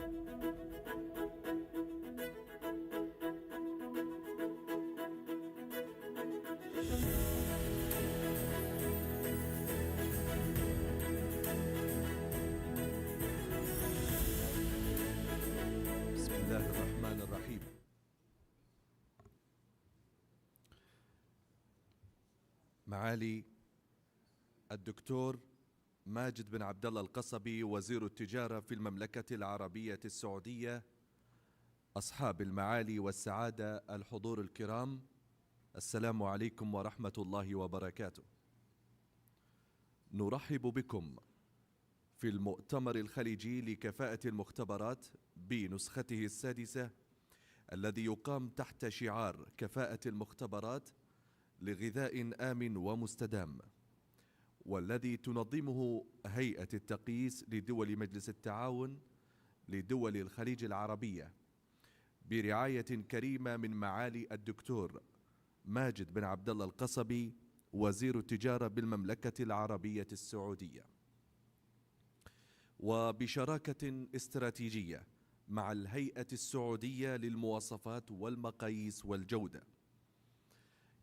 بسم الله الرحمن الرحيم. معالي الدكتور ماجد بن عبد الله القصبي وزير التجارة في المملكة العربية السعودية، أصحاب المعالي والسعادة، الحضور الكرام، السلام عليكم ورحمة الله وبركاته. نرحب بكم في المؤتمر الخليجي لكفاءة المختبرات بنسخته السادسة، الذي يقام تحت شعار كفاءة المختبرات لغذاء آمن ومستدام، والذي تنظمه هيئة التقييس لدول مجلس التعاون لدول الخليج العربية برعاية كريمة من معالي الدكتور ماجد بن عبد الله القصبي وزير التجارة بالمملكة العربية السعودية، وبشراكة استراتيجية مع الهيئة السعودية للمواصفات والمقاييس والجودة.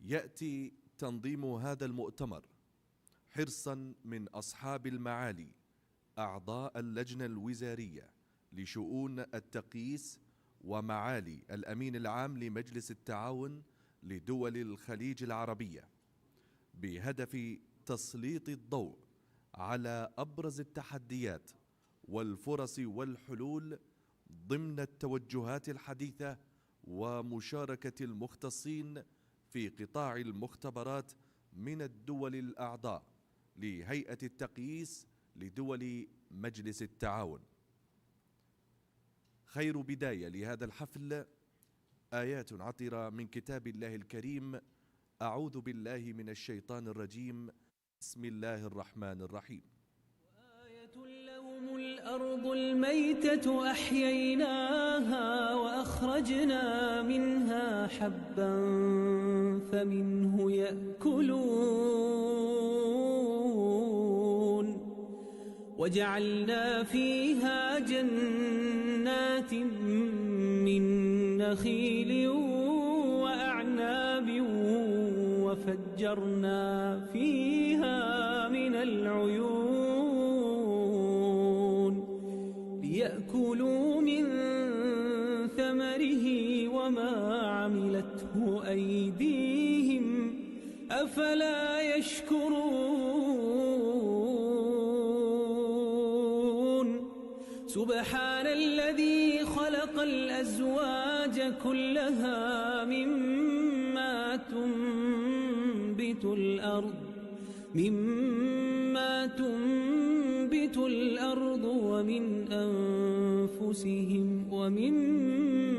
يأتي تنظيم هذا المؤتمر حرصا من أصحاب المعالي أعضاء اللجنة الوزارية لشؤون التقييس ومعالي الأمين العام لمجلس التعاون لدول الخليج العربية، بهدف تسليط الضوء على أبرز التحديات والفرص والحلول ضمن التوجهات الحديثة، ومشاركة المختصين في قطاع المختبرات من الدول الأعضاء لهيئة التقييس لدول مجلس التعاون. خير بداية لهذا الحفل آيات عطرة من كتاب الله الكريم. أعوذ بالله من الشيطان الرجيم. بسم الله الرحمن الرحيم. وآية لهم الأرض الميتة أحييناها وأخرجنا منها حبا فمنه يأكلون وجعلنا فيها جنات من نخيل وأعناب وفجرنا فيها من العيون ليأكلوا من ثمره وما عملته أيديهم أفلا يشكرون. سبحان الذي خلق الأزواج كلها مما تنبت الأرض ومن أنفسهم ومما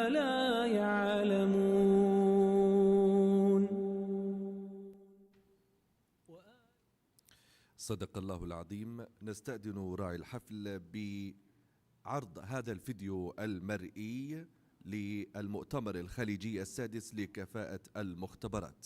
لا يعلمون. صدق الله العظيم. نستأذن راعي الحفل بعرض هذا الفيديو المرئي للمؤتمر الخليجي السادس لكفاءة المختبرات.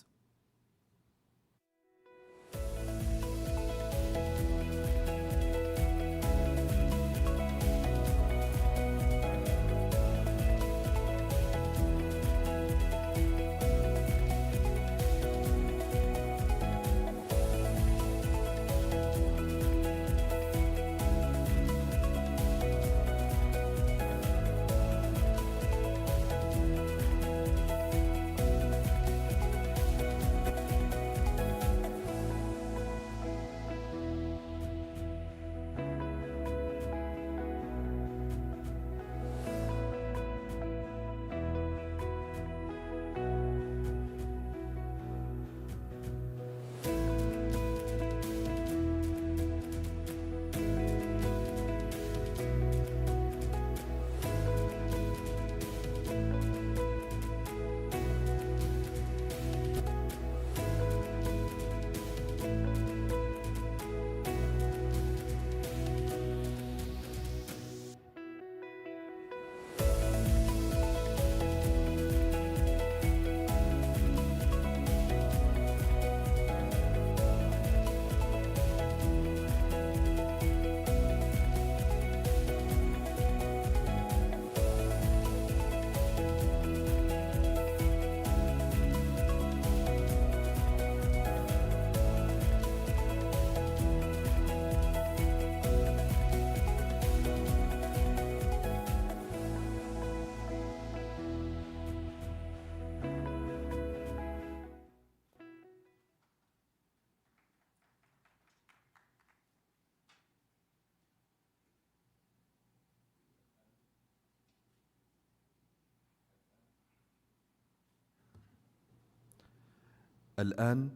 الآن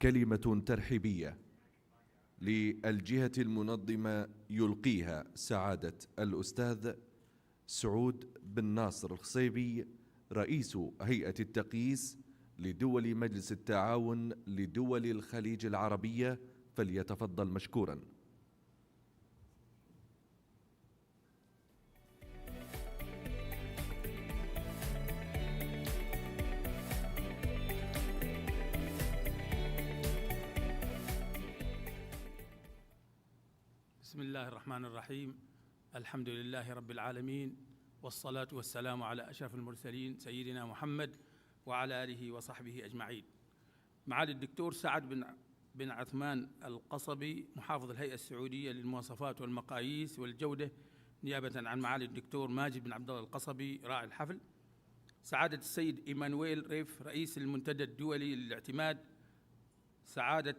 كلمة ترحيبية للجهة المنظمة يلقيها سعادة الأستاذ سعود بن ناصر الخصيبي رئيس هيئة التقييس لدول مجلس التعاون لدول الخليج العربية، فليتفضل مشكورا. بسم الله الرحمن الرحيم. الحمد لله رب العالمين، والصلاة والسلام على أشرف المرسلين سيدنا محمد وعلى آله وصحبه أجمعين. معالي الدكتور سعد بن عثمان القصبي محافظ الهيئة السعودية للمواصفات والمقاييس والجودة، نيابة عن معالي الدكتور ماجد بن عبد الله القصبي راعي الحفل، سعادة السيد إيمانويل ريف رئيس المنتدى الدولي للاعتماد، سعادة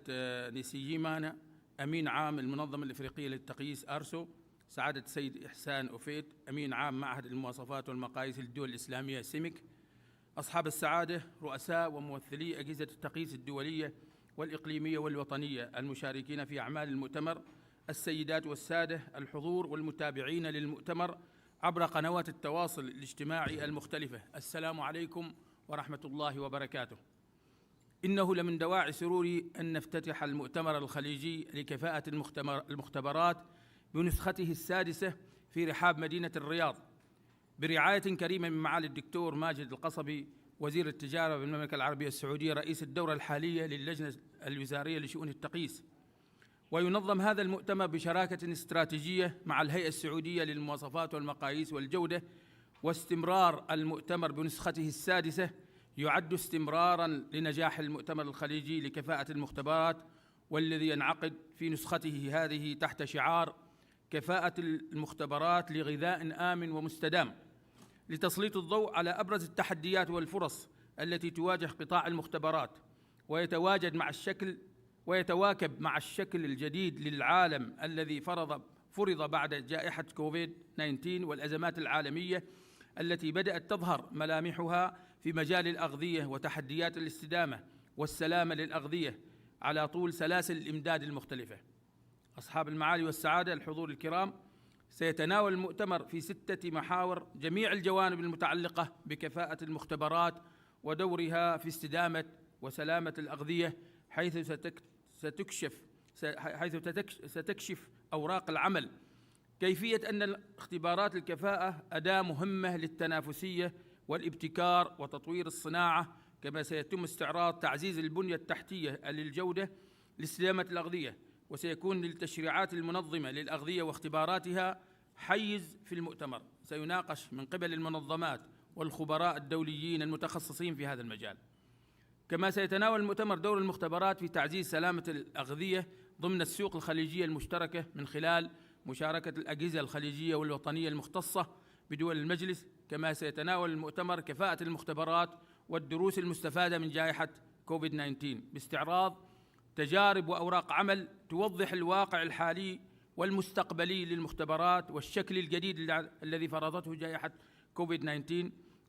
نسيجيمانا أمين عام المنظمة الإفريقية للتقييس أرسو، سعادة السيد إحسان أوفيت أمين عام معهد المواصفات والمقاييس للدول الإسلامية سيمك، أصحاب السعادة رؤساء وممثلي أجهزة التقييس الدولية والإقليمية والوطنية المشاركين في أعمال المؤتمر، السيدات والسادة الحضور والمتابعين للمؤتمر عبر قنوات التواصل الاجتماعي المختلفة، السلام عليكم ورحمة الله وبركاته. إنه لمن دواعي سروري أن نفتتح المؤتمر الخليجي لكفاءة المختبرات بنسخته السادسة في رحاب مدينة الرياض برعاية كريمة من معالي الدكتور ماجد القصبي وزير التجارة بالمملكة العربية السعودية رئيس الدورة الحالية للجنة الوزارية لشؤون التقييس. وينظم هذا المؤتمر بشراكة استراتيجية مع الهيئة السعودية للمواصفات والمقاييس والجودة، واستمرار المؤتمر بنسخته السادسة يعد استمراراً لنجاح المؤتمر الخليجي لكفاءة المختبرات، والذي ينعقد في نسخته هذه تحت شعار كفاءة المختبرات لغذاء آمن ومستدام، لتسليط الضوء على أبرز التحديات والفرص التي تواجه قطاع المختبرات، ويتواكب مع الشكل الجديد للعالم الذي فرض بعد جائحة كوفيد-19 والأزمات العالمية التي بدأت تظهر ملامحها في مجال الأغذية وتحديات الاستدامة والسلامة للأغذية على طول سلاسل الإمداد المختلفة. أصحاب المعالي والسعادة الحضور الكرام، سيتناول المؤتمر في 6 محاور جميع الجوانب المتعلقة بكفاءة المختبرات ودورها في استدامة وسلامة الأغذية، حيث ستكشف أوراق العمل كيفية أن اختبارات الكفاءة أداة مهمة للتنافسية والابتكار وتطوير الصناعة، كما سيتم استعراض تعزيز البنية التحتية للجودة لاستدامة الأغذية، وسيكون للتشريعات المنظمة للأغذية واختباراتها حيز في المؤتمر سيناقش من قبل المنظمات والخبراء الدوليين المتخصصين في هذا المجال. كما سيتناول المؤتمر دور المختبرات في تعزيز سلامة الأغذية ضمن السوق الخليجية المشتركة من خلال مشاركة الأجهزة الخليجية والوطنية المختصة بدول المجلس. كما سيتناول المؤتمر كفاءة المختبرات والدروس المستفادة من جائحة كوفيد-19 باستعراض تجارب وأوراق عمل توضح الواقع الحالي والمستقبلي للمختبرات والشكل الجديد الذي فرضته جائحة كوفيد-19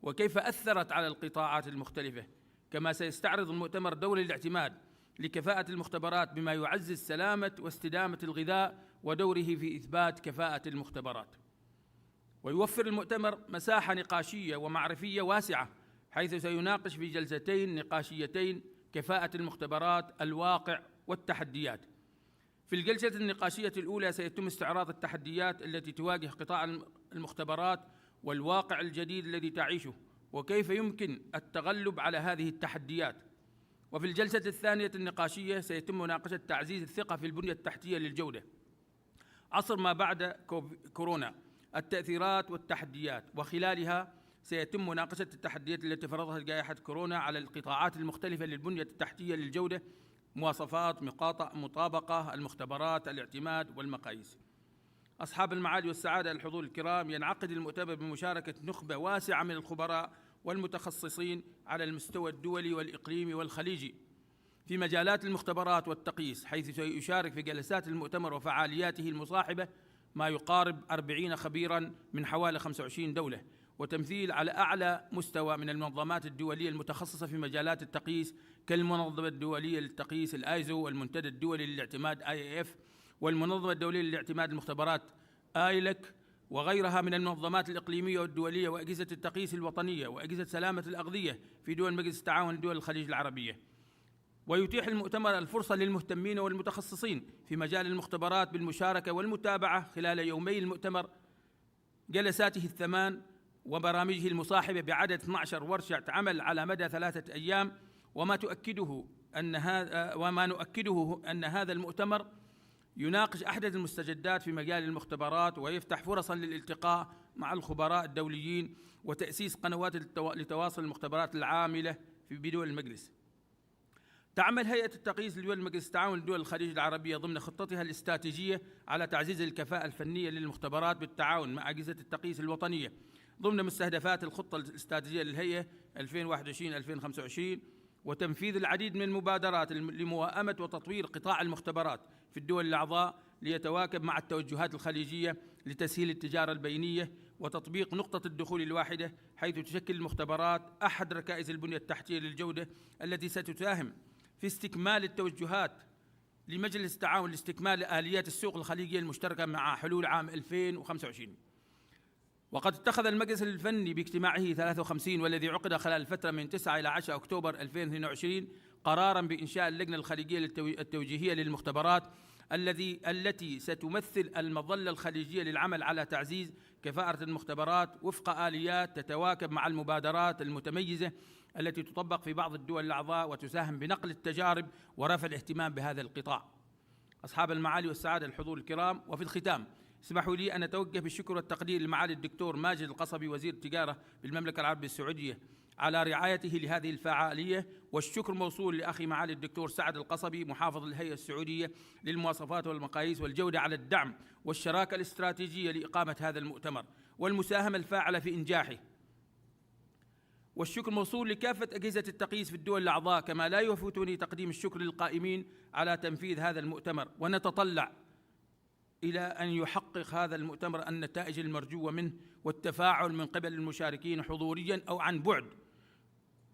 وكيف أثرت على القطاعات المختلفة. كما سيستعرض المؤتمر دور الاعتماد لكفاءة المختبرات بما يعزز سلامة واستدامة الغذاء ودوره في إثبات كفاءة المختبرات. ويوفر المؤتمر مساحة نقاشية ومعرفية واسعة، حيث سيناقش في جلستين نقاشيتين كفاءة المختبرات، الواقع والتحديات. في الجلسة النقاشية الأولى سيتم استعراض التحديات التي تواجه قطاع المختبرات والواقع الجديد الذي تعيشه، وكيف يمكن التغلب على هذه التحديات. وفي الجلسة الثانية النقاشية سيتم مناقشة تعزيز الثقة في البنية التحتية للجودة عصر ما بعد كورونا، التأثيرات والتحديات، وخلالها سيتم مناقشة التحديات التي فرضها جائحة كورونا على القطاعات المختلفة للبنية التحتية للجودة، مواصفات، مطابقة، المختبرات، الاعتماد والمقاييس. أصحاب المعالي والسعادة الحضور الكرام، ينعقد المؤتمر بمشاركة نخبة واسعة من الخبراء والمتخصصين على المستوى الدولي والإقليمي والخليجي في مجالات المختبرات والتقييس، حيث سيشارك في جلسات المؤتمر وفعالياته المصاحبة ما يقارب 40 خبيراً من حوالي 25 دولة، وتمثيل على أعلى مستوى من المنظمات الدولية المتخصصة في مجالات التقييس كالمنظمة الدولية للتقييس الآيزو، والمنتدى الدولي للاعتماد IAF، والمنظمة الدولية لاعتماد المختبرات آيلك، وغيرها من المنظمات الإقليمية والدولية وأجهزة التقييس الوطنية وأجهزة سلامة الأغذية في دول مجلس التعاون لدول الخليج العربية. ويتيح المؤتمر الفرصة للمهتمين والمتخصصين في مجال المختبرات بالمشاركة والمتابعة خلال يومي المؤتمر، جلساته الثمان وبرامجه المصاحبة بعدد 12 ورشة عمل على مدى 3 أيام. وما نؤكده أن هذا المؤتمر يناقش أحدث المستجدات في مجال المختبرات، ويفتح فرصاً للالتقاء مع الخبراء الدوليين وتأسيس قنوات لتواصل المختبرات العاملة في بدول المجلس. تعمل هيئة التقييس لدول مجلس التعاون لدول الخليج العربية ضمن خطتها الاستراتيجية على تعزيز الكفاءة الفنية للمختبرات بالتعاون مع أجهزة التقييس الوطنية ضمن مستهدفات الخطة الاستراتيجية للهيئة 2021-2025، وتنفيذ العديد من المبادرات لموائمة وتطوير قطاع المختبرات في الدول الأعضاء ليتواكب مع التوجهات الخليجية لتسهيل التجارة البينية وتطبيق نقطة الدخول الواحدة، حيث تشكل المختبرات أحد ركائز البنية التحتية للجودة التي ستساهم في استكمال التوجهات لمجلس التعاون لاستكمال آليات السوق الخليجية المشتركة مع حلول عام 2025. وقد اتخذ المجلس الفني باجتماعه 53 والذي عقد خلال الفترة من 9 إلى 10 أكتوبر 2022 قراراً بإنشاء اللجنة الخليجية التوجيهية للمختبرات التي ستمثل المظلة الخليجية للعمل على تعزيز كفاءة المختبرات وفق آليات تتواكب مع المبادرات المتميزة التي تطبق في بعض الدول الأعضاء وتساهم بنقل التجارب ورفع الاهتمام بهذا القطاع. أصحاب المعالي والسعادة الحضور الكرام، وفي الختام اسمحوا لي أن أتوجه بالشكر والتقدير لمعالي الدكتور ماجد القصبي وزير التجارة بالمملكة العربية السعودية على رعايته لهذه الفعالية، والشكر موصول لأخي معالي الدكتور سعد القصبي محافظ الهيئة السعودية للمواصفات والمقاييس والجودة على الدعم والشراكة الاستراتيجية لإقامة هذا المؤتمر والمساهمة الفاعلة في إنجاحه. والشكر موصول لكافة أجهزة التقييس في الدول الأعضاء، كما لا يفوتني تقديم الشكر للقائمين على تنفيذ هذا المؤتمر. ونتطلع إلى أن يحقق هذا المؤتمر النتائج المرجوة منه والتفاعل من قبل المشاركين حضورياً أو عن بعد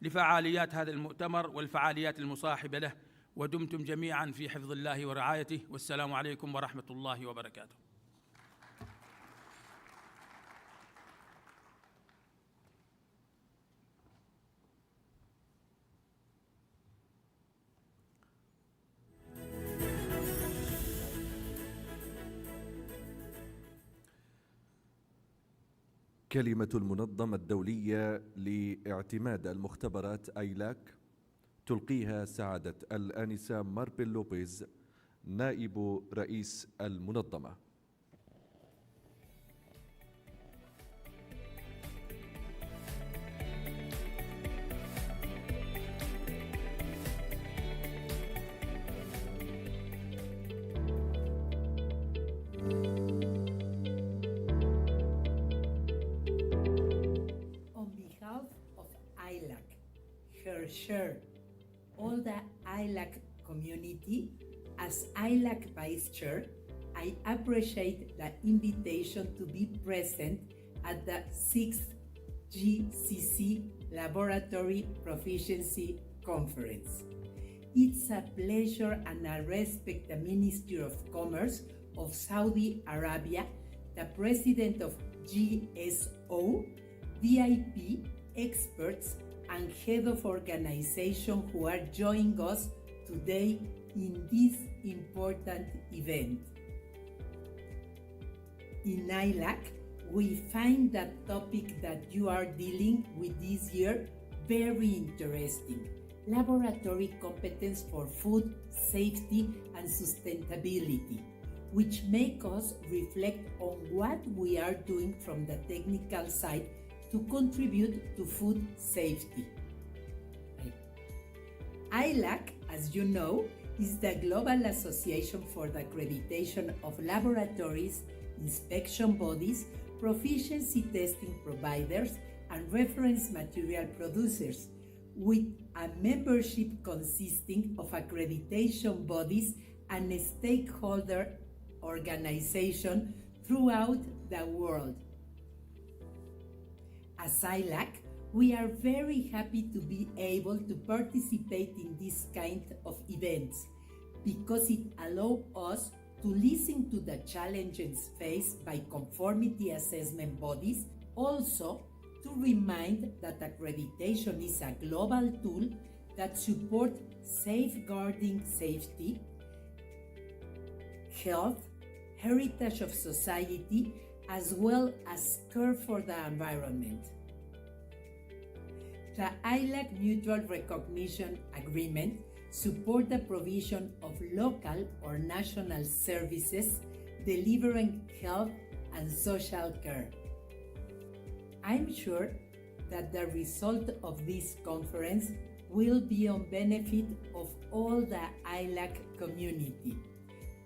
لفعاليات هذا المؤتمر والفعاليات المصاحبة له. ودمتم جميعاً في حفظ الله ورعايته، والسلام عليكم ورحمة الله وبركاته. كلمة المنظمة الدولية لاعتماد المختبرات آيلاك تلقيها سعادة الآنسة ماربل لوبيز نائب رئيس المنظمة. Share all the ILAC community. As ILAC Vice Chair, I appreciate the invitation to be present at the 6th GCC Laboratory Proficiency Conference. It's a pleasure and I respect the Ministry of Commerce of Saudi Arabia, the President of GSO, VIP experts, and head of organization who are joining us today in this important event. In ILAC, we find the topic that you are dealing with this year very interesting: laboratory competence for food safety and sustainability, which make us reflect on what we are doing from the technical side to contribute to food safety. ILAC, as you know, is the Global Association for the Accreditation of Laboratories, inspection bodies, proficiency testing providers, and reference material producers, with a membership consisting of accreditation bodies and stakeholder organizations throughout the world. As ILAC, we are very happy to be able to participate in this kind of events because it allows us to listen to the challenges faced by conformity assessment bodies, also to remind that accreditation is a global tool that supports safeguarding safety, health, heritage of society, as well as care for the environment. The ILAC Mutual Recognition Agreement supports the provision of local or national services delivering health and social care. I'm sure that the result of this conference will be on benefit of all the ILAC community.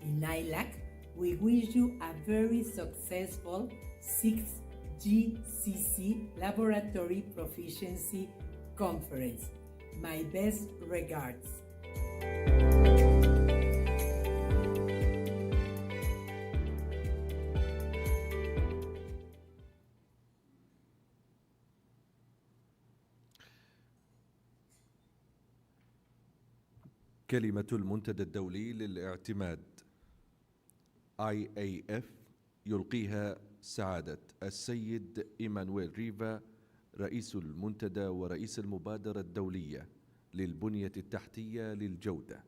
In ILAC, we wish you a very successful 6th GCC Laboratory Proficiency Conference. My best regards. كلمة المنتدى الدولي للاعتماد IAF يلقيها سعادة السيد إيمانويل ريفا رئيس المنتدى ورئيس المبادرة الدولية للبنية التحتية للجودة.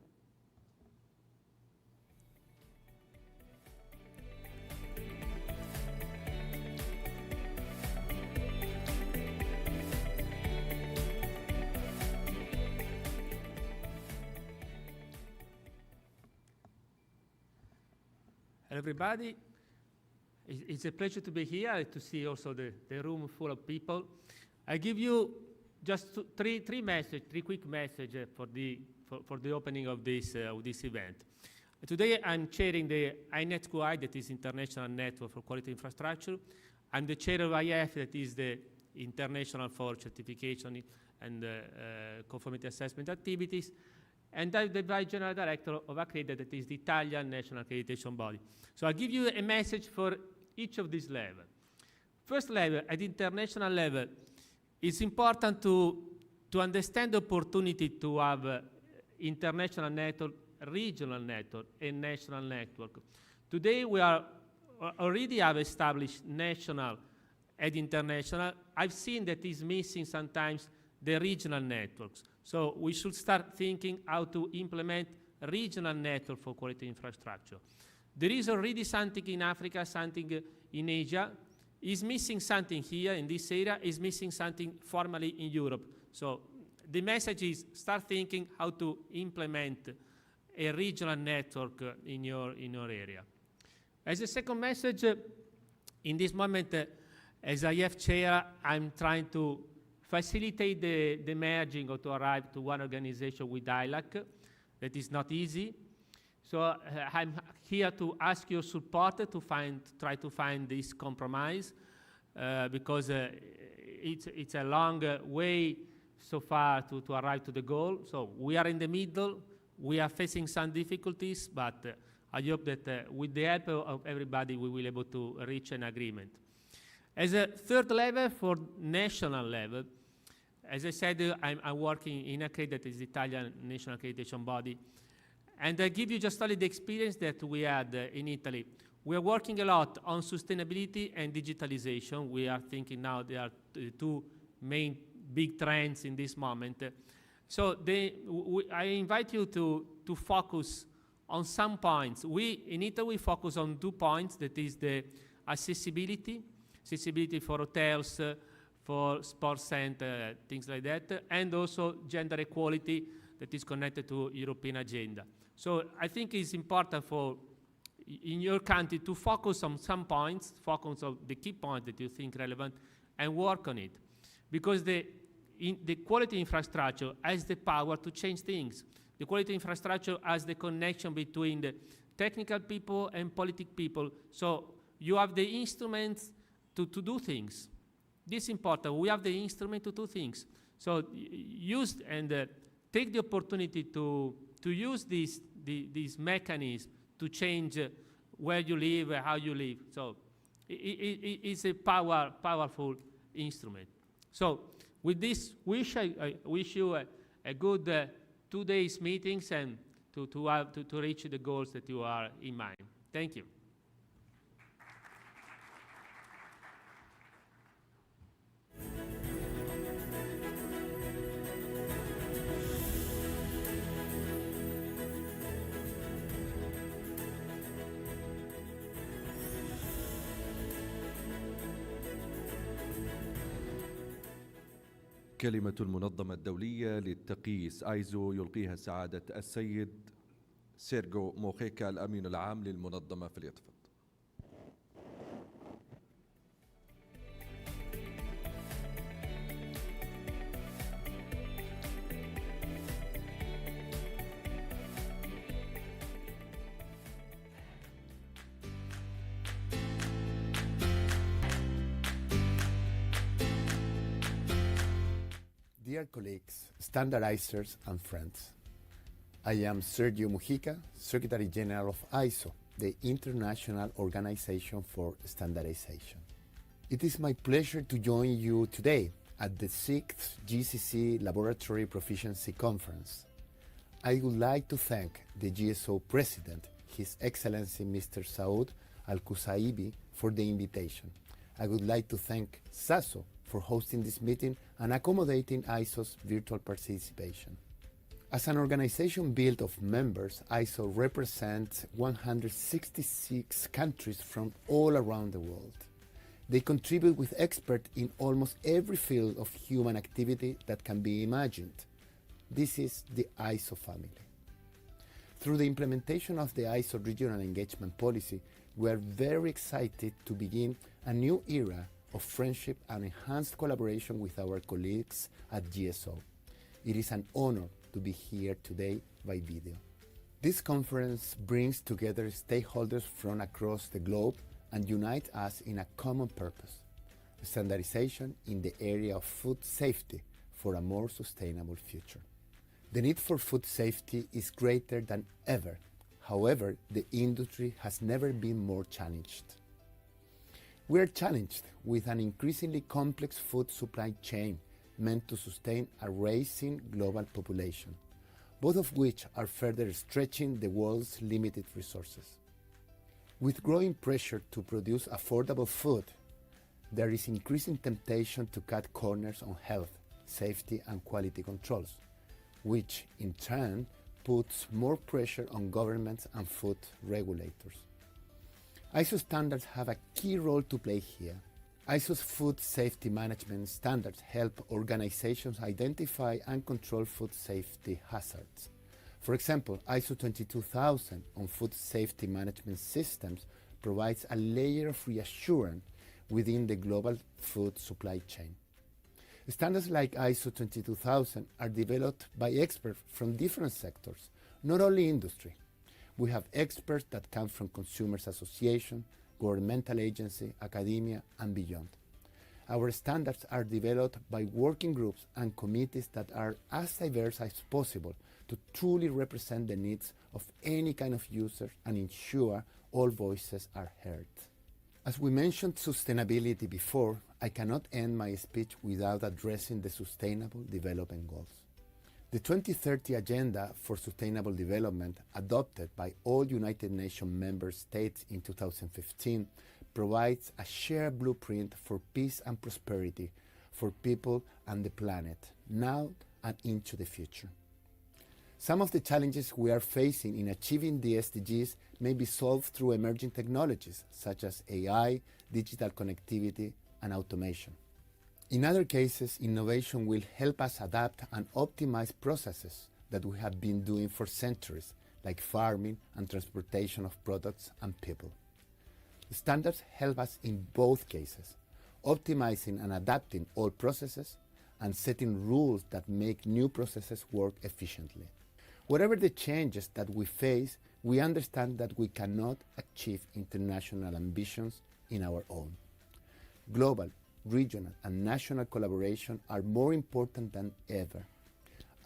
Hello everybody, it's a pleasure to be here, to see also the room full of people. I give you just three quick messages for the opening of this event. Today I'm chairing the INETQI, that is International Network for Quality Infrastructure. I'm the chair of IF, that is the International for Certification and Conformity Assessment Activities. And I'm the Vice General Director of ACCREDIT, that is the Italian National Accreditation Body. So I'll give you a message for each of these levels. First level, at the international level, it's important to understand the opportunity to have international network, regional network, and national network. Today we already have established national and international. I've seen that is missing sometimes the regional networks. So we should start thinking how to implement regional network for quality infrastructure. There is already something in Africa, something in Asia. Is missing something here in this area, is missing something formally in Europe. So the message is start thinking how to implement a regional network in your area. As a second message, in this moment, as IF chair, I'm trying to facilitate the merging or to arrive to one organization with ILAC. That is not easy. So I'm here to ask your support to try to find this compromise because it's a long way so far to arrive to the goal. So we are in the middle. We are facing some difficulties, but I hope that with the help of everybody, we will be able to reach an agreement. As a third level, for national level, as I said, I'm working in ACCREDIT, that is the Italian National Accreditation Body. And I give you just only the experience that we had in Italy. We are working a lot on sustainability and digitalization. We are thinking now there are the two main big trends in this moment. So I invite you to focus on some points. In Italy, we focus on 2 points. That is the accessibility for hotels, for sports center, things like that, and also gender equality that is connected to European agenda. So I think it's important in your country to focus on some points, focus on the key points that you think relevant, and work on it. Because the quality infrastructure has the power to change things. The quality infrastructure has the connection between the technical people and political people. So you have the instruments to do things. This is important. We have the instrument to do things. So use and take the opportunity to use these mechanisms to change where you live, how you live. So it's a powerful instrument. So with this wish, I wish you a good 2 days meetings and to reach the goals that you are in mind. Thank you. كلمة المنظمة الدولية للتقييس آيزو يلقيها سعادة السيد سيرجو موخيكا الأمين العام للمنظمة، فليتفضل. Dear colleagues, standardizers and friends, I am Sergio Mujica, Secretary General of ISO, the International Organization for Standardization. It is my pleasure to join you today at the 6th GCC Laboratory Proficiency Conference. I would like to thank the GSO President, His Excellency Mr. Saud Al-Kusaibi, for the invitation. I would like to thank SASO for hosting this meeting and accommodating ISO's virtual participation. As an organization built of members, ISO represents 166 countries from all around the world. They contribute with experts in almost every field of human activity that can be imagined. This is the ISO family. Through the implementation of the ISO Regional Engagement Policy, we are very excited to begin a new era of friendship and enhanced collaboration with our colleagues at GSO. It is an honor to be here today by video. This conference brings together stakeholders from across the globe and unites us in a common purpose: standardization in the area of food safety for a more sustainable future. The need for food safety is greater than ever. However, the industry has never been more challenged. We are challenged with an increasingly complex food supply chain meant to sustain a rising global population, both of which are further stretching the world's limited resources. With growing pressure to produce affordable food, there is increasing temptation to cut corners on health, safety, and quality controls, which in turn puts more pressure on governments and food regulators. ISO standards have a key role to play here. ISO's food safety management standards help organizations identify and control food safety hazards. For example, ISO 22000 on food safety management systems provides a layer of reassurance within the global food supply chain. Standards like ISO 22000 are developed by experts from different sectors, not only industry. We have experts that come from consumers association, governmental agency, academia, and beyond. Our standards are developed by working groups and committees that are as diverse as possible to truly represent the needs of any kind of user and ensure all voices are heard. As we mentioned sustainability before, I cannot end my speech without addressing the Sustainable Development Goals. The 2030 Agenda for Sustainable Development, adopted by all United Nations member states in 2015, provides a shared blueprint for peace and prosperity for people and the planet, now and into the future. Some of the challenges we are facing in achieving the SDGs may be solved through emerging technologies such as AI, digital connectivity, and automation. In other cases, innovation will help us adapt and optimize processes that we have been doing for centuries, like farming and transportation of products and people. The standards help us in both cases, optimizing and adapting old processes and setting rules that make new processes work efficiently. Whatever the changes that we face, we understand that we cannot achieve international ambitions in our own. Global, regional, and national collaboration are more important than ever.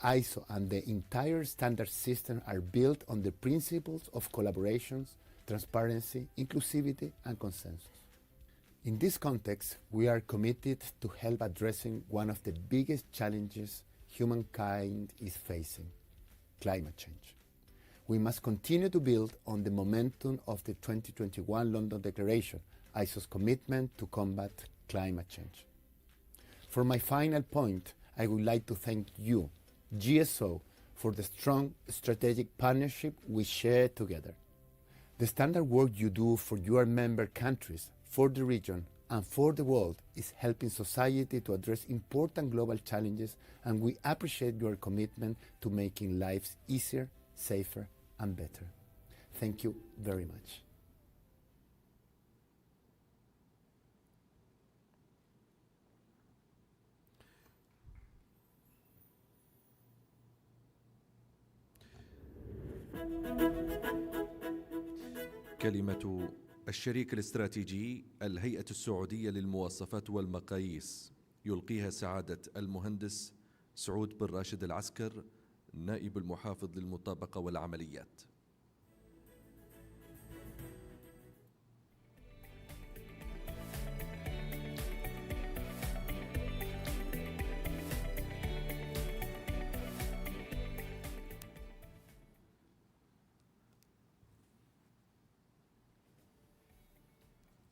ISO and the entire standard system are built on the principles of collaborations, transparency, inclusivity, and consensus. In this context, we are committed to help addressing one of the biggest challenges humankind is facing, climate change. We must continue to build on the momentum of the 2021 London Declaration, ISO's commitment to combat climate change. For my final point, I would like to thank you, GSO, for the strong strategic partnership we share together. The standard work you do for your member countries, for the region, and for the world is helping society to address important global challenges, and we appreciate your commitment to making lives easier, safer, and better. Thank you very much. كلمة الشريك الاستراتيجي الهيئة السعودية للمواصفات والمقاييس يلقيها سعادة المهندس سعود بن راشد العسكر، نائب المحافظ للمطابقة والعمليات.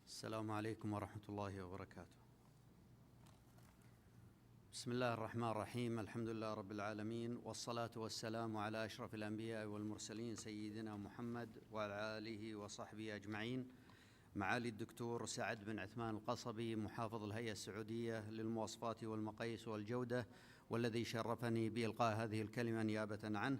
السلام عليكم ورحمة الله وبركاته. بسم الله الرحمن الرحيم، الحمد لله رب العالمين، والصلاة والسلام على أشرف الأنبياء والمرسلين سيدنا محمد وعلى آله وصحبه أجمعين. معالي الدكتور سعد بن عثمان القصبي، محافظ الهيئة السعودية للمواصفات والمقاييس والجودة، والذي شرفني بإلقاء هذه الكلمة نيابة عنه.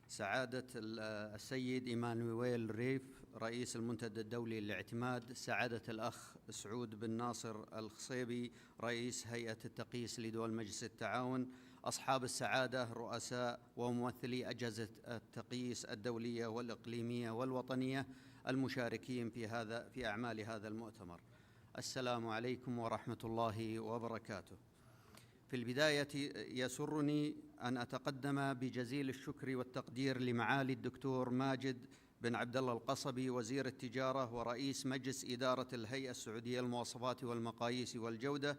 سعادة السيد إيمانويل ريف، رئيس المنتدى الدولي للاعتماد. سعادة الأخ سعود بن ناصر الخصيبي، رئيس هيئة التقييس لدول مجلس التعاون. أصحاب السعادة، رؤساء وممثلي أجهزة التقييس الدولية والإقليمية والوطنية المشاركين في أعمال هذا المؤتمر. السلام عليكم ورحمة الله وبركاته. في البداية يسرني أن أتقدم بجزيل الشكر والتقدير لمعالي الدكتور ماجد بن عبد الله القصبي، وزير التجارة ورئيس مجلس إدارة الهيئة السعودية للمواصفات والمقاييس والجودة،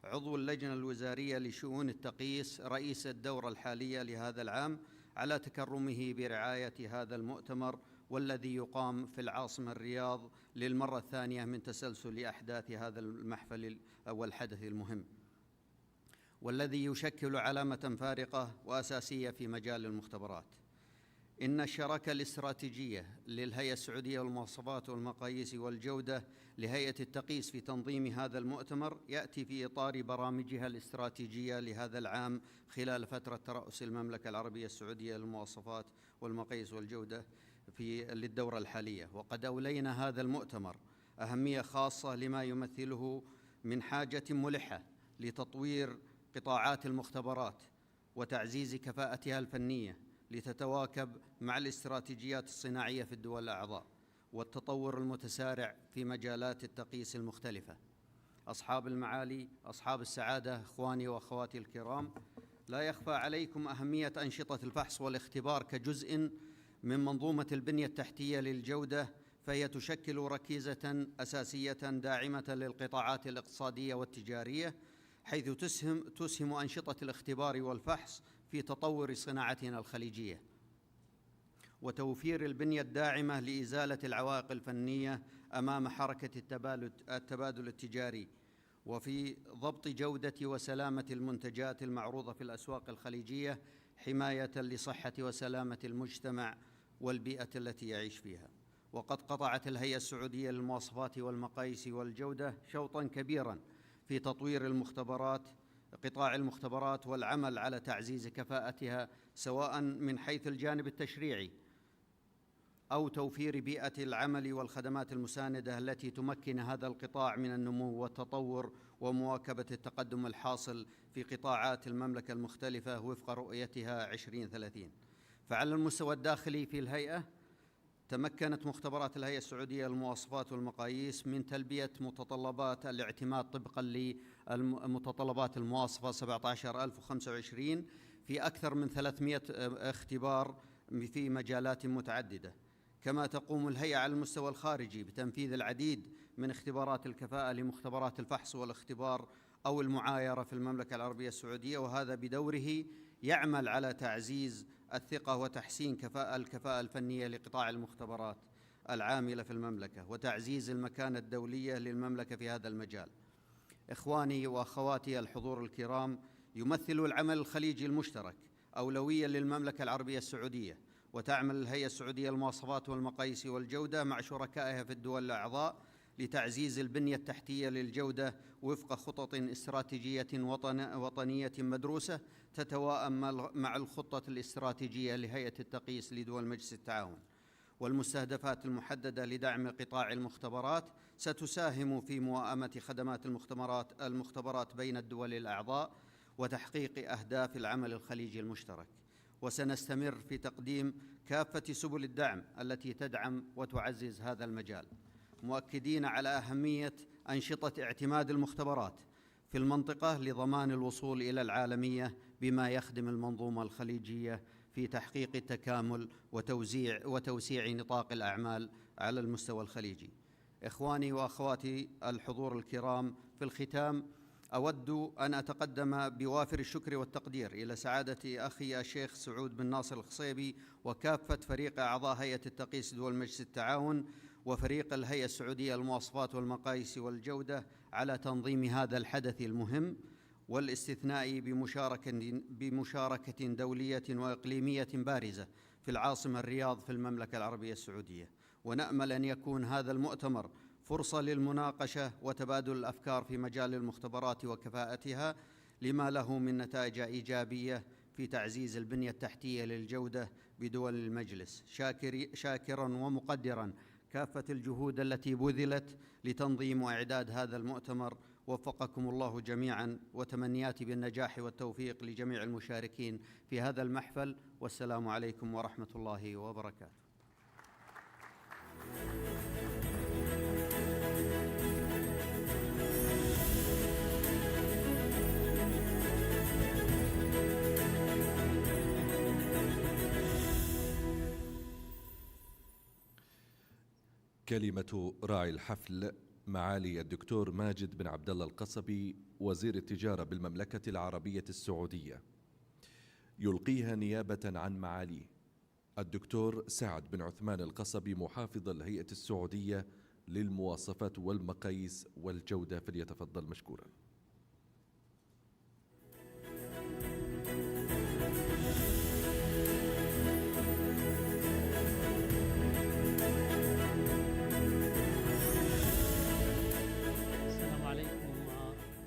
عضو اللجنة الوزارية لشؤون التقييس، رئيس الدورة الحالية لهذا العام، على تكرمه برعاية هذا المؤتمر، والذي يقام في العاصمة الرياض للمرة الثانية من تسلسل أحداث هذا المحفل والحدث المهم، والذي يشكل علامة فارقة وأساسية في مجال المختبرات. إن الشراكة الاستراتيجية للهيئة السعودية للمواصفات والمقاييس والجودة لهيئة التقييس في تنظيم هذا المؤتمر يأتي في إطار برامجها الاستراتيجية لهذا العام خلال فترة ترأس المملكة العربية السعودية للمواصفات والمقاييس والجودة للدورة الحالية. وقد أولينا هذا المؤتمر أهمية خاصة لما يمثله من حاجة ملحة لتطوير قطاعات المختبرات وتعزيز كفاءتها الفنية لتتواكب مع الاستراتيجيات الصناعية في الدول الأعضاء والتطور المتسارع في مجالات التقييس المختلفة. أصحاب المعالي، أصحاب السعادة، إخواني وأخواتي الكرام، لا يخفى عليكم أهمية أنشطة الفحص والاختبار كجزء من منظومة البنية التحتية للجودة، فهي تشكل ركيزة أساسية داعمة للقطاعات الاقتصادية والتجارية، حيث تسهم أنشطة الاختبار والفحص في تطور صناعتنا الخليجية وتوفير البنية الداعمة لإزالة العوائق الفنية أمام حركة التبادل التجاري، وفي ضبط جودة وسلامة المنتجات المعروضة في الأسواق الخليجية، حماية لصحة وسلامة المجتمع والبيئة التي يعيش فيها. وقد قطعت الهيئة السعودية للمواصفات والمقاييس والجودة شوطاً كبيراً في تطوير قطاع المختبرات والعمل على تعزيز كفاءتها، سواء من حيث الجانب التشريعي أو توفير بيئة العمل والخدمات المساندة التي تمكن هذا القطاع من النمو والتطور ومواكبة التقدم الحاصل في قطاعات المملكة المختلفة وفق رؤيتها 2030. فعلى المستوى الداخلي في الهيئة، تمكنت مختبرات الهيئة السعودية للمواصفات والمقاييس من تلبية متطلبات الاعتماد طبقاً لمتطلبات المواصفة 17025 في أكثر من 300 اختبار في مجالات متعددة. كما تقوم الهيئة على المستوى الخارجي بتنفيذ العديد من اختبارات الكفاءة لمختبرات الفحص والاختبار أو المعايرة في المملكة العربية السعودية، وهذا بدوره يعمل على تعزيز الثقة وتحسين الكفاءة الفنية لقطاع المختبرات العاملة في المملكة وتعزيز المكانة الدولية للمملكة في هذا المجال. إخواني وأخواتي الحضور الكرام، يمثل العمل الخليجي المشترك أولوية للمملكة العربية السعودية، وتعمل الهيئة السعودية للمواصفات والمقاييس والجودة مع شركائها في الدول الأعضاء لتعزيز البنية التحتية للجودة وفق خطط استراتيجية وطنية مدروسة تتواءم مع الخطة الاستراتيجية لهيئة التقييس لدول مجلس التعاون. والمستهدفات المحددة لدعم قطاع المختبرات ستساهم في موائمة خدمات المختبرات بين الدول الأعضاء وتحقيق أهداف العمل الخليجي المشترك. وسنستمر في تقديم كافة سبل الدعم التي تدعم وتعزز هذا المجال، مؤكدين على أهمية أنشطة اعتماد المختبرات في المنطقة لضمان الوصول إلى العالمية بما يخدم المنظومة الخليجية في تحقيق التكامل وتوسيع نطاق الأعمال على المستوى الخليجي. إخواني وأخواتي الحضور الكرام، في الختام أود أن أتقدم بوافر الشكر والتقدير إلى سعادة أخي الشيخ سعود بن ناصر الخصيبي وكافة فريق أعضاء هيئة التقييس دول مجلس التعاون وفريق الهيئة السعودية للمواصفات والمقاييس والجودة على تنظيم هذا الحدث المهم والاستثنائي بمشاركة دولية وإقليمية بارزة في العاصمة الرياض في المملكة العربية السعودية. ونأمل أن يكون هذا المؤتمر فرصة للمناقشة وتبادل الأفكار في مجال المختبرات وكفاءتها لما له من نتائج إيجابية في تعزيز البنية التحتية للجودة بدول المجلس، شاكراً ومقدراً كافة الجهود التي بذلت لتنظيم وإعداد هذا المؤتمر. وفقكم الله جميعاً، وتمنياتي بالنجاح والتوفيق لجميع المشاركين في هذا المحفل، والسلام عليكم ورحمة الله وبركاته. كلمة راعي الحفل معالي الدكتور ماجد بن عبد الله القصبي وزير التجارة بالمملكة العربية السعودية، يلقيها نيابة عن معاليه الدكتور سعد بن عثمان القصبي محافظ الهيئة السعودية للمواصفات والمقاييس والجودة، فليتفضل مشكورا.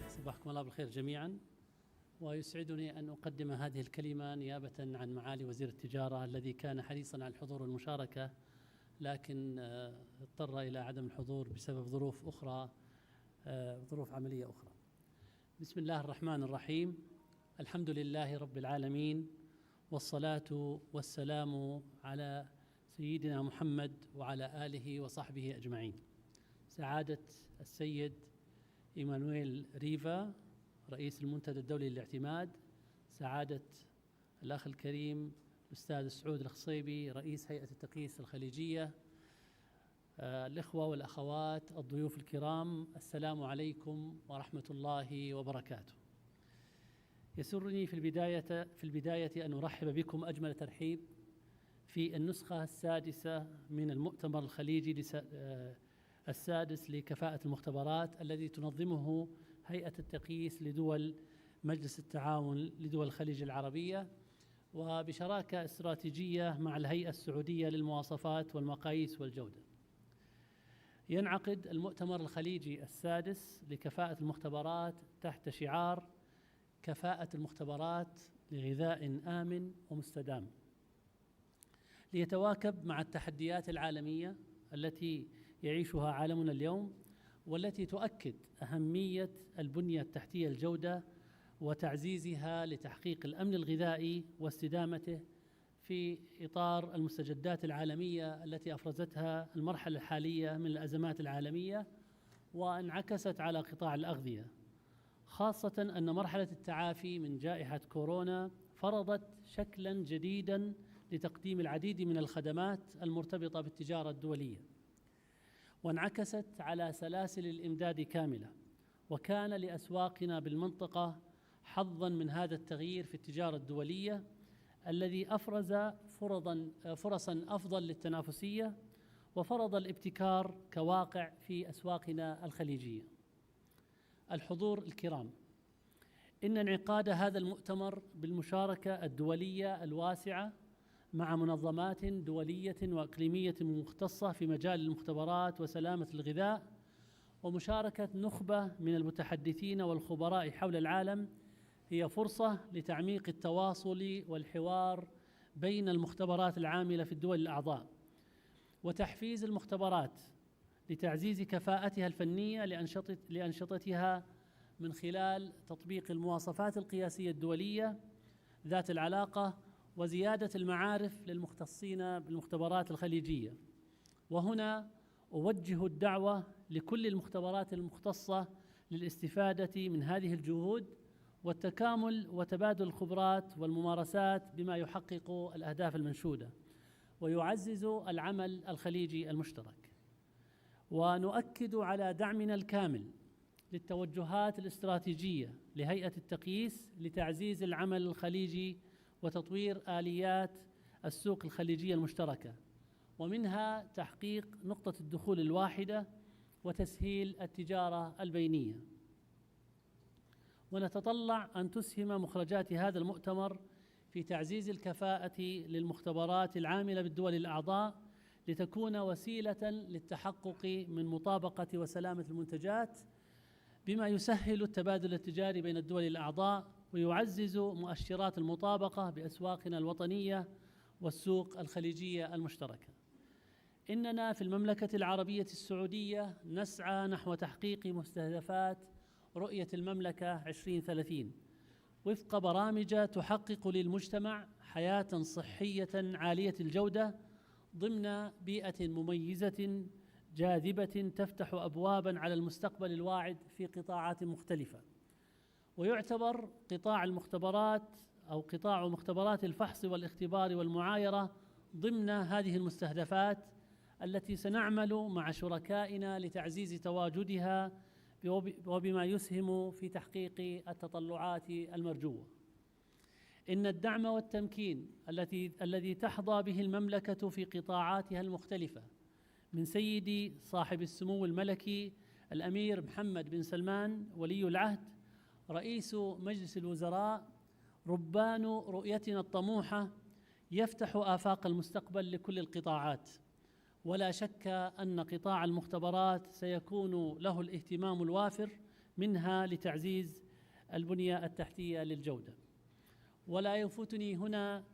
صباحكم الله بالخير جميعا، ويسعدني أن أقدم هذه الكلمة نيابة عن معالي وزير التجارة الذي كان حريصا على الحضور والمشاركة، لكن اضطر إلى عدم الحضور بسبب ظروف أخرى، ظروف عملية أخرى. بسم الله الرحمن الرحيم، الحمد لله رب العالمين، والصلاة والسلام على سيدنا محمد وعلى آله وصحبه أجمعين. سعادة السيد إيمانويل ريفا رئيس المنتدى الدولي للاعتماد، سعادة الأخ الكريم الأستاذ سعود الخصيبي رئيس هيئة التقييس الخليجية، الإخوة والأخوات الضيوف الكرام، السلام عليكم ورحمة الله وبركاته. يسرني في البداية أن أرحب بكم أجمل ترحيب في النسخة السادسة من المؤتمر الخليجي السادس لكفاءة المختبرات الذي تنظمه هيئة التقييس لدول مجلس التعاون لدول الخليج العربية، وبشراكة استراتيجية مع الهيئة السعودية للمواصفات والمقاييس والجودة. ينعقد المؤتمر الخليجي السادس لكفاءة المختبرات تحت شعار كفاءة المختبرات لغذاء آمن ومستدام، ليتواكب مع التحديات العالمية التي يعيشها عالمنا اليوم، والتي تؤكد أهمية البنية التحتية الجودة وتعزيزها لتحقيق الأمن الغذائي واستدامته في إطار المستجدات العالمية التي أفرزتها المرحلة الحالية من الأزمات العالمية وانعكست على قطاع الأغذية، خاصة أن مرحلة التعافي من جائحة كورونا فرضت شكلاً جديداً لتقديم العديد من الخدمات المرتبطة بالتجارة الدولية. وانعكست على سلاسل الإمداد كاملة، وكان لأسواقنا بالمنطقة حظاً من هذا التغيير في التجارة الدولية الذي أفرز فرصاً أفضل للتنافسية وفرض الابتكار كواقع في أسواقنا الخليجية. الحضور الكرام، إن انعقاد هذا المؤتمر بالمشاركة الدولية الواسعة مع منظمات دولية وإقليمية مختصة في مجال المختبرات وسلامة الغذاء، ومشاركة نخبة من المتحدثين والخبراء حول العالم، هي فرصة لتعميق التواصل والحوار بين المختبرات العاملة في الدول الأعضاء، وتحفيز المختبرات لتعزيز كفاءتها الفنية لأنشطتها من خلال تطبيق المواصفات القياسية الدولية ذات العلاقة وزيادة المعارف للمختصين بالمختبرات الخليجية. وهنا أوجه الدعوة لكل المختبرات المختصة للاستفادة من هذه الجهود والتكامل وتبادل الخبرات والممارسات بما يحقق الأهداف المنشودة ويعزز العمل الخليجي المشترك. ونؤكد على دعمنا الكامل للتوجهات الاستراتيجية لهيئة التقييس لتعزيز العمل الخليجي وتطوير آليات السوق الخليجية المشتركة، ومنها تحقيق نقطة الدخول الواحدة وتسهيل التجارة البينية. ونتطلع أن تسهم مخرجات هذا المؤتمر في تعزيز الكفاءة للمختبرات العاملة بالدول الأعضاء لتكون وسيلة للتحقق من مطابقة وسلامة المنتجات بما يسهل التبادل التجاري بين الدول الأعضاء ويعزز مؤشرات المطابقة بأسواقنا الوطنية والسوق الخليجية المشتركة. إننا في المملكة العربية السعودية نسعى نحو تحقيق مستهدفات رؤية المملكة 2030 وفق برامج تحقق للمجتمع حياة صحية عالية الجودة ضمن بيئة مميزة جاذبة تفتح أبواباً على المستقبل الواعد في قطاعات مختلفة. ويعتبر قطاع المختبرات أو قطاع مختبرات الفحص والاختبار والمعايرة ضمن هذه المستهدفات التي سنعمل مع شركائنا لتعزيز تواجدها وبما يسهم في تحقيق التطلعات المرجوة. إن الدعم والتمكين الذي تحظى به المملكة في قطاعاتها المختلفة من سيدي صاحب السمو الملكي الأمير محمد بن سلمان ولي العهد رئيس مجلس الوزراء ربان رؤيتنا الطموحة يفتح آفاق المستقبل لكل القطاعات، ولا شك أن قطاع المختبرات سيكون له الاهتمام الوافر منها لتعزيز البنية التحتية للجودة. ولا يفوتني هنا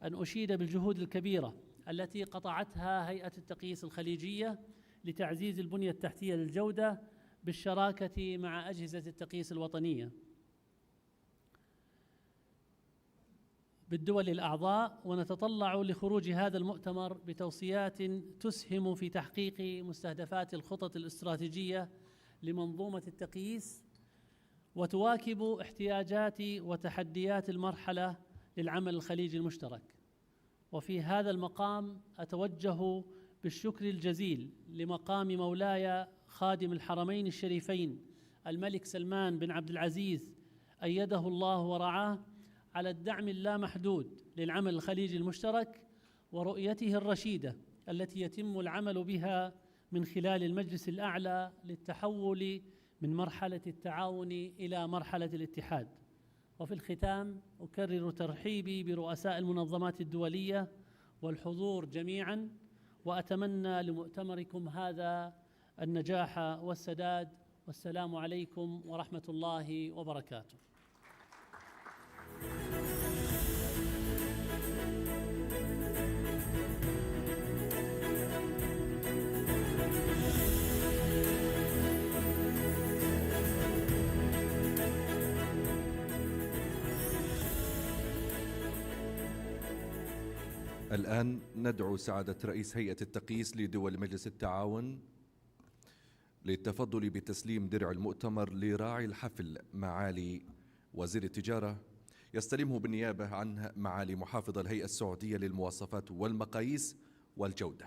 أن أشيد بالجهود الكبيرة التي قطعتها هيئة التقييس الخليجية لتعزيز البنية التحتية للجودة بالشراكة مع أجهزة التقييس الوطنية بالدول الأعضاء. ونتطلع لخروج هذا المؤتمر بتوصيات تسهم في تحقيق مستهدفات الخطط الاستراتيجية لمنظومة التقييس وتواكب احتياجات وتحديات المرحلة للعمل الخليجي المشترك. وفي هذا المقام أتوجه بالشكر الجزيل لمقام مولاي خادم الحرمين الشريفين الملك سلمان بن عبد العزيز أيده الله ورعاه على الدعم اللامحدود للعمل الخليجي المشترك ورؤيته الرشيدة التي يتم العمل بها من خلال المجلس الأعلى للتحول من مرحلة التعاون إلى مرحلة الاتحاد. وفي الختام أكرر ترحيبي برؤساء المنظمات الدولية والحضور جميعاً، وأتمنى لمؤتمركم هذا النجاح والسداد، والسلام عليكم ورحمة الله وبركاته. الآن ندعو سعادة رئيس هيئة التقييس لدول مجلس التعاون للتفضل بتسليم درع المؤتمر لراعي الحفل معالي وزير التجارة، يستلمه بالنيابة عنه معالي محافظ الهيئة السعودية للمواصفات والمقاييس والجودة.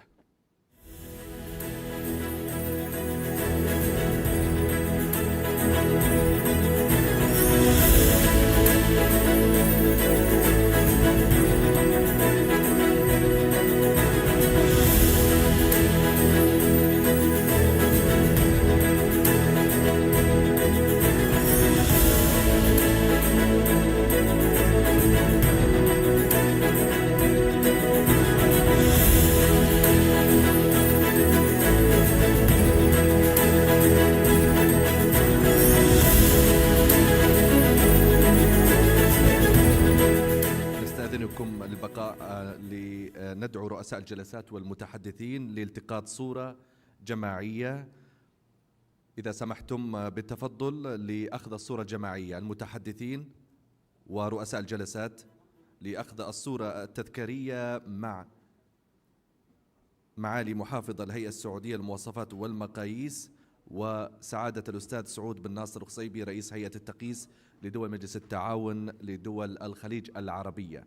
ندعو رؤساء الجلسات والمتحدثين لالتقاط صورة جماعية. إذا سمحتم بالتفضل لأخذ الصورة الجماعية، المتحدثين ورؤساء الجلسات، لأخذ الصورة التذكارية مع معالي محافظ الهيئة السعودية للمواصفات والمقاييس وسعادة الأستاذ سعود بن ناصر الخصيبي رئيس هيئة التقييس لدول مجلس التعاون لدول الخليج العربية.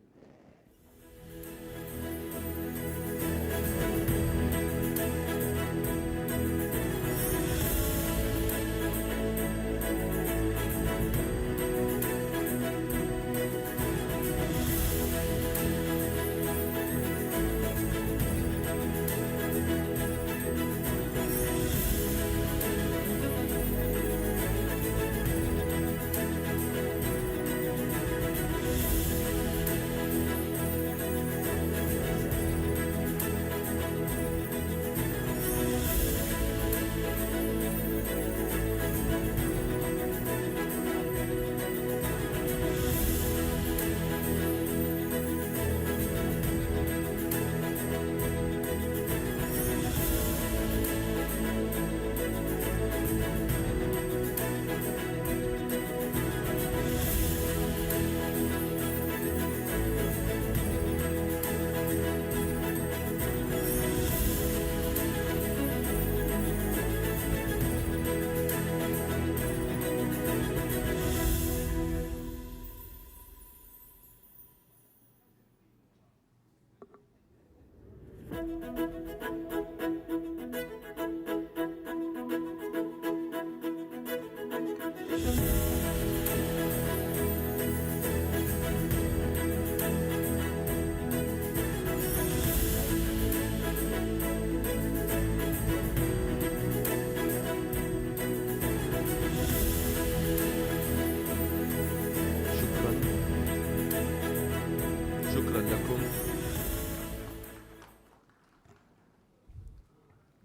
شكرا لكم.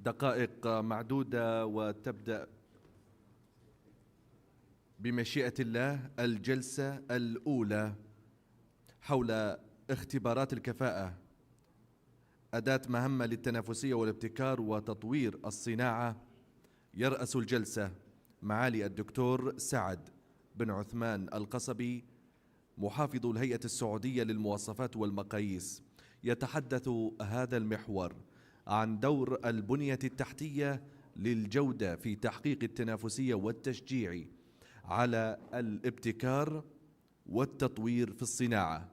دقائق معدودة وتبدأ بمشيئة الله الجلسة الأولى حول اختبارات الكفاءة، أداة مهمة للتنافسية والابتكار وتطوير الصناعة. يرأس الجلسة معالي الدكتور سعد بن عثمان القصبي محافظ الهيئة السعودية للمواصفات والمقاييس. يتحدث هذا المحور عن دور البنية التحتية للجودة في تحقيق التنافسية والتشجيع على الابتكار والتطوير في الصناعة،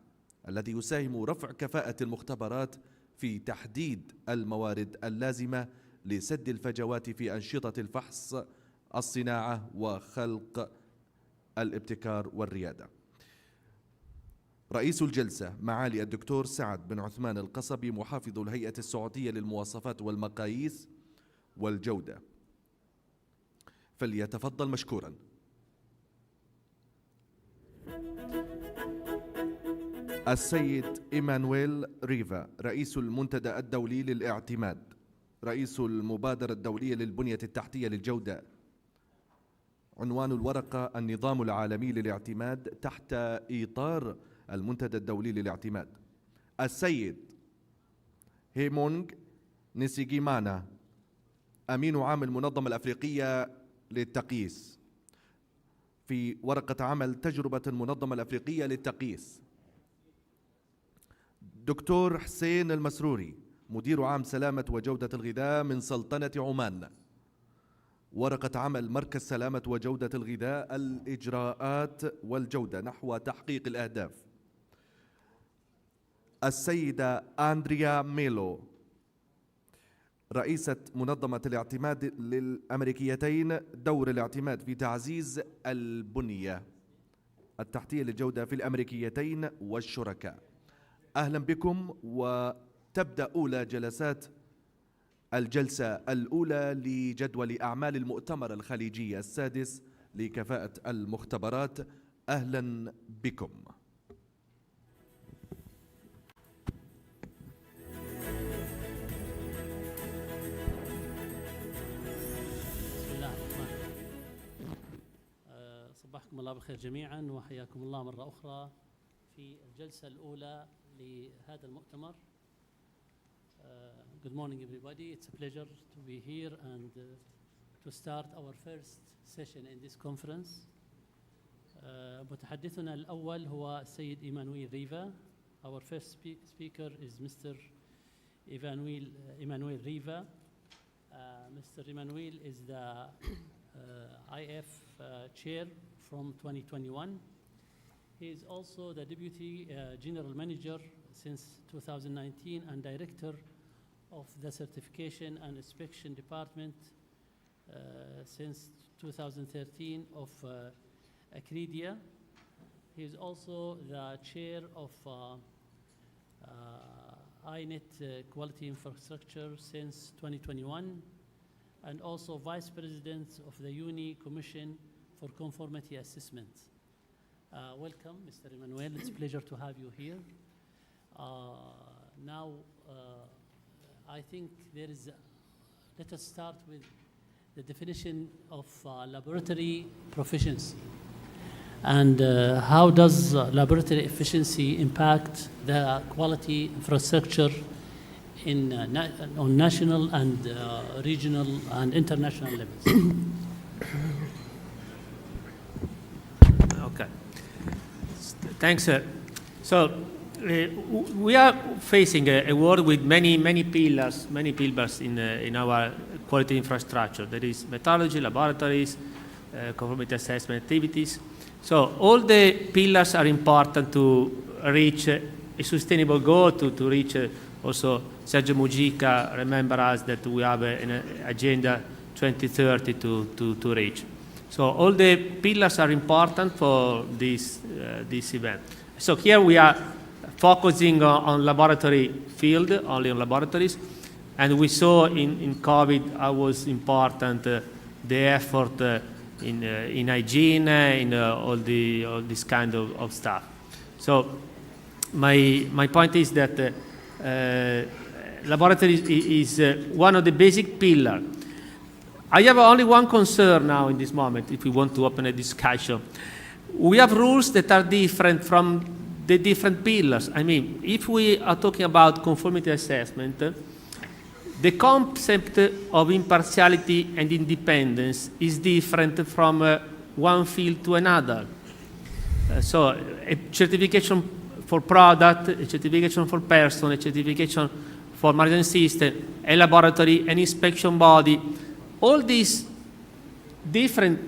الذي يساهم رفع كفاءة المختبرات في تحديد الموارد اللازمة لسد الفجوات في أنشطة الفحص، الصناعة وخلق الابتكار والريادة. رئيس الجلسة معالي الدكتور سعد بن عثمان القصبي محافظ الهيئة السعودية للمواصفات والمقاييس والجودة، فليتفضل مشكورا. السيد إيمانويل ريفا رئيس المنتدى الدولي للاعتماد، رئيس المبادرة الدولية للبنية التحتية للجودة. عنوان الورقة: النظام العالمي للاعتماد تحت إطار المنتدى الدولي للاعتماد. السيد هيمونغ نيسيجيمانا أمين عام المنظمة الأفريقية للتقييس، في ورقة عمل تجربة المنظمة الأفريقية للتقييس. دكتور حسين المسروري مدير عام سلامة وجودة الغذاء من سلطنة عمان، ورقة عمل مركز سلامة وجودة الغذاء الإجراءات والجودة نحو تحقيق الأهداف. السيدة أندريا ميلو رئيسة منظمة الاعتماد للأمريكيتين، دور الاعتماد في تعزيز البنية التحتية للجودة في الأمريكيتين والشركاء. أهلا بكم، وتبدأ أولى جلسات الجلسة الأولى لجدول أعمال المؤتمر الخليجي السادس لكفاءة المختبرات. أهلا بكم. بسم الله الرحمن الرحيم. صبحكم الله بالخير جميعا، وحياكم الله مرة أخرى في الجلسة الأولى لهذا المؤتمر. Good morning, everybody. It's a pleasure to be here and to start our first session in this conference. متحدثنا الأول هو السيد إيمانويل ريفا. Our first speaker is Mr. Emmanuel Riva. Mr. Emmanuel is the IF chair from 2021. He is also the Deputy General Manager since 2019 and Director of the Certification and Inspection Department since 2013 of Accredia. He is also the Chair of INET Quality Infrastructure since 2021 and also Vice President of the UNI Commission for Conformity Assessment. Welcome, Mr. Emmanuel. It's a pleasure to have you here. Now, I think let us start with the definition of laboratory proficiency. And how does laboratory efficiency impact the quality infrastructure on national and regional and international levels? Okay. Thanks, sir. So we are facing a world with many pillars in our quality infrastructure. There is methodology, laboratories, conformity assessment activities. So all the pillars are important to reach a sustainable goal, to reach also Sergio Mujica remember us that we have an agenda 2030 to reach. So all the pillars are important for this event. So here we are focusing on laboratory field, only on laboratories, and we saw in COVID how was important the effort in hygiene, in all this kind of stuff. So my point is that laboratories is one of the basic pillars. I have only one concern now in this moment, if we want to open a discussion. We have rules that are different from the different pillars. I mean, if we are talking about conformity assessment, the concept of impartiality and independence is different from one field to another. So a certification for product, a certification for person, a certification for management system, a laboratory, an inspection body, all these different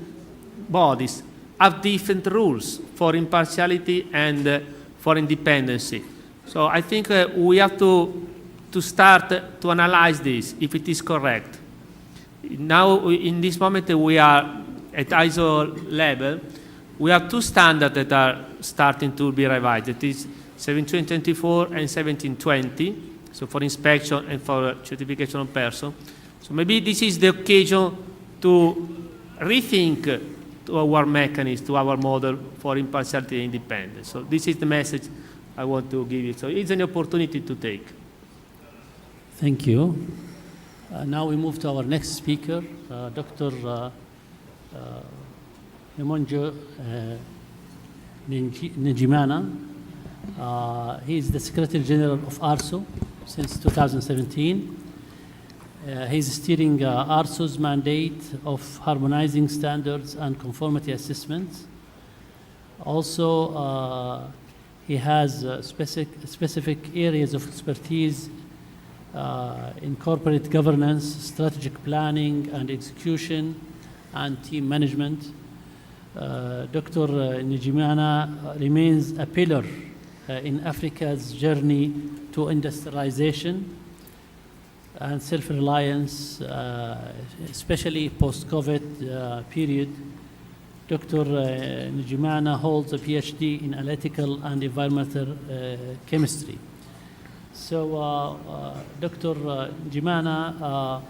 bodies have different rules for impartiality and for independency. So I think we have to start to analyze this, if it is correct. Now, in this moment, we are at ISO level. We have two standards that are starting to be revised. It is 1724 and 1720, so for inspection and for certification of person. So maybe this is the occasion to rethink to our mechanism, to our model for impartiality and independence. So this is the message I want to give you. So it's an opportunity to take. Thank you. Now we move to our next speaker, Dr. Emonjo Njimana. He is the Secretary General of ARSO since 2017. He's steering ARSO's mandate of harmonizing standards and conformity assessments. Also, he has specific areas of expertise in corporate governance, strategic planning and execution, and team management. Dr. Njimana remains a pillar in Africa's journey to industrialization and self-reliance, especially post-COVID period. Dr. Njimana holds a PhD in analytical and environmental chemistry. So, Dr. Njimana,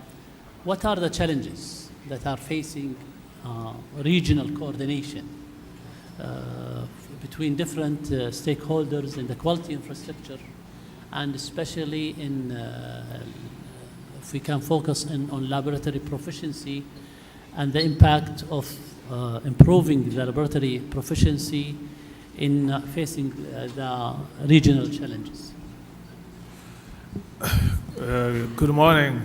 what are the challenges that are facing regional coordination between different stakeholders in the quality infrastructure, and especially in, if we can focus on laboratory proficiency and the impact of improving the laboratory proficiency in facing the regional challenges? Good morning.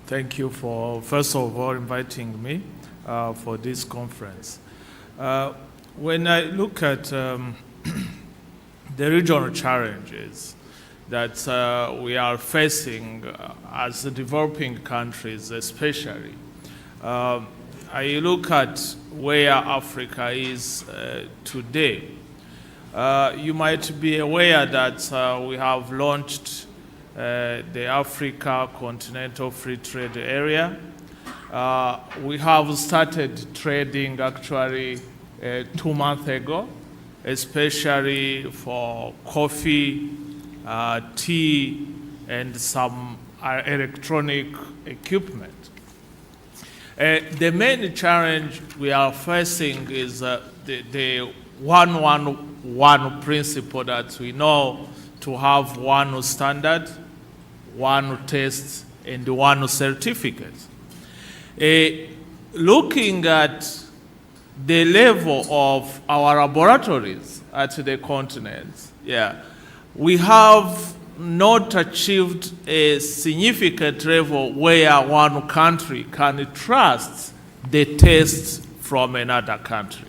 Thank you for, first of all, inviting me for this conference. When I look at the regional challenges that we are facing as developing countries especially, I look at where Africa is today. You might be aware that we have launched the Africa Continental Free Trade Area. We have started trading actually 2 months ago, especially for coffee, tea, and some electronic equipment. The main challenge we are facing is the 1-1-1 principle that we know to have one standard, one test, and one certificate. Looking at the level of our laboratories at the continent, we have not achieved a significant level where one country can trust the test from another country.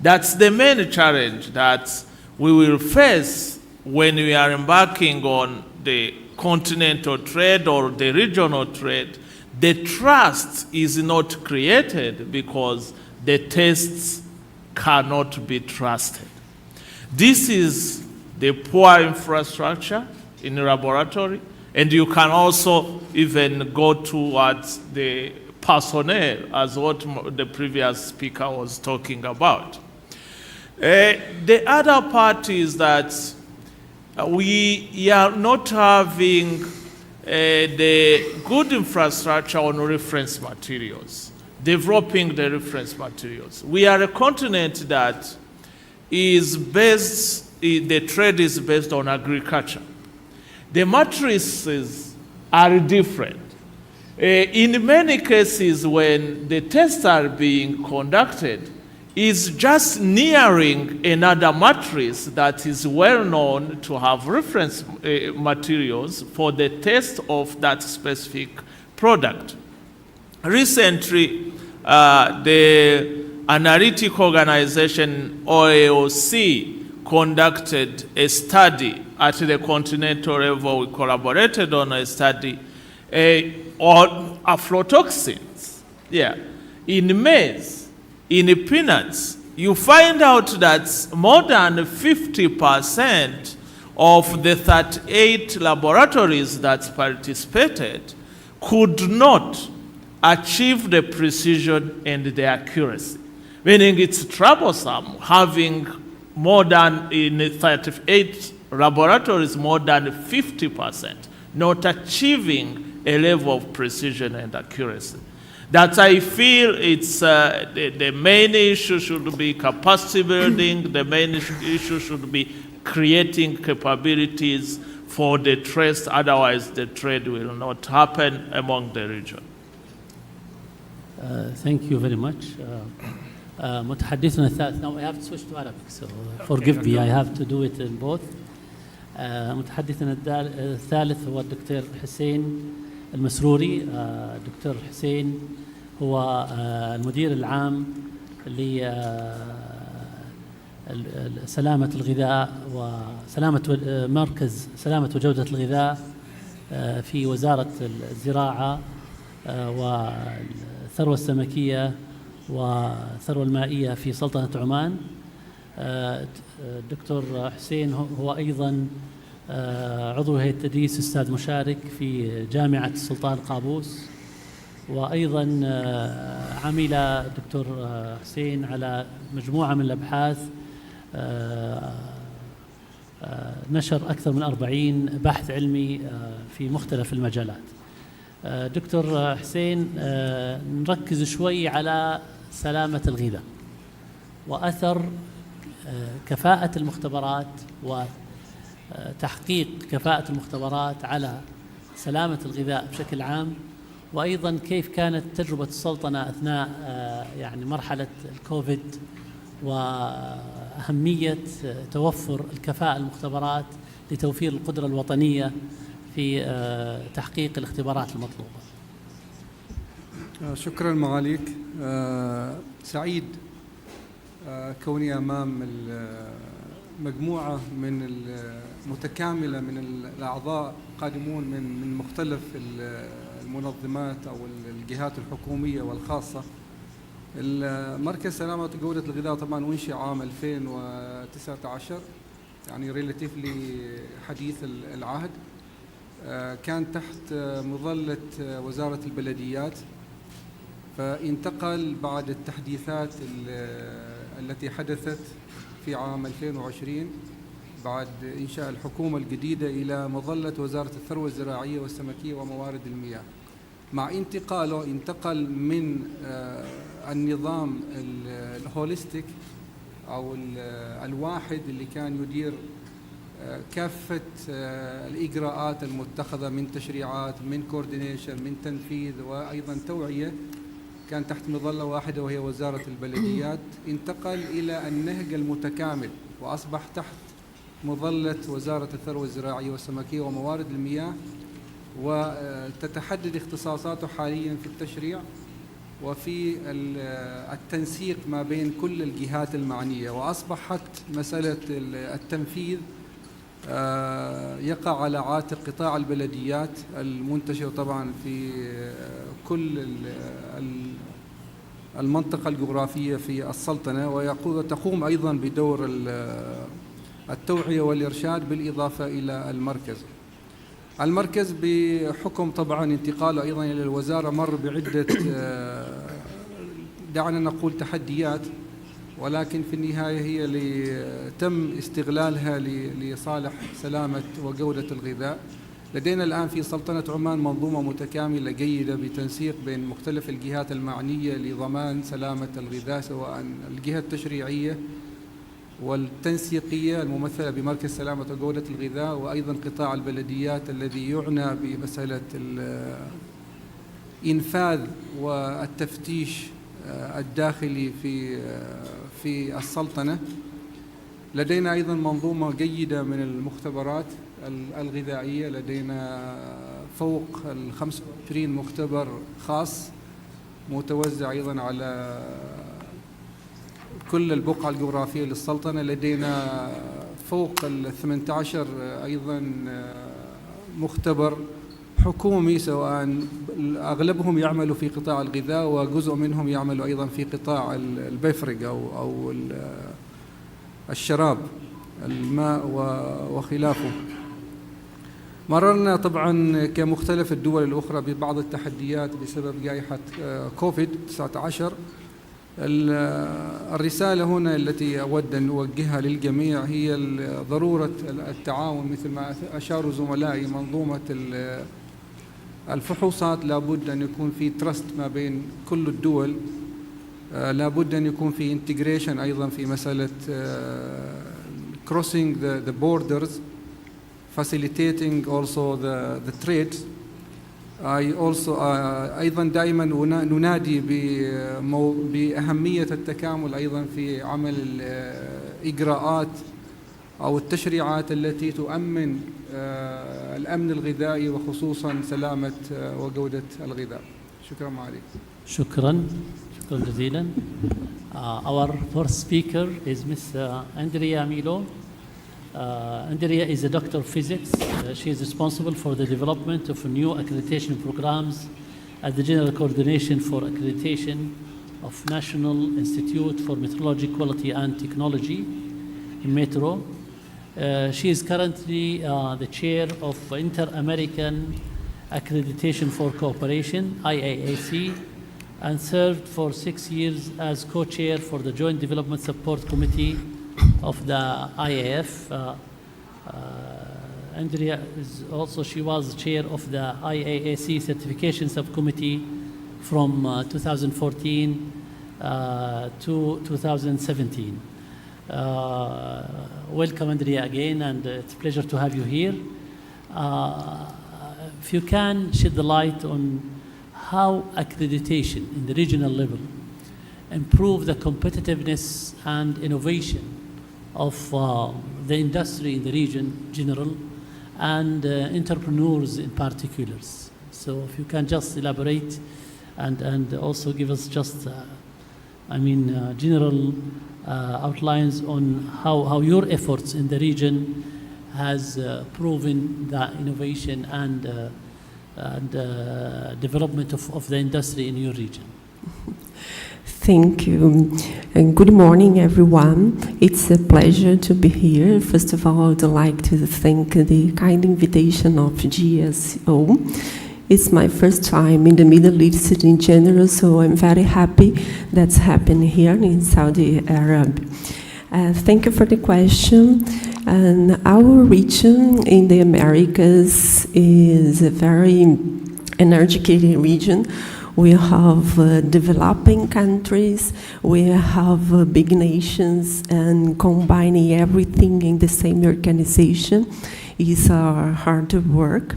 That's the main challenge that we will face when we are embarking on the continental trade or the regional trade. The trust is not created because the tests cannot be trusted. This is the poor infrastructure in the laboratory, and you can also even go towards the personnel, as what the previous speaker was talking about. The other part is that we are not having the good infrastructure on reference materials, developing the reference materials. We are a continent that is based, the trade is based on agriculture. The matrices are different. In many cases, when the tests are being conducted, is just nearing another matrix that is well known to have reference materials for the test of that specific product. Recently, the analytic organization OAOC conducted a study at the continental level. We collaborated on a study on aflatoxins. In maize, in peanuts, you find out that more than 50% of the 38 laboratories that participated could not achieve the precision and the accuracy, meaning it's troublesome having more than, in 38 laboratories, more than 50% not achieving a level of precision and accuracy. That I feel it's the main issue should be capacity building, the main issue should be creating capabilities for the trade, otherwise the trade will not happen among the region. Thank you very much. متحدثنا الثالث. Now I have to switch to Arabic, so forgive me, I have to do it in both. متحدثنا الثالث هو الدكتور حسين المسروري. دكتور حسين هو المدير العام لسلامة الغذاء وسلامة مركز سلامة وجودة الغذاء في وزارة الزراعة والثروة السمكية والثروة المائية في سلطنة عمان. الدكتور حسين هو أيضا عضو هيئة التدريس أستاذ مشارك في جامعة السلطان قابوس، وأيضا عمل الدكتور حسين على مجموعة من الأبحاث، نشر أكثر من 40 بحث علمي في مختلف المجالات. دكتور حسين، نركز شوي على سلامة الغذاء وأثر كفاءة المختبرات وتحقيق كفاءة المختبرات على سلامة الغذاء بشكل عام، وأيضا كيف كانت تجربة السلطنة أثناء يعني مرحلة الكوفيد وأهمية توفر الكفاءة المختبرات لتوفير القدرة الوطنية في تحقيق الاختبارات المطلوبة. شكرا معاليك. سعيد كوني أمام مجموعة من متكاملة من الأعضاء قادمون من مختلف المنظمات أو الجهات الحكومية والخاصة. المركز سلامة جودة الغذاء طبعا أنشئ عام 2019، يعني ريلاتيفلي حديث العهد. كان تحت مظلة وزارة البلديات، فانتقل بعد التحديثات التي حدثت في عام 2020 بعد إنشاء الحكومة الجديدة إلى مظلة وزارة الثروة الزراعية والسمكية وموارد المياه. مع انتقاله انتقل من النظام الهوليستيك أو الواحد اللي كان يدير كافة الإجراءات المتخذة من تشريعات، من كوردينيشن، من تنفيذ، وأيضا توعية، كان تحت مظلة واحدة وهي وزارة البلديات. انتقل إلى النهج المتكامل وأصبح تحت مظلة وزارة الثروة الزراعية والسمكية وموارد المياه، وتتحدد اختصاصاته حاليا في التشريع وفي التنسيق ما بين كل الجهات المعنية. وأصبحت مسألة التنفيذ يقع على عاتق قطاع البلديات المنتشر طبعا في كل المنطقة الجغرافية في السلطنة، وتقوم أيضا بدور التوعية والإرشاد بالإضافة إلى المركز. المركز بحكم طبعا انتقاله أيضا إلى الوزارة مر بعدة دعنا نقول تحديات، ولكن في النهاية هي اللي تم استغلالها لصالح سلامة وجودة الغذاء. لدينا الآن في سلطنة عمان منظومة متكاملة جيدة بتنسيق بين مختلف الجهات المعنية لضمان سلامة الغذاء، سواء الجهة التشريعية والتنسيقية الممثلة بمركز سلامة وجودة الغذاء، وأيضا قطاع البلديات الذي يعنى بمسألة الإنفاذ والتفتيش الداخلي في السلطنة. لدينا أيضا منظومة جيدة من المختبرات الغذائية، لدينا فوق 25 مختبر خاص متوزع أيضا على كل البقعة الجغرافية للسلطنة. لدينا فوق 18 أيضا مختبر حكومي، سواء أغلبهم يعملوا في قطاع الغذاء وجزء منهم يعملوا أيضا في قطاع البيفرج أو الشراب، الماء وخلافه. مررنا طبعا كمختلف الدول الأخرى ببعض التحديات بسبب جائحة كوفيد-19. الرسالة هنا التي أود أن أوجهها للجميع هي ضرورة التعاون، مثل ما أشاروا زملائي. منظومة الفحوصات لابد أن يكون في تراست ما بين كل الدول، لابد أن يكون في integration أيضا في مسألة crossing the borders, facilitating also the trade. أيضا دائما ننادي بأهمية التكامل أيضا في عمل الإجراءات أو التشريعات التي تؤمن الأمن الغذائي وخصوصا سلامة وجودة الغذاء. شكرا معاليك. شكرا جزيلا. Our first speaker is Ms. Andrea Milo. Andrea is a doctor of physics. She is responsible for the development of new accreditation programs at the General Coordination for Accreditation of National Institute for Metrology, Quality and Technology in Metro. She is currently the chair of Inter-American Accreditation for Cooperation, IAAC, and served for 6 years as co-chair for the Joint Development Support Committee of the IAF. Andrea she was chair of the IAAC Certification Subcommittee from 2014 to 2017. Welcome, Andrea, again, and it's a pleasure to have you here. If you can shed the light on how accreditation in the regional level improve the competitiveness and innovation of the industry in the region general and entrepreneurs in particulars. So if you can just elaborate and also give us just, general outlines on how your efforts in the region has proven the innovation and development of the industry in your region. Thank you, and good morning, everyone. It's a pleasure to be here. First of all, I would like to thank the kind invitation of GSO. It's my first time in the Middle East in general, so I'm very happy that's happening here in Saudi Arabia. Thank you for the question. And our region in the Americas is a very energetic region. We have developing countries, we have big nations, and combining everything in the same organization is our hard work.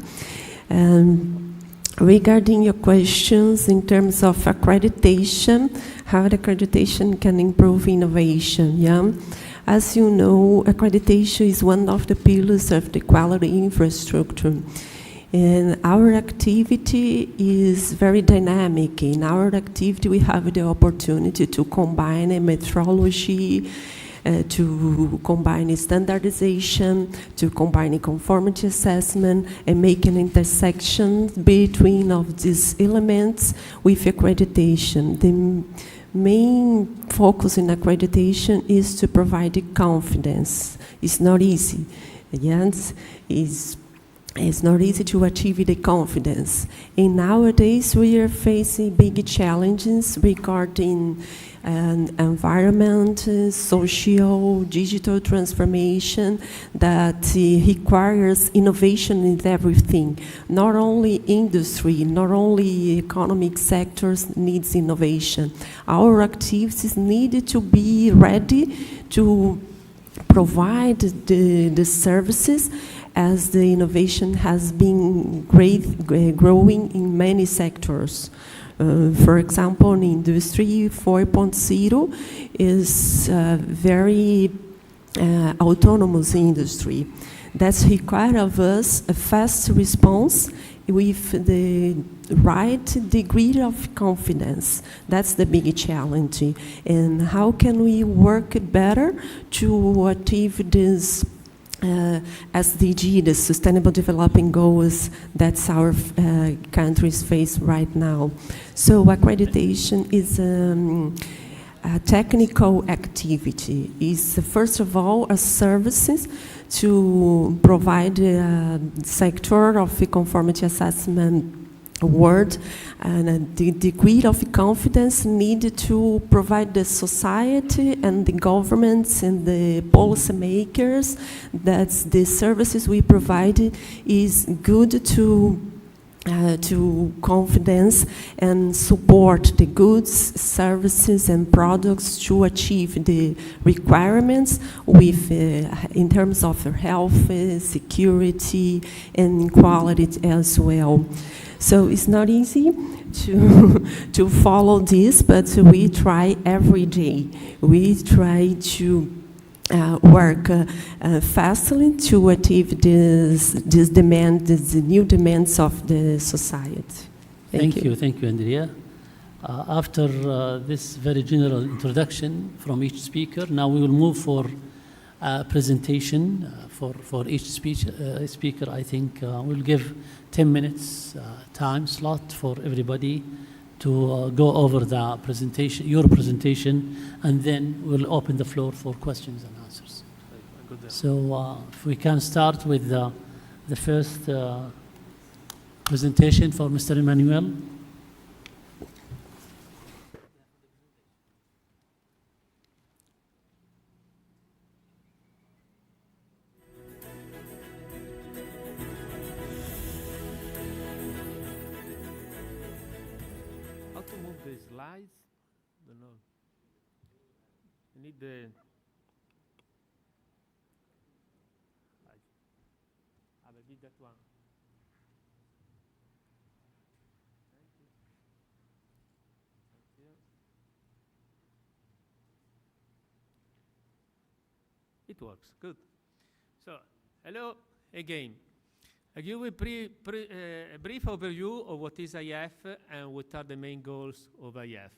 Regarding your questions in terms of accreditation, how the accreditation can improve innovation, yeah? As you know, accreditation is one of the pillars of the quality infrastructure. And our activity is very dynamic. In our activity, we have the opportunity to combine a metrology, to combine standardization, to combine conformity assessment, and make an intersection between of these elements with accreditation. The main focus in accreditation is to provide confidence. It's not easy. Yes, it's not easy to achieve the confidence. And nowadays, we are facing big challenges regarding environment, social, digital transformation that requires innovation in everything. Not only industry, not only economic sectors needs innovation. Our activities need to be ready to provide the services as the innovation has been growing in many sectors. For example, Industry 4.0 is a very autonomous industry. That's required of us a fast response with the right degree of confidence. That's the big challenge. And how can we work better to achieve this SDG, the Sustainable Development Goals that our countries face right now. So accreditation is a technical activity. It's first of all a services to provide a sector of conformity assessment word and the degree of confidence needed to provide the society and the governments and the policymakers that the services we provide is good to confidence and support the goods, services, and products to achieve the requirements with, in terms of health, security, and quality as well. So it's not easy to follow this, but we try every day. We try to work fastly to achieve this demand, the new demands of the society. Thank you. Thank you, Andrea. After this very general introduction from each speaker, now we will move for a presentation for each speaker. I think we'll give 10 minutes time slot for everybody to go over the presentation, your presentation, and then we'll open the floor for questions and answers. So if we can start with the first presentation for Mr. Emmanuel. How to move the slides? I don't know. You need the. Maybe that one. Thank you. Thank you. It works. Good. So, hello again. I give you a brief overview of what is IF and what are the main goals of IF.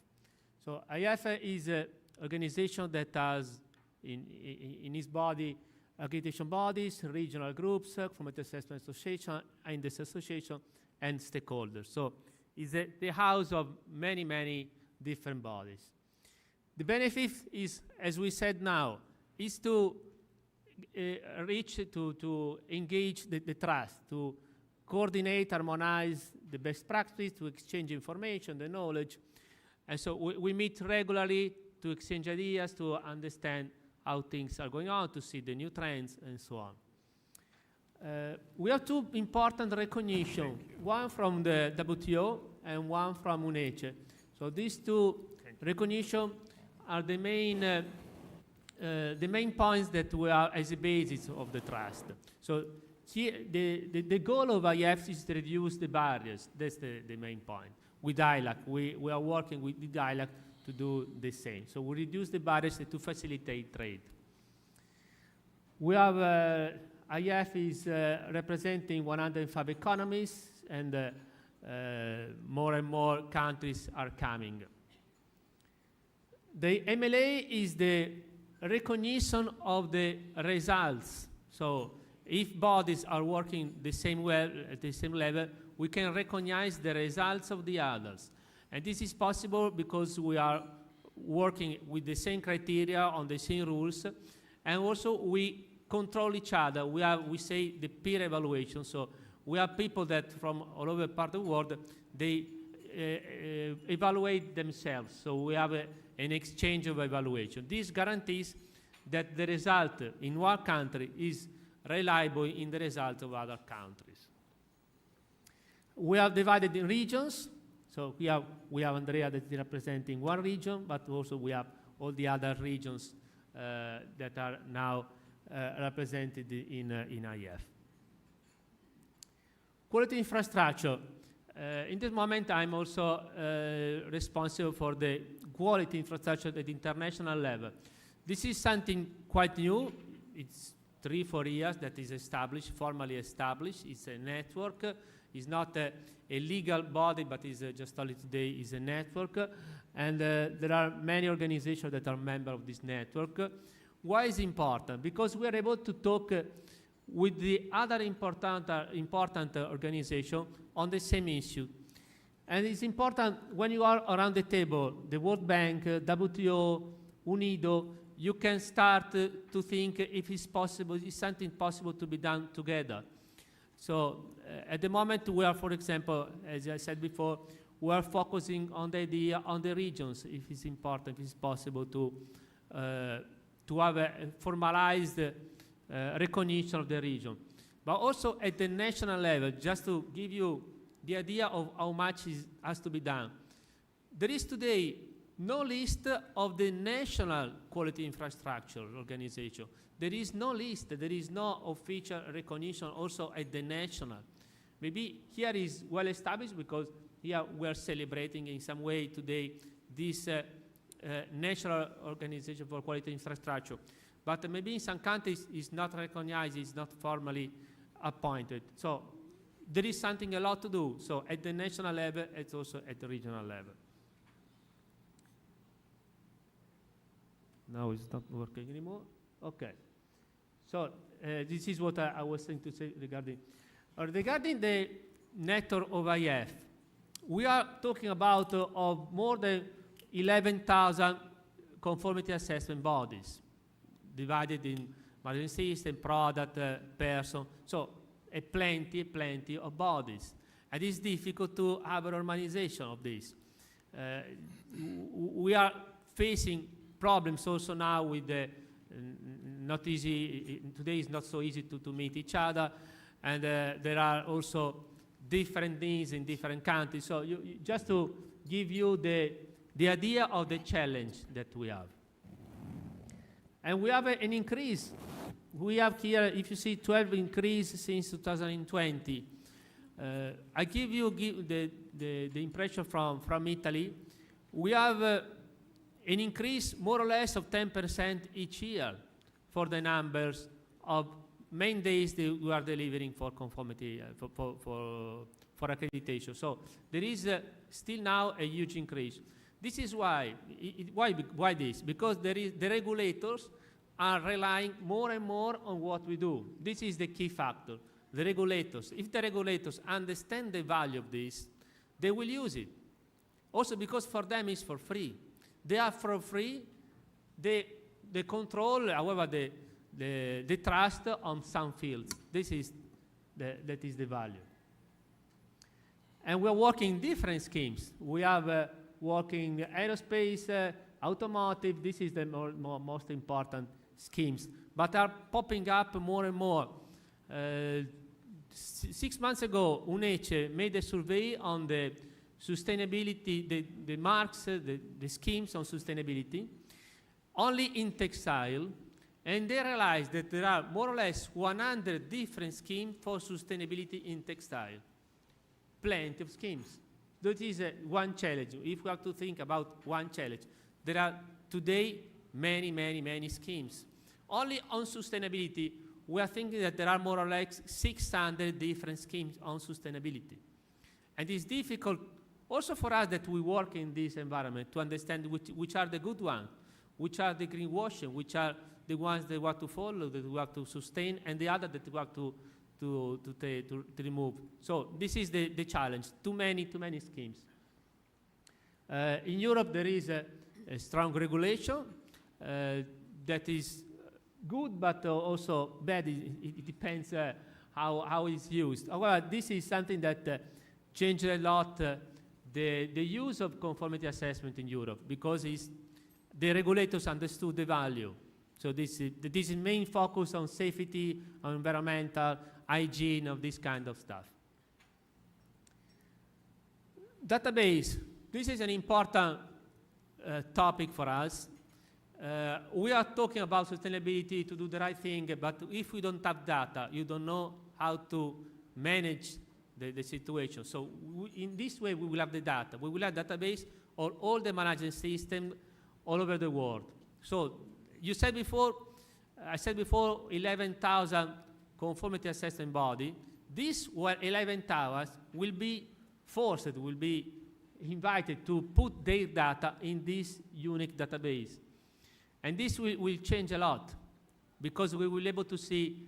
So, IF is an organization that has in its body accreditation bodies, regional groups, Formative Assessment Association, Industry Association, and stakeholders. So, it's the house of many, many different bodies. The benefit is, as we said now, is to to engage the trust, to coordinate, harmonize the best practice, to exchange information, the knowledge. And so we meet regularly to exchange ideas, to understand how things are going on, to see the new trends, and so on. We have two important recognition, one from the WTO and one from UNECE. So these two recognition are the main points that we are as a basis of the trust. So the goal of IF is to reduce the barriers. That's the main point. With dialogue, we are working with the dialogue to do the same. So we reduce the barriers to facilitate trade. We have, IF is representing 105 economies, and more and more countries are coming. The MLA is the recognition of the results. So if bodies are working the same well, at the same level, we can recognize the results of the others. And this is possible because we are working with the same criteria on the same rules, and also we control each other. We say the peer evaluation. So we have people that from all over part of the world, they evaluate themselves. So we have an exchange of evaluation. This guarantees that the result in one country is reliable in the result of other countries. We are divided in regions. So we have Andrea that is representing one region, but also we have all the other regions that are now represented in IF. Quality infrastructure. In this moment, I'm also responsible for the quality infrastructure at the international level. This is something quite new. It's 3-4 years that is established, formally established. It's a network. It's not a legal body, but it's just only today is a network. And there are many organizations that are members of this network. Why is it important? Because we are able to talk with the other important organization on the same issue. And it's important when you are around the table, the World Bank, WTO, UNIDO, you can start to think if it's possible, is something possible to be done together. So at the moment we are, for example, as I said before, we are focusing on the idea on the regions, if it's important, if it's possible to have a formalized recognition of the region. But also at the national level, just to give you the idea of how much has to be done. There is today no list of the national quality infrastructure organization. There is no list, there is no official recognition also at the national. Maybe here is well established because here we are celebrating in some way today this national organization for quality infrastructure. But maybe in some countries it's not recognized, it's not formally appointed. So there is something a lot to do. So at the national level, it's also at the regional level. Now it's not working anymore. Okay. So this is what I was saying to say regarding the network of IF. We are talking about of more than 11,000 conformity assessment bodies, divided in management system, product, person. So plenty of bodies. And it's difficult to have an harmonization of this. We are facing problems also now with the not easy, today is not so easy to meet each other, and there are also different needs in different countries. So just to give you the idea of the challenge that we have. And we have an increase. We have here, if you see, 12 increase since 2020. I give you the impression from Italy. We have an increase more or less of 10% each year for the numbers of main days that we are delivering for conformity, for accreditation. So there is still now a huge increase. This is why. Why this? Because the regulators are relying more and more on what we do. This is the key factor. The regulators, if the regulators understand the value of this, they will use it. Also because for them it's for free. They are for free, they control, however, the trust on some fields. That is the value. And we're working different schemes. We have working aerospace, automotive, this is the most important schemes, but are popping up more and more. 6 months ago, UNECE made a survey on the sustainability, the marks, the schemes on sustainability, only in textile, and they realized that there are more or less 100 different schemes for sustainability in textile. Plenty of schemes. That is one challenge. If we have to think about one challenge, there are today many schemes. Only on sustainability, we are thinking that there are more or less 600 different schemes on sustainability. And it's difficult also for us that we work in this environment to understand which are the good ones, which are the greenwashing, which are the ones that we have to follow, that we have to sustain, and the other that we have to remove. So this is the challenge, too many schemes. In Europe, there is a strong regulation that is good, but also bad. It depends how it's used. However, this is something that changed a lot the use of conformity assessment in Europe, because the regulators understood the value. So this is main focus on safety, on environmental, hygiene, of this kind of stuff. Database. This is an important topic for us. We are talking about sustainability to do the right thing, but if we don't have data, you don't know how to manage the situation. So in this way, we will have the data. We will have database of all the management systems all over the world. So I said before, 11,000 conformity assessment body. These 11,000 will be forced, will be invited to put their data in this unique database. And this will change a lot, because we will be able to see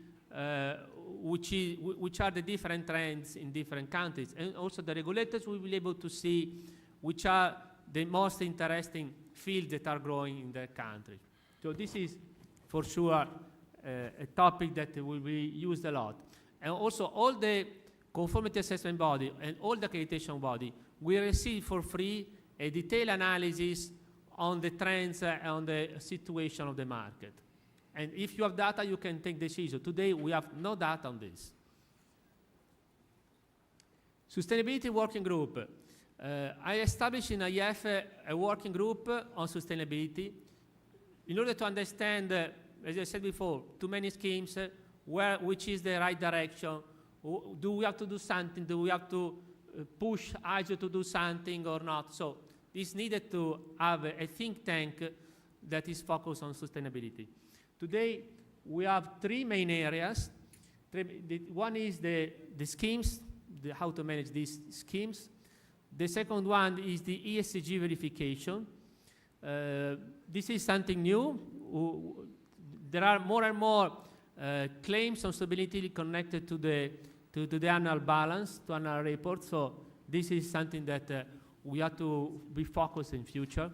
which are the different trends in different countries. And also the regulators will be able to see which are the most interesting fields that are growing in their country. So this is for sure a topic that will be used a lot. And also all the conformity assessment body and all the accreditation body will receive for free a detailed analysis on the trends and on the situation of the market. And if you have data, you can take decisions. Today, we have no data on this. Sustainability working group. I established in IF a working group on sustainability in order to understand, as I said before, too many schemes, which is the right direction. Do we have to do something? Do we have to push ISO to do something or not? So it's needed to have a think tank that is focused on sustainability. Today, we have three main areas. One is the schemes, how to manage these schemes. The second one is the ESG verification. This is something new. There are more and more claims on stability connected to the annual balance, to annual report. So this is something that we have to be focused in future.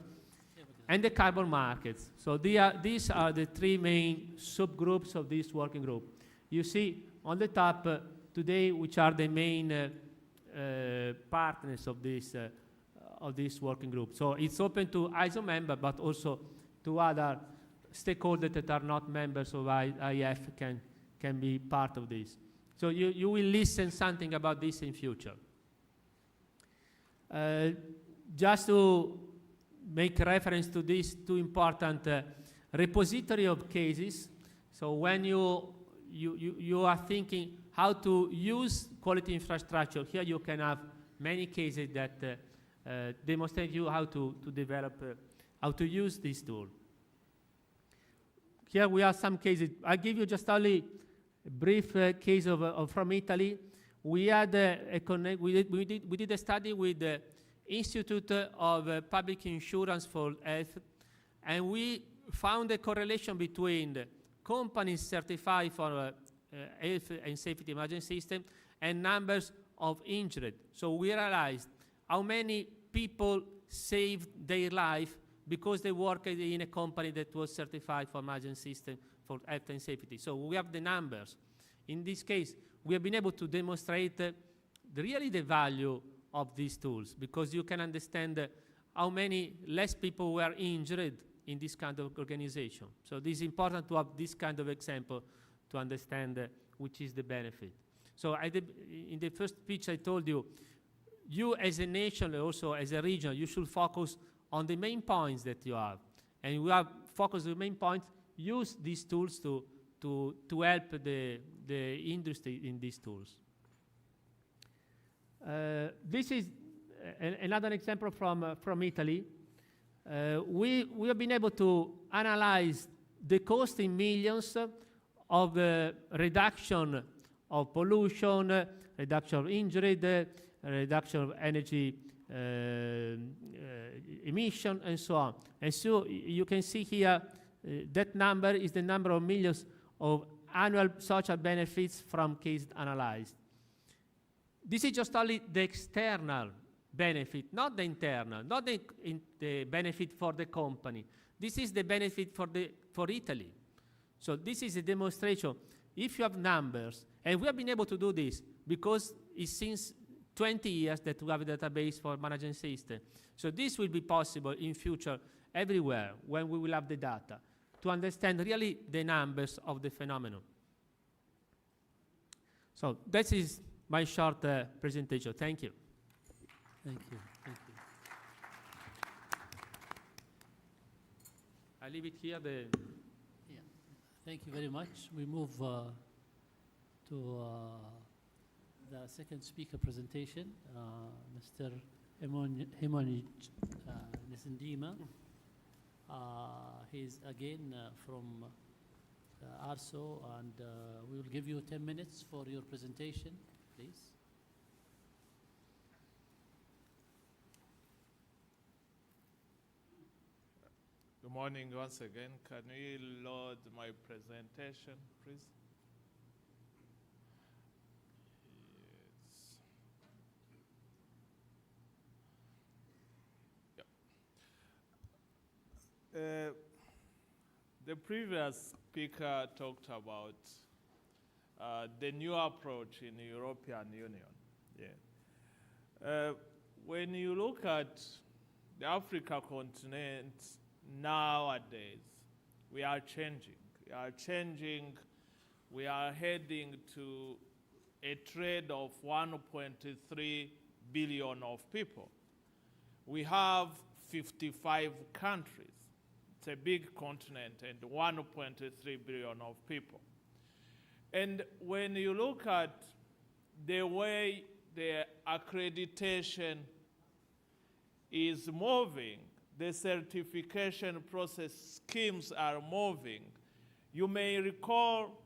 And the carbon markets. So these are the three main subgroups of this working group. You see on the top today, which are the main partners of this working group. So it's open to ISO members, but also to other stakeholders that are not members of IF can be part of this. So you will listen something about this in future. Just to make reference to these two important repository of cases. So when you are thinking how to use quality infrastructure, here you can have many cases that demonstrate you how to develop, how to use this tool. here we have some cases. I give you just only a brief case of from Italy. We had we did a study with the Institute of Public Insurance for Health, and we found a correlation between the companies certified for health and safety management system and numbers of injured. So we realized how many people saved their life because they worked in a company that was certified for management system for health and safety. So we have the numbers. In this case, we have been able to demonstrate really the value of these tools, because you can understand how many less people were injured in this kind of organization. So this is important to have this kind of example to understand which is the benefit. So in the first speech I told you, you as a nation, also as a region, you should focus on the main points that you have. And you have focused on the main points, use these tools to help the industry in these tools. This is another example from Italy. We have been able to analyze the cost in millions of reduction of pollution, reduction of injury, reduction of energy emission, and so on. And so you can see here that number is the number of millions of annual social benefits from cases analyzed. This is just only the external benefit, not the internal, not the benefit for the company. This is the benefit for Italy. So this is a demonstration. If you have numbers, and we have been able to do this because it's since 20 years that we have a database for management system. So this will be possible in future everywhere when we will have the data to understand really the numbers of the phenomenon. So that is my short presentation. Thank you. Thank you. Thank you. I leave it here. Yeah. Thank you very much. We move to the second speaker presentation, Mr. Himonij Nisindima. He's again from ARSO, and we will give you 10 minutes for your presentation, please. Good morning once again. Can we load my presentation, please? Yes. The previous speaker talked about the new approach in the European Union. Yeah. When you look at the Africa continent nowadays, we are changing. We are heading to a trade of 1.3 billion of people. We have 55 countries. It's a big continent and 1.3 billion of people. And when you look at the way the accreditation is moving, the certification process schemes are moving, you may recall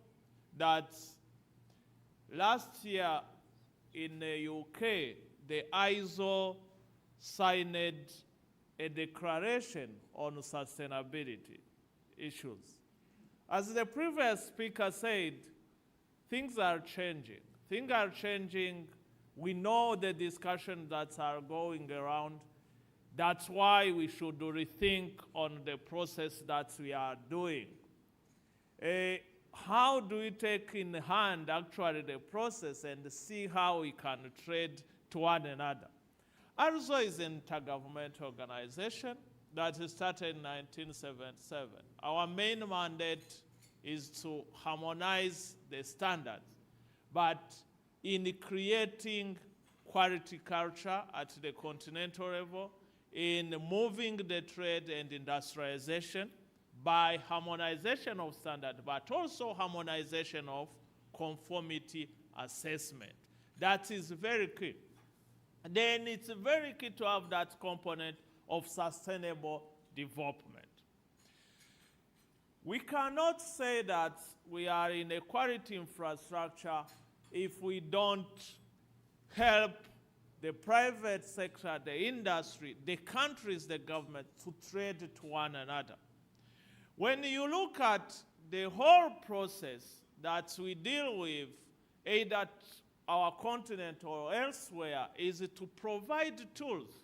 that last year in the UK, the ISO signed a declaration on sustainability issues. As the previous speaker said, things are changing. Things are changing. We know the discussions that are going around. That's why we should rethink on the process that we are doing. How do we take in hand actually the process and see how we can trade to one another? ARSO is an intergovernmental organization that started in 1977. Our main mandate is to harmonize the standards, but in creating quality culture at the continental level, in moving the trade and industrialization by harmonization of standard, but also harmonization of conformity assessment. That is very key. Then it's very key to have that component of sustainable development. We cannot say that we are in a quality infrastructure if we don't help the private sector, the industry, the countries, the government to trade to one another. When you look at the whole process that we deal with, either at our continent or elsewhere, is to provide tools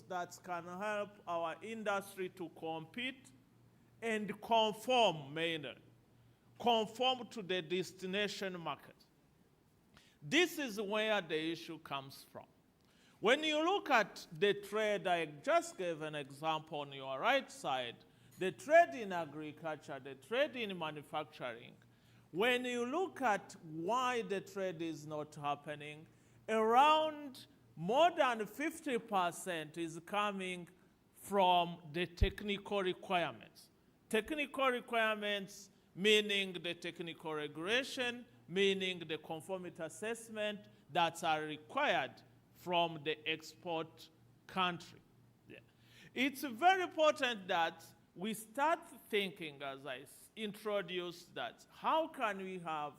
that can help our industry to compete and conform to the destination market. This is where the issue comes from. When you look at the trade, I just gave an example on your right side, the trade in agriculture, the trade in manufacturing. When you look at why the trade is not happening, around more than 50% is coming from the technical requirements. Technical requirements meaning the technical regulation, meaning the conformity assessment that are required from the export country. Yeah. It's very important that we start thinking, as I introduced, that how can we have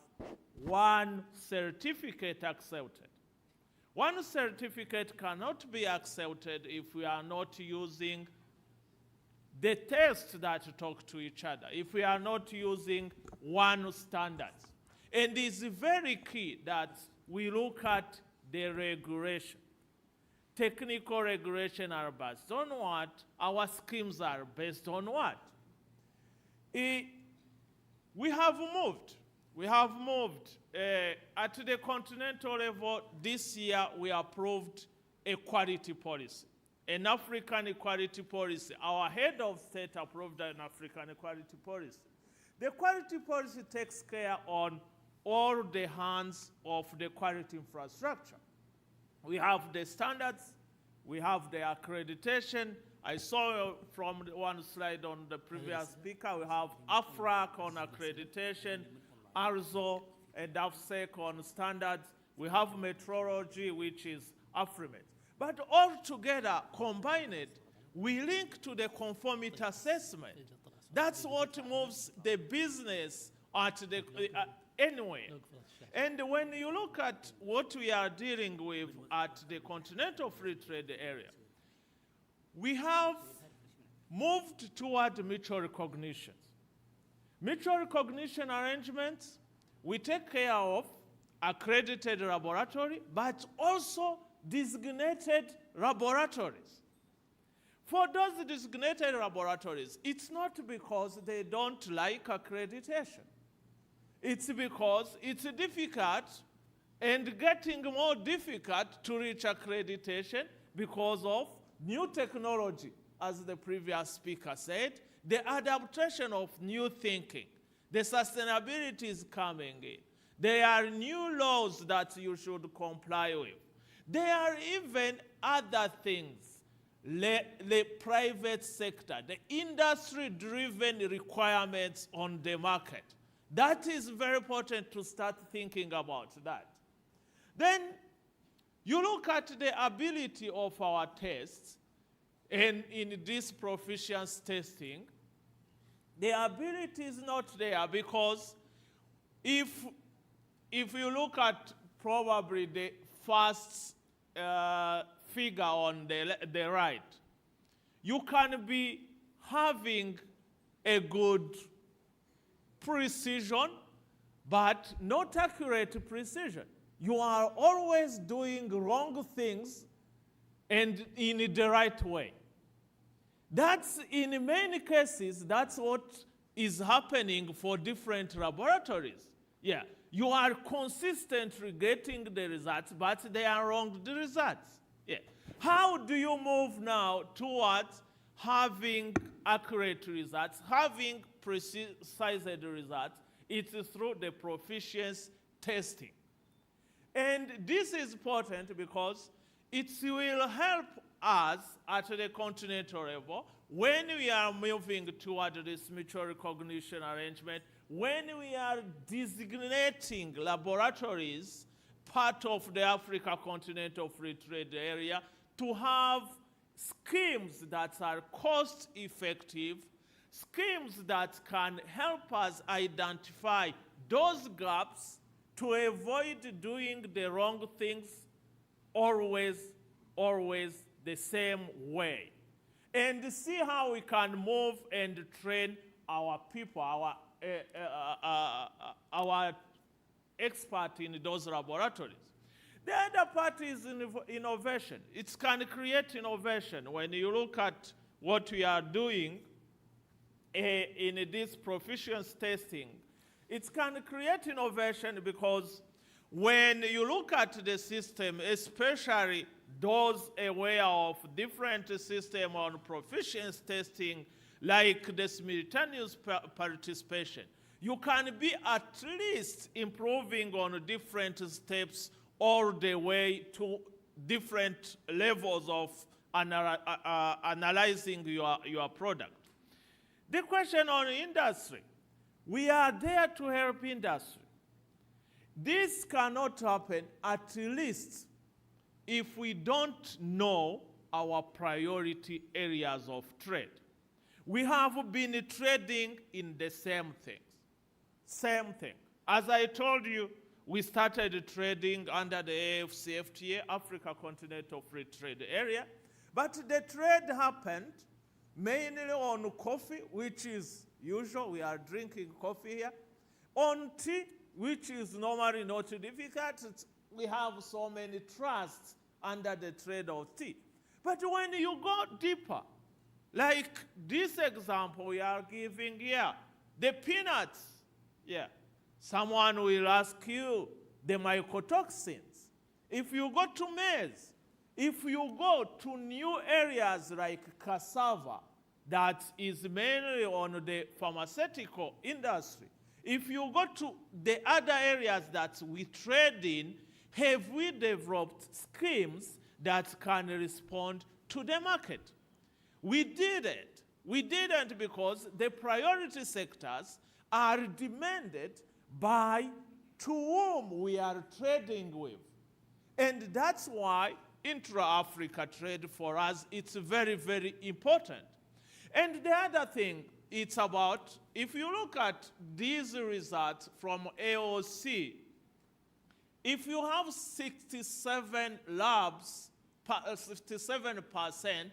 one certificate accepted? One certificate cannot be accepted if we are not using the tests that talk to each other, if we are not using one standard. And it's very key that we look at the regulation. Technical regulation are based on what? Our schemes are based on what? We have moved. At the continental level, this year we approved a quality policy, an African equality policy. Our head of state approved an African equality policy. The quality policy takes care on all the hands of the quality infrastructure. We have the standards, we have the accreditation. I saw from one slide on the previous speaker, we have AFRAC on accreditation, ARZO and AFSEC on standards. We have metrology, which is AFRIMET. But all together, combined, we link to the conformity assessment. That's what moves the business at the anyway. And when you look at what we are dealing with at the continental free trade area, we have moved toward mutual recognition. Mutual recognition arrangements, we take care of accredited laboratory, but also designated laboratories. For those designated laboratories, it's not because they don't like accreditation. It's because it's difficult and getting more difficult to reach accreditation because of new technology, as the previous speaker said, the adaptation of new thinking. The sustainability is coming in. There are new laws that you should comply with. There are even other things, the private sector, the industry-driven requirements on the market. That is very important to start thinking about that. Then you look at the ability of our tests, and in this proficiency testing, the ability is not there because if you look at probably the first figure on the right, you can be having a good precision, but not accurate precision. You are always doing wrong things and in the right way. That's, in many cases, that's what is happening for different laboratories. Yeah, you are consistently getting the results, but they are wrong the results. Yeah. How do you move now towards having accurate results, having precise results? It's through the proficiency testing. And this is important because it will help us at the continental level when we are moving toward this mutual recognition arrangement, when we are designating laboratories part of the Africa Continental Free Trade Area to have schemes that are cost-effective, schemes that can help us identify those gaps to avoid doing the wrong things always the same way. And see how we can move and train our people, our experts in those laboratories. The other part is innovation. It can create innovation. When you look at what we are doing in this proficiency testing, it can create innovation because when you look at the system, especially those aware of different systems on proficiency testing, like the simultaneous participation, you can be at least improving on different steps all the way to different levels of analyzing your product. The question on industry, we are there to help industry. This cannot happen at least if we don't know our priority areas of trade. We have been trading in the same things. Same thing. As I told you, we started trading under the AFCFTA, Africa Continental Free Trade Area, but the trade happened mainly on coffee, which is usual. We are drinking coffee here. On tea, which is normally not difficult. We have so many trusts under the trade of tea. But when you go deeper, like this example we are giving here, the peanuts, yeah. Someone will ask you the mycotoxins. If you go to maize, if you go to new areas like cassava, that is mainly on the pharmaceutical industry, if you go to the other areas that we trade in, have we developed schemes that can respond to the market? We didn't. We didn't because the priority sectors are demanded by to whom we are trading with. And that's why intra-Africa trade for us, it's very, very important. And the other thing, it's about, if you look at these results from AOC, if you have 67 labs, 57%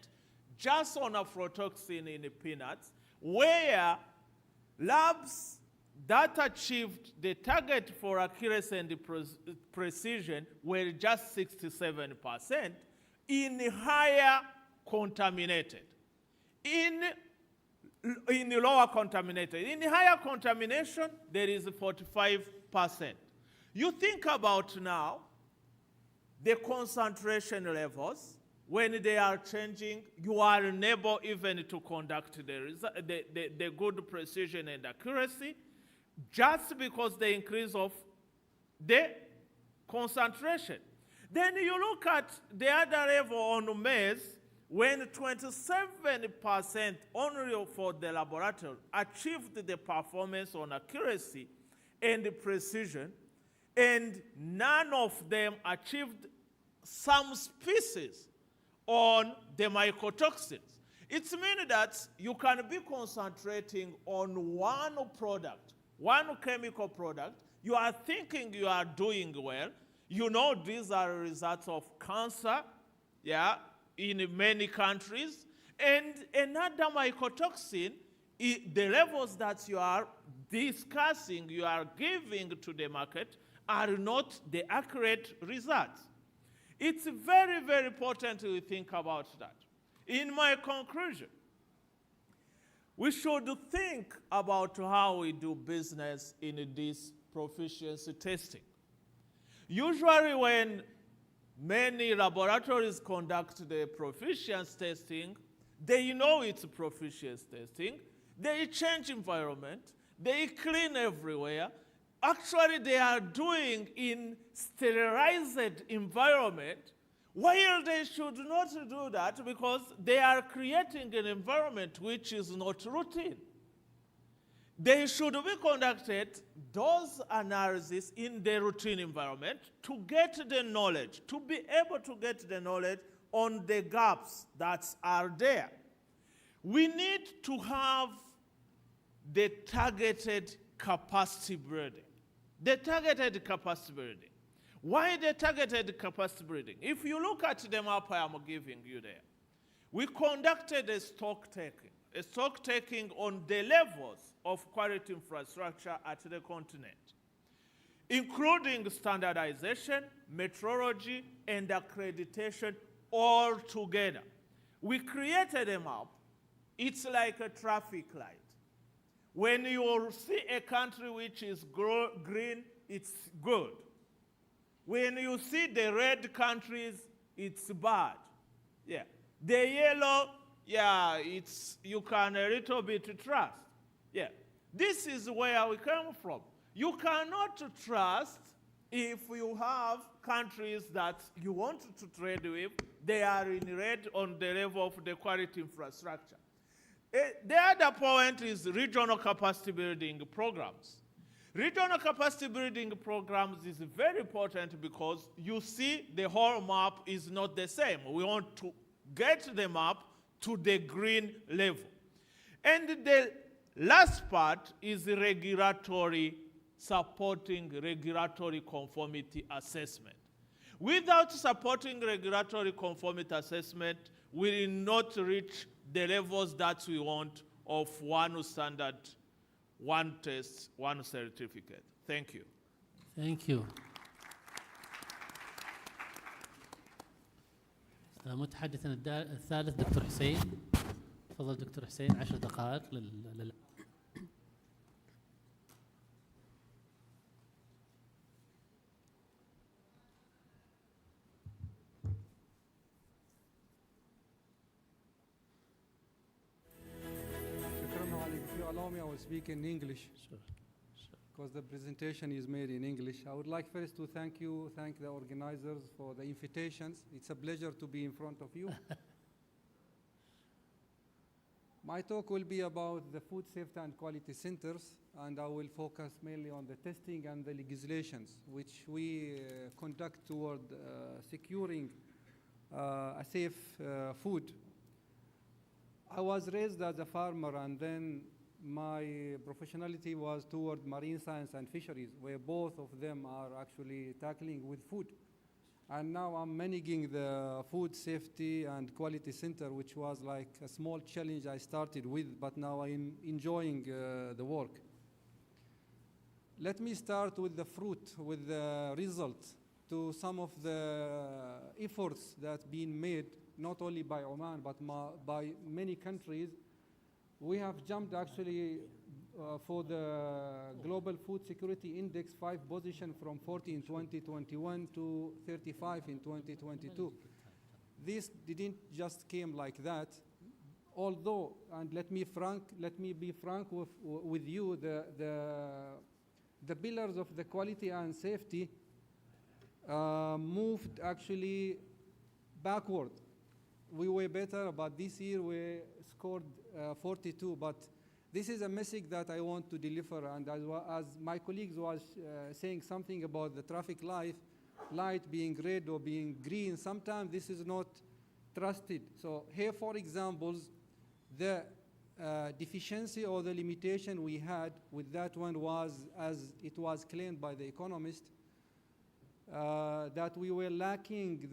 just on aflatoxin in the peanuts, where labs that achieved the target for accuracy and precision were just 67%, in higher contaminated. In lower contaminated. In higher contamination, there is 45%. You think about now the concentration levels. When they are changing, you are unable even to conduct the good precision and accuracy just because the increase of the concentration. Then you look at the other level on maize, when 27% only for the laboratory achieved the performance on accuracy and precision, and none of them achieved some species on the mycotoxins. It means that you can be concentrating on one product, one chemical product. You are thinking you are doing well. You know these are results of cancer, yeah, in many countries. And another mycotoxin, the levels that you are discussing, you are giving to the market are not the accurate results. It's very, very important to think about that. In my conclusion, we should think about how we do business in this proficiency testing. Usually when many laboratories conduct the proficiency testing, they know it's proficiency testing, they change environment, they clean everywhere. Actually, they are doing in sterilized environment, while they should not do that because they are creating an environment which is not routine. They should be conducted, those analyses in the routine environment to get the knowledge, to be able to get the knowledge on the gaps that are there. We need to have the targeted capacity building. The targeted capacity building. Why the targeted capacity building? If you look at the map I am giving you there, we conducted a stock taking on the levels of quality infrastructure at the continent, including standardization, metrology, and accreditation all together. We created a map. It's like a traffic light. When you see a country which is green, it's good. When you see the red countries, it's bad. Yeah. The yellow, yeah, you can a little bit trust. Yeah. This is where we come from. You cannot trust if you have countries that you want to trade with, they are in red on the level of the quality infrastructure. The other point is regional capacity building programs. Regional capacity building programs is very important because you see the whole map is not the same. We want to get the map to the green level. And the last part is regulatory, supporting regulatory conformity assessment. Without supporting regulatory conformity assessment, we will not reach the levels that we want of one standard, one test, one certificate. Thank you. Thank you. متحدثنا الثالث دكتور حسين. تفضل دكتور حسين 10 دقائق Allow me, I will speak in English. Sure. Because the presentation is made in English. I would like first to thank the organizers for the invitations. It's a pleasure to be in front of you. My talk will be about the food safety and quality centers, and I will focus mainly on the testing and the legislations which we conduct toward securing a safe food. I was raised as a farmer, and then my professionality was toward marine science and fisheries, where both of them are actually tackling with food. And now I'm managing the food safety and quality center, which was like a small challenge I started with, but now I'm enjoying the work. Let me start with the fruit, with the result to some of the efforts that have been made, not only by Oman, but by many countries. We have jumped actually for the Global Food Security Index 5 position from 40 in 2021 to 35 in 2022. This didn't just came like that. Although, and let me be frank with you, the pillars of the quality and safety moved actually backward. We were better, but this year we scored 42. But this is a message that I want to deliver. And as my colleagues was saying something about the traffic light being red or being green, sometimes this is not trusted. So here, for examples, the deficiency or the limitation we had with that one was, as it was claimed by the economist, that we were lacking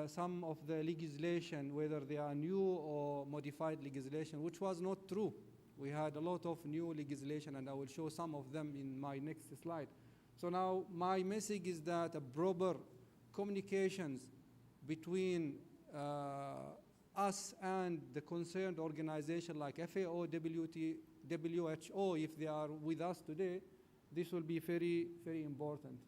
some of the legislation, whether they are new or modified legislation, which was not true. We had a lot of new legislation, and I will show some of them in my next slide. So now my message is that a proper communications between us and the concerned organization like FAO, WHO, if they are with us today, this will be very, very important.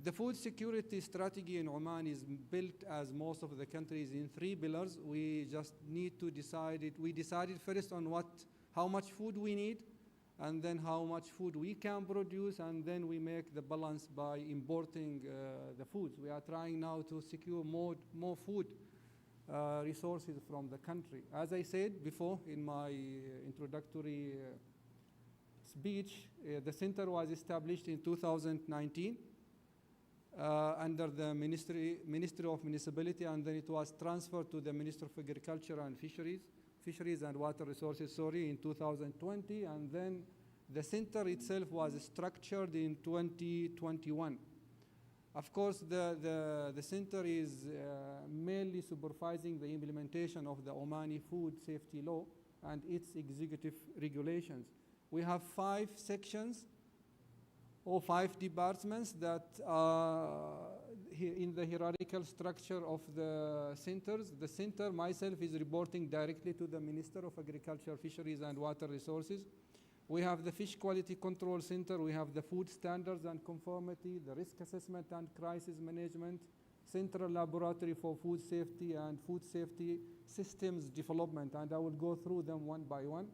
The food security strategy in Oman is built, as most of the countries, in 3 pillars. We just need to decide it. We decided first on how much food we need, and then how much food we can produce, and then we make the balance by importing the foods. We are trying now to secure more food resources from the country. As I said before in my introductory speech, the center was established in 2019. Under the Ministry of Municipality, and then it was transferred to the Minister of Agriculture and Fisheries. Fisheries and Water Resources, in 2020, and then the center itself was structured in 2021. Of course, the center is mainly supervising the implementation of the Omani Food Safety Law and its executive regulations. We have 5 sections or 5 departments that are in the hierarchical structure of the centers. The center myself is reporting directly to the Minister of Agriculture, Fisheries and Water Resources. We have the Fish Quality Control Center, we have the Food Standards and Conformity, the Risk Assessment and Crisis Management, Central Laboratory for Food Safety and Food Safety Systems Development, and I will go through them one by one.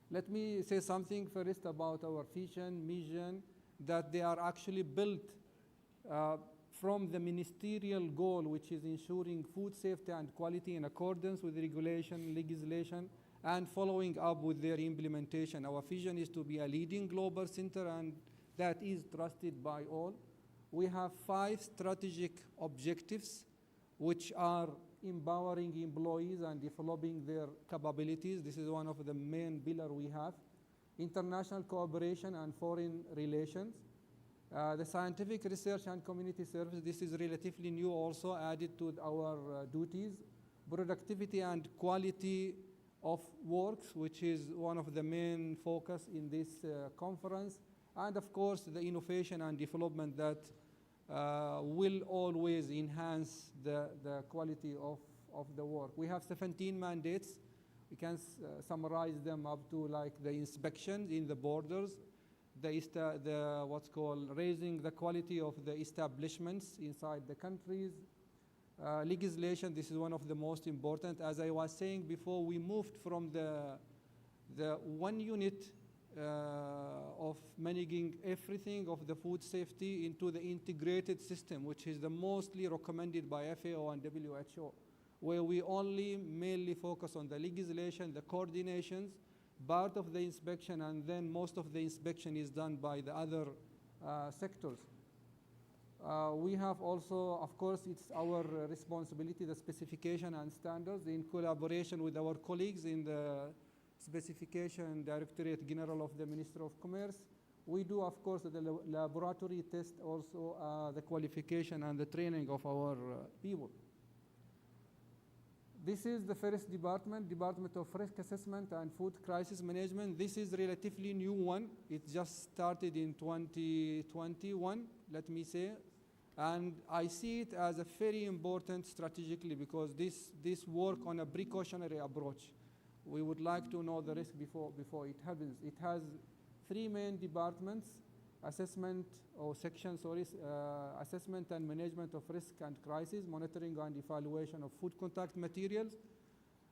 Let me say something first about our vision, mission, that they are actually built from the ministerial goal, which is ensuring food safety and quality in accordance with regulation, legislation, and following up with their implementation. Our vision is to be a leading global center, and that is trusted by all. We have 5 strategic objectives, which are empowering employees and developing their capabilities. This is one of the main pillars we have. International cooperation and foreign relations. The scientific research and community service, this is relatively new, also added to our duties. Productivity and quality of works, which is one of the main focus in this conference. And of course, the innovation and development that will always enhance the quality of the work. We have 17 mandates. We can summarize them up to like the inspections in the borders, the what's called raising the quality of the establishments inside the countries. Legislation, this is one of the most important. As I was saying before, we moved from the one unit of managing everything of the food safety into the integrated system, which is the mostly recommended by FAO and WHO, where we only mainly focus on the legislation, the coordinations, part of the inspection, and then most of the inspection is done by the other sectors. We have also, of course, it's our responsibility, the specification and standards, in collaboration with our colleagues in the Specification Directorate General of the Ministry of Commerce. We do, of course, the laboratory test, also the qualification and the training of our people. This is the first department, Department of Risk Assessment and Food Crisis Management. This is relatively new one. It just started in 2021, let me say. And I see it as a very important strategically, because this work on a precautionary approach. We would like to know the risk before it happens. It has 3 main departments: assessment or section, assessment and management of risk and crisis, monitoring and evaluation of food contact materials,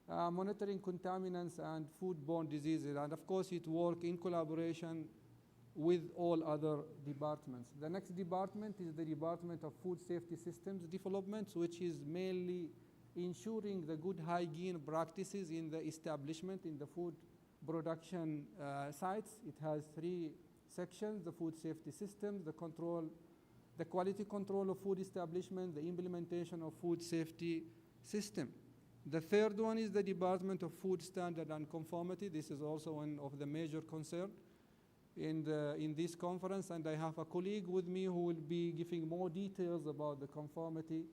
monitoring contaminants and foodborne diseases, and of course it works in collaboration with all other departments. The next department is the Department of Food Safety Systems Development, which is mainly ensuring the good hygiene practices in the establishment, in the food production sites. It has 3 sections: the food safety systems, the quality control of food establishment, the implementation of food safety system. The third one is the Department of Food Standard and Conformity. This is also one of the major concerns in this conference, and I have a colleague with me who will be giving more details about the conformity,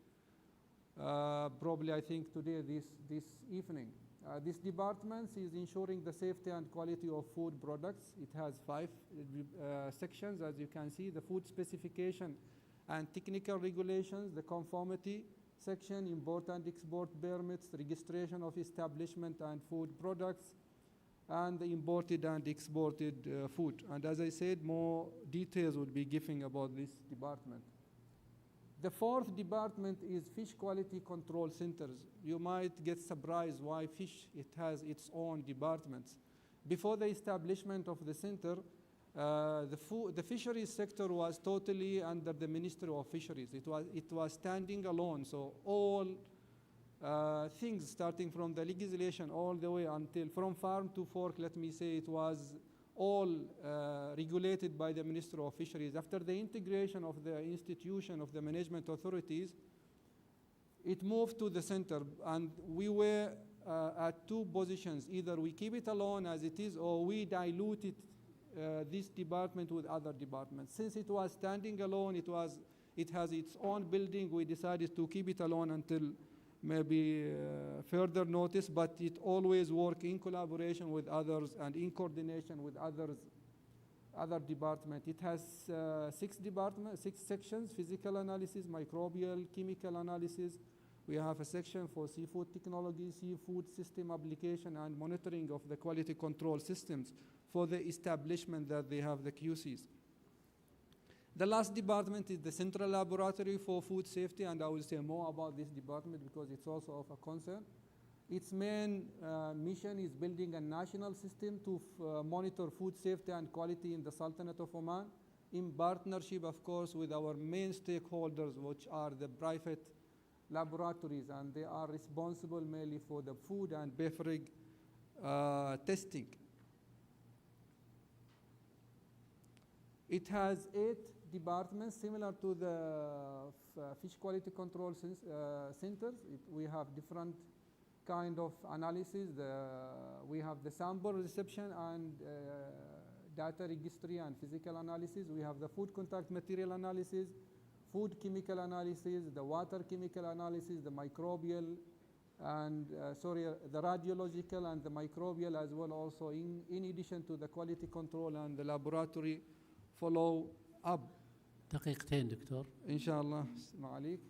probably I think today, this evening. This department is ensuring the safety and quality of food products. It has 5 sections, as you can see: the food specification and technical regulations, the conformity section, import and export permits, registration of establishment and food products, and the imported and exported food. And as I said, more details will be given about this department. The 4th department is Fish Quality Control Centers. You might get surprised why fish, it has its own departments. Before the establishment of the center, the fisheries sector was totally under the Ministry of Fisheries. It was standing alone, so all things starting from the legislation all the way until from farm to fork, let me say, it was all regulated by the Ministry of Fisheries. After the integration of the institution of the management authorities, it moved to the center, and we were at two positions. Either we keep it alone as it is, or we dilute it, this department with other departments. Since it was standing alone, it has its own building, we decided to keep it alone until maybe further notice, but it always works in collaboration with others and in coordination with other departments. It has 6 sections: physical analysis, microbial, chemical analysis. We have a section for seafood technology, seafood system application, and monitoring of the quality control systems for the establishment that they have the QCs. The last department is the Central Laboratory for Food Safety, and I will say more about this department because it's also of a concern. Its main mission is building a national system to monitor food safety and quality in the Sultanate of Oman, in partnership, of course, with our main stakeholders, which are the private laboratories, and they are responsible mainly for the food and beverage testing. It has 8 departments similar to the fish quality control centers. We have different kind of analysis. We have the sample reception and data registry and physical analysis. We have the food contact material analysis, food chemical analysis, the water chemical analysis, the microbial, and the radiological and the microbial as well, also in addition to the quality control and the laboratory follow up. دقيقتين دكتور. Inshallah, Malik.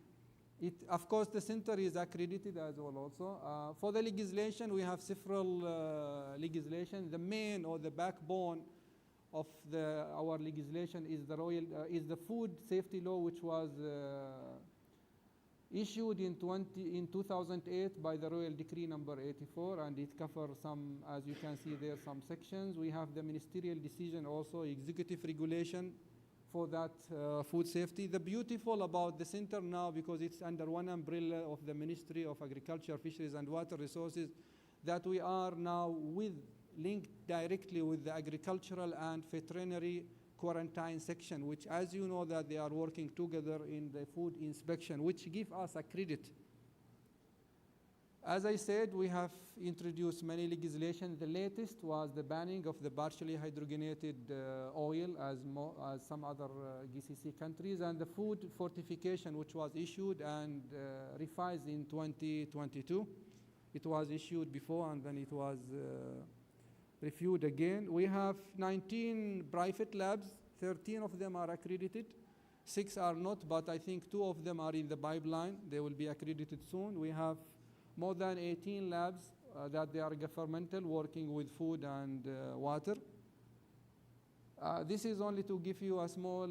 Of course, the center is accredited as well also. For the legislation, we have several legislation. The main or the backbone of our legislation is the Food Safety Law, which was issued in 2008 by the Royal Decree number 84, and it covers some, as you can see there, some sections. We have the ministerial decision also, executive regulation for that food safety. The beautiful about the center now, because it's under one umbrella of the Ministry of Agriculture, Fisheries and Water Resources, that we are now linked directly with the agricultural and veterinary quarantine section, which, as you know, that they are working together in the food inspection, which give us a credit. As I said, we have introduced many legislation. The latest was the banning of the partially hydrogenated oil as some other GCC countries, and the food fortification, which was issued and revised in 2022. It was issued before and then it was reviewed again. We have 19 private labs, 13 of them are accredited, 6 are not, but I think 2 of them are in the pipeline. They will be accredited soon. We have more than 18 labs that they are governmental, working with food and water. This is only to give you a small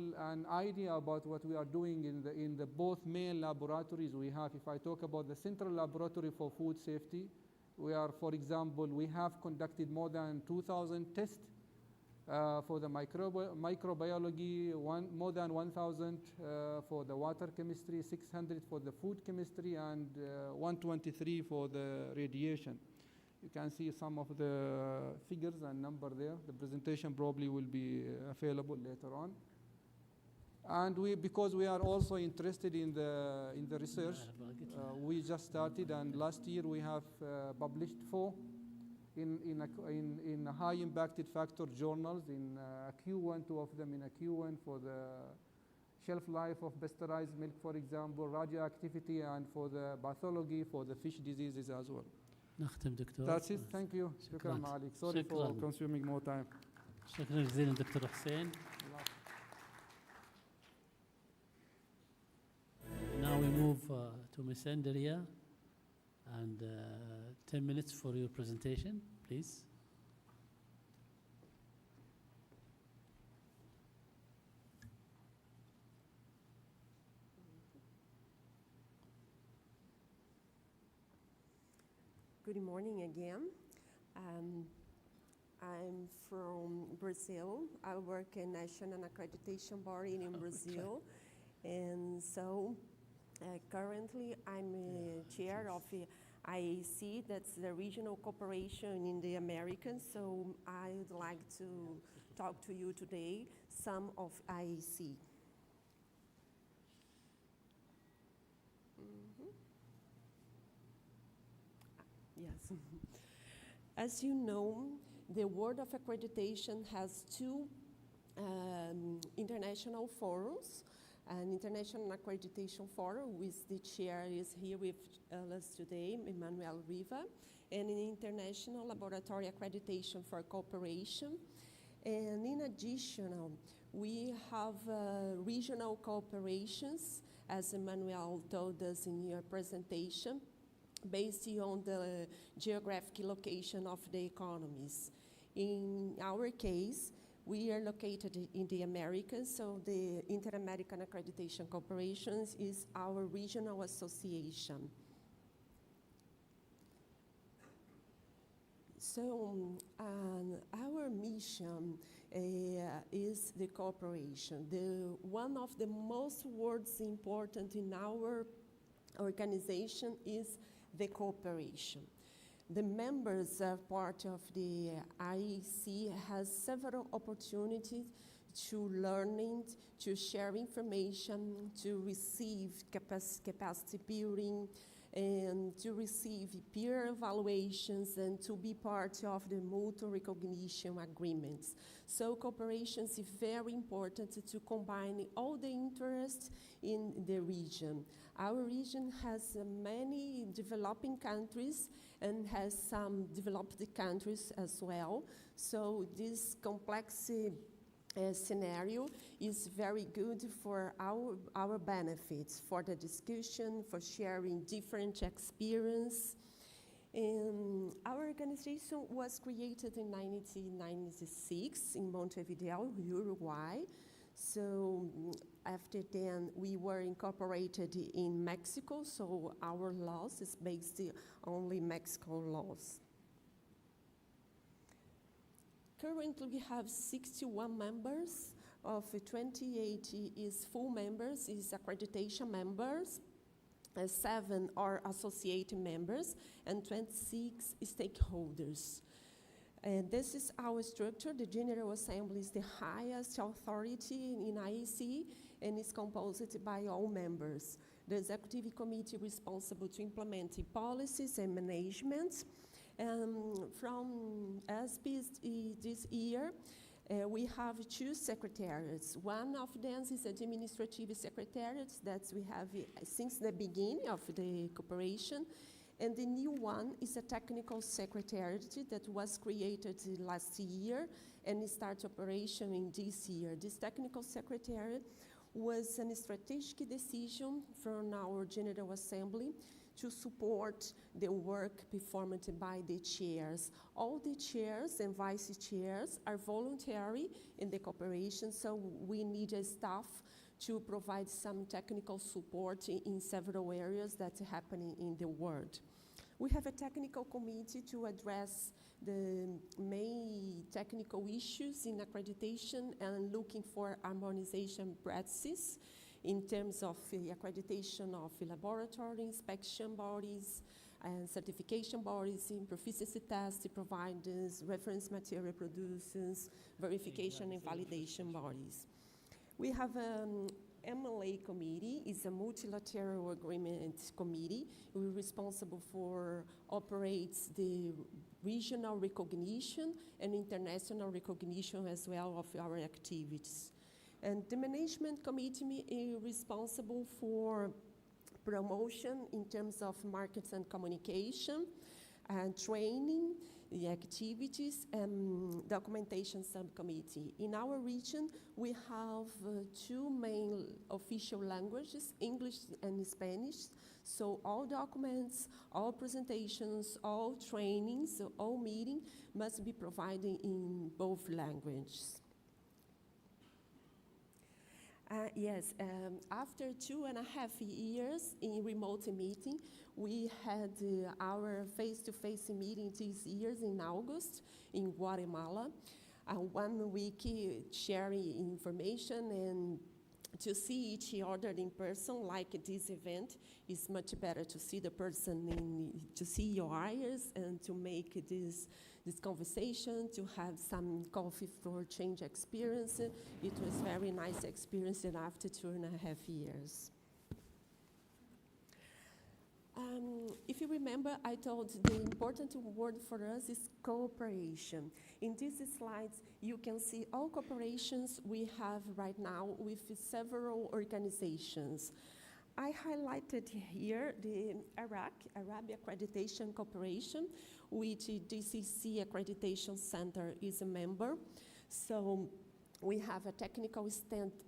idea about what we are doing in the both main laboratories we have. If I talk about the Central Laboratory for Food Safety, we are, for example, we have conducted more than 2,000 tests for the microbiology, more than 1,000 for the water chemistry, 600 for the food chemistry, and 123 for the radiation. You can see some of the figures and number there. The presentation probably will be available later on. And because we are also interested in the research, we just started, and last year we have published 4 in high impacted factor journals, in Q1, 2 of them in a Q1 for the shelf life of pasteurized milk, for example, radioactivity, and for the pathology for the fish diseases as well. نختم دكتور. That's it. Thank you. شكرا معاليك. Sorry for consuming more time. شكرا جزيلا دكتور حسين. Now we move to Ms. Andrea, and 10 minutes for your presentation, please. Good morning again. I'm from Brazil. I work in National Accreditation Body in Brazil. And so currently I'm chair of the IAC, that's the regional cooperation in the Americas. So I would like to talk to you today some of IAC. Yes. As you know, the world of accreditation has two international forums. An International Accreditation Forum, with the chair is here with us today, Emmanuel Riva, and an International Laboratory Accreditation for Cooperation. And in addition, we have regional cooperations, as Emmanuel told us in your presentation, based on the geographic location of the economies. In our case, we are located in the Americas, so the Inter-American Accreditation Corporations is our regional association. So our mission is the cooperation. One of the most words important in our organization is the cooperation. The members are part of the IEC has several opportunities to learning, to share information, to receive capacity building, and to receive peer evaluations, and to be part of the mutual recognition agreements. So cooperation is very important to combine all the interests in the region. Our region has many developing countries and has some developed countries as well. So this complex scenario is very good for our benefits, for the discussion, for sharing different experience. And our organization was created in 1996 in Montevideo, Uruguay. So after then, we were incorporated in Mexico, so our laws is based only Mexican laws. Currently, we have 61 members. Of 28 is full members, is accreditation members. 7 are associate members, and 26 stakeholders. And this is our structure. The General Assembly is the highest authority in IEC and is composed by all members. The Executive Committee responsible to implement the policies and management. From ASP this year, we have 2 secretariats. One of them is administrative secretariat that we have since the beginning of the cooperation. And the new one is a technical secretariat that was created last year and starts operation in this year. This technical secretariat was a strategic decision from our General Assembly to support the work performed by the chairs. All the chairs and vice chairs are voluntary in the cooperation, so we need a staff to provide some technical support in several areas that are happening in the world. We have a technical committee to address the main technical issues in accreditation and looking for harmonization practices in terms of the accreditation of laboratory inspection bodies and certification bodies in proficiency test providers, reference material producers, verification and validation bodies. We have MLA committee is a multilateral agreement committee. We're responsible for operates the regional recognition and international recognition as well of our activities. And the management committee is responsible for promotion in terms of markets and communication, and training, the activities, and documentation subcommittee. In our region, we have 2 main official languages, English and Spanish. So all documents, all presentations, all trainings, all meetings must be provided in both languages. Yes, after 2.5 years in remote meeting, we had our face-to-face meeting this year in August in Guatemala. 1 week sharing information and to see each other in person, like this event, is much better to see the person, to see your eyes and to make this conversation, to have some coffee for change experience. It was very nice experience after 2.5 years. If you remember, I told the important word for us is cooperation. In these slides, you can see all cooperations we have right now with several organizations. I highlighted here the Arab Accreditation Corporation, which DCC Accreditation Center is a member. So we have a technical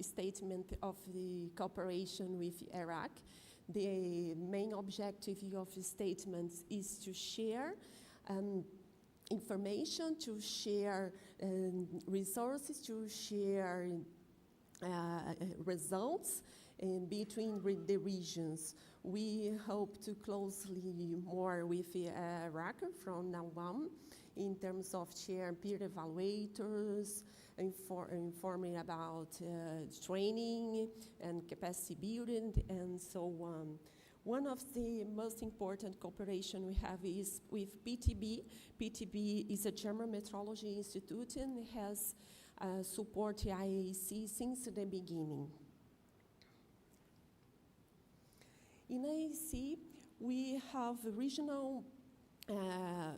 statement of the cooperation with Iraq. The main objective of the statements is to share information, to share resources, to share results between the regions. We hope to closely more with Iraq from now on in terms of share peer evaluators, informing about training and capacity building and so on. One of the most important cooperation we have is with PTB. PTB is a German metrology institute and has supported IAC since the beginning. In IAC, we have regional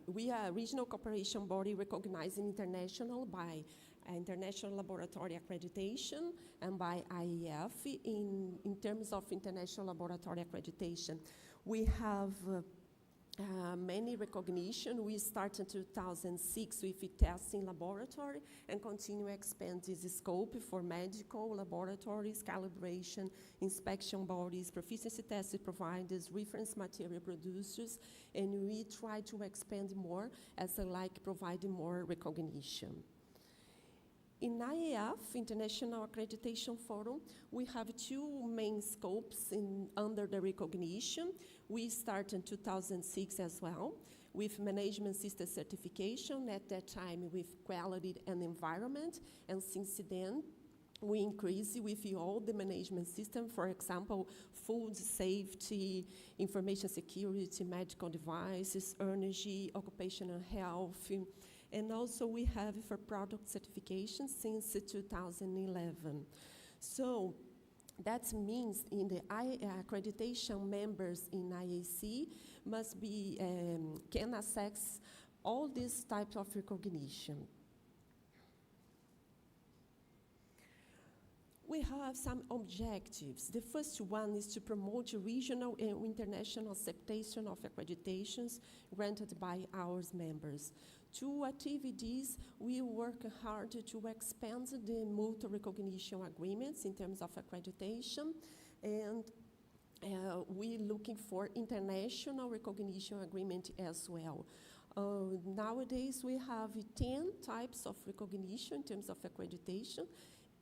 we are a regional cooperation body recognized international by International Laboratory Accreditation and by IEF in terms of international laboratory accreditation. We have many recognition. We started in 2006 with a testing laboratory and continue to expand this scope for medical laboratories, calibration, inspection bodies, proficiency testing providers, reference material producers, and we try to expand more as providing more recognition. In IAF, International Accreditation Forum, we have two main scopes under the recognition. We started in 2006 as well with management system certification, at that time with quality and environment, and since then we increase with all the management system, for example, food safety, information security, medical devices, energy, occupational health, and also we have for product certification since 2011. So that means in the accreditation members in IAC must be, can access all these types of recognition. We have some objectives. The first one is to promote regional and international acceptation of accreditations granted by our members. To achieve this, we work hard to expand the multi-recognition agreements in terms of accreditation, and we're looking for international recognition agreement as well. Nowadays, we have 10 types of recognition in terms of accreditation.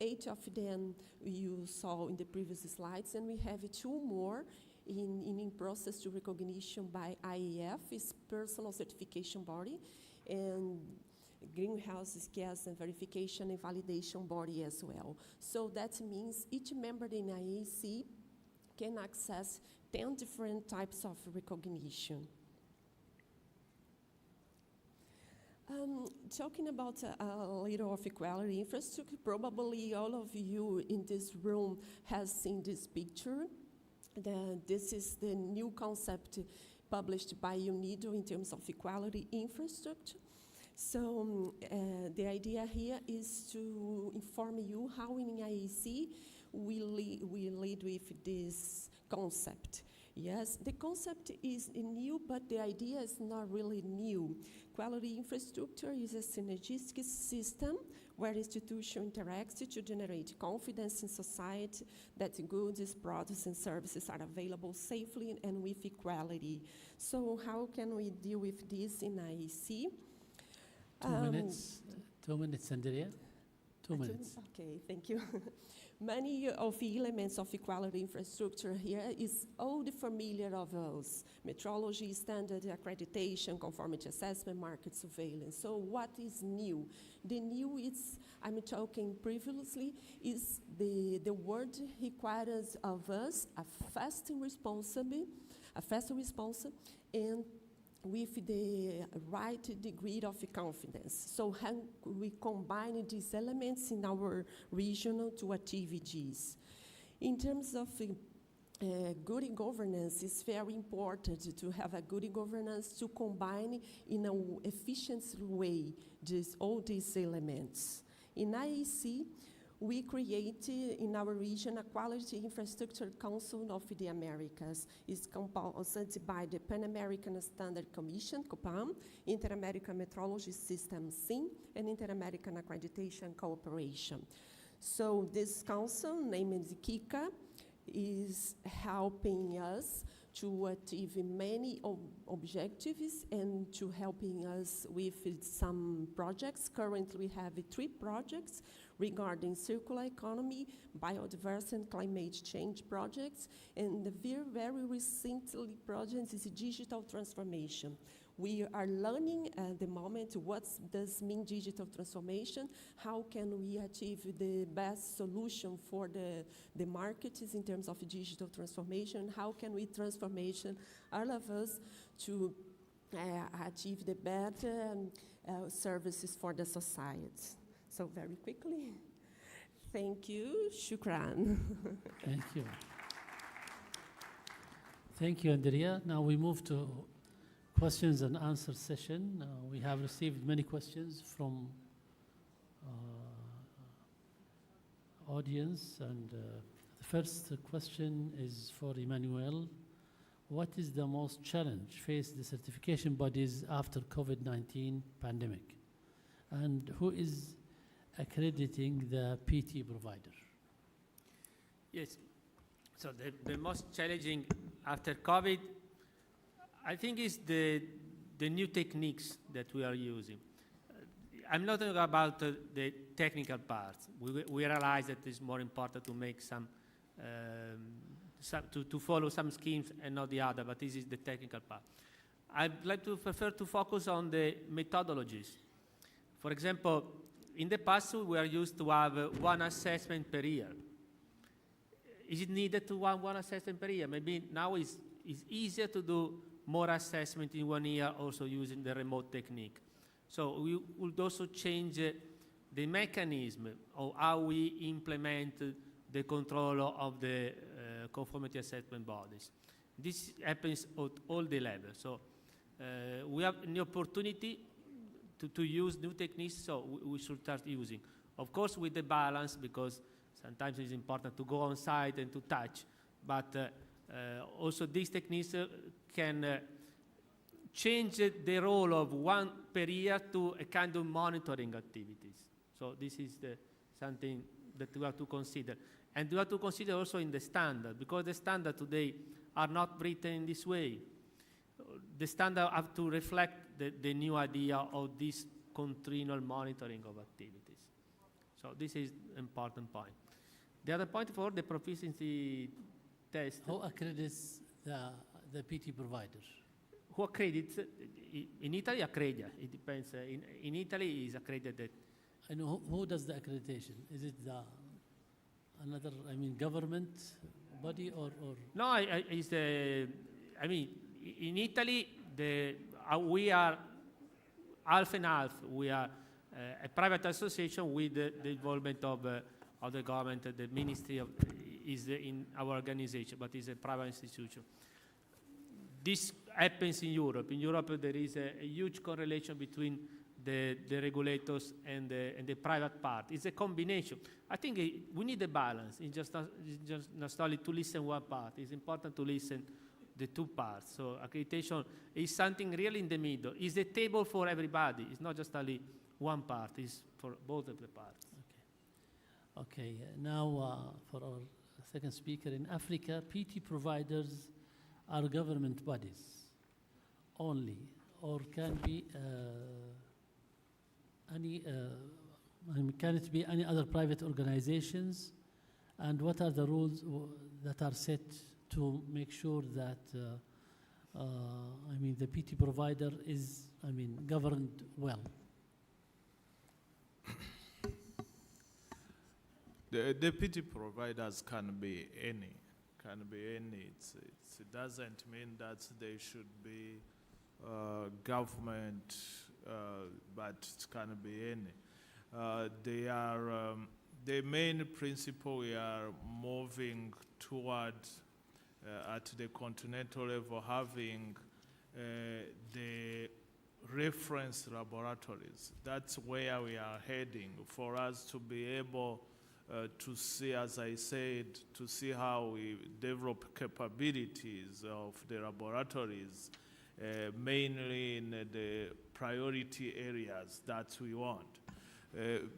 8 of them you saw in the previous slides, and we have 2 more in process to recognition by IEF, is personal certification body, and greenhouse gas and verification and validation body as well. So that means each member in IAC can access 10 different types of recognition. Talking about a little of equality infrastructure, probably all of you in this room has seen this picture. This is the new concept published by UNIDO in terms of equality infrastructure. So the idea here is to inform you how in IAC we lead with this concept. Yes, the concept is new, but the idea is not really new. Quality infrastructure is a synergistic system where institutions interact to generate confidence in society that goods, products, and services are available safely and with equality. So how can we deal with this in IAC? 2 minutes, Andrea. 2 minutes. Okay, thank you. Many of the elements of equality infrastructure here is all the familiar of us: metrology, standard accreditation, conformity assessment, market surveillance. So what is new? The new is, I'm talking previously, is the world requires of us a fast response, and with the right degree of confidence. So how we combine these elements in our region to achieve these. In terms of good governance is very important to have a good governance to combine in an efficient way all these elements. In IEC, we created in our region a Quality Infrastructure Council of the Americas. It's composed by the Pan American Standard Commission, COPAM, Inter-American Metrology System, SIM, and Inter-American Accreditation Cooperation. So this council, named KICA, is helping us to achieve many objectives and to helping us with some projects. Currently, we have 3 projects regarding circular economy, biodiversity, and climate change projects. And the very recently project is digital transformation. We are learning at the moment what does mean digital transformation, how can we achieve the best solution for the markets in terms of digital transformation, how can we transformation all of us to achieve the better services for the society. So very quickly, thank you, shukran. Thank you. Thank you, Andrea. Now we move to questions and answer session. We have received many questions from audience, and the first question is for Emmanuel. What is the most challenge faced the certification bodies after COVID-19 pandemic? And who is accrediting the PT provider? Yes, so the most challenging after COVID, I think, is the new techniques that we are using. I'm not talking about the technical parts. We realize that it's more important to make to follow some schemes and not the other, but this is the technical part. I'd like to prefer to focus on the methodologies. For example, in the past, we were used to have one assessment per year. Is it needed to have one assessment per year? Maybe now it's easier to do more assessment in 1 year, also using the remote technique. So we would also change the mechanism of how we implement the control of the conformity assessment bodies. This happens at all the levels. So we have an opportunity to use new techniques, so we should start using. Of course, with the balance, because sometimes it's important to go on site and to touch, but also these techniques can change the role of one per year to a kind of monitoring activities. So this is something that we have to consider. And we have to consider also in the standard, because the standard today are not written in this way. The standard have to reflect the new idea of this continual monitoring of activities. So this is an important point. The other point for the proficiency test. Who accredits the PT provider? Who accredits? In Italy, accredita. It depends. In Italy, is accredited. And who does the accreditation? Is it another, government body or? No, it's in Italy, we are half and half. We are a private association with the involvement of the government. The ministry is in our organization, but it's a private institution. This happens in Europe. In Europe, there is a huge correlation between the regulators and the private part. It's a combination. I think we need a balance. It's just not only to listen one part. It's important to listen the two parts. So accreditation is something really in the middle. It's a table for everybody. It's not just only one part. It's for both of the parts. Okay. Now for our second speaker, in Africa, PT providers are government bodies only, or can be can it be any other private organizations? And what are the rules that are set to make sure that the PT provider is governed well? The PT providers can be any. It doesn't mean that they should be government, but it can be any. They are the main principle we are moving toward at the continental level, having the reference laboratories. That's where we are heading, for us to be able to see, as I said, to see how we develop capabilities of the laboratories, mainly in the priority areas that we want.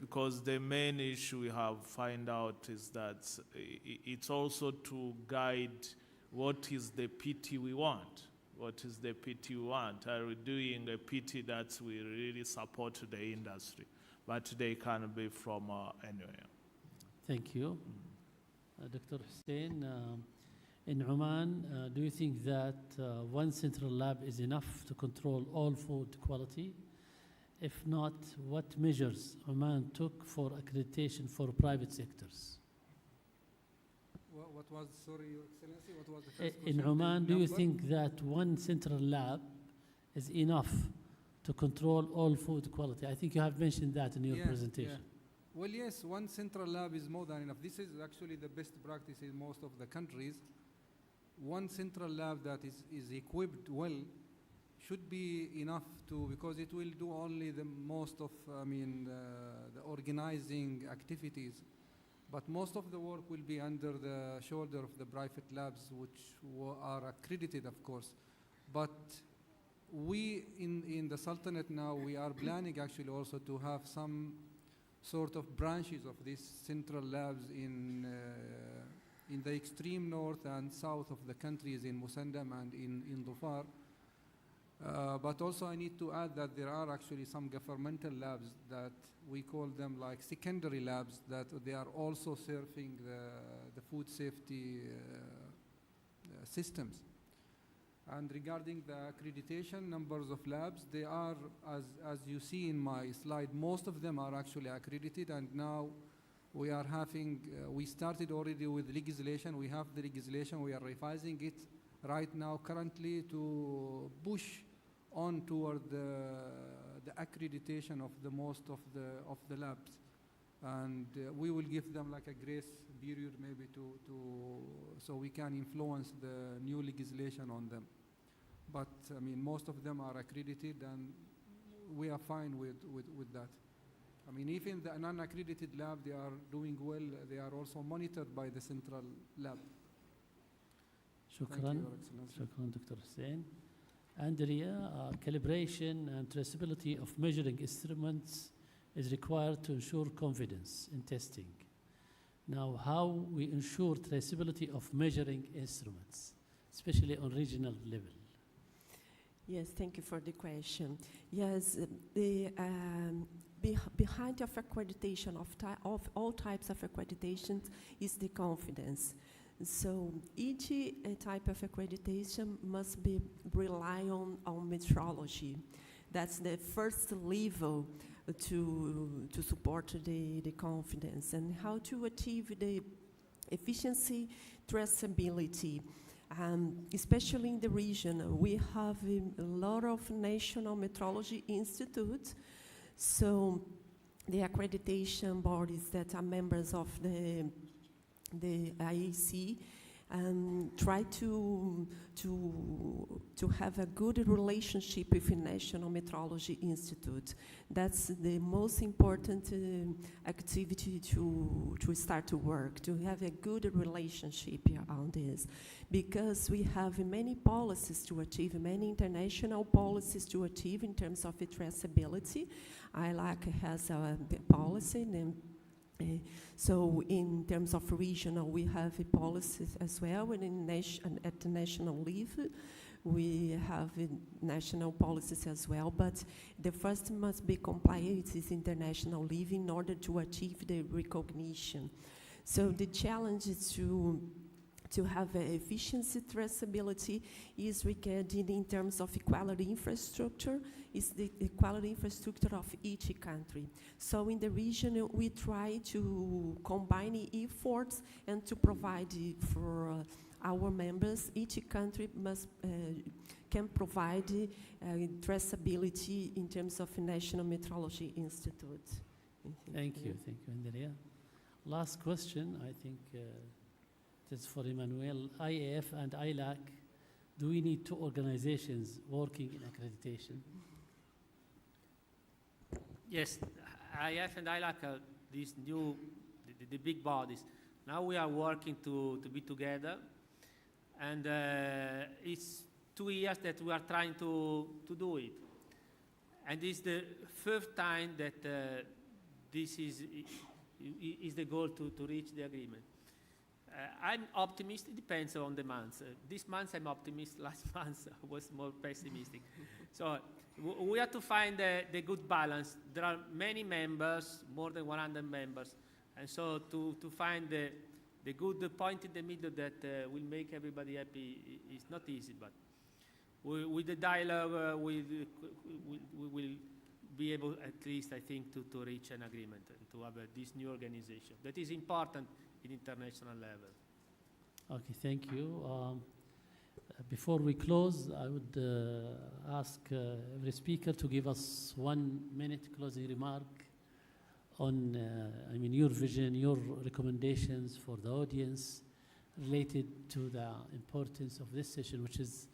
Because the main issue we have find out is that it's also to guide what is the PT we want. What is the PT we want? Are we doing a PT that will really support the industry? But they can be from anywhere. Thank you. Dr. Hussein, in Oman, do you think that one central lab is enough to control all food quality? If not, what measures Oman took for accreditation for private sectors? What was, sorry, Your Excellency, what was the first In question? Oman, The do you number? think that one central lab is enough to control all food quality? I think you have mentioned that in your Yeah, presentation. yeah. Well, yes, one central lab is more than enough. This is actually the best practice in most of the countries. One central lab that is equipped well should be enough to, because it will do only the most of, the organizing activities. But most of the work will be under the shoulder of the private labs, which are accredited, of course. But we, in the Sultanate now, we are planning actually also to have some sort of branches of these central labs in the extreme north and south of the countries, in Musandam and in Dhofar. But also I need to add that there are actually some governmental labs that we call them like secondary labs, that they are also serving the food safety systems. And regarding the accreditation numbers of labs, they are, as you see in my slide, most of them are actually accredited, and now we are having, we started already with legislation. We have the legislation, we are revising it right now currently to push on toward the accreditation of the most of the labs. And we will give them like a grace period maybe so we can influence the new legislation on them. But I mean, most of them are accredited, and we are fine with that. I mean, even the non-accredited lab, they are doing well. They are also monitored by the central lab. Thank you, Shukran. Your Excellency. Shukran, Dr. Hussein. Andrea, calibration and traceability of measuring instruments is required to ensure confidence in testing. Now, how we ensure traceability of measuring instruments, especially on regional level? Yes, thank you for the question. Yes, the behind of accreditation of all types of accreditations is the confidence. So each type of accreditation must be rely on metrology. That's the first level to support the confidence, and how to achieve the efficiency, traceability. Especially in the region, we have a lot of national metrology institutes. So the accreditation bodies that are members of the IAC try to have a good relationship with the National Metrology Institute. That's the most important activity to start to work, to have a good relationship on this, because we have many policies to achieve, many international policies to achieve in terms of the traceability. ILAC has a policy, and so in terms of regional, we have policies as well, and at the national level, we have national policies as well, but the first must be compliant with international level in order to achieve the recognition. So the challenge is to have efficiency traceability is regarding in terms of equality infrastructure, is the equality infrastructure of each country. So in the region, we try to combine efforts and to provide for our members. Each country must can provide traceability in terms of National Metrology Institute. Thank you, Andrea. Last question, I think It is for Emmanuel. IAF and ILAC, do we need two organizations working in accreditation? Yes, IF and ILAC are these new, the big bodies. Now we are working to be together, and it's 2 years that we are trying to do it. And it's the first time that this is the goal to reach the agreement. I'm optimistic, it depends on the months. This month I'm optimistic, last month I was more pessimistic. So we have to find the good balance. There are many members, more than 100 members, and so to find the good point in the middle that will make everybody happy is not easy, but with the dialogue we will be able at least, I think, to reach an agreement and to have this new organization. That is important in international level. Okay, thank you. Before we close, I would ask every speaker to give us 1 minute closing remark on, your vision, your recommendations for the audience related to the importance of this session, which is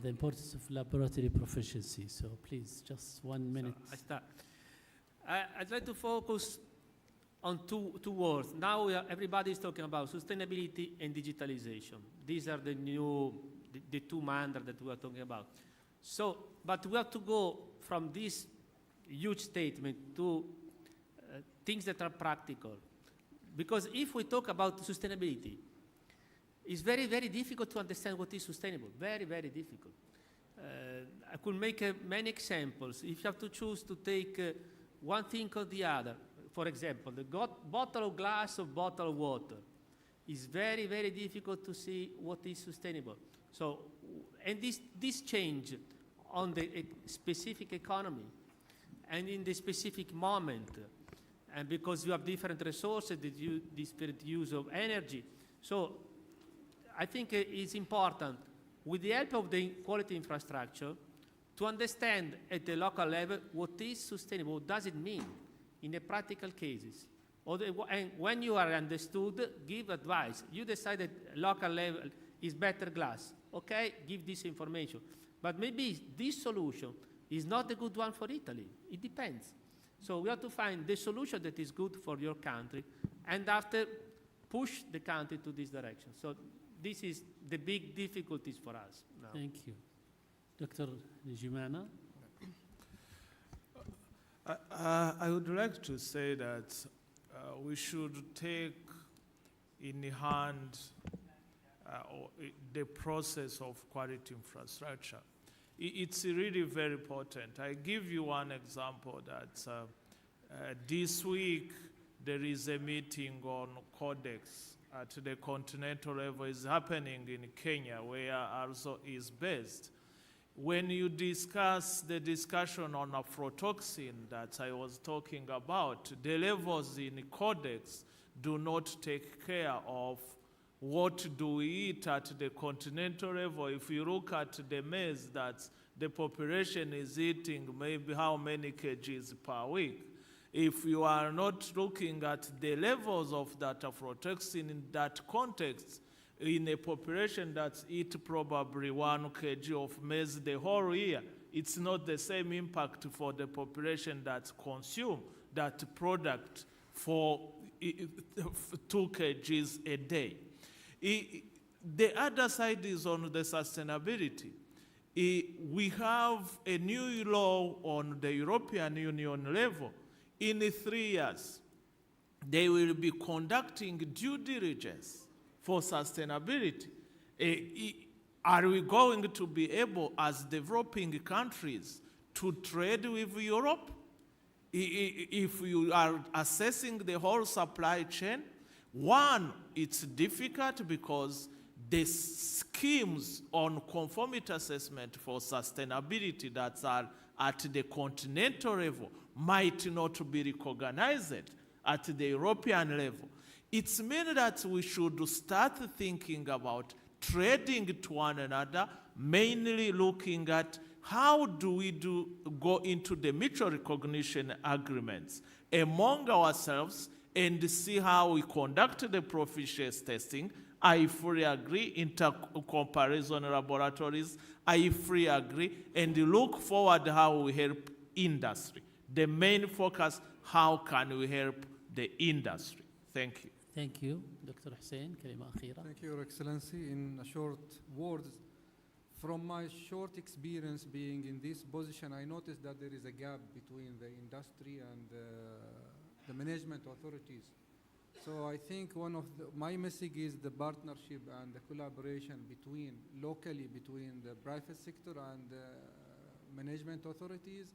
the importance of laboratory proficiency. So please, just 1 minute. So I start. I'd like to focus on two words. Now everybody is talking about sustainability and digitalization. These are the two mantras that we are talking about. So, but we have to go from this huge statement to things that are practical. Because if we talk about sustainability, it's very, very difficult to understand what is sustainable. Very, very difficult. I could make many examples. If you have to choose to take one thing or the other, for example, the bottle of glass or bottle of water, is very, very difficult to see what is sustainable. So, and this change on the specific economy and in the specific moment, and because you have different resources, different use of energy. So I think it's important, with the help of the quality infrastructure, to understand at the local level what is sustainable, what does it mean in the practical cases. And when you are understood, give advice. You decide that local level is better glass. Okay, give this information. But maybe this solution is not a good one for Italy. It depends. So we have to find the solution that is good for your country, and after push the country to this direction. So this is the big difficulties for us now. Thank you. Dr. Jimana? I would like to say that we should take in hand the process of quality infrastructure. It's really very important. I give you one example that this week there is a meeting on codex at the continental level. Is happening in Kenya, where also is based. When you discuss the discussion on aflatoxin that I was talking about, the levels in codex do not take care of what do we eat at the continental level. If you look at the maize that the population is eating, maybe how many kgs per week. If you are not looking at the levels of that aflatoxin in that context, in a population that eat probably 1 kg of maize the whole year, it's not the same impact for the population that consume that product for 2 kgs a day. The other side is on the sustainability. We have a new law on the European Union level. In 3 years, they will be conducting due diligence for sustainability. Are we going to be able, as developing countries, to trade with Europe? If you are assessing the whole supply chain, one, it's difficult because the schemes on conformity assessment for sustainability that are at the continental level might not be recognized at the European level. It means that we should start thinking about trading to one another, mainly looking at how do we go into the mutual recognition agreements among ourselves and see how we conduct the proficiency testing I fully agree. Inter-comparison laboratories, I fully agree. And look forward how we help industry. The main focus, how can we help the industry? Thank you. Thank you. Dr. Hussein, كلمة أخيرة. Thank you, Your Excellency. In a short words, from my short experience being in this position, I noticed that there is a gap between the industry and the management authorities. So I think my message is the partnership and the collaboration locally between the private sector and the management authorities,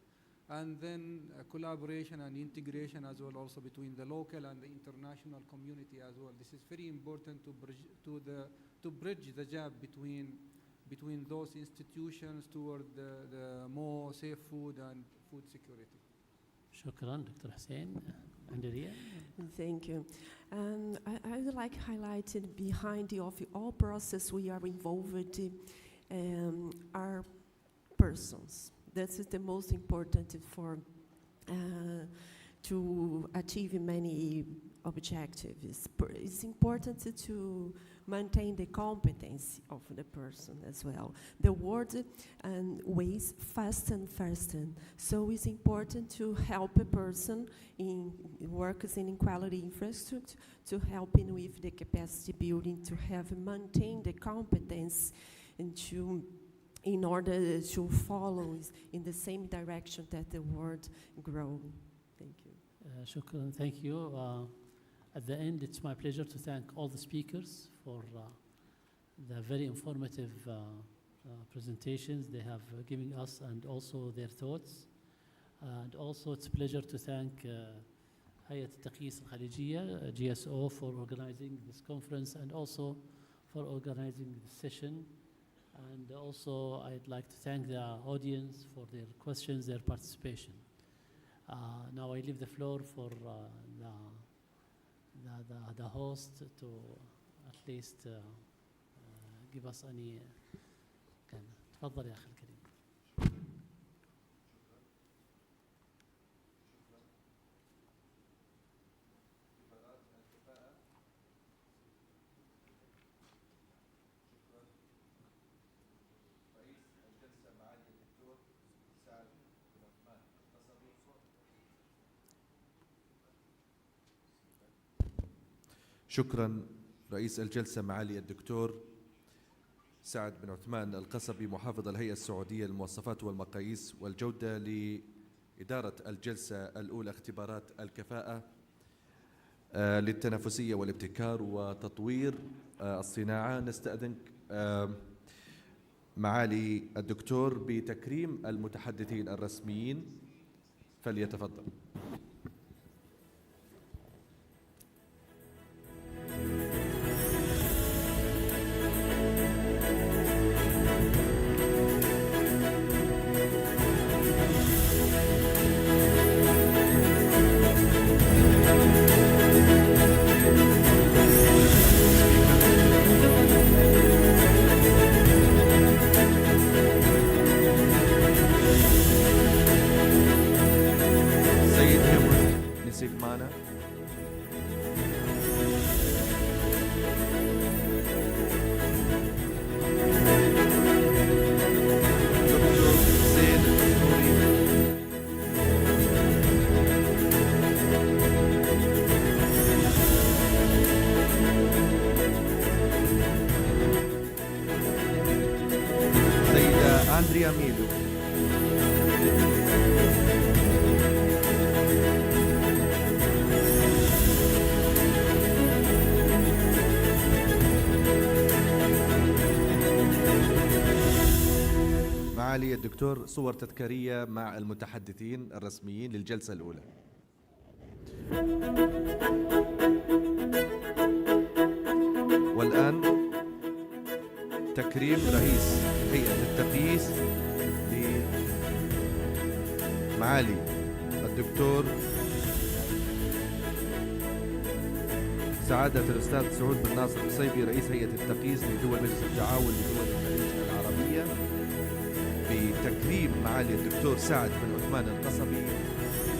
and then collaboration and integration as well also between the local and the international community as well. This is very important to bridge the gap between those institutions toward the more safe food and food security. شكرا دكتور حسين. Andrea. Thank you. I would like to highlight behind the all process we are involved are persons. This is the most important for to achieve many objectives. It's important to maintain the competence of the person as well. The world and ways fast and faster. So it's important to help a person in works in quality infrastructure, to help him with the capacity building, to have maintain the competence and in order to follow in the same direction that the world grow. Thank you. شكرا. Thank you. At the end, it's my pleasure to thank all the speakers for the very informative presentations they have given us and also their thoughts. And also it's a pleasure to thank هيئة التقييس الخليجية GSO for organizing this conference and also for organizing this session. And also I'd like to thank the audience for their questions, their participation. Now I leave the floor for the host to at least give us any. تفضل يا أخي الكريم. شكرا رئيس الجلسة معالي الدكتور سعد بن عثمان القصبي محافظ الهيئة السعودية للمواصفات والمقاييس والجودة لإدارة الجلسة الأولى اختبارات الكفاءة للتنافسية والابتكار وتطوير الصناعة. نستأذن معالي الدكتور بتكريم المتحدثين الرسميين فليتفضل. معالي الدكتور صور تذكارية مع المتحدثين الرسميين للجلسة الأولى. والآن تكريم رئيس هيئة التقييس لمعالي الدكتور سعادة الأستاذ سعود بن ناصر القصيبي رئيس هيئة التقييس لدول مجلس التعاون لدول الخليج العربية، بتكريم معالي الدكتور سعد بن عثمان القصبي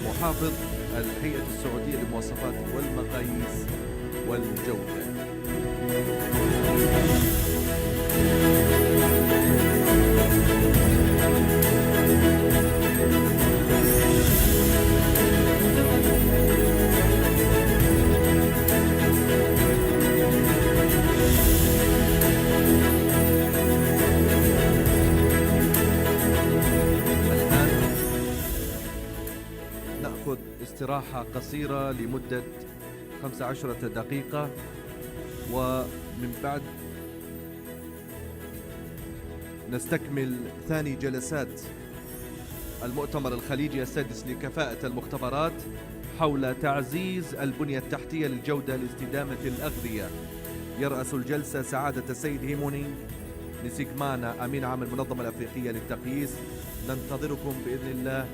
محافظ الهيئة السعودية للمواصفات والمقاييس والجودة. استراحة قصيرة لمدة 15 دقيقة، ومن بعد نستكمل ثاني جلسات المؤتمر الخليجي السادس لكفاءة المختبرات حول تعزيز البنية التحتية للجودة لاستدامة الأغذية. يرأس الجلسة سعادة السيد هيموني نسيكمانا أمين عام المنظمة الأفريقية للتقييس. ننتظركم بإذن الله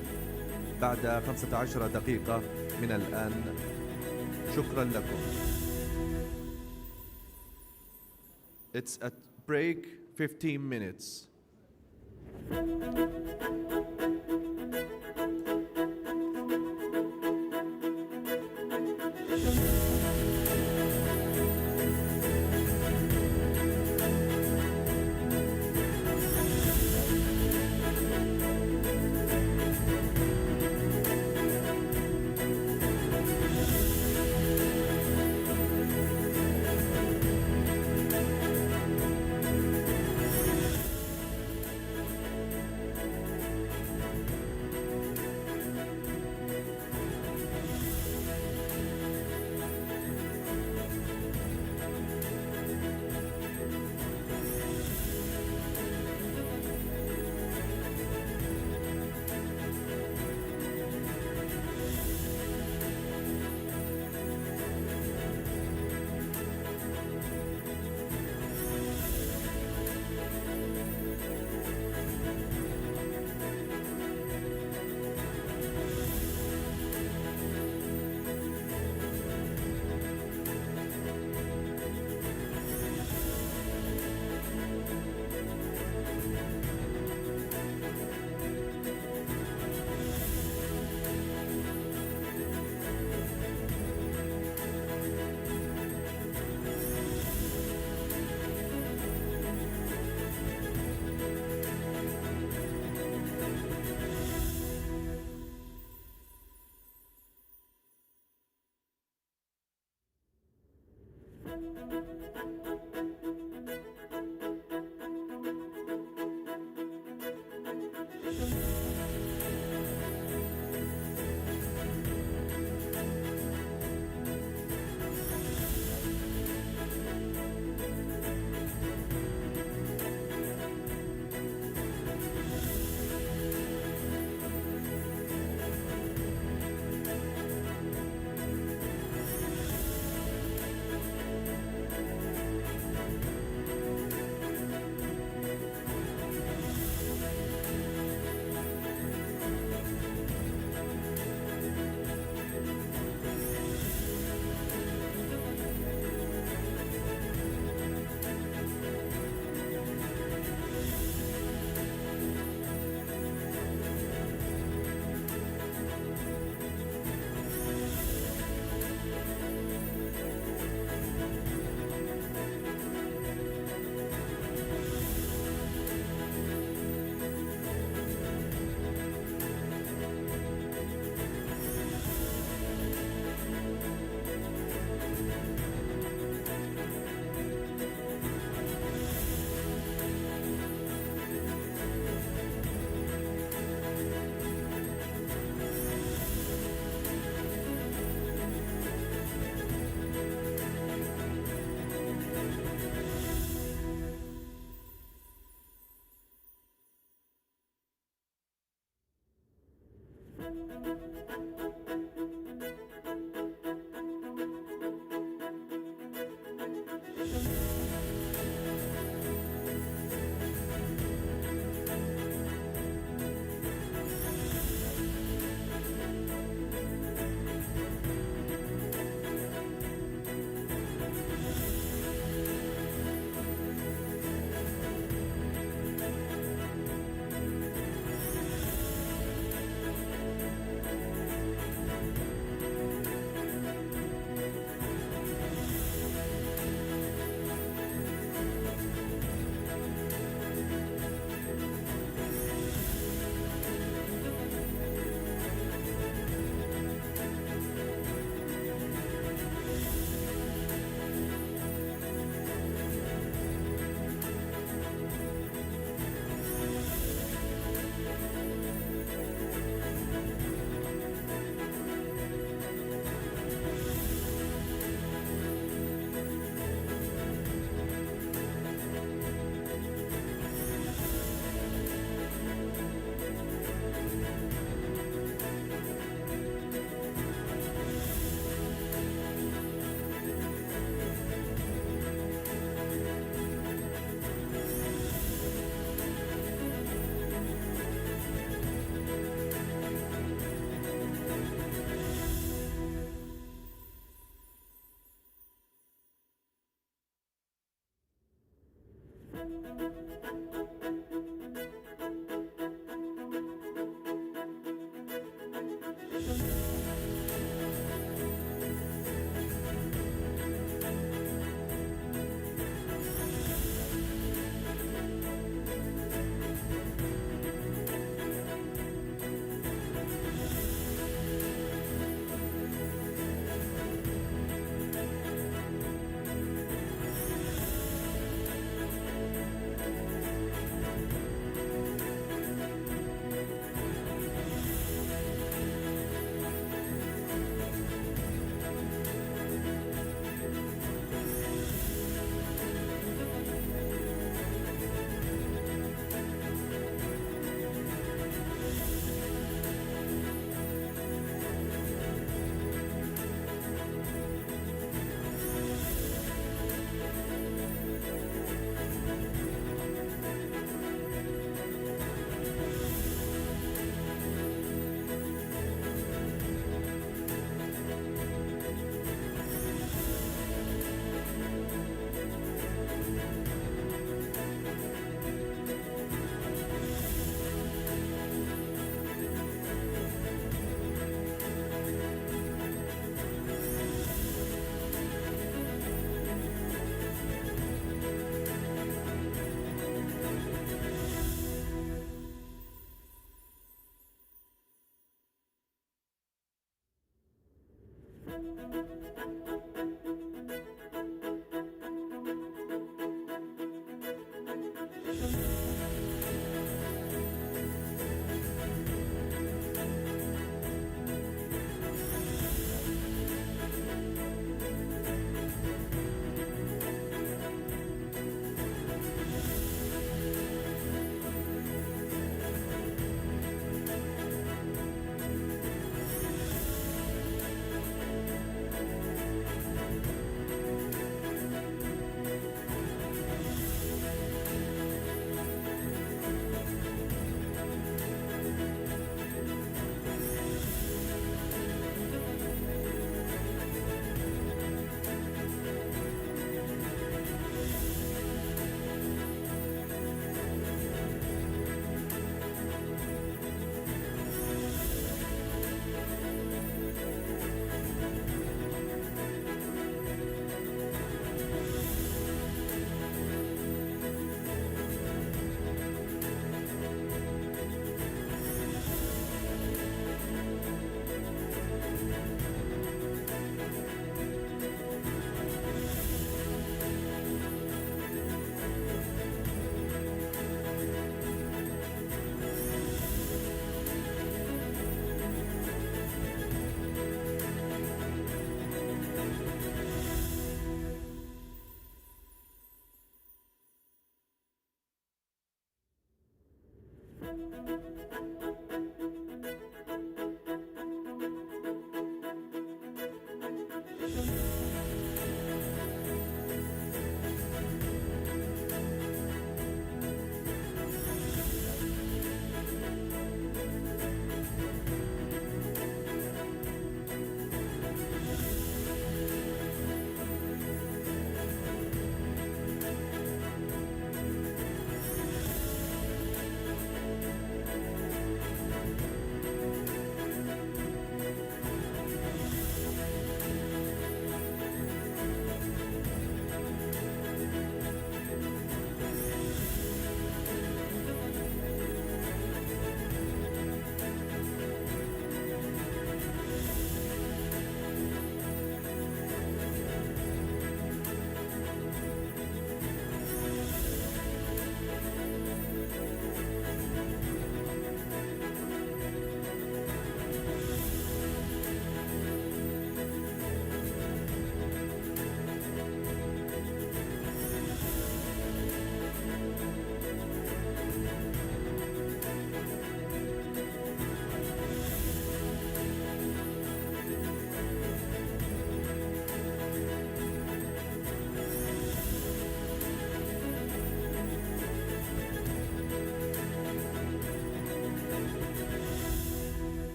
بعد 15 دقيقة من الآن. شكرا لكم. It's a break 15 minutes.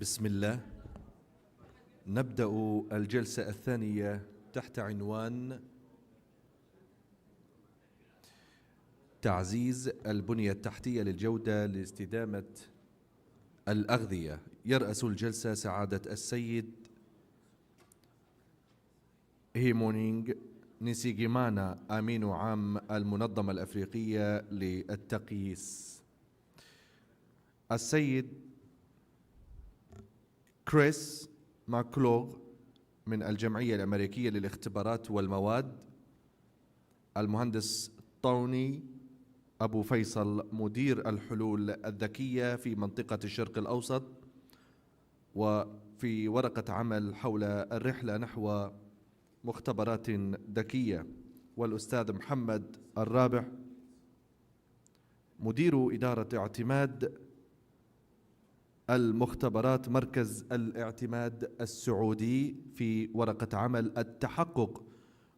بسم الله. نبدأ الجلسة الثانية تحت عنوان تعزيز البنية التحتية للجودة لاستدامة الأغذية. يرأس الجلسة سعادة السيد هيمونينغ نيسيجيمانا أمين عام المنظمة الأفريقية للتقييس، السيد كريس ماكلوغ من الجمعية الأمريكية للاختبارات والمواد، المهندس طوني أبو فيصل مدير الحلول الذكية في منطقة الشرق الأوسط وفي ورقة عمل حول الرحلة نحو مختبرات ذكية، والأستاذ محمد الرابح مدير إدارة اعتماد المختبرات مركز الاعتماد السعودي في ورقة عمل التحقق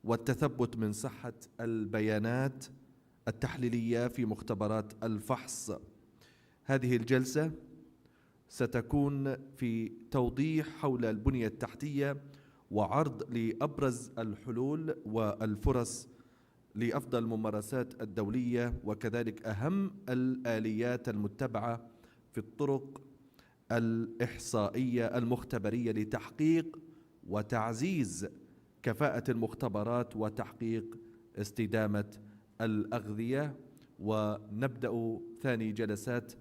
والتثبت من صحة البيانات التحليلية في مختبرات الفحص. هذه الجلسة ستكون في توضيح حول البنية التحتية وعرض لأبرز الحلول والفرص لأفضل الممارسات الدولية، وكذلك أهم الآليات المتبعة في الطرق الإحصائية المختبرية لتحقيق وتعزيز كفاءة المختبرات وتحقيق استدامة الأغذية. ونبدأ ثاني جلسات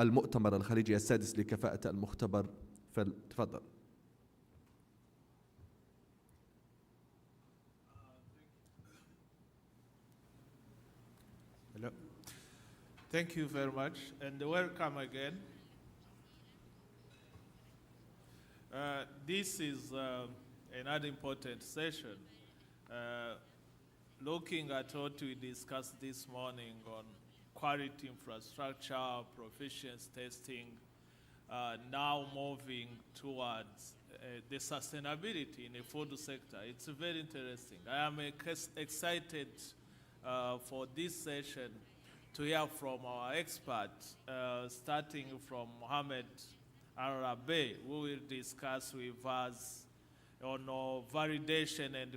المؤتمر الخليجي السادس لكفاءة المختبر، فلتفضل. Hello. Thank you very much and welcome again. This is another important session looking at what we discussed this morning on quality infrastructure, proficiency testing, now moving towards the sustainability in the food sector. It's very interesting. I am excited for this session to hear from our experts, starting from Mohammed Arabe, who will discuss with us on validation and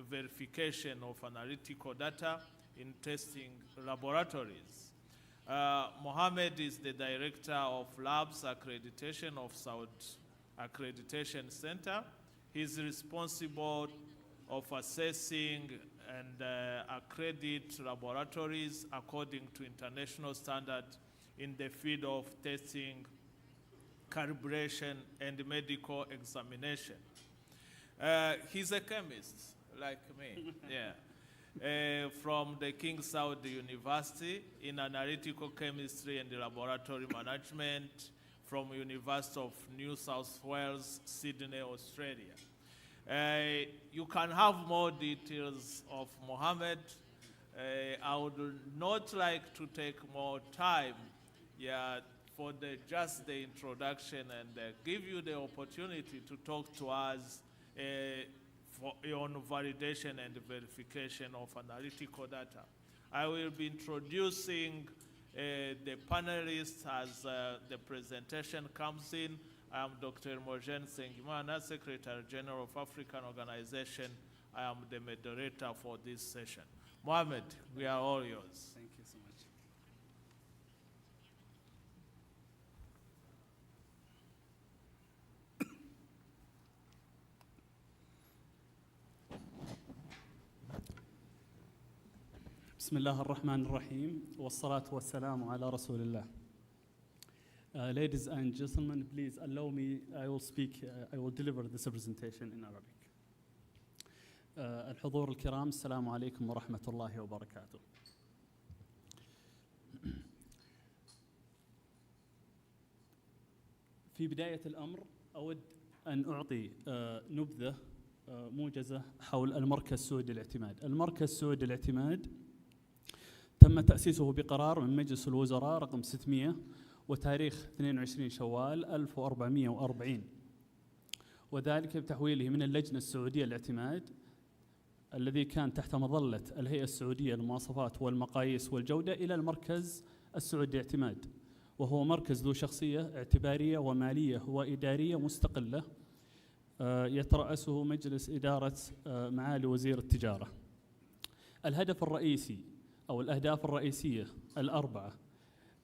verification of analytical data in testing laboratories. Mohammed is the Director of Labs Accreditation of Saudi Accreditation Center. He's responsible of assessing and accredit laboratories according to international standards in the field of testing, calibration, and medical examination. He's a chemist, like me, yeah. From the King Saud University in analytical chemistry and laboratory management from University of New South Wales, Sydney, Australia. You can have more details of Mohammed. I would not like to take more time for just the introduction and give you the opportunity to talk to us on validation and verification of analytical data. I will be introducing the panelists as the presentation comes in. I am Dr. Mojen Sengimana, Secretary General of African Organization. I am the moderator for this session. Mohammed, we are all yours. Thank you so much. بسم الله الرحمن الرحيم والصلاة والسلام على رسول الله. Ladies and gentlemen, please allow me, I will deliver this presentation in Arabic. الحضور الكرام، السلام عليكم ورحمة الله وبركاته. في بداية الأمر أود أن أعطي نبذة موجزة حول المركز السعودي للاعتماد. المركز السعودي للاعتماد تم تأسيسه بقرار من مجلس الوزراء رقم 600 وتاريخ 22 شوال 1440، وذلك بتحويله من اللجنة السعودية للاعتماد الذي كان تحت مظلة الهيئة السعودية للمواصفات والمقاييس والجودة إلى المركز السعودي للاعتماد، وهو مركز ذو شخصية اعتبارية ومالية وإدارية مستقلة يترأسه مجلس إدارة معالي وزير التجارة. الهدف الرئيسي أو الأهداف الرئيسية الأربعة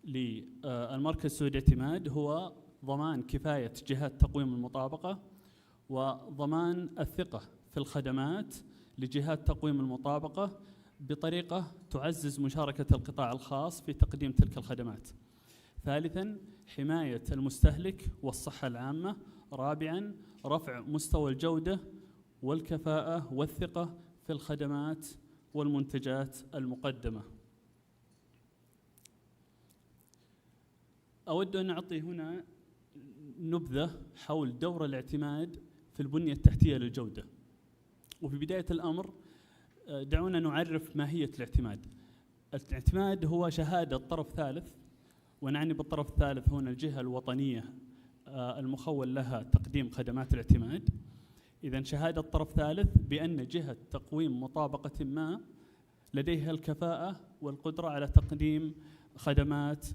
للمركز السعودي للاعتماد هو ضمان كفاية جهات تقويم المطابقة، وضمان الثقة في الخدمات لجهات تقويم المطابقة بطريقة تعزز مشاركة القطاع الخاص في تقديم تلك الخدمات. ثالثاً، حماية المستهلك والصحة العامة. رابعاً، رفع مستوى الجودة والكفاءة والثقة في الخدمات والمنتجات المقدمة. أود أن أعطي هنا نبذة حول دور الاعتماد في البنية التحتية للجودة. وفي بداية الأمر دعونا نعرف ماهية الاعتماد. الاعتماد هو شهادة طرف ثالث، ونعني بالطرف الثالث هنا الجهة الوطنية المخول لها تقديم خدمات الاعتماد. إذن شهادة طرف ثالث بأن جهة تقويم مطابقة ما لديها الكفاءة والقدرة على تقديم خدمات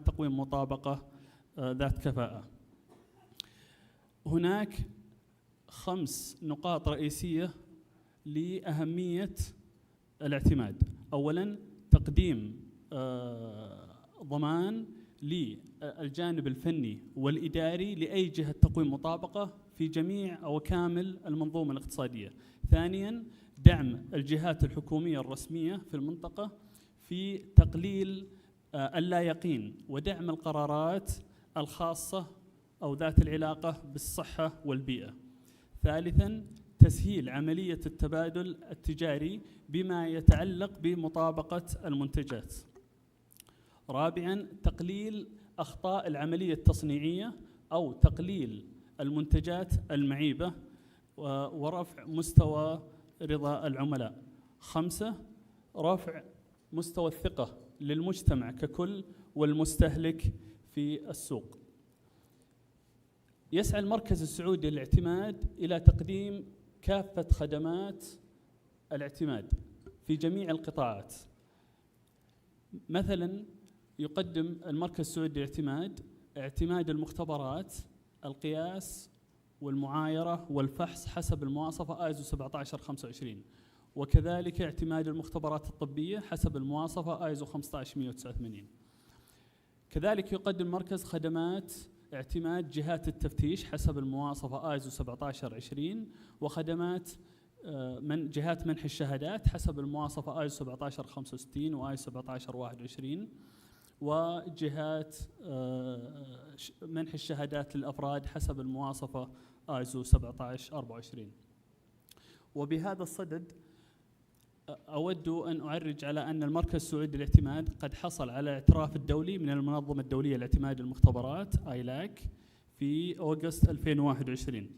تقويم مطابقة ذات كفاءة. هناك 5 نقاط رئيسية لأهمية الاعتماد. أولاً، تقديم ضمان للجانب الفني والإداري لأي جهة تقويم مطابقة في جميع أو كامل المنظومة الاقتصادية. ثانياً، دعم الجهات الحكومية الرسمية في المنطقة في تقليل اللايقين ودعم القرارات الخاصة أو ذات العلاقة بالصحة والبيئة. ثالثاً، تسهيل عملية التبادل التجاري بما يتعلق بمطابقة المنتجات. رابعاً، تقليل أخطاء العملية التصنيعية أو تقليل المنتجات المعيبة ورفع مستوى رضا العملاء. 5، رفع مستوى الثقة للمجتمع ككل والمستهلك في السوق. يسعى المركز السعودي للاعتماد إلى تقديم كافة خدمات الاعتماد في جميع القطاعات. مثلاً، يقدم المركز السعودي للاعتماد اعتماد المختبرات، القياس والمعايرة والفحص حسب المواصفة آيزو 1725، وكذلك اعتماد المختبرات الطبية حسب المواصفة آيزو 15189. كذلك يقدم المركز خدمات اعتماد جهات التفتيش حسب المواصفة آيزو 1720، وخدمات جهات منح الشهادات حسب المواصفة آيزو 1765 وآيزو 1721، وجهات منح الشهادات للأفراد حسب المواصفة آيزو 1724. وبهذا الصدد أود أن أعرج على أن المركز السعودي للاعتماد قد حصل على الاعتراف الدولي من المنظمة الدولية لاعتماد المختبرات ILAC في أغسطس 2021.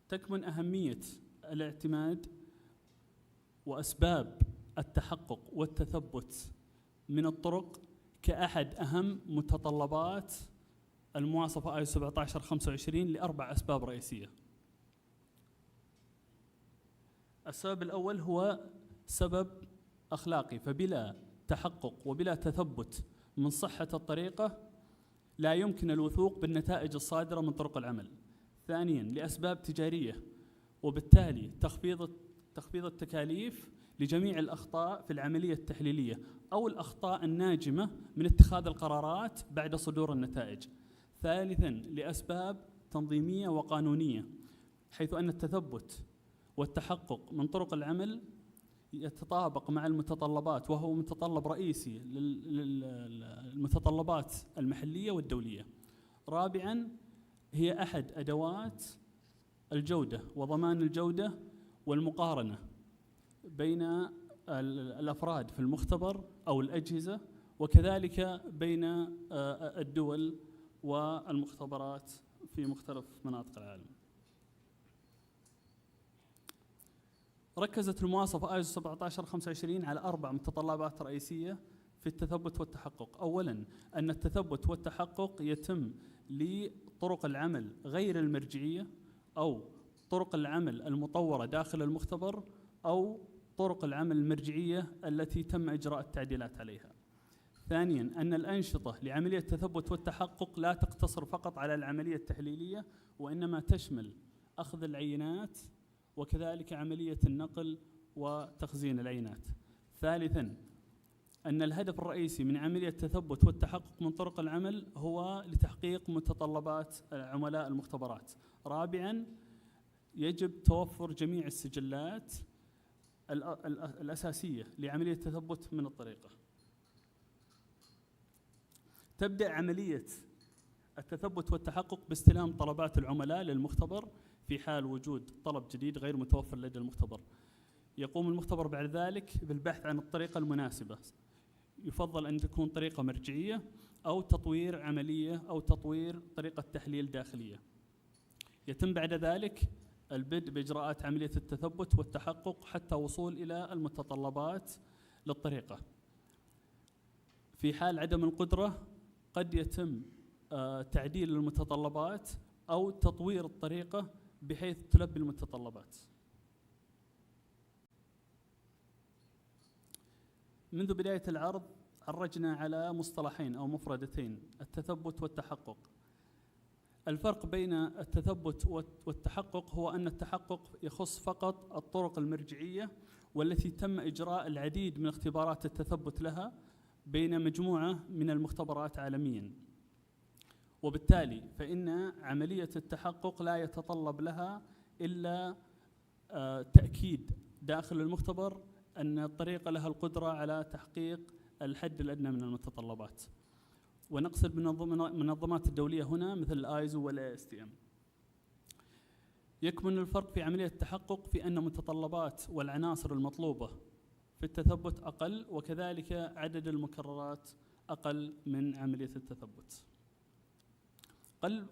تكمن أهمية الاعتماد وأسباب التحقق والتثبت من الطرق كأحد أهم متطلبات المواصفة آيزو 1725 لأربع أسباب رئيسية. السبب الأول هو سبب أخلاقي، فبلا تحقق وبلا تثبت من صحة الطريقة لا يمكن الوثوق بالنتائج الصادرة من طرق العمل. ثانياً، لأسباب تجارية، وبالتالي تخفيض التكاليف لجميع الأخطاء في العملية التحليلية أو الأخطاء الناجمة من اتخاذ القرارات بعد صدور النتائج. ثالثاً، لأسباب تنظيمية وقانونية، حيث أن التثبت والتحقق من طرق العمل يتطابق مع المتطلبات، وهو متطلب رئيسي للمتطلبات المحلية والدولية. رابعاً هي أحد أدوات الجودة وضمان الجودة والمقارنة بين الأفراد في المختبر أو الأجهزة، وكذلك بين الدول والمختبرات في مختلف مناطق العالم. ركزت المواصفة آيزو 1725 على 4 متطلبات رئيسية في التثبت والتحقق. أولاً أن التثبت والتحقق يتم لطرق العمل غير المرجعية أو طرق العمل المطورة داخل المختبر أو طرق العمل المرجعية التي تم إجراء التعديلات عليها. ثانياً أن الأنشطة لعملية التثبت والتحقق لا تقتصر فقط على العملية التحليلية، وإنما تشمل أخذ العينات وكذلك عملية النقل وتخزين العينات. ثالثاً أن الهدف الرئيسي من عملية التثبت والتحقق من طرق العمل هو لتحقيق متطلبات عملاء المختبرات. رابعاً يجب توفر جميع السجلات الأساسية لعملية التثبت من الطريقة. تبدأ عملية التثبت والتحقق باستلام طلبات العملاء للمختبر في حال وجود طلب جديد غير متوفر لدى المختبر. يقوم المختبر بعد ذلك بالبحث عن الطريقة المناسبة، يفضل أن تكون طريقة مرجعية أو تطوير عملية أو تطوير طريقة تحليل داخلية. يتم بعد ذلك البدء بإجراءات عملية التثبت والتحقق حتى وصول إلى المتطلبات للطريقة. في حال عدم القدرة قد يتم تعديل المتطلبات أو تطوير الطريقة بحيث تلبي المتطلبات. منذ بداية العرض عرجنا على مصطلحين أو مفردتين: التثبت والتحقق. الفرق بين التثبت والتحقق هو أن التحقق يخص فقط الطرق المرجعية والتي تم إجراء العديد من اختبارات التثبت لها بين مجموعة من المختبرات عالمياً، وبالتالي فإن عملية التحقق لا يتطلب لها إلا تأكيد داخل المختبر أن الطريقة لها القدرة على تحقيق الحد الأدنى من المتطلبات. ونقصد بالمنظمات الدولية هنا مثل الآيزو والASTM. يكمن الفرق في عملية التحقق في أن متطلبات والعناصر المطلوبة في التثبت أقل، وكذلك عدد المكررات أقل من عملية التثبت.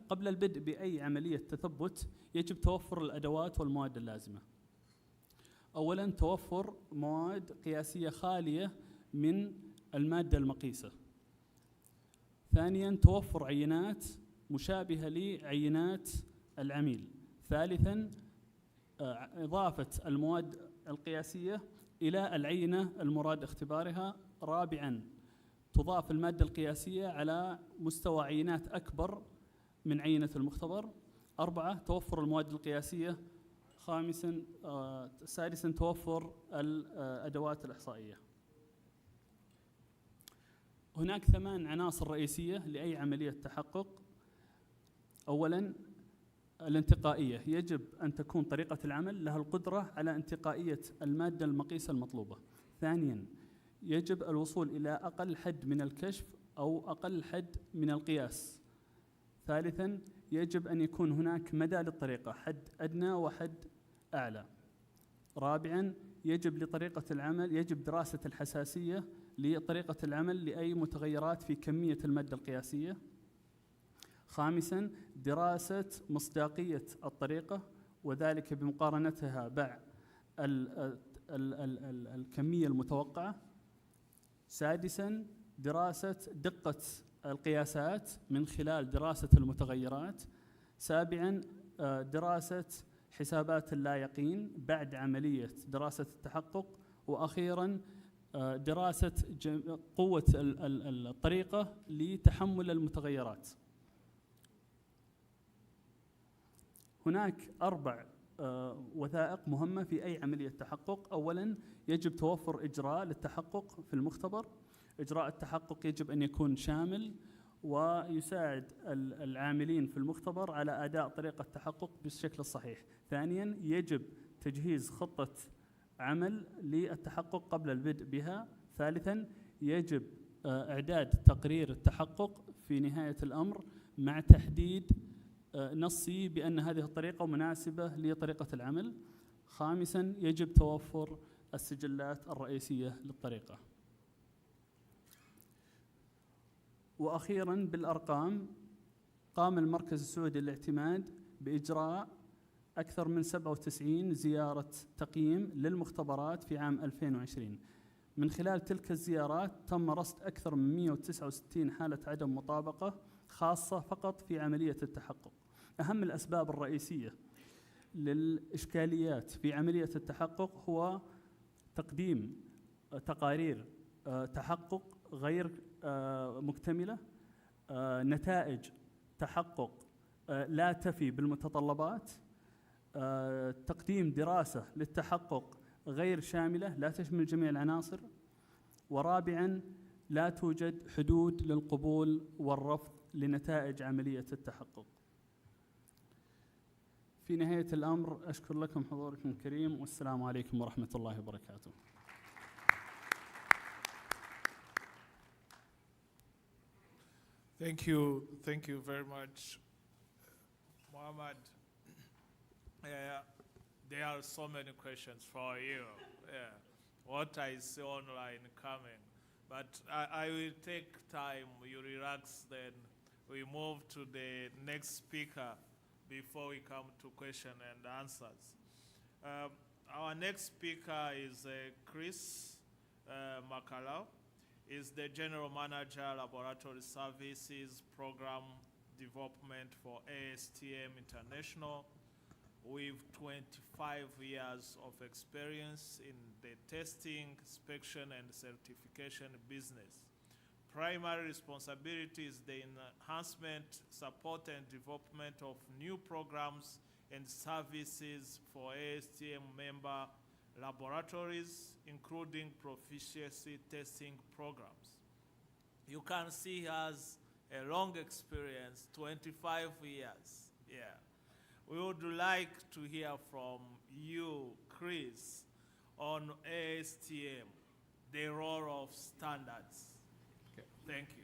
قبل البدء بأي عملية تثبت يجب توفر الأدوات والمواد اللازمة. أولاً توفر مواد قياسية خالية من المادة المقيسة. ثانياً توفر عينات مشابهة لعينات العميل. ثالثاً إضافة المواد القياسية إلى العينة المراد اختبارها. رابعاً تضاف المادة القياسية على مستوى عينات أكبر من عينة المختبر. 4 توفر المواد القياسية. سادساً توفر الأدوات الإحصائية. هناك 8 عناصر رئيسية لأي عملية تحقق. أولاً الانتقائية، يجب أن تكون طريقة العمل لها القدرة على انتقائية المادة المقيسة المطلوبة. ثانياً يجب الوصول إلى أقل حد من الكشف أو أقل حد من القياس. ثالثاً يجب أن يكون هناك مدى للطريقة، حد أدنى وحد أعلى. رابعاً يجب لطريقة العمل يجب دراسة الحساسية لطريقة العمل لأي متغيرات في كمية المادة القياسية. خامساً دراسة مصداقية الطريقة، وذلك بمقارنتها مع الكمية المتوقعة. سادساً دراسة دقة القياسات من خلال دراسة المتغيرات. سابعاً دراسة حسابات اللا يقين بعد عملية دراسة التحقق. وأخيراً دراسة قوة الطريقة لتحمل المتغيرات. هناك 4 وثائق مهمة في أي عملية تحقق. أولاً يجب توفر إجراء للتحقق في المختبر. إجراء التحقق يجب أن يكون شامل ويساعد العاملين في المختبر على أداء طريقة التحقق بالشكل الصحيح. ثانياً يجب تجهيز خطة عمل للتحقق قبل البدء بها. ثالثا يجب إعداد تقرير التحقق في نهاية الأمر مع تحديد نصي بأن هذه الطريقة مناسبة لطريقة العمل. خامسا يجب توفر السجلات الرئيسية للطريقة. وأخيرا بالأرقام، قام المركز السعودي للاعتماد بإجراء أكثر من 97 زيارة تقييم للمختبرات في عام 2020. من خلال تلك الزيارات تم رصد أكثر من 169 حالة عدم مطابقة خاصة فقط في عملية التحقق. أهم الأسباب الرئيسية للإشكاليات في عملية التحقق هو تقديم تقارير تحقق غير مكتملة، نتائج تحقق لا تفي بالمتطلبات، تقديم دراسة للتحقق غير شاملة لا تشمل جميع العناصر، ورابعاً لا توجد حدود للقبول والرفض لنتائج عملية التحقق. في نهاية الأمر أشكر لكم حضوركم الكريم، والسلام عليكم ورحمة الله وبركاته. Thank you very much, Muhammad. There are so many questions for you. What I see online coming, but I will take time. You relax, then we move to the next speaker before we come to question and answers. Our next speaker is Chris Makalau. Is the General Manager, Laboratory Services Program Development for ASTM International, with 25 years of experience in the testing, inspection, and certification business. Primary responsibility is the enhancement, support, and development of new programs and services for ASTM member laboratories, including proficiency testing programs. You can see he has a long experience, 25 years. We would like to hear from you, Chris, on ASTM, the role of standards. Okay. Thank you.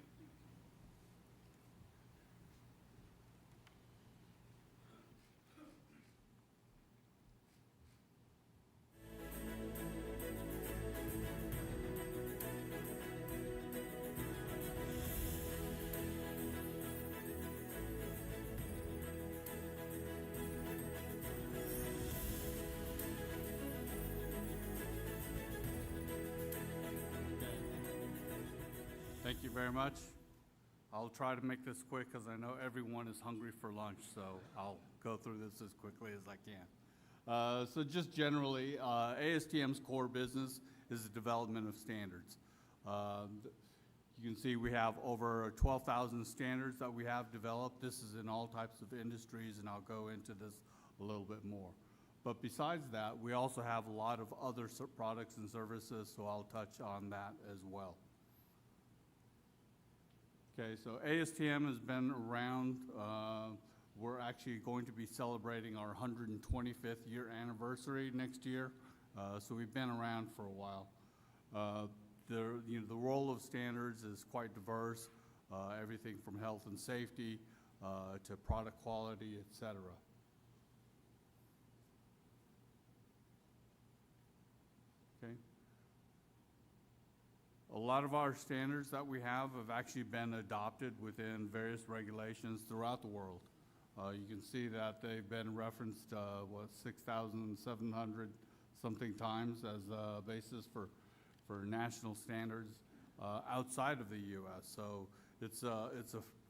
Thank you very much. I'll try to make this quick because I know everyone is hungry for lunch, so I'll go through this as quickly as I can. So just generally, ASTM's core business is the development of standards. You can see we have over 12,000 standards that we have developed. This is in all types of industries, and I'll go into this a little bit more. But besides that, we also have a lot of other products and services, so I'll touch on that as well. Okay, so ASTM has been around. We're actually going to be celebrating our 125th year anniversary next year. So we've been around for a while. The role of standards is quite diverse, everything from health and safety to product quality, et cetera. Okay. A lot of our standards that we have actually been adopted within various regulations throughout the world. You can see that they've been referenced, 6,700 something times as a basis for national standards outside of the U.S. So it's a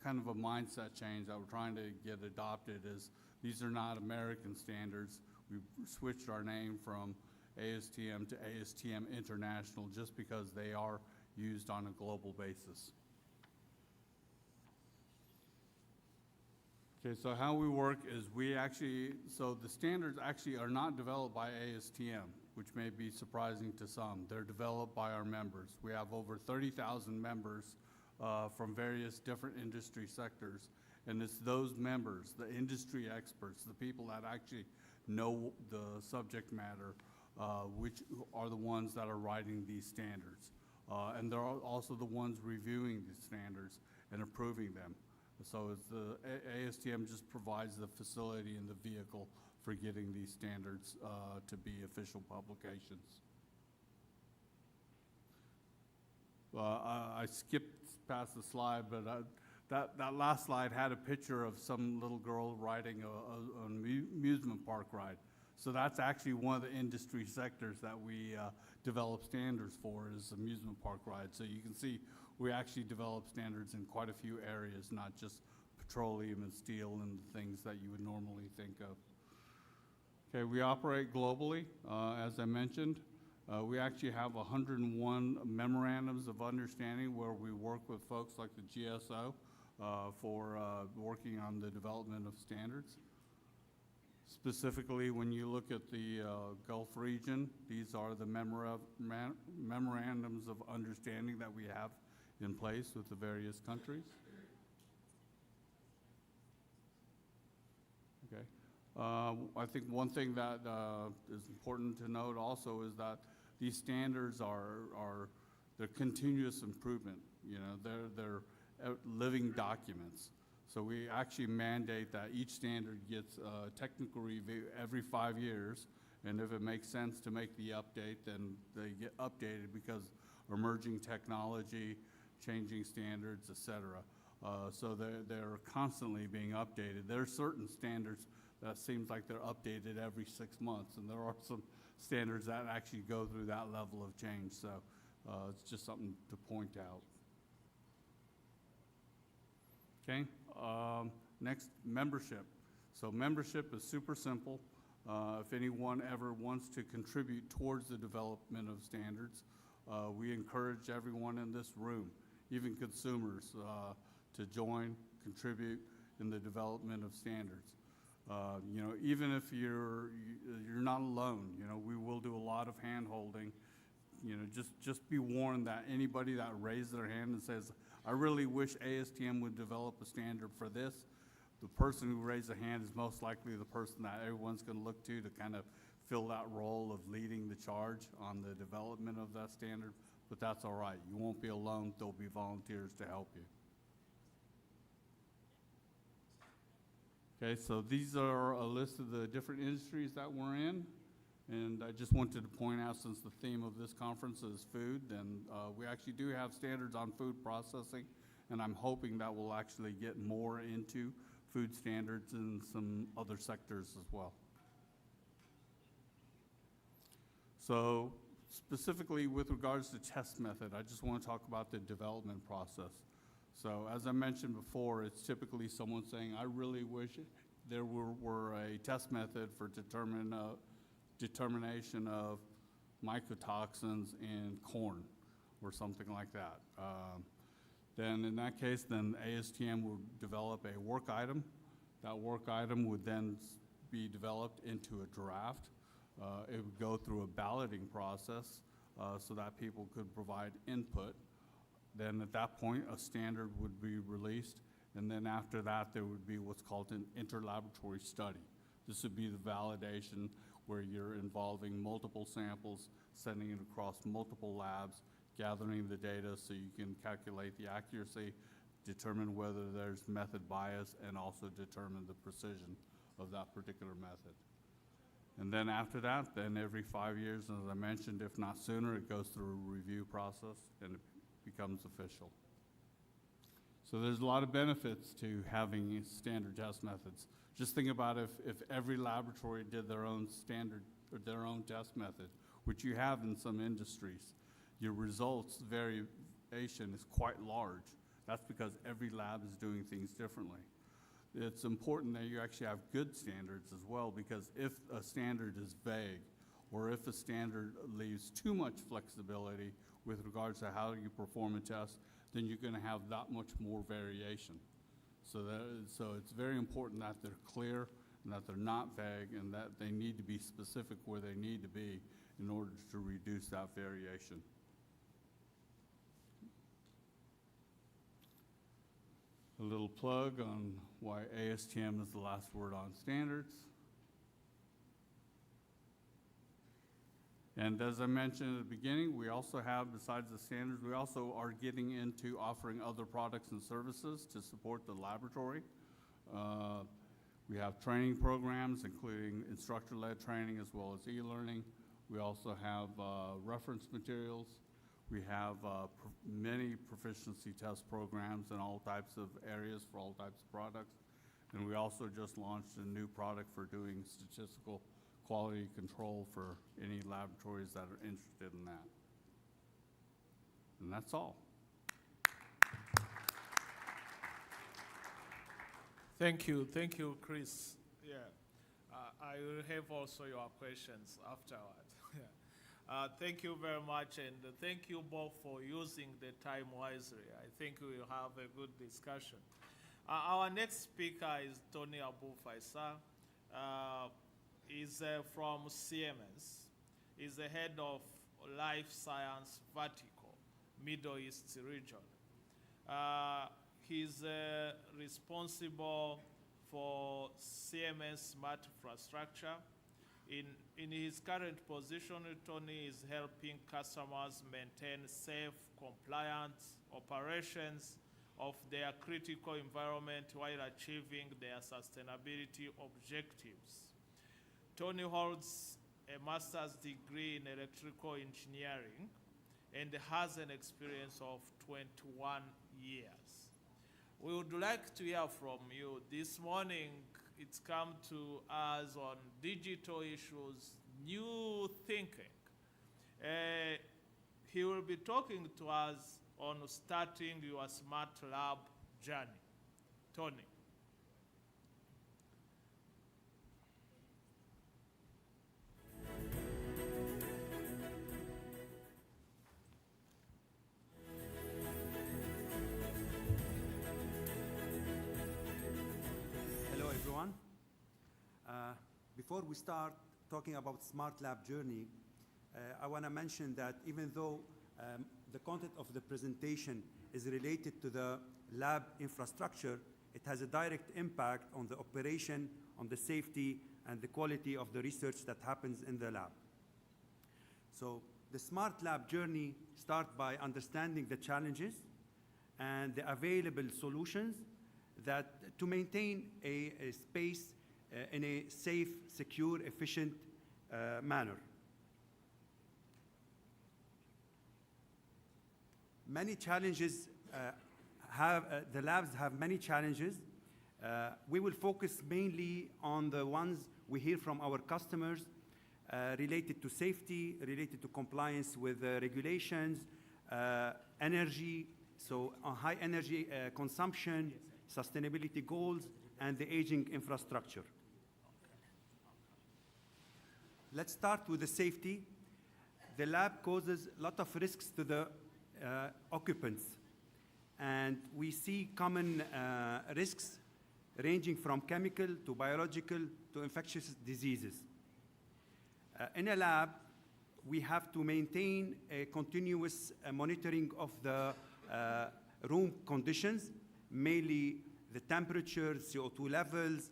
kind of a mindset change that we're trying to get adopted. Is these are not American standards. We've switched our name from ASTM to ASTM International just because they are used on a global basis. Okay, so how we work is so the standards actually are not developed by ASTM, which may be surprising to some. They're developed by our members. We have over 30,000 members from various different industry sectors, and it's those members, the industry experts, the people that actually know the subject matter, which are the ones that are writing these standards. And they're also the ones reviewing the standards and approving them. So it's the ASTM just provides the facility and the vehicle for getting these standards to be official publications. I skipped past the slide, but that last slide had a picture of some little girl riding an amusement park ride. So that's actually one of the industry sectors that we develop standards for, is amusement park rides. So you can see we actually develop standards in quite a few areas, not just petroleum and steel and the things that you would normally think of. Okay, we operate globally, as I mentioned. We actually have 101 memorandums of understanding where we work with folks like the GSO for working on the development of standards. Specifically, when you look at the Gulf region, these are the memorandums of understanding that we have in place with the various countries. Okay. I think one thing that is important to note also is that these standards they're continuous improvement. You know, they're living documents. So we actually mandate that each standard gets a technical review every 5 years, and if it makes sense to make the update, then they get updated because emerging technology, changing standards, et cetera. So they're constantly being updated. There are certain standards that seems like they're updated every 6 months, and there are some standards that actually go through that level of change. So it's just something to point out. Okay, next, membership. So membership is super simple. If anyone ever wants to contribute towards the development of standards, we encourage everyone in this room, even consumers, to join, contribute in the development of standards. You know, even if you're not alone, you know, we will do a lot of hand-holding. You know, just be warned that anybody that raises their hand and says, I really wish ASTM would develop a standard for this, the person who raised a hand is most likely the person that everyone's going to look to kind of fill that role of leading the charge on the development of that standard, but that's all right. You won't be alone. There'll be volunteers to help you. Okay, so these are a list of the different industries that we're in. And I just wanted to point out, since the theme of this conference is food, then we actually do have standards on food processing, and I'm hoping that we'll actually get more into food standards in some other sectors as well. So specifically with regards to test method, I just want to talk about the development process. So as I mentioned before, it's typically someone saying, I really wish there were a test method for determination of mycotoxins in corn or something like that. Then in that case, then ASTM would develop a work item. That work item would then be developed into a draft. It would go through a balloting process so that people could provide input. Then at that point, a standard would be released, and then after that, there would be what's called an interlaboratory study. This would be the validation where you're involving multiple samples, sending it across multiple labs, gathering the data so you can calculate the accuracy, determine whether there's method bias, and also determine the precision of that particular method. And then after that, then every 5 years, as I mentioned, if not sooner, it goes through a review process and it becomes official. So there's a lot of benefits to having standard test methods. Just think about if every laboratory did their own standard or their own test method, which you have in some industries, your results variation is quite large. That's because every lab is doing things differently. It's important that you actually have good standards as well, because if a standard is vague, or if a standard leaves too much flexibility with regards to how you perform a test, then you're going to have that much more variation. So it's very important that they're clear and that they're not vague and that they need to be specific where they need to be in order to reduce that variation. A little plug on why ASTM is the last word on standards. And as I mentioned at the beginning, we also have, besides the standards, we also are getting into offering other products and services to support the laboratory. We have training programs, including instructor-led training as well as e-learning. We also have reference materials. We have many proficiency test programs in all types of areas for all types of products. And we also just launched a new product for doing statistical quality control for any laboratories that are interested in that. And that's all. Thank you, Chris. Yeah, I will have also your questions afterward. Thank you very much, and thank you both for using the time wisely. I think we will have a good discussion. Our next speaker is Tony Abu Faisal. He's from CMS. He's the head of Life Science Vertical, Middle East region. He's responsible for CMS smart infrastructure. In his current position, Tony is helping customers maintain safe, compliant operations of their critical environment while achieving their sustainability objectives. Tony holds a master's degree in electrical engineering and has an experience of 21 years. We would like to hear from you. This morning, it's come to us on digital issues, new thinking. He will be talking to us on starting your smart lab journey. Tony. Hello, everyone. Before we start talking about Smart Lab Journey, I want to mention that even though the content of the presentation is related to the lab infrastructure, it has a direct impact on the operation, on the safety, and the quality of the research that happens in the lab. So the Smart Lab Journey starts by understanding the challenges and the available solutions that to maintain a space in a safe, secure, efficient manner. Many challenges the labs have many challenges. We will focus mainly on the ones we hear from our customers related to safety, related to compliance with regulations, energy, so high energy consumption, sustainability goals, and the aging infrastructure. Let's start with the safety. The lab causes a lot of risks to the occupants, and we see common risks ranging from chemical to biological to infectious diseases. In a lab, we have to maintain a continuous monitoring of the room conditions, mainly the temperature, CO2 levels,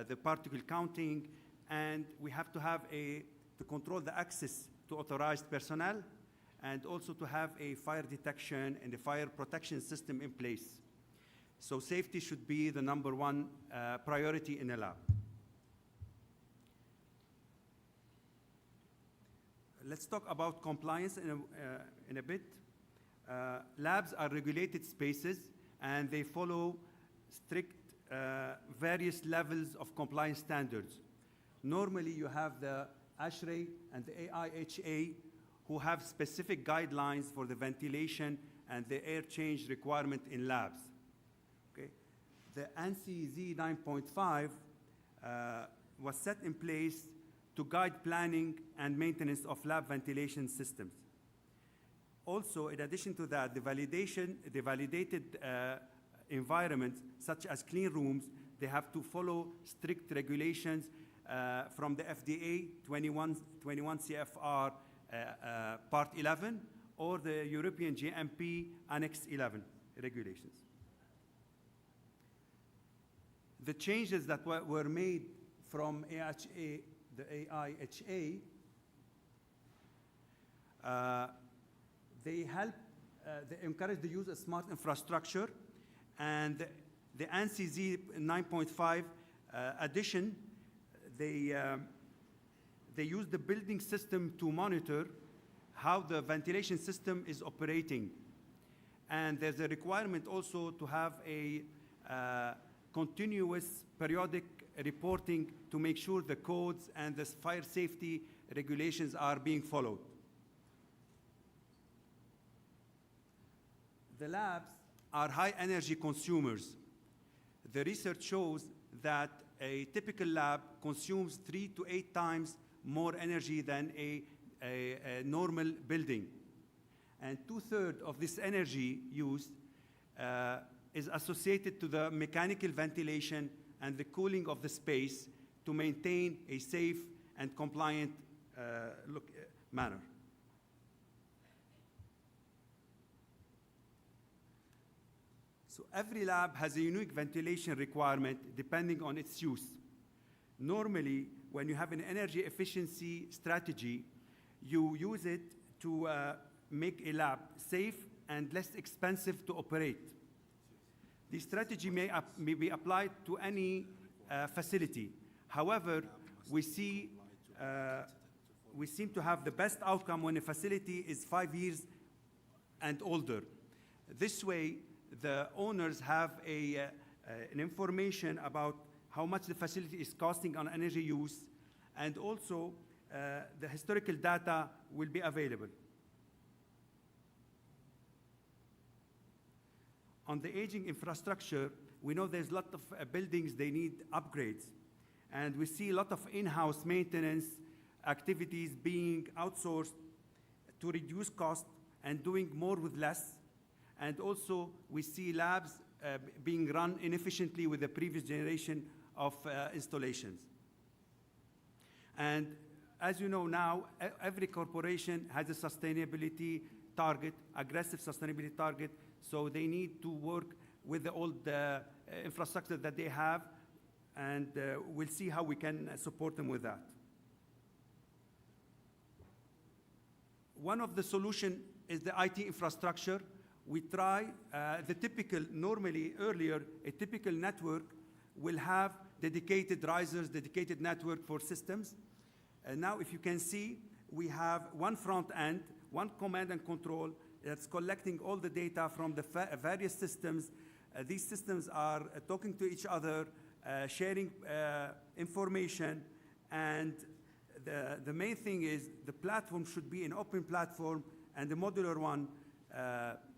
the particle counting, and we have to have to control the access to authorized personnel, and also to have a fire detection and a fire protection system in place. So safety should be the #1 priority in a lab. Let's talk about compliance in a bit. Labs are regulated spaces, and they follow strict various levels of compliance standards. Normally, you have the ASHRAE and the AIHA, who have specific guidelines for the ventilation and the air change requirement in labs. Okay? The NCZ 9.5 was set in place to guide planning and maintenance of lab ventilation systems. Also, in addition to that, the validated environments, such as clean rooms, they have to follow strict regulations from the FDA 21 CFR Part 11 or the European GMP Annex 11 regulations. The changes that were made from the AIHA They encourage the use of smart infrastructure, and the ANSI 9.5 addition, they use the building system to monitor how the ventilation system is operating. And there's a requirement also to have a continuous periodic reporting to make sure the codes and the fire safety regulations are being followed. The labs are high energy consumers. The research shows that a typical lab consumes 3 to 8 times more energy than a normal building. And 2/3 of this energy used is associated to the mechanical ventilation and the cooling of the space to maintain a safe and compliant manner. So every lab has a unique ventilation requirement depending on its use. Normally, when you have an energy efficiency strategy, you use it to make a lab safe and less expensive to operate. This strategy may be applied to any facility. However, we seem to have the best outcome when a facility is 5 years and older. This way, the owners have an information about how much the facility is costing on energy use, and also the historical data will be available. On the aging infrastructure, we know there's a lot of buildings, they need upgrades. And we see a lot of in-house maintenance activities being outsourced to reduce cost and doing more with less. And also, we see labs being run inefficiently with the previous generation of installations. And as you know now, every corporation has a sustainability target, aggressive sustainability target, so they need to work with the old infrastructure that they have, and we'll see how we can support them with that. One of the solutions is the IT infrastructure. We try normally earlier, a typical network will have dedicated risers, dedicated network for systems. And now, if you can see, we have one front end, one command and control that's collecting all the data from the various systems. These systems are talking to each other, sharing information, and the main thing is the platform should be an open platform and a modular one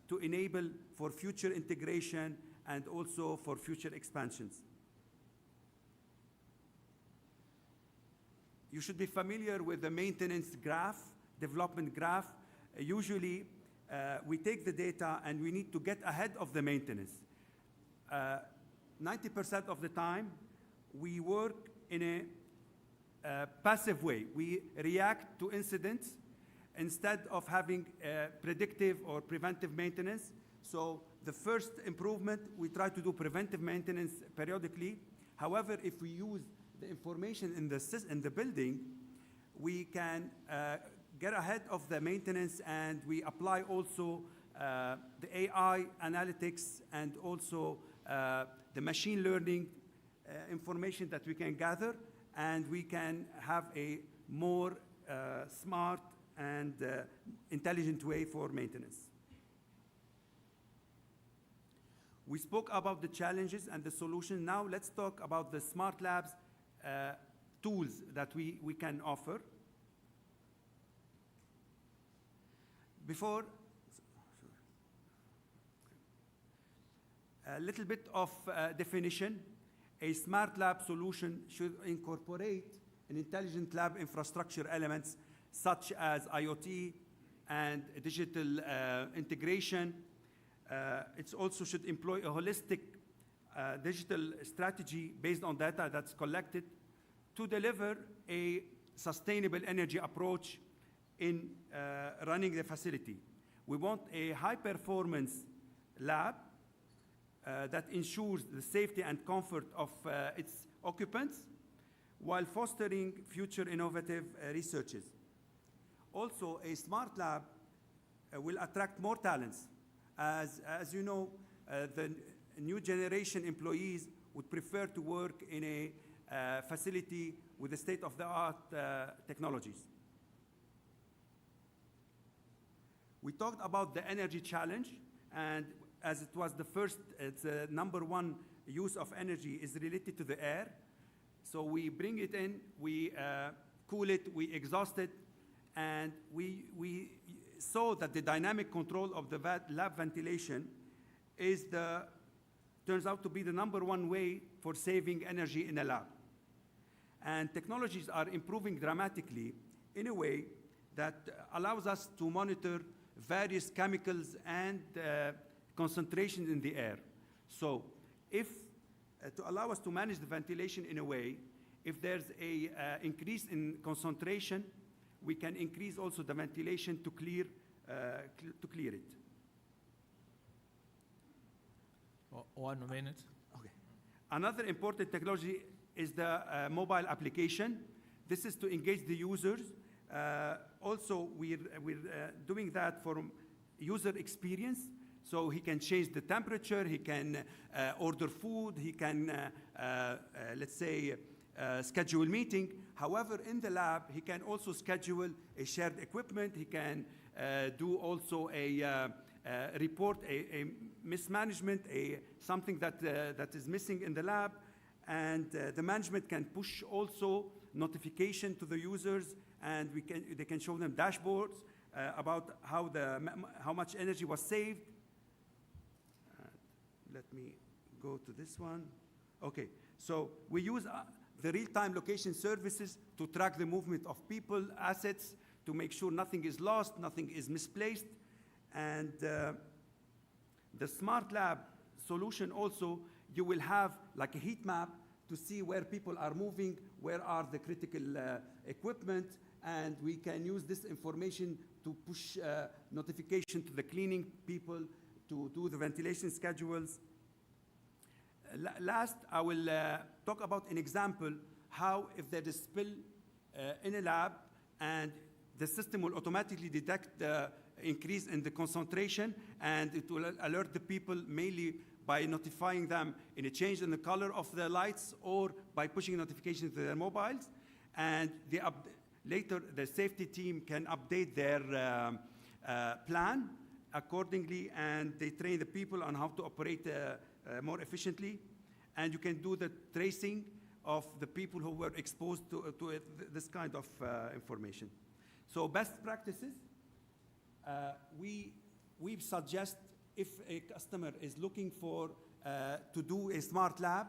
to enable for future integration and also for future expansions. You should be familiar with the maintenance graph, development graph. Usually, we take the data and we need to get ahead of the maintenance. 90% of the time, we work in a passive way. We react to incidents instead of having predictive or preventive maintenance. So the first improvement, we try to do preventive maintenance periodically. However, if we use the information in the building, we can get ahead of the maintenance, and we apply also the AI analytics and also the machine learning information that we can gather, and we can have a more smart and intelligent way for maintenance. We spoke about the challenges and the solution. Now let's talk about the smart labs tools that we can offer. Before, a little bit of definition. A smart lab solution should incorporate an intelligent lab infrastructure elements such as IoT and digital integration. It also should employ a holistic digital strategy based on data that's collected to deliver a sustainable energy approach in running the facility. We want a high-performance lab that ensures the safety and comfort of its occupants while fostering future innovative researches. Also, a smart lab will attract more talents. As you know, the new generation employees would prefer to work in a facility with the state-of-the-art technologies. We talked about the energy challenge, and as it was the first, it's number one use of energy is related to the air. So we bring it in, we cool it, we exhaust it, and we saw that the dynamic control of the lab ventilation turns out to be the number one way for saving energy in a lab. And technologies are improving dramatically in a way that allows us to monitor various chemicals and concentrations in the air. So if, to allow us to manage the ventilation in a way, if there's a increase in concentration, we can increase also the ventilation to clear it. 1 minute. Okay. Another important technology is the mobile application. This is to engage the users. Also, we're doing that for user experience. So he can change the temperature, he can order food, he can, let's say, schedule meeting. However, in the lab, he can also schedule a shared equipment. He can do also a report a mismanagement, something that is missing in the lab. And the management can push also notification to the users, and they can show them dashboards about how much energy was saved. Let me go to this one. Okay, so we use the real-time location services to track the movement of people, assets, to make sure nothing is lost, nothing is misplaced. And the smart lab solution also, you will have like a heat map to see where people are moving, where are the critical equipment, and we can use this information to push notification to the cleaning people to do the ventilation schedules. Last, I will talk about an example how if there is spill in a lab and the system will automatically detect the increase in the concentration, and it will alert the people mainly by notifying them in a change in the color of the lights or by pushing notifications to their mobiles. And later the safety team can update their plan accordingly, and they train the people on how to operate more efficiently. And you can do the tracing of the people who were exposed to this kind of information. So best practices, we suggest if a customer is looking for to do a smart lab,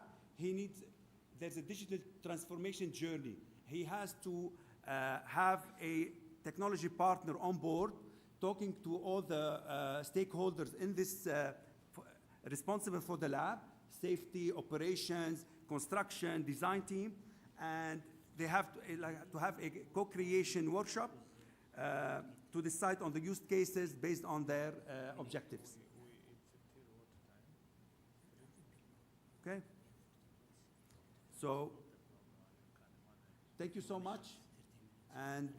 there's a digital transformation journey. He has to have a technology partner on board, talking to all the stakeholders in this responsible for the lab, safety, operations, construction, design team, and they have to have a co-creation workshop to decide on the use cases based on their objectives. Okay. So, thank you so much. And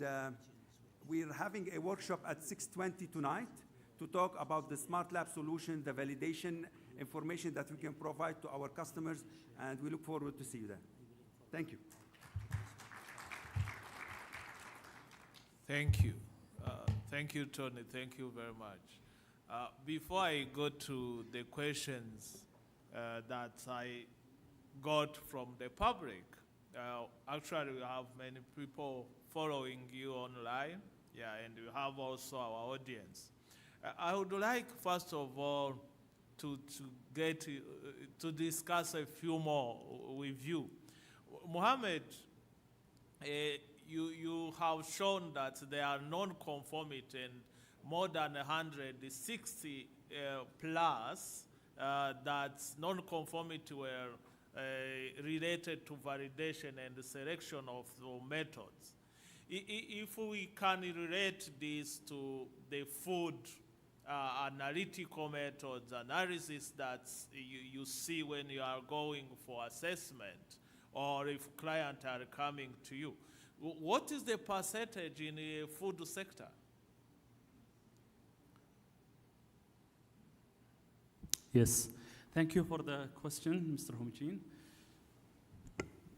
we're having a workshop at 6:20 tonight to talk about the smart lab solution, the validation information that we can provide to our customers, and we look forward to see you there. Thank you. Thank you. Thank you, Tony. Thank you very much. Before I go to the questions that I got from the public, actually we have many people following you online, and we have also our audience. I would like, first of all, to discuss a few more with you. Mohammed, you have shown that there are non-conformity and more than 160 plus that non-conformity were related to validation and selection of the methods. If we can relate this to the food analytical methods, analysis that you see when you are going for assessment, or if clients are coming to you, What is the percentage in the food sector? Yes, thank you for the question, Mr. Homichin.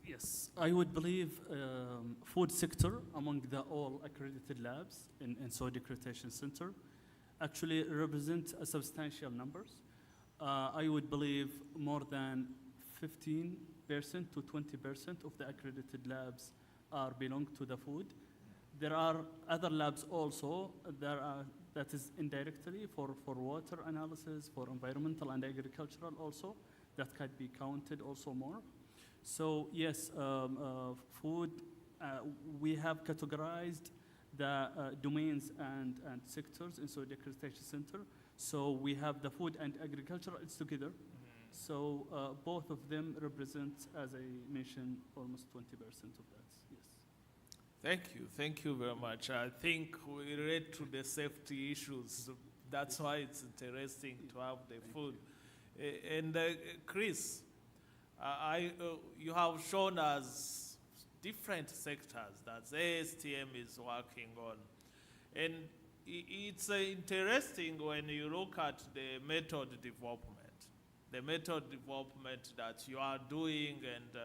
Yes, I would believe food sector among the all accredited labs in Saudi Accreditation Center actually represent a substantial numbers. I would believe more than 15% to 20% of the accredited labs belong to the food. There are other labs also that is indirectly for water analysis, for environmental and agricultural also, that can be counted also more. So yes, food, we have categorized the domains and sectors in Saudi Accreditation Center. So we have the food and agriculture, it's together. So both of them represent, as I mentioned, almost 20% of that, yes. Thank you very much. I think we relate to the safety issues. That's why it's interesting to have the food. And Chris, you have shown us different sectors that ASTM is working on. And it's interesting when you look at the method development that you are doing, and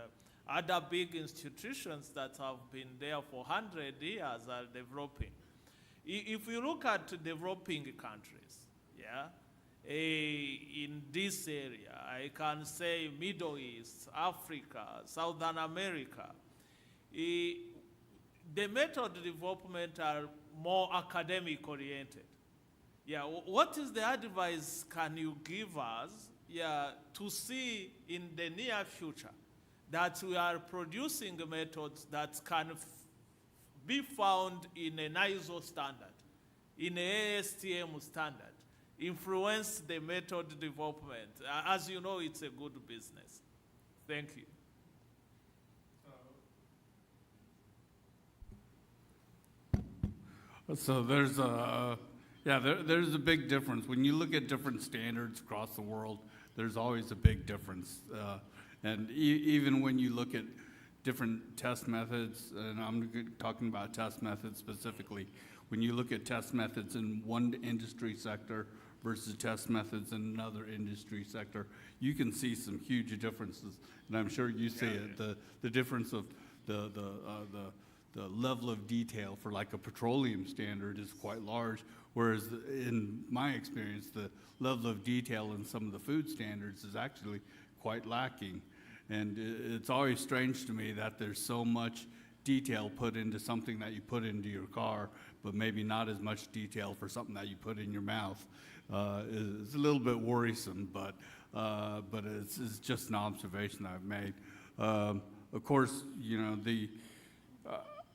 other big institutions that have been there for 100 years are developing. If you look at developing countries, in this area, I can say Middle East, Africa, Southern America, the method development are more academic oriented. What is the advice can you give us to see in the near future that we are producing methods that can be found in an ISO standard, in an ASTM standard, influence the method development? As you know, it's a good business. Thank you. So there's a big difference. When you look at different standards across the world, there's always a big difference. And even when you look at different test methods, and I'm talking about test methods specifically, when you look at test methods in one industry sector versus test methods in another industry sector, you can see some huge differences. And I'm sure you see it, the difference of the level of detail for like a petroleum standard is quite large, whereas in my experience, the level of detail in some of the food standards is actually quite lacking. And it's always strange to me that there's so much detail put into something that you put into your car, but maybe not as much detail for something that you put in your mouth. It's a little bit worrisome, but it's just an observation I've made. Of course, you know,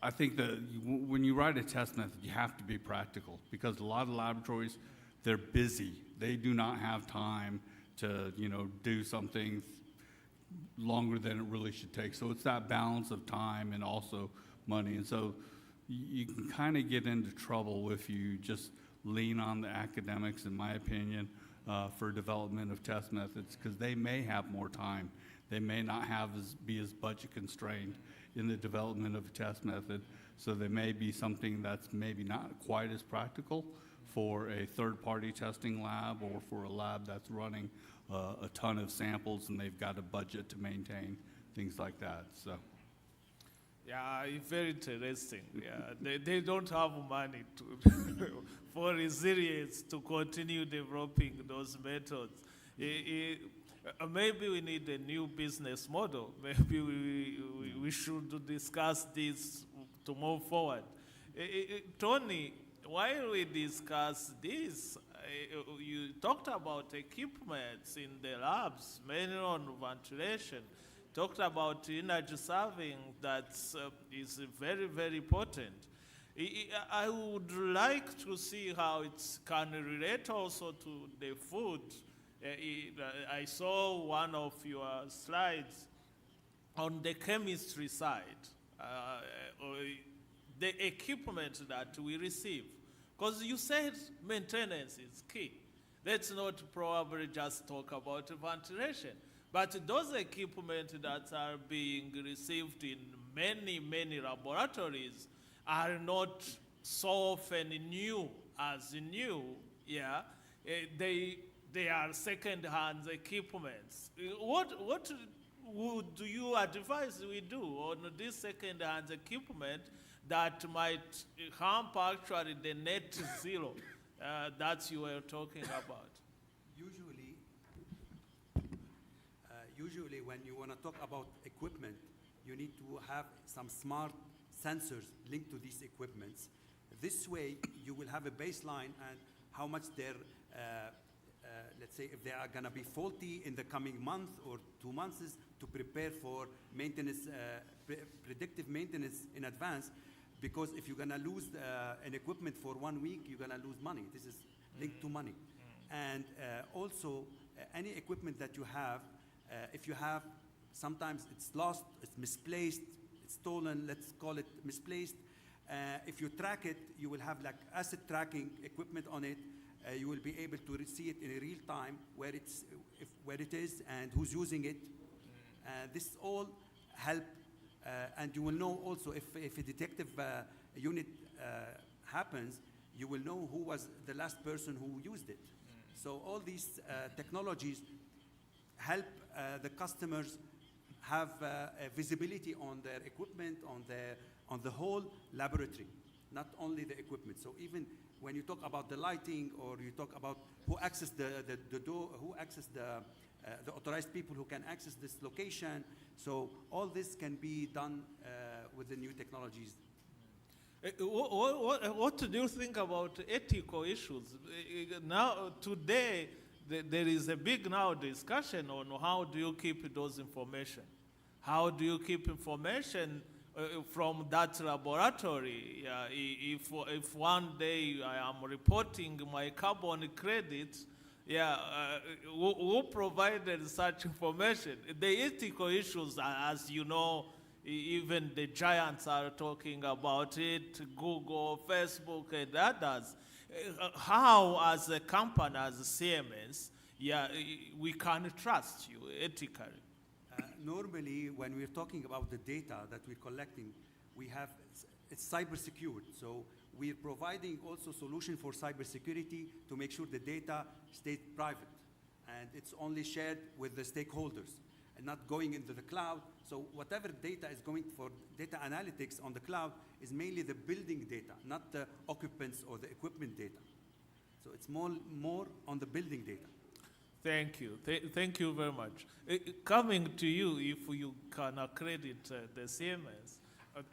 I think that when you write a test method, you have to be practical, because a lot of laboratories, they're busy. They do not have time to, you know, do something longer than it really should take. So it's that balance of time and also money. And so you can kind of get into trouble if you just lean on the academics, in my opinion, for development of test methods, because they may have more time. They may not be as budget constrained in the development of a test method. So there may be something that's maybe not quite as practical for a third-party testing lab, or for a lab that's running a ton of samples and they've got a budget to maintain, things like that. So. Yeah, it's very interesting. Yeah, they don't have money for resilience to continue developing those methods. Maybe we need a new business model. Maybe we should discuss this to move forward. Tony, while we discuss this, you talked about equipments in the labs, mainly on ventilation. Talked about energy saving, that is very, very important. I would like to see how it can relate also to the food. I saw one of your slides on the chemistry side, the equipment that we receive. Because you said maintenance is key. Let's not probably just talk about ventilation, but those equipment that are being received in many laboratories are not so often new as new. Yeah, they are second-hand equipments. What would you advise we do on this second-hand equipment that might hamper actually the net zero that you were talking about? Usually when you want to talk about equipment, you need to have some smart sensors linked to these equipments. This way, you will have a baseline and how much they're, let's say, if they are going to be faulty in the coming month or 2 months, to prepare for maintenance, predictive maintenance in advance. Because if you're going to lose an equipment for 1 week, you're going to lose money. This is linked to money. And also, any equipment that you have, if you have, sometimes it's lost, it's misplaced, it's stolen, let's call it misplaced. If you track it, you will have like asset tracking equipment on it. You will be able to see it in real time where it is and who's using it. This all help, and you will know also if a detective unit happens, you will know who was the last person who used it. So all these technologies help the customers have visibility on their equipment, on the whole laboratory, not only the equipment. So even when you talk about the lighting, or you talk about who access the door, who access the authorized people who can access this location, so all this can be done with the new technologies. What do you think about ethical issues? Now, today, there is a big now discussion on how do you keep those information. How do you keep information from that laboratory? If one day I am reporting my carbon credit, who provided such information? The ethical issues, as you know, even the giants are talking about it, Google, Facebook, and others. How, as a company, as a CMS, we can trust you ethically? Normally, when we're talking about the data that we're collecting, it's cyber secured. So we're providing also solution for cybersecurity to make sure the data stays private and it's only shared with the stakeholders and not going into the cloud. So whatever data is going for data analytics on the cloud is mainly the building data, not the occupants or the equipment data. So it's more on the building data. Thank you. Thank you very much. Coming to you, if you can accredit the CMS,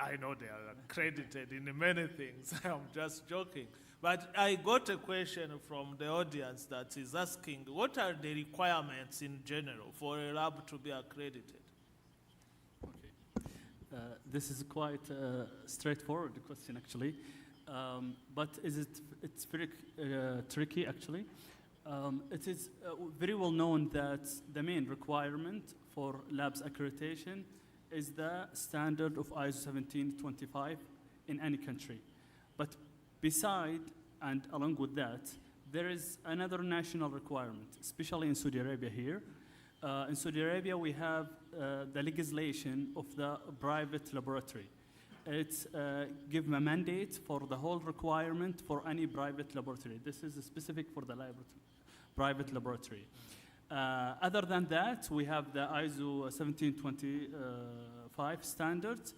I know they are accredited in many things. I'm just joking. But I got a question from the audience that is asking, what are the requirements in general for a lab to be accredited? Okay. This is quite a straightforward question, actually. But it's very tricky, actually. It is very well known that the main requirement for labs accreditation is the standard of ISO 17025 in any country. But beside and along with that, there is another national requirement, especially in Saudi Arabia here. In Saudi Arabia, we have the legislation of the private laboratory. It gives a mandate for the whole requirement for any private laboratory. This is specific for the private laboratory. Other than that, we have the ISO 17025 standards.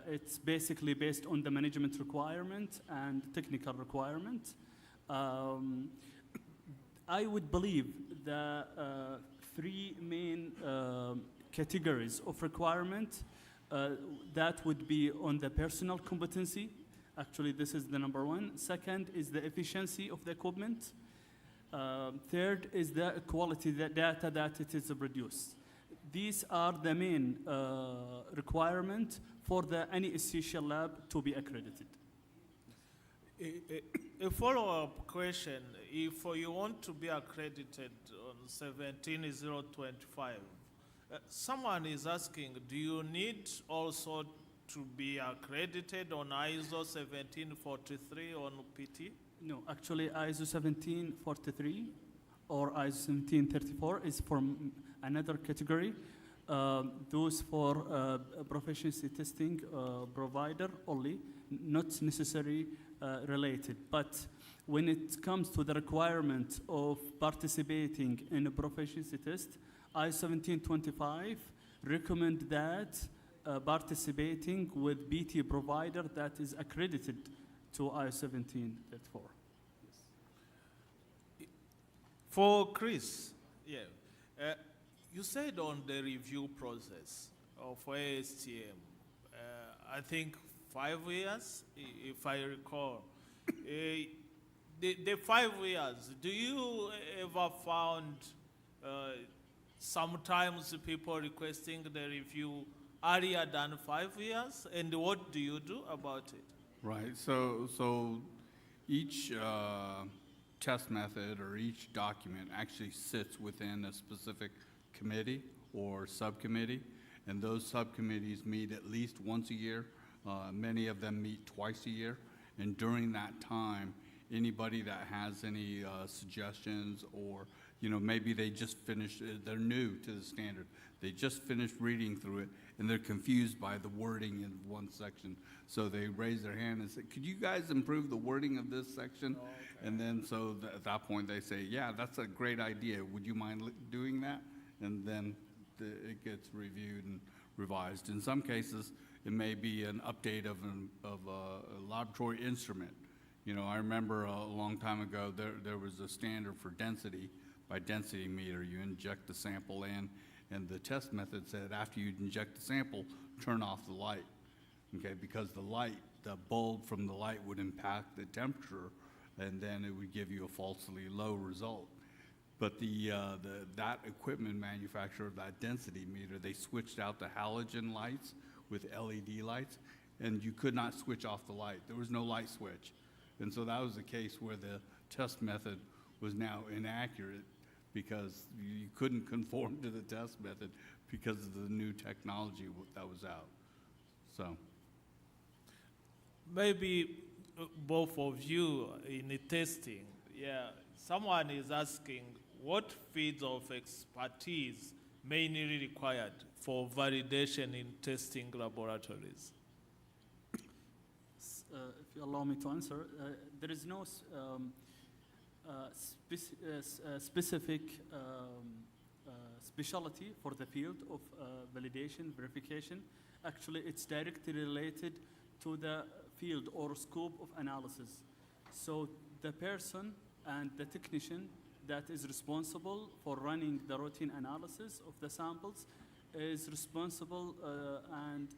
It's basically based on the management requirement and technical requirement. I would believe the three main categories of requirement that would be on the personal competency. Actually, this is the number one. Second is the efficiency of the equipment. Third is the quality of the data that it is produced. These are the main requirements for any essential lab to be accredited. A follow-up question, if you want to be accredited on 17025, someone is asking, do you need also to be accredited on ISO 1743 on PT? No, actually ISO 1743 or ISO 1734 is from another category. those for proficiency testing provider only, not necessarily related. But when it comes to the requirement of participating in a proficiency test, I-1725 recommend that participating with BT provider that is accredited to I-1734. For Chris, you said on the review process of ASTM, I think 5 years, if I recall. The 5 years, do you ever found sometimes people requesting the review earlier than 5 years? And what do you do about it? Right, so each test method or each document actually sits within a specific committee or subcommittee, and those subcommittees meet at least once a year. Many of them meet twice a year, and during that time, anybody that has any suggestions, or maybe they just finished, they're new to the standard, they just finished reading through it and they're confused by the wording in one section, so they raise their hand and say, could you guys improve the wording of this section? Okay. And then so at that point they say, yeah, that's a great idea, would you mind doing that? And then it gets reviewed and revised. In some cases it may be an update of a laboratory instrument. I remember a long time ago, there was a standard for density, by density meter. You inject the sample in, and the test method said after you inject the sample, turn off the light, okay? Because the bulb from the light would impact the temperature, and then it would give you a falsely low result. But that equipment manufacturer of that density meter, they switched out the halogen lights with LED lights, and you could not switch off the light. There was no light switch. And so that was the case where the test method was now inaccurate because you couldn't conform to the test method because of the new technology that was out. So maybe both of you in the testing, someone is asking what fields of expertise mainly required for validation in testing laboratories? If you allow me to answer, there is no specific specialty for the field of validation, verification. Actually, it's directly related to the field or scope of analysis. So the person and the technician that is responsible for running the routine analysis of the samples is responsible and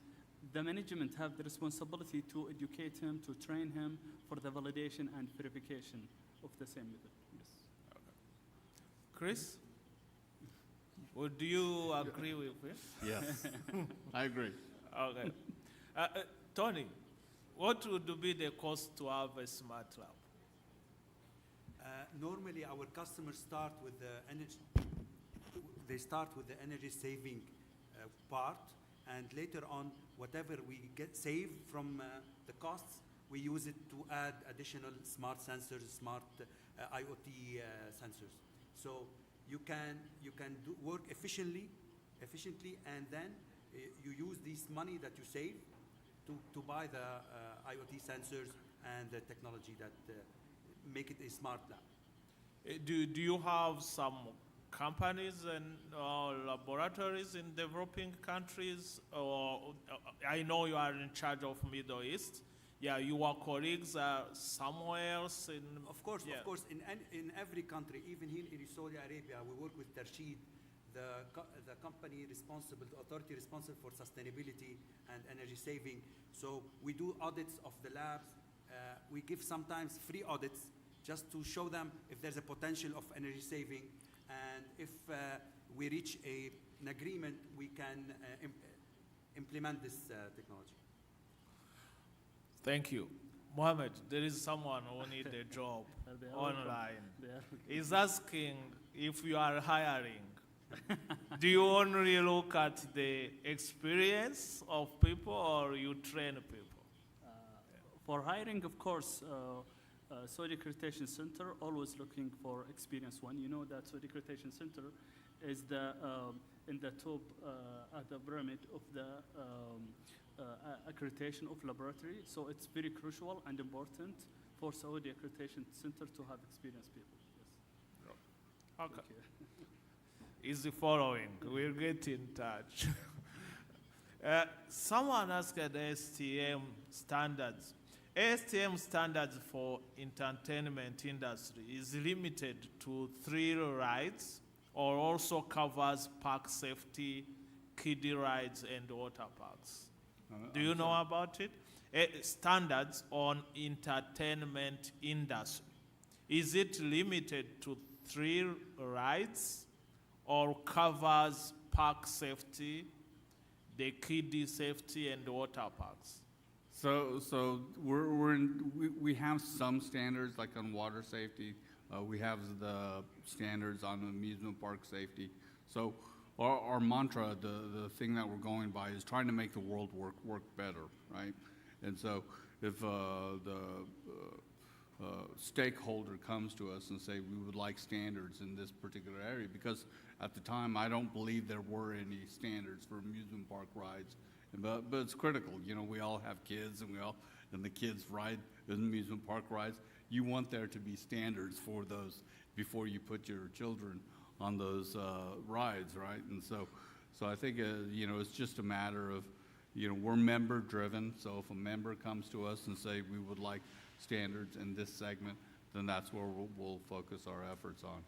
the management have the responsibility to educate him, to train him for the validation and verification of the same method. Yes. Okay. Chris, would you agree with him? Yes, I agree. Okay. Tony, what would be the cost to have a smart lab? Normally, our customers start with the energy. They start with the energy saving part, and later on, whatever we get saved from the costs, we use it to add additional smart sensors, smart IoT sensors. So you can work efficiently, and then you use this money that you save to buy the IoT sensors and the technology that make it a smart lab. Do you have some companies and laboratories in developing countries? Or I know you are in charge of Middle East. Yeah, your colleagues are somewhere else in. Of course. In every country, even here in Saudi Arabia, we work with Tarshid, the company responsible, the authority responsible for sustainability and energy saving. So we do audits of the labs. We give sometimes free audits just to show them if there's a potential of energy saving. And if we reach an agreement, we can implement this technology. Thank you. Mohammed, there is someone who needs a job online. He's asking if you are hiring. Do you only look at the experience of people or you train people? For hiring, of course, Saudi Accreditation Center always looking for experienced one. You know that Saudi Accreditation Center is the in the top at the pyramid of the accreditation of laboratory. So it's very crucial and important for Saudi Accreditation Center to have experienced people. Yes. Okay. Thank you. Is the following. We'll get in touch. Someone asked the STM standards. STM standards for entertainment industry is limited to thrill rides or also covers park safety, kiddie rides, and water parks. Do you know about it? Standards on entertainment industry. Is it limited to thrill rides or covers park safety, the kiddie safety, and water parks? So we have some standards like on water safety. We have the standards on amusement park safety. So our mantra, the thing that we're going by, is trying to make the world work better, right? And so if the stakeholder comes to us and say we would like standards in this particular area, because at the time I don't believe there were any standards for amusement park rides. But it's critical, you know, we all have kids and the kids ride amusement park rides. You want there to be standards for those before you put your children on those rides, right? And so I think, you know, it's just a matter of, you know, we're member driven. So if a member comes to us and say we would like standards in this segment, then that's where we'll focus our efforts on.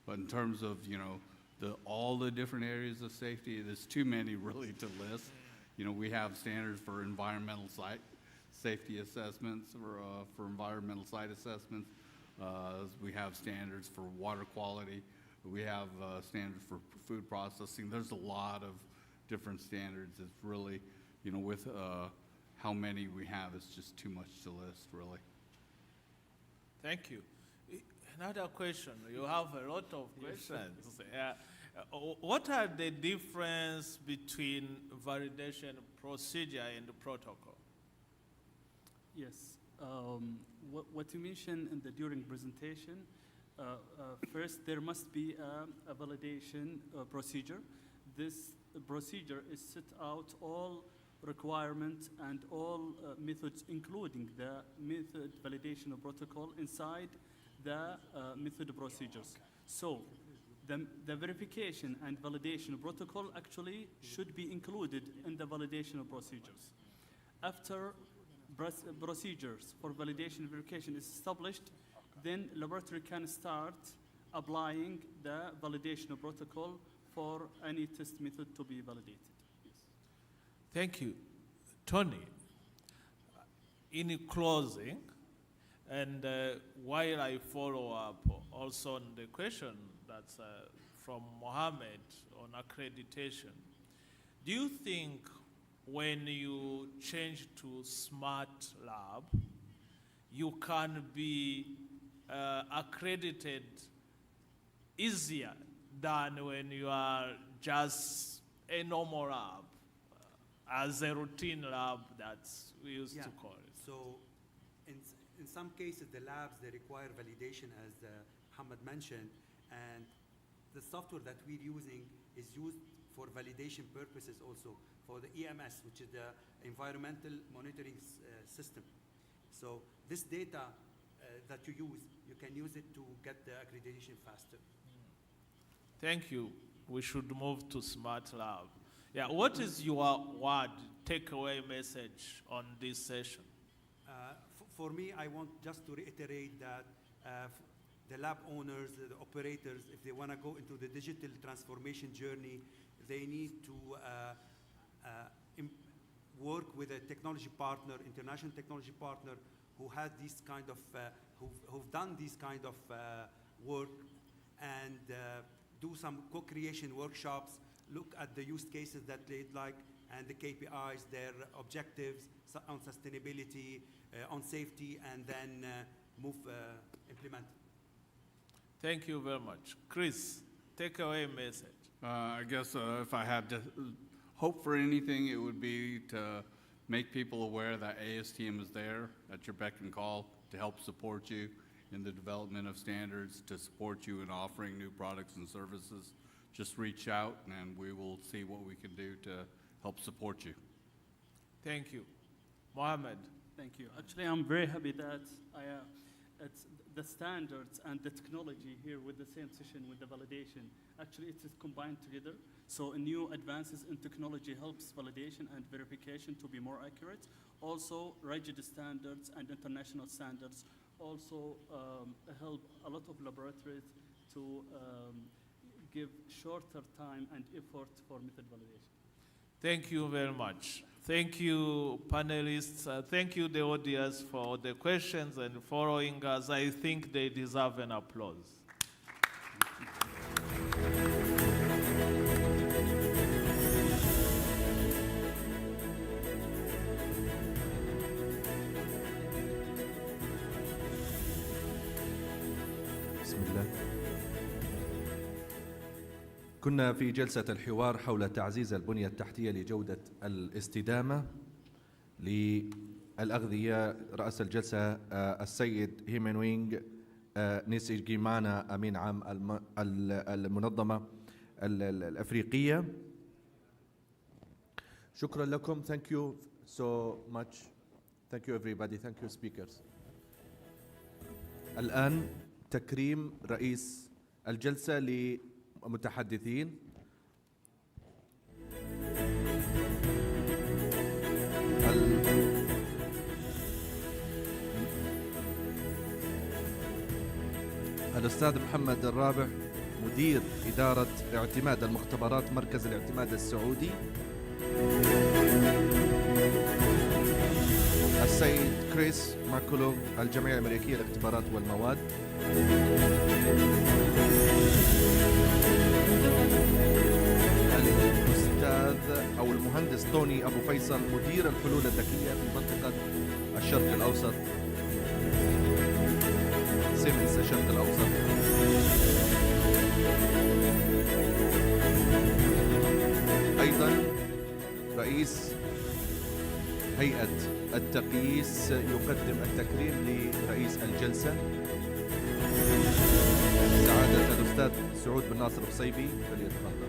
But in terms of, you know, all the different areas of safety, there's too many really to list. You know, we have standards for environmental site safety assessments, for environmental site assessments. We have standards for water quality. We have standards for food processing. There's a lot of different standards. It's really, you know, with how many we have, it's just too much to list, really. Thank you. Another question. You have a lot of questions. What are the difference between validation procedure and protocol? Yes. What you mentioned in the during presentation, first there must be a validation procedure. This procedure is set out all requirements and all methods, including the method validation protocol inside the method procedures. So the verification and validation protocol actually should be included in the validation procedures. After procedures for validation and verification is established, then laboratory can start applying the validation protocol for any test method to be validated. Yes. Thank you. Tony, in closing, and while I follow up also on the question that's from Mohammed on accreditation, do you think when you change to smart lab, you can be accredited easier than when you are just a normal lab, as a routine lab that's we used to call it? So in some cases, the labs, they require validation, as Muhammad mentioned, and the software that we're using is used for validation purposes also, for the EMS, which is the environmental monitoring system. So this data that you use, you can use it to get the accreditation faster. Thank you. We should move to smart lab. Yeah, what is your word, takeaway message on this session? For me, I want just to reiterate that the lab owners, the operators, if they want to go into the digital transformation journey, they need to work with a technology partner, international technology partner, who has these kind of, who've done these kind of work, and do some co-creation workshops, look at the use cases that they'd like, and the KPIs, their objectives on sustainability, on safety, and then implement. Thank you very much. Chris, take away message. I guess if I had to hope for anything, it would be to make people aware that ASTM is there at your beck and call to help support you in the development of standards, to support you in offering new products and services just reach out and we will see what we can do to help support you. Thank you. Mohammed. Thank you. Actually, I'm very happy that it's the standards and the technology here with the same session with the validation. Actually, it is combined together. So new advances in technology helps validation and verification to be more accurate. Also, rigid standards and international standards also help a lot of laboratories to give shorter time and effort for method validation. Thank you very much. Thank you, panelists. Thank you, the audience, for the questions and following us. I think they deserve an applause. بسم الله. كنا في جلسة الحوار حول تعزيز البنية التحتية لجودة الاستدامة للأغذية. رأس الجلسة السيد هيمنوينغ نيسي جيمانا أمين عام المنظمة الأفريقية. شكرا لكم. Thank you so much. Thank you everybody. Thank you speakers. الآن تكريم رئيس الجلسة لمتحدثين. الأستاذ محمد الرابح مدير إدارة اعتماد المختبرات مركز الاعتماد السعودي. السيد كريس ماكولو الجمعية الأمريكية للاختبارات والمواد. الأستاذ أو المهندس توني أبو فيصل مدير الحلول الذكية في منطقة الشرق الأوسط. سيمنز الشرق الأوسط. أيضا رئيس هيئة التقييس يقدم التكريم لرئيس الجلسة سعادة الأستاذ سعود بن ناصر الخصيبي. فليتفضل.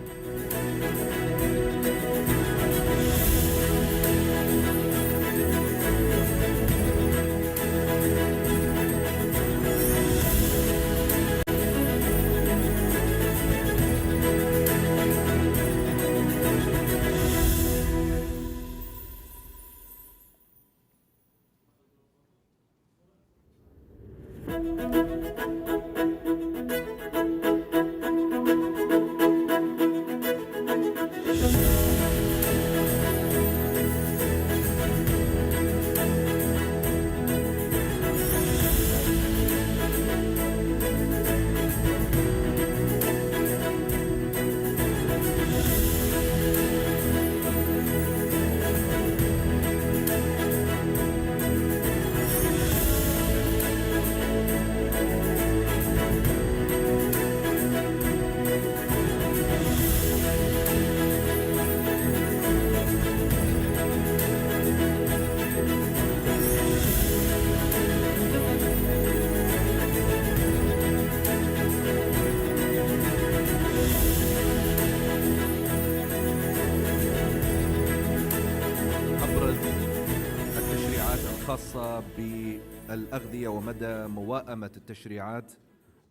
الخاصة بالأغذية ومدى موائمة التشريعات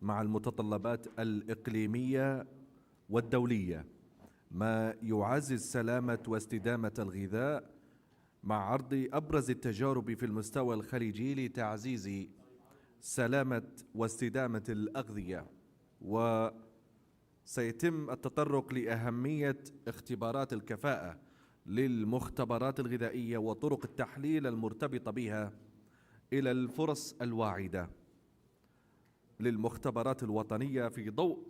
مع المتطلبات الإقليمية والدولية، ما يعزز سلامة واستدامة الغذاء مع عرض أبرز التجارب في المستوى الخليجي لتعزيز سلامة واستدامة الأغذية. وسيتم التطرق لأهمية اختبارات الكفاءة للمختبرات الغذائية وطرق التحليل المرتبطة بها إلى الفرص الواعدة للمختبرات الوطنية في ضوء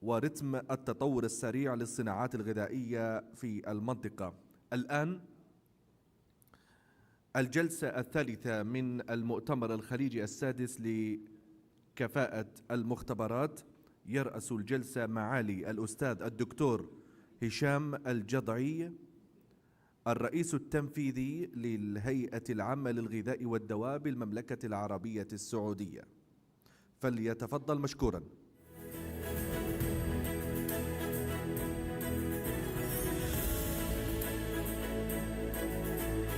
ورتم التطور السريع للصناعات الغذائية في المنطقة. الآن الجلسة الثالثة من المؤتمر الخليجي السادس لكفاءة المختبرات. يرأس الجلسة معالي الأستاذ الدكتور هشام الجضعي الرئيس التنفيذي للهيئة العامة للغذاء والدواء بالمملكة العربية السعودية، فليتفضل مشكورا.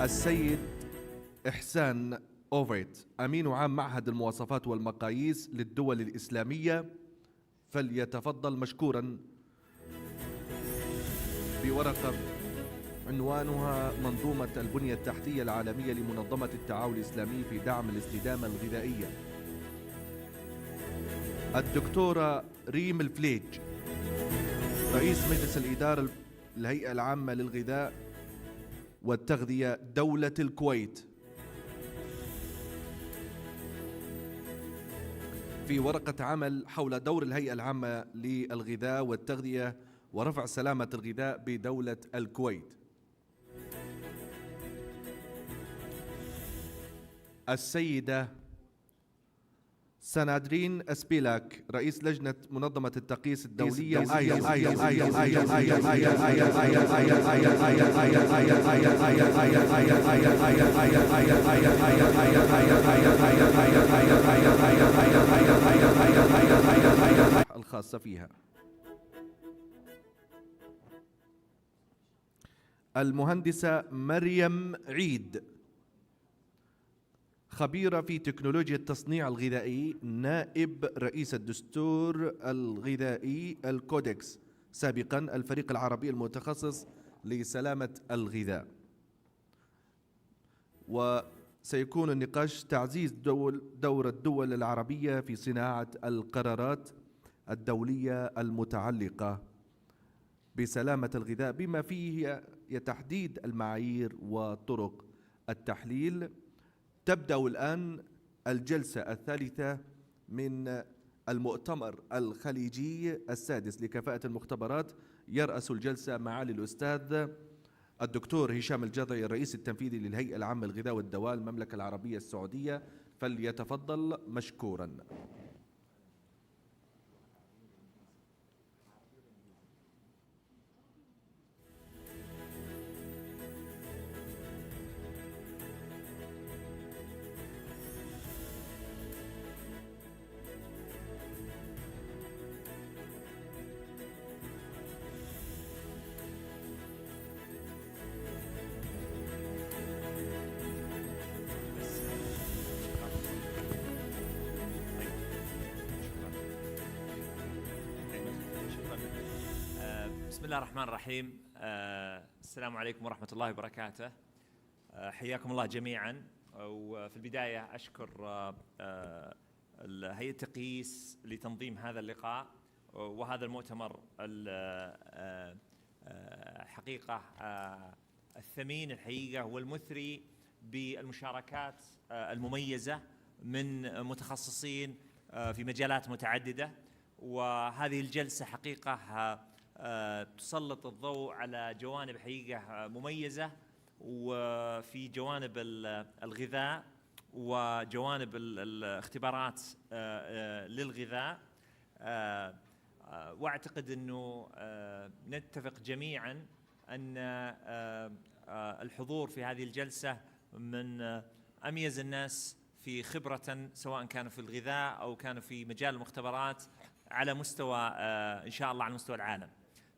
السيد إحسان أوفيت أمين عام معهد المواصفات والمقاييس للدول الإسلامية، فليتفضل مشكورا بورقة عنوانها منظومة البنية التحتية العالمية لمنظمة التعاون الإسلامي في دعم الاستدامة الغذائية. الدكتورة ريم الفليج رئيس مجلس الإدارة الهيئة العامة للغذاء والتغذية دولة الكويت، في ورقة عمل حول دور الهيئة العامة للغذاء والتغذية ورفع سلامة الغذاء بدولة الكويت. السيدة سنادرين أسبيلاك رئيس لجنة منظمة التقييس الدولية الخاصة فيها. المهندسة مريم عيد خبيرة في تكنولوجيا التصنيع الغذائي، نائب رئيس الدستور الغذائي الكودكس، سابقا الفريق العربي المتخصص لسلامة الغذاء. وسيكون النقاش تعزيز دور الدول العربية في صناعة القرارات الدولية المتعلقة بسلامة الغذاء بما فيه تحديد المعايير وطرق التحليل. تبدأ الآن الجلسة الثالثة من المؤتمر الخليجي السادس لكفاءة المختبرات. يرأس الجلسة معالي الأستاذ الدكتور هشام الجضعي الرئيس التنفيذي للهيئة العامة للغذاء والدواء المملكة العربية السعودية، فليتفضل مشكورا. بسم الله الرحمن الرحيم. السلام عليكم ورحمة الله وبركاته. حياكم الله جميعا. وفي البداية أشكر هيئة التقييس لتنظيم هذا اللقاء وهذا المؤتمر حقيقة الثمين الحقيقة والمثري بالمشاركات المميزة من متخصصين في مجالات متعددة. وهذه الجلسة حقيقة تسلط الضوء على جوانب حقيقة مميزة، وفي جوانب الغذاء وجوانب الاختبارات للغذاء. واعتقد انه نتفق جميعا ان الحضور في هذه الجلسة من اميز الناس في خبرة، سواء كانوا في الغذاء او كانوا في مجال المختبرات على مستوى ان شاء الله على مستوى العالم.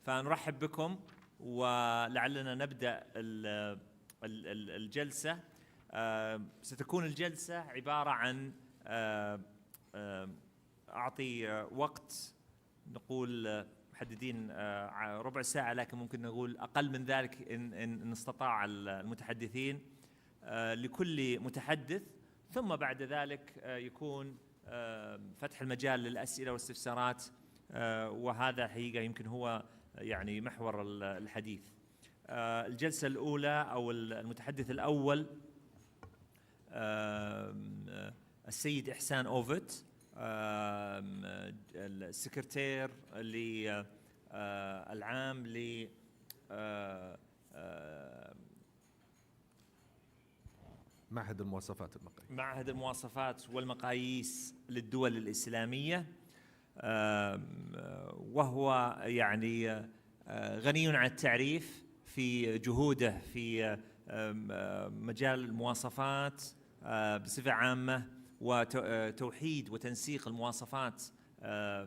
فنرحب بكم ولعلنا نبدأ الجلسة. ستكون الجلسة عبارة عن أعطي وقت نقول محددين ربع ساعة، لكن ممكن نقول أقل من ذلك إن استطاع المتحدثين لكل متحدث، ثم بعد ذلك يكون فتح المجال للأسئلة والاستفسارات، وهذا حقيقة يمكن هو يعني محور الحديث. الجلسة الأولى أو المتحدث الأول السيد إحسان أوفيت، السكرتير العام ل معهد المواصفات والمقاييس للدول الإسلامية، وهو يعني غني عن التعريف في جهوده في مجال المواصفات بصفة عامة، وتوحيد وتنسيق المواصفات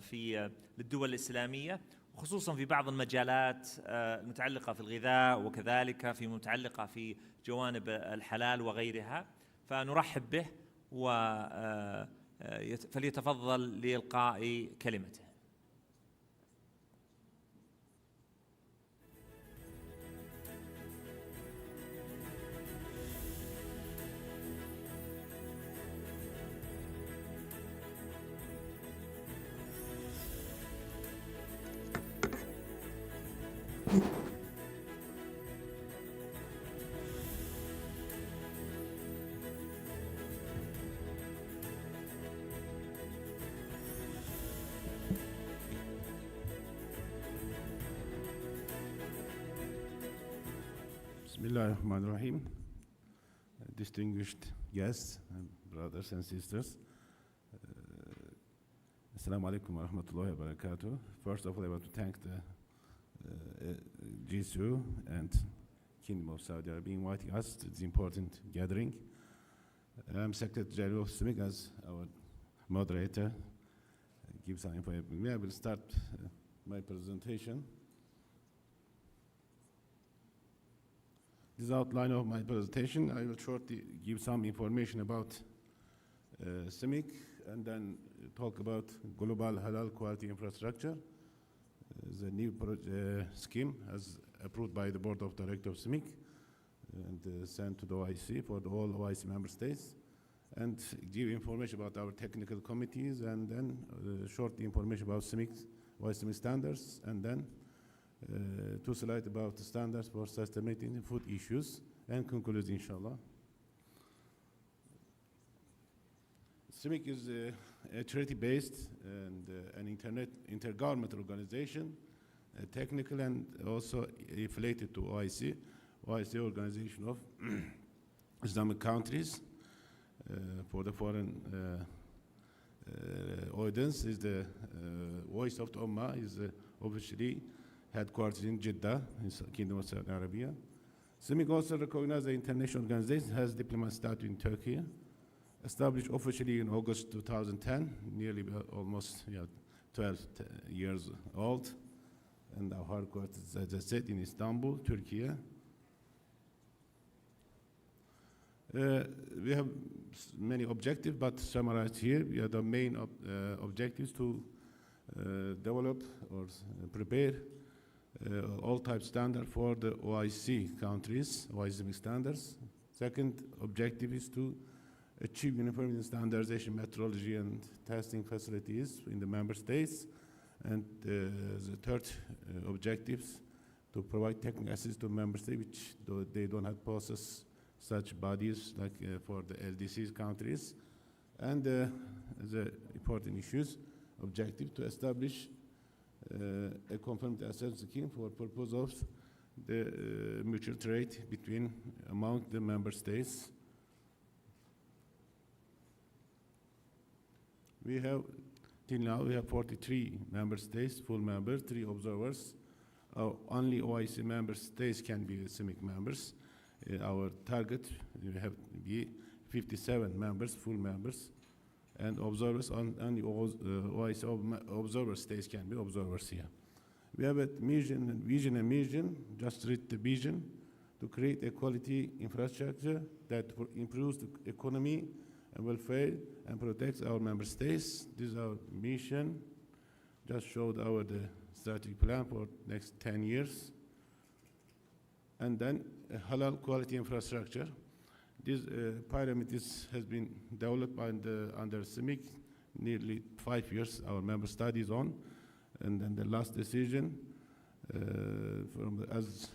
في للدول الإسلامية، خصوصا في بعض المجالات المتعلقة في الغذاء وكذلك في متعلقة في جوانب الحلال وغيرها، فنرحب به فليتفضل لإلقاء كلمته. Bismillahirrahmanirrahim. Distinguished guests, brothers and sisters. Assalamu alaikum wa rahmatullahi wa barakatuh. First of all, I want to thank the GSU and Kingdom of Saudi Arabia inviting us to this important gathering. I'm Secretary General of SMIC as our moderator. Give some information. I will start my presentation. This outline of my presentation, I will shortly give some information about SMIC and then talk about global halal quality infrastructure, the new scheme as approved by the Board of Directors of SMIC and sent to the OIC for all OIC member states, and give information about our technical committees, and then short information about OIC standards, and then 2 slides about the standards for sustainability in food issues, and conclude inshallah. SMIC is a charity-based and an intergovernmental organization, technical and also affiliated to OIC. OIC organization of Islamic countries. For the foreign audience, is the Voice of the Ummah, is officially headquartered in Jeddah, in Kingdom of Saudi Arabia. SMIC also recognized the international organization, has diplomat status in Turkey, established officially in August 2010, nearly almost 12 years old, and our headquarters, as I said, in Istanbul, Turkey. We have many objectives, but summarized here. We have the main objectives to develop or prepare all type standard for the OIC countries, OIC standards. Second objective is to achieve uniformity in standardization methodology and testing facilities in the member states. And the third objectives to provide technical assistance to member states which they don't have process such bodies like for the LDC countries. And the important issues, objective to establish a conformity assessment scheme for purpose of the mutual trade among the member states. We have, till now, we have 43 member states, full members, 3 observers. Only OIC member states can be SMIC members. Our target, we have to be 57 members, full members, and observers, only OIC observer states can be observers here. We have a vision and mission, just read the vision, to create a quality infrastructure that improves the economy and welfare and protects our member states. This is our mission. Just showed our the strategic plan for next 10 years. And then halal quality infrastructure. This pyramid has been developed under SMIC nearly 5 years. Our member studies on, and then the last decision as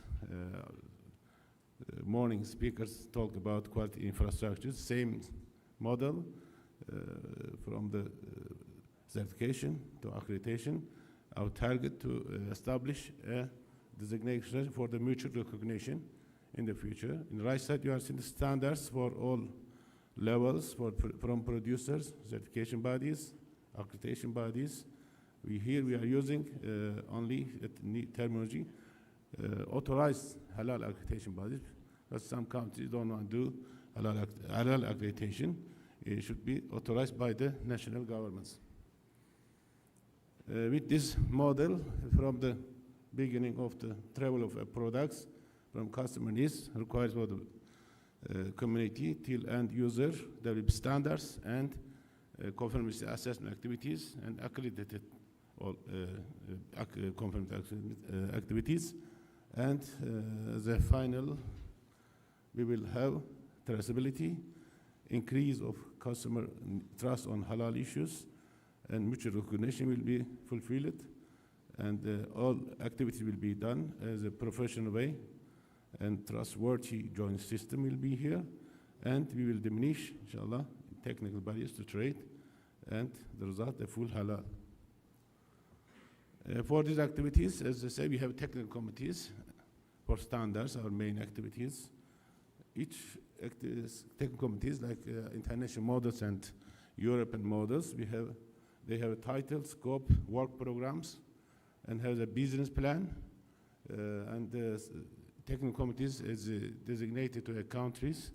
morning speakers talk about quality infrastructure. Same model from the certification to accreditation. Our target to establish a designation for the mutual recognition in the future. In the right side, you are seeing the standards for all levels from producers, certification bodies, accreditation bodies. We are using only terminology, authorized halal accreditation bodies, but some countries don't want to do halal accreditation. It should be authorized by the national governments. With this model, from the beginning of the travel of products from customer needs requires for the community till end user, there will be standards and conformity assessment activities and accredited or conformity activities. And the final, we will have traceability, increase of customer trust on halal issues, and mutual recognition will be fulfilled, and all activities will be done as a professional way, and trustworthy joint system will be here, and we will diminish, inshallah, technical barriers to trade, and the result, a full halal. For these activities, as I say, we have technical committees for standards, our main activities. Each technical committees, like international models and European models, they have a title, scope, work programs, and have a business plan. And technical committees is designated to the countries.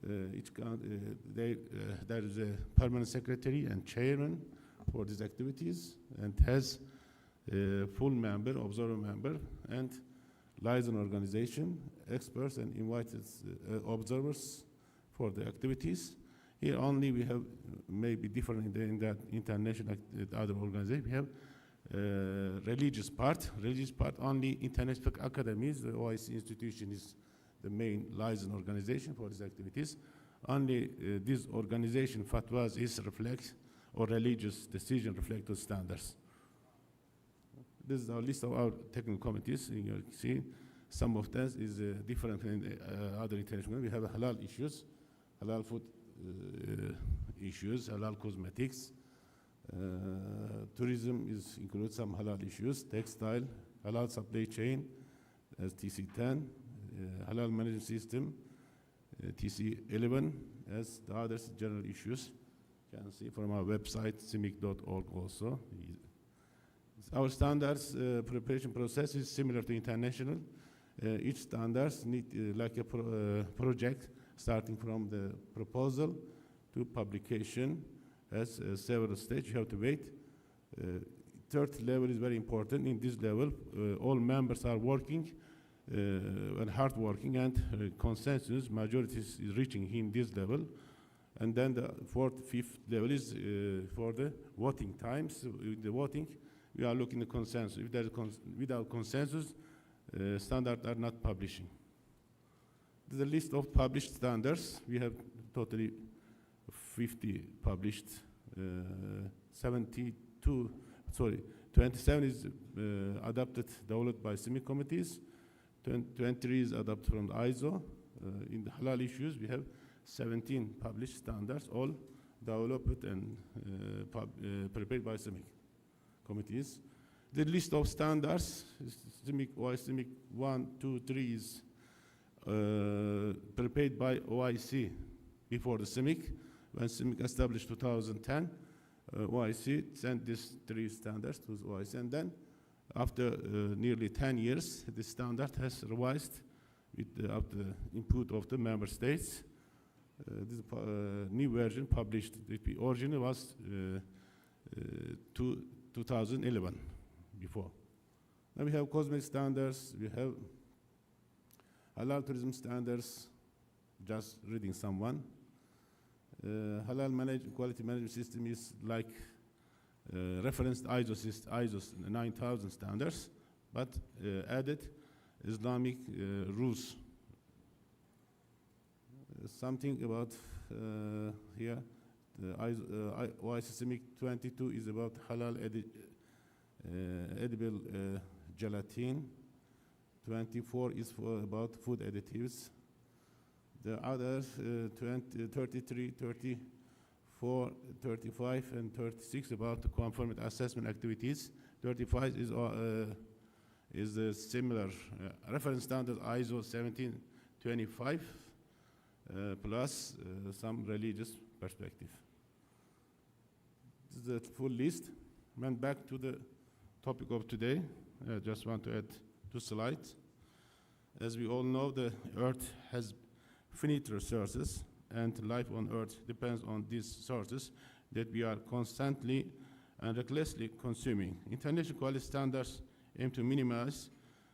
There is a permanent secretary and chairman for these activities, and has a full member, observer member, and liaison organization, experts, and invited observers for the activities. Here only we have maybe different in that international other organization. We have religious part. Religious part only international academies. The OIC institution is the main liaison organization for these activities. Only this organization fatwas is reflect, or religious decision reflect those standards. This is our list of our technical committees. You see, some of them is different than other international. We have halal issues, halal food issues, halal cosmetics. Tourism includes some halal issues, textile, halal supply chain, as TC10, halal management system, TC11, as the other general issues. You can see from our website, cimic.org also. Our standards preparation process is similar to international. Each standards need like a project, starting from the proposal to publication, as several stages you have to wait. Third level is very important. In this level, all members are working and hard working, and consensus majority is reaching in this level. And then the fourth, fifth level is for the voting times. With the voting, we are looking at consensus. If there is without consensus, standards are not publishing. This is a list of published standards. We have totally 50 published. 27 is adopted, developed by CIMIC committees. 23 is adopted from the ISO. In the halal issues, we have 17 published standards, all developed and prepared by CIMIC committees. The list of standards, CIMIC 1, 2, 3 is prepared by OIC before the CIMIC. When CIMIC established 2010, OIC sent these 3 standards to OIC, and then after nearly 10 years, the standard has revised with the input of the member states. This new version published, the original was 2011 before. Now we have cosmetic standards, we have halal tourism standards, just reading someone. Halal quality management system is like referenced ISO 9000 standards, but added Islamic rules. Something about here, the OIC CIMIC 22 is about halal edible gelatin. 24 is about food additives. The others, 33, 34, 35, and 36 about the conformity assessment activities. 35 is a similar reference standard ISO 1725 plus some religious perspective. This is the full list. Went back to the topic of today. I just want to add 2 slides. As we all know, the Earth has finite resources, and life on Earth depends on these sources that we are constantly and recklessly consuming. International quality standards aim to minimize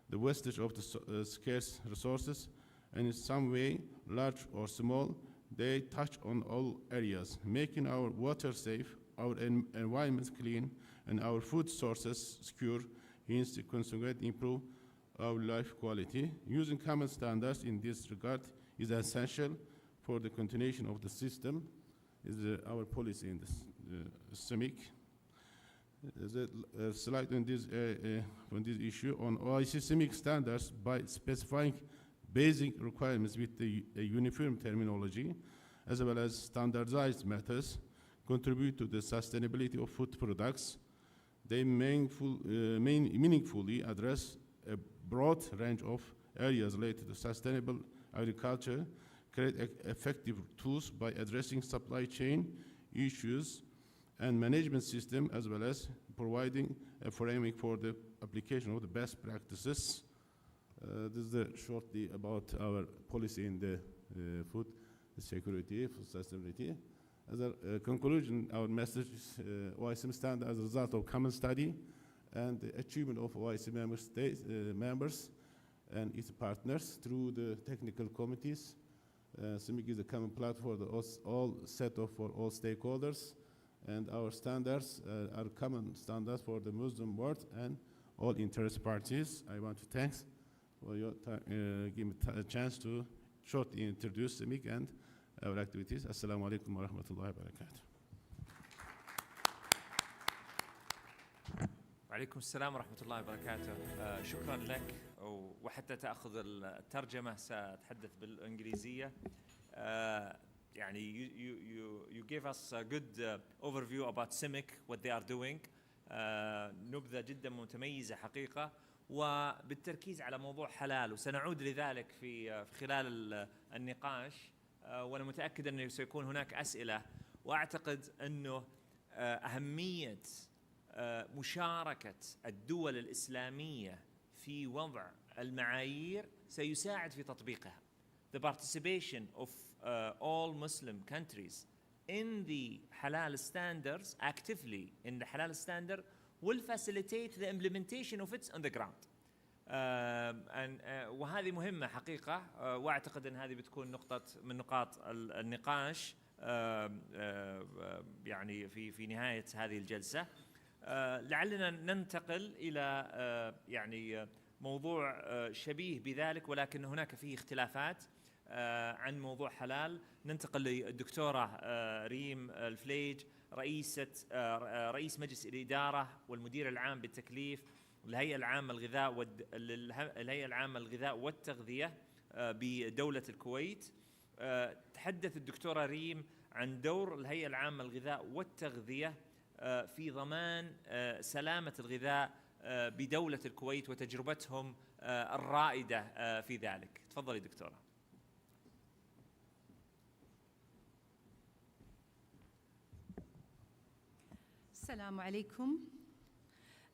the wastage of the scarce resources, and in some way, large or small, they touch on all areas, making our water safe, our environment clean, and our food sources secure, hence to consequently improve our life quality. Using common standards in this regard is essential for the continuation of the system, is our policy in this CIMIC. The slide on this issue on OIC CIMIC standards by specifying basic requirements with the uniform terminology as well as standardized methods contribute to the sustainability of food products. They meaningfully address a broad range of areas related to sustainable agriculture, create effective tools by addressing supply chain issues and management system, as well as providing a framework for the application of the best practices. This is shortly about our policy in the food security, food sustainability. As a conclusion, our message is OIC stands as a result of common study and the achievement of OIC members and its partners through the technical committees. CIMIC is a common platform for all stakeholders, and our standards are common standards for the Muslim world and all interested parties. I want to thank for your give me a chance to shortly introduce CIMIC and our activities. Assalamu alaikum wa rahmatullahi wa barakatuh. وعليكم السلام ورحمة الله وبركاته. شكرا لك، وحتى تأخذ الترجمة سأتحدث بالإنجليزية. يعني you gave us a good overview about CIMIC, what they are doing. نبذة جدا متميزة حقيقة، وبالتركيز على موضوع حلال، وسنعود لذلك في خلال النقاش، وأنا متأكد أنه سيكون هناك أسئلة، وأعتقد أنه أهمية مشاركة الدول الإسلامية في وضع المعايير سيساعد في تطبيقها. The participation of all Muslim countries in the halal standards, actively in the halal standard, will facilitate the implementation of it on the ground. وهذه مهمة حقيقة، وأعتقد أن هذه بتكون نقطة من نقاط النقاش يعني في نهاية هذه الجلسة. لعلنا ننتقل إلى يعني موضوع شبيه بذلك، ولكن هناك فيه اختلافات عن موضوع حلال. ننتقل للدكتورة ريم الفليج، رئيس مجلس الإدارة والمدير العام بالتكليف الهيئة العامة للغذاء والتغذية بدولة الكويت. تحدث الدكتورة ريم عن دور الهيئة العامة للغذاء والتغذية في ضمان سلامة الغذاء بدولة الكويت وتجربتهم الرائدة في ذلك. تفضلي دكتورة. السلام عليكم.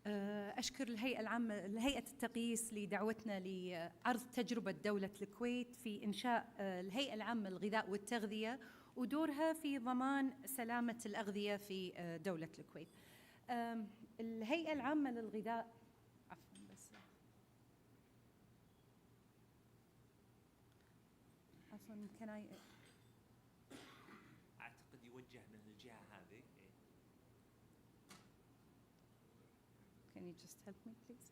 أشكر الهيئة العامة لهيئة التقييس لدعوتنا لعرض تجربة دولة الكويت في إنشاء الهيئة العامة للغذاء والتغذية ودورها في ضمان سلامة الأغذية في دولة الكويت. الهيئة العامة للغذاء أعتقد يوجه من الجهة هذه. Can you just help me please?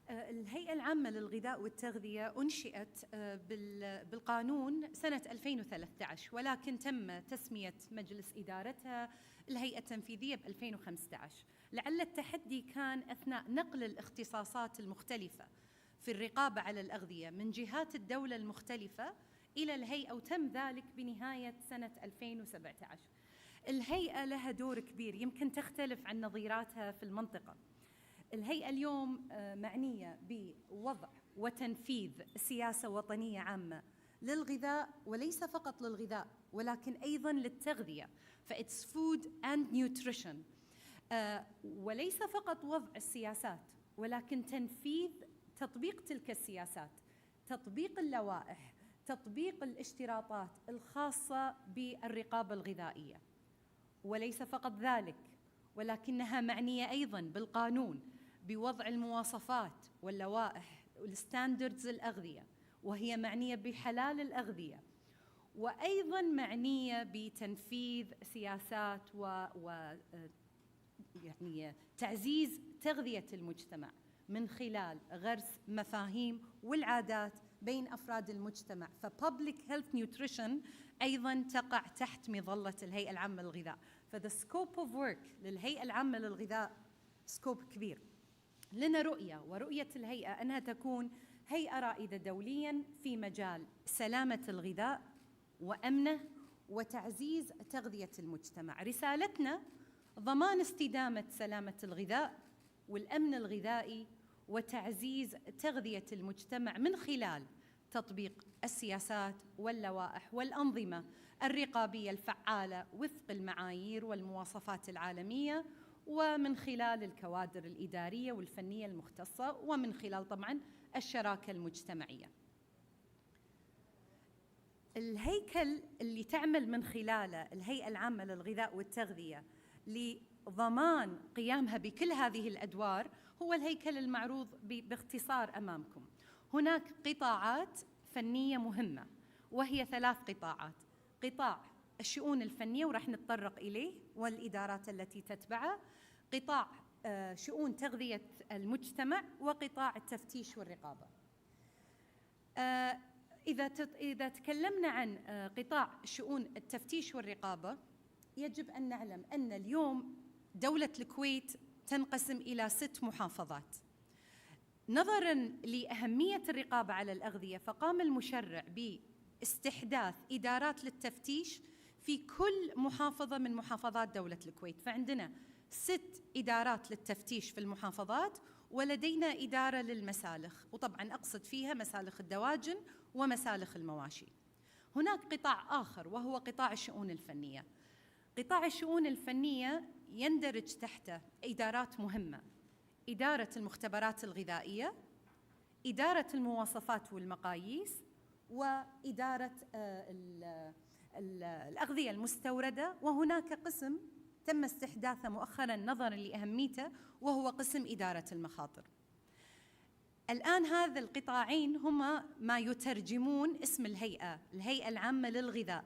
الهيئة العامة للغذاء والتغذية أنشئت بالقانون سنة 2013، ولكن تم تسمية مجلس إدارتها الهيئة التنفيذية ب 2015. لعل التحدي كان أثناء نقل الاختصاصات المختلفة في الرقابة على الأغذية من جهات الدولة المختلفة إلى الهيئة، وتم ذلك بنهاية سنة 2017. الهيئة لها دور كبير يمكن تختلف عن نظيراتها في المنطقة. الهيئة اليوم معنية بوضع وتنفيذ سياسة وطنية عامة للغذاء، وليس فقط للغذاء ولكن أيضاً للتغذية، فإتس فود أند نيوتريشن. وليس فقط وضع السياسات ولكن تطبيق تلك السياسات، تطبيق اللوائح، تطبيق الاشتراطات الخاصة بالرقابة الغذائية، وليس فقط ذلك، ولكنها معنية أيضاً بالقانون بوضع المواصفات واللوائح والستاندردز الأغذية، وهي معنية بحلال الأغذية، وأيضاً معنية بتنفيذ سياسات يعني تعزيز تغذية المجتمع من خلال غرس مفاهيم والعادات بين أفراد المجتمع. فpublic health nutrition أيضاً تقع تحت مظلة الهيئة العامة للغذاء. فthe scope of work للهيئة العامة للغذاء سكوب كبير. لنا رؤية، ورؤية الهيئة أنها تكون هيئة رائدة دولياً في مجال سلامة الغذاء وأمنه وتعزيز تغذية المجتمع. رسالتنا ضمان استدامة سلامة الغذاء والأمن الغذائي وتعزيز تغذية المجتمع من خلال تطبيق السياسات واللوائح والأنظمة الرقابية الفعالة وفق المعايير والمواصفات العالمية، ومن خلال الكوادر الإدارية والفنية المختصة، ومن خلال طبعاً الشراكة المجتمعية. الهيكل اللي تعمل من خلاله الهيئة العامة للغذاء والتغذية لضمان قيامها بكل هذه الأدوار هو الهيكل المعروض باختصار أمامكم. هناك قطاعات فنية مهمة، وهي 3 قطاعات: قطاع الشؤون الفنية وراح نتطرق إليه والإدارات التي تتبعه، قطاع شؤون تغذية المجتمع، وقطاع التفتيش والرقابة. إذا تكلمنا عن قطاع شؤون التفتيش والرقابة، يجب أن نعلم أن اليوم دولة الكويت تنقسم إلى 6 محافظات. نظراً لأهمية الرقابة على الأغذية، فقام المشرع باستحداث إدارات للتفتيش في كل محافظة من محافظات دولة الكويت. فعندنا 6 إدارات للتفتيش في المحافظات، ولدينا إدارة للمسالخ، وطبعاً أقصد فيها مسالخ الدواجن ومسالخ المواشي. هناك قطاع آخر وهو قطاع الشؤون الفنية. قطاع الشؤون الفنية يندرج تحته إدارات مهمة: إدارة المختبرات الغذائية، إدارة المواصفات والمقاييس، وإدارة الأغذية المستوردة، وهناك قسم تم استحداثه مؤخراً نظراً لأهميته وهو قسم إدارة المخاطر. الآن هذا القطاعين هما ما يترجمون اسم الهيئة العامة للغذاء.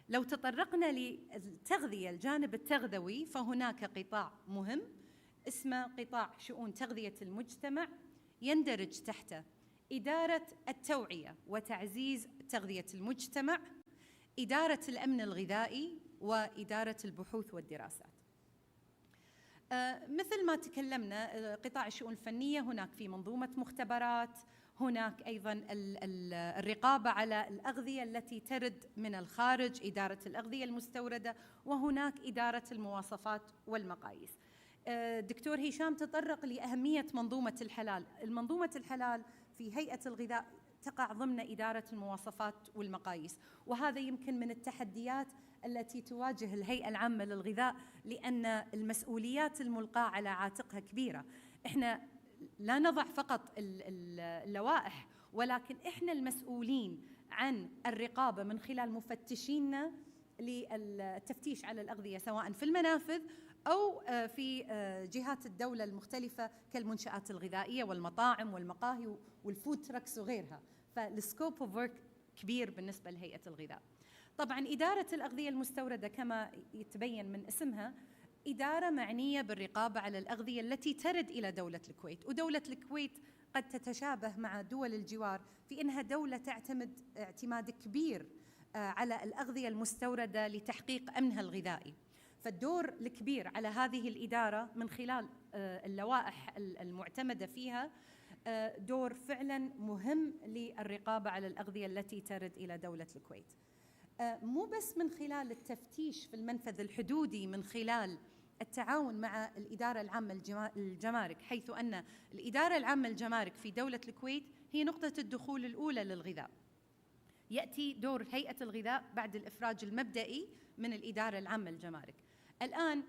لو تطرقنا للتغذية، الجانب التغذوي، فهناك قطاع مهم اسمه قطاع شؤون تغذية المجتمع، يندرج تحته إدارة التوعية وتعزيز تغذية المجتمع، إدارة الأمن الغذائي، وإدارة البحوث والدراسات. مثل ما تكلمنا، قطاع الشؤون الفنية هناك في منظومة مختبرات، هناك أيضاً الرقابة على الأغذية التي ترد من الخارج، إدارة الأغذية المستوردة، وهناك إدارة المواصفات والمقاييس. دكتور هشام تطرق لأهمية منظومة الحلال. المنظومة الحلال في هيئة الغذاء تقع ضمن إدارة المواصفات والمقاييس، وهذا يمكن من التحديات التي تواجه الهيئة العامة للغذاء، لأن المسؤوليات الملقاة على عاتقها كبيرة. إحنا لا نضع فقط اللوائح، ولكن إحنا المسؤولين عن الرقابة من خلال مفتشيننا للتفتيش على الأغذية، سواء في المنافذ أو في جهات الدولة المختلفة كالمنشآت الغذائية والمطاعم والمقاهي والفود تراكس وغيرها. فالسكوب اوف ورك كبير بالنسبة لهيئة الغذاء. طبعاً إدارة الأغذية المستوردة كما يتبين من اسمها إدارة معنية بالرقابة على الأغذية التي ترد إلى دولة الكويت، ودولة الكويت قد تتشابه مع دول الجوار في أنها دولة تعتمد اعتماد كبير على الأغذية المستوردة لتحقيق أمنها الغذائي. فالدور الكبير على هذه الإدارة من خلال اللوائح المعتمدة فيها دور فعلاً مهم للرقابة على الأغذية التي ترد إلى دولة الكويت. مو بس من خلال التفتيش في المنفذ الحدودي، من خلال التعاون مع الإدارة العامة للجمارك، حيث أن الإدارة العامة للجمارك في دولة الكويت هي نقطة الدخول الأولى للغذاء. يأتي دور هيئة الغذاء بعد الإفراج المبدئي من الإدارة العامة للجمارك. الآن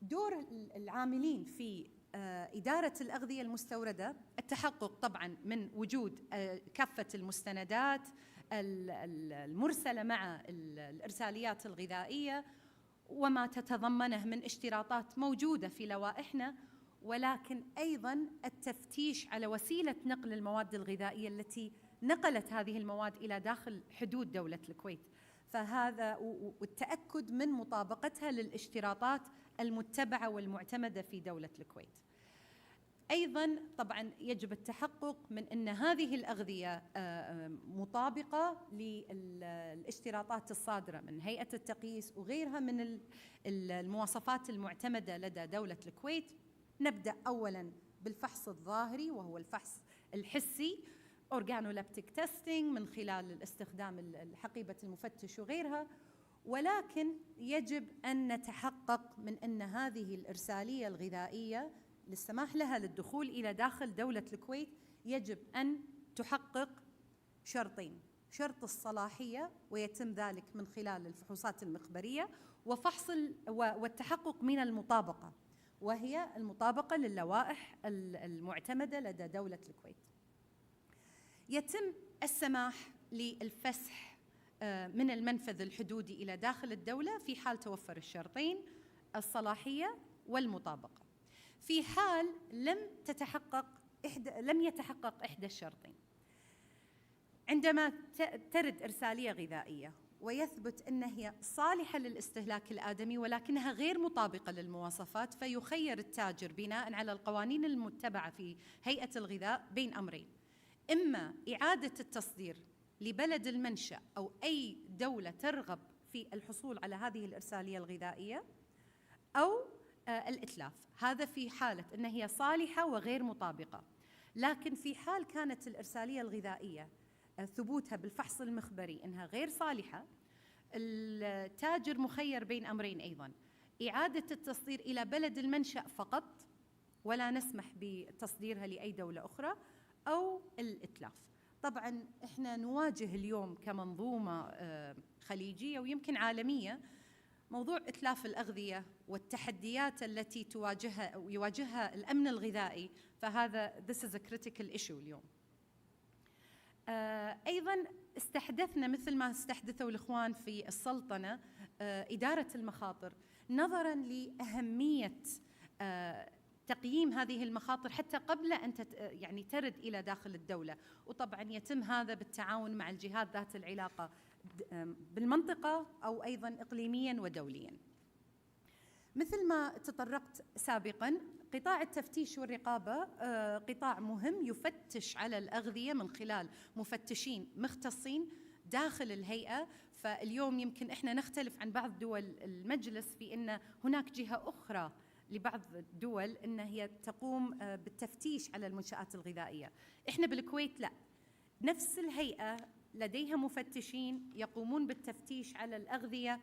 دور العاملين في إدارة الأغذية المستوردة التحقق طبعاً من وجود كافة المستندات، المرسلة مع الإرساليات الغذائية وما تتضمنه من اشتراطات موجودة في لوائحنا، ولكن أيضاً التفتيش على وسيلة نقل المواد الغذائية التي نقلت هذه المواد إلى داخل حدود دولة الكويت، فهذا والتأكد من مطابقتها للاشتراطات المتبعة والمعتمدة في دولة الكويت. أيضاً طبعاً يجب التحقق من أن هذه الأغذية مطابقة للاشتراطات الصادرة من هيئة التقييس وغيرها من المواصفات المعتمدة لدى دولة الكويت. نبدأ أولاً بالفحص الظاهري وهو الفحص الحسي organoleptic testing من خلال استخدام الحقيبة المفتش وغيرها، ولكن يجب أن نتحقق من أن هذه الإرسالية الغذائية للسماح لها للدخول إلى داخل دولة الكويت يجب أن تحقق شرطين: شرط الصلاحية، ويتم ذلك من خلال الفحوصات المخبرية، وفحص والتحقق من المطابقة، وهي المطابقة للوائح المعتمدة لدى دولة الكويت. يتم السماح للفسح من المنفذ الحدودي إلى داخل الدولة في حال توفر الشرطين: الصلاحية والمطابقة. في حال لم يتحقق إحدى الشرطين، عندما ترد إرسالية غذائية ويثبت أنها هي صالحة للاستهلاك الآدمي ولكنها غير مطابقة للمواصفات، فيخير التاجر بناء على القوانين المتبعة في هيئة الغذاء بين أمرين: إما إعادة التصدير لبلد المنشأ أو أي دولة ترغب في الحصول على هذه الإرسالية الغذائية، أو الإتلاف. هذا في حالة أنها هي صالحة وغير مطابقة. لكن في حال كانت الإرسالية الغذائية ثبوتها بالفحص المخبري أنها غير صالحة، التاجر مخير بين أمرين أيضاً: إعادة التصدير إلى بلد المنشأ فقط ولا نسمح بتصديرها لأي دولة أخرى، أو الإتلاف. طبعاً إحنا نواجه اليوم كمنظومة خليجية ويمكن عالمية موضوع إتلاف الأغذية والتحديات التي يواجهها الأمن الغذائي، فهذا this is a critical issue اليوم. أيضاً استحدثنا مثل ما استحدثوا الإخوان في السلطنة إدارة المخاطر، نظراً لأهمية تقييم هذه المخاطر حتى قبل أن يعني ترد إلى داخل الدولة، وطبعاً يتم هذا بالتعاون مع الجهات ذات العلاقة بالمنطقة أو أيضاً إقليمياً ودولياً. مثل ما تطرقت سابقاً، قطاع التفتيش والرقابة قطاع مهم يفتش على الأغذية من خلال مفتشين مختصين داخل الهيئة. فاليوم يمكن إحنا نختلف عن بعض دول المجلس في أن هناك جهة أخرى لبعض الدول أن هي تقوم بالتفتيش على المنشآت الغذائية. إحنا بالكويت لا، نفس الهيئة لديها مفتشين يقومون بالتفتيش على الأغذية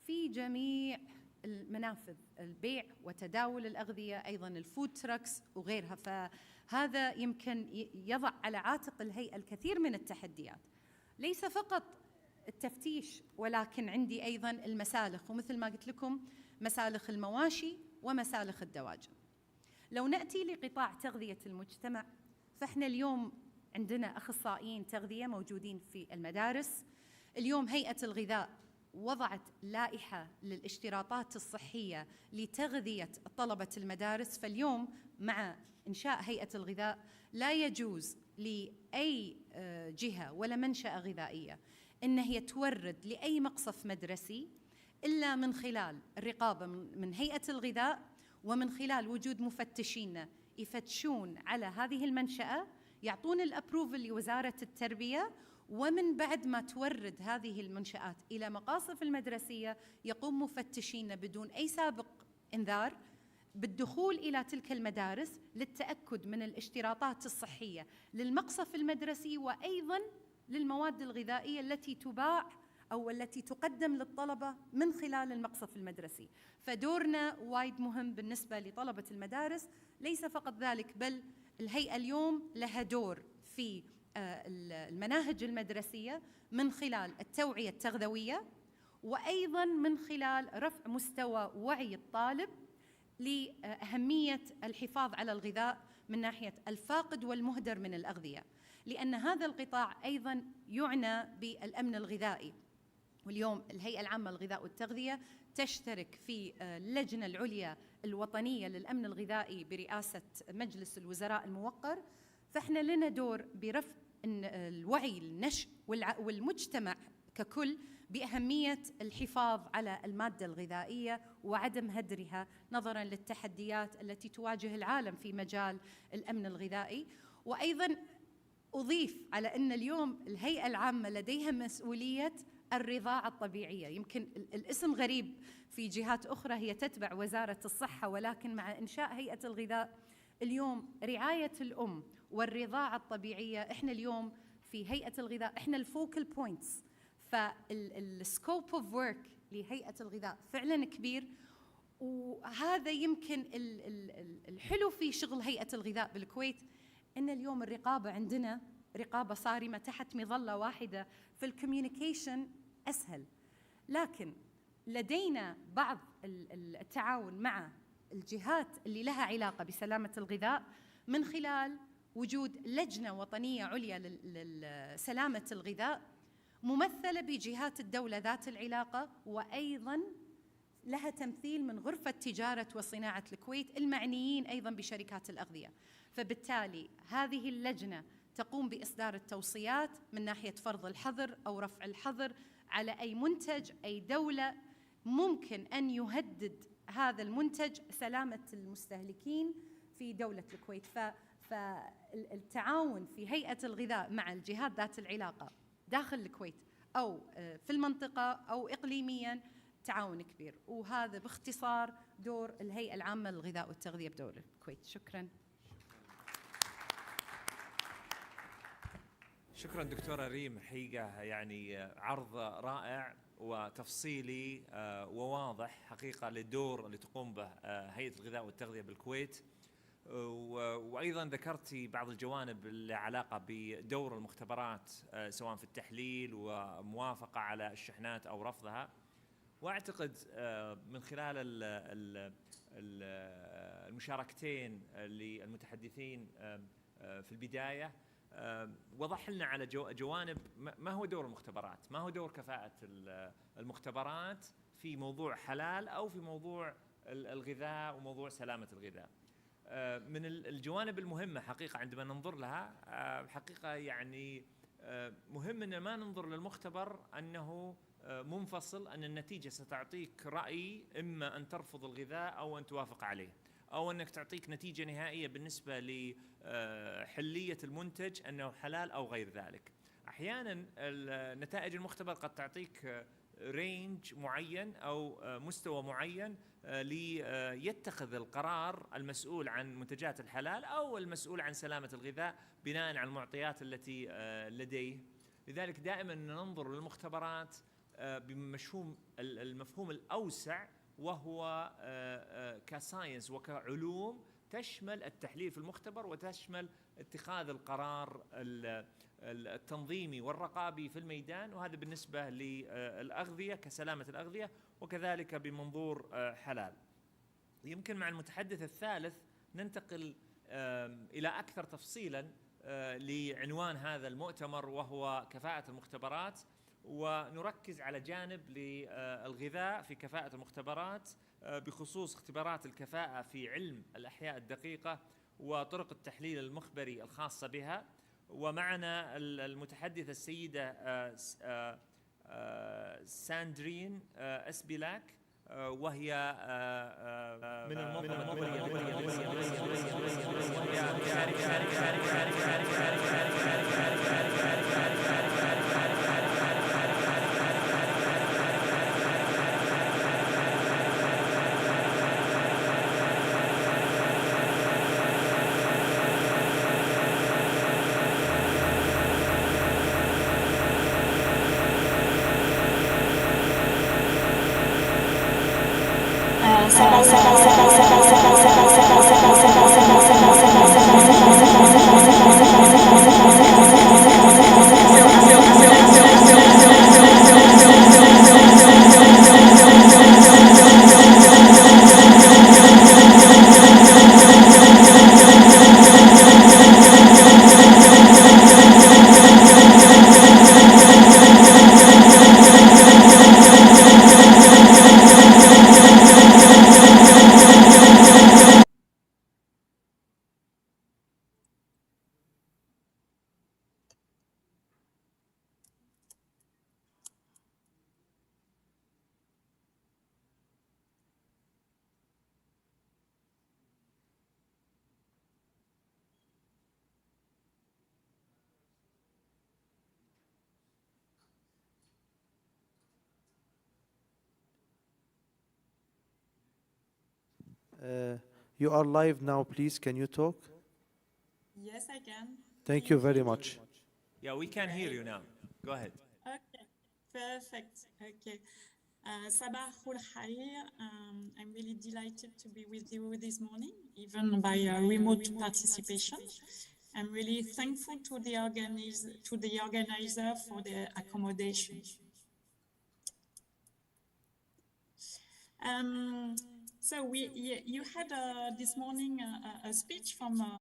في جميع المنافذ، البيع وتداول الأغذية، أيضاً الفود تراكس وغيرها. فهذا يمكن يضع على عاتق الهيئة الكثير من التحديات، ليس فقط التفتيش ولكن عندي أيضاً المسالخ، ومثل ما قلت لكم مسالخ المواشي ومسالخ الدواجن. لو نأتي لقطاع تغذية المجتمع، فإحنا اليوم عندنا أخصائيين تغذية موجودين في المدارس. اليوم هيئة الغذاء وضعت لائحة للاشتراطات الصحية لتغذية طلبة المدارس، فاليوم مع إنشاء هيئة الغذاء لا يجوز لأي جهة ولا منشأة غذائية إن هي تورد لأي مقصف مدرسي إلا من خلال الرقابة من هيئة الغذاء، ومن خلال وجود مفتشين يفتشون على هذه المنشأة، يعطون الأبروفل لوزارة التربية، ومن بعد ما تورد هذه المنشآت إلى مقاصف المدرسية يقوم مفتشين بدون أي سابق إنذار بالدخول إلى تلك المدارس للتأكد من الاشتراطات الصحية للمقصف المدرسي وأيضاً للمواد الغذائية التي تباع أو التي تقدم للطلبة من خلال المقصف المدرسي. فدورنا وايد مهم بالنسبة لطلبة المدارس. ليس فقط ذلك، بل الهيئة اليوم لها دور في المناهج المدرسية من خلال التوعية التغذوية، وأيضاً من خلال رفع مستوى وعي الطالب لأهمية الحفاظ على الغذاء من ناحية الفاقد والمهدر من الأغذية، لأن هذا القطاع أيضاً يعنى بالأمن الغذائي. واليوم الهيئة العامة للغذاء والتغذية تشترك في اللجنة العليا الوطنية للأمن الغذائي برئاسة مجلس الوزراء الموقر. فإحنا لنا دور برفع الوعي النشء والمجتمع ككل بأهمية الحفاظ على المادة الغذائية وعدم هدرها نظراً للتحديات التي تواجه العالم في مجال الأمن الغذائي. وأيضاً أضيف على أن اليوم الهيئة العامة لديها مسؤولية الرضاعة الطبيعية. يمكن الاسم غريب في جهات أخرى هي تتبع وزارة الصحة، ولكن مع إنشاء هيئة الغذاء اليوم رعاية الأم والرضاعة الطبيعية، إحنا اليوم في هيئة الغذاء إحنا الفوكل بوينتس. فالسكوب اوف ورك لهيئة الغذاء فعلا كبير، وهذا يمكن الحلو في شغل هيئة الغذاء بالكويت، إن اليوم الرقابة عندنا رقابة صارمة تحت مظلة واحدة، في الكوميونيكيشن أسهل. لكن لدينا بعض التعاون مع الجهات اللي لها علاقة بسلامة الغذاء من خلال وجود لجنة وطنية عليا لسلامة الغذاء ممثلة بجهات الدولة ذات العلاقة، وأيضاً لها تمثيل من غرفة تجارة وصناعة الكويت المعنيين أيضاً بشركات الأغذية. فبالتالي هذه اللجنة تقوم بإصدار التوصيات من ناحية فرض الحظر أو رفع الحظر على أي منتج، أي دولة ممكن أن يهدد هذا المنتج سلامة المستهلكين في دولة الكويت. فالتعاون في هيئة الغذاء مع الجهات ذات العلاقة داخل الكويت أو في المنطقة أو إقليمياً تعاون كبير، وهذا باختصار دور الهيئة العامة للغذاء والتغذية بدولة الكويت. شكراً. شكرا دكتورة ريم، حقيقة يعني عرض رائع وتفصيلي وواضح حقيقة للدور اللي تقوم به هيئة الغذاء والتغذية بالكويت، وأيضا ذكرتي بعض الجوانب اللي علاقة بدور المختبرات سواء في التحليل وموافقة على الشحنات أو رفضها. وأعتقد من خلال المشاركتين للمتحدثين في البداية وضح لنا على جوانب ما هو دور المختبرات، ما هو دور كفاءة المختبرات في موضوع حلال أو في موضوع الغذاء وموضوع سلامة الغذاء. من الجوانب المهمة حقيقة عندما ننظر لها حقيقة يعني مهم أن ما ننظر للمختبر أنه منفصل، أن النتيجة ستعطيك رأي إما أن ترفض الغذاء أو أن توافق عليه، أو أنك تعطيك نتيجة نهائية بالنسبة لحلية المنتج أنه حلال أو غير ذلك. أحيانا نتائج المختبر قد تعطيك رينج معين أو مستوى معين ليتخذ القرار المسؤول عن منتجات الحلال أو المسؤول عن سلامة الغذاء بناء على المعطيات التي لديه. لذلك دائما ننظر للمختبرات المفهوم الأوسع، وهو كساينس وكعلوم تشمل التحليل في المختبر وتشمل اتخاذ القرار التنظيمي والرقابي في الميدان، وهذا بالنسبة للأغذية كسلامة الأغذية وكذلك بمنظور حلال. يمكن مع المتحدث الثالث ننتقل إلى أكثر تفصيلا لعنوان هذا المؤتمر وهو كفاءة المختبرات، ونركز على جانب للغذاء في كفاءة المختبرات بخصوص اختبارات الكفاءة في علم الأحياء الدقيقة وطرق التحليل المخبري الخاصة بها. ومعنا المتحدثة السيدة ساندرين اسبيلاك، وهي من You are live now, please. Can you talk? Yes, I can. Thank you very much. Yeah, we can hear you now. Go ahead. Okay, perfect. Okay. Sabahul Khair. I'm really delighted to be with you this morning, even by remote participation. I'm really thankful to the organizer for the accommodation. So you had this morning a speech from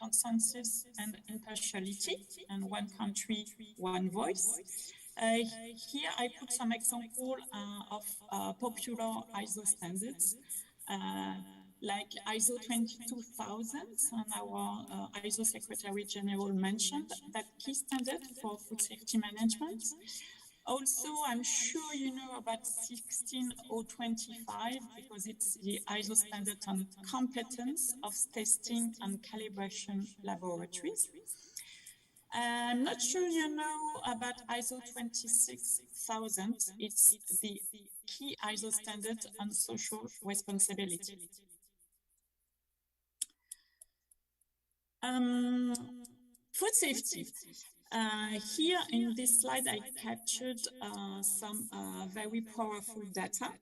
consensus and impartiality, and one country, one voice. Here I put some example of popular ISO standards, like ISO 22000, and our ISO Secretary General mentioned that key standard for food safety management. Also, I'm sure you know about 16025 because it's the ISO standard on competence of testing and calibration laboratories. I'm not sure you know about ISO 26000. It's the key ISO standard on social responsibility. Food safety. Here in this slide, I captured some very powerful data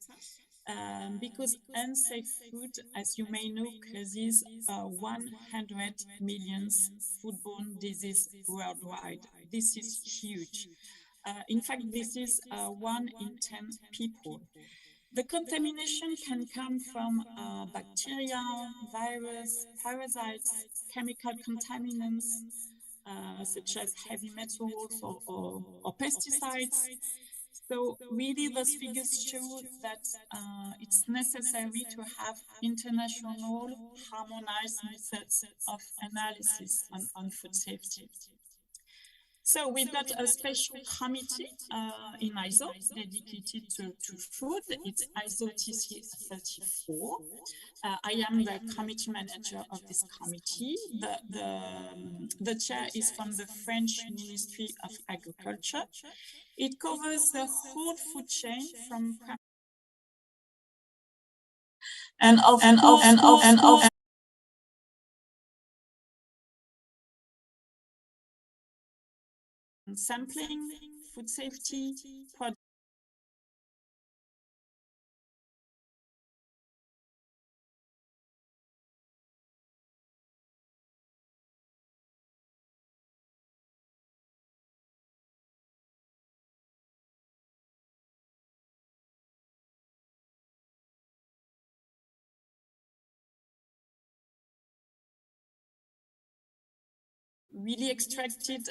because unsafe food, as you may know, causes 100 million foodborne diseases worldwide. This is huge. In fact, this is 1 in 10 people. The contamination can come from bacteria, virus, parasites, chemical contaminants, such as heavy metals or pesticides. So really those figures show that it's necessary to have international harmonized methods of analysis on food safety. So we've got a special committee in ISO dedicated to food. It's ISO TC 34. I am the committee manager of this committee. The chair is from the French Ministry of Agriculture. It covers the whole food chain from sampling, food safety, product. Really extracted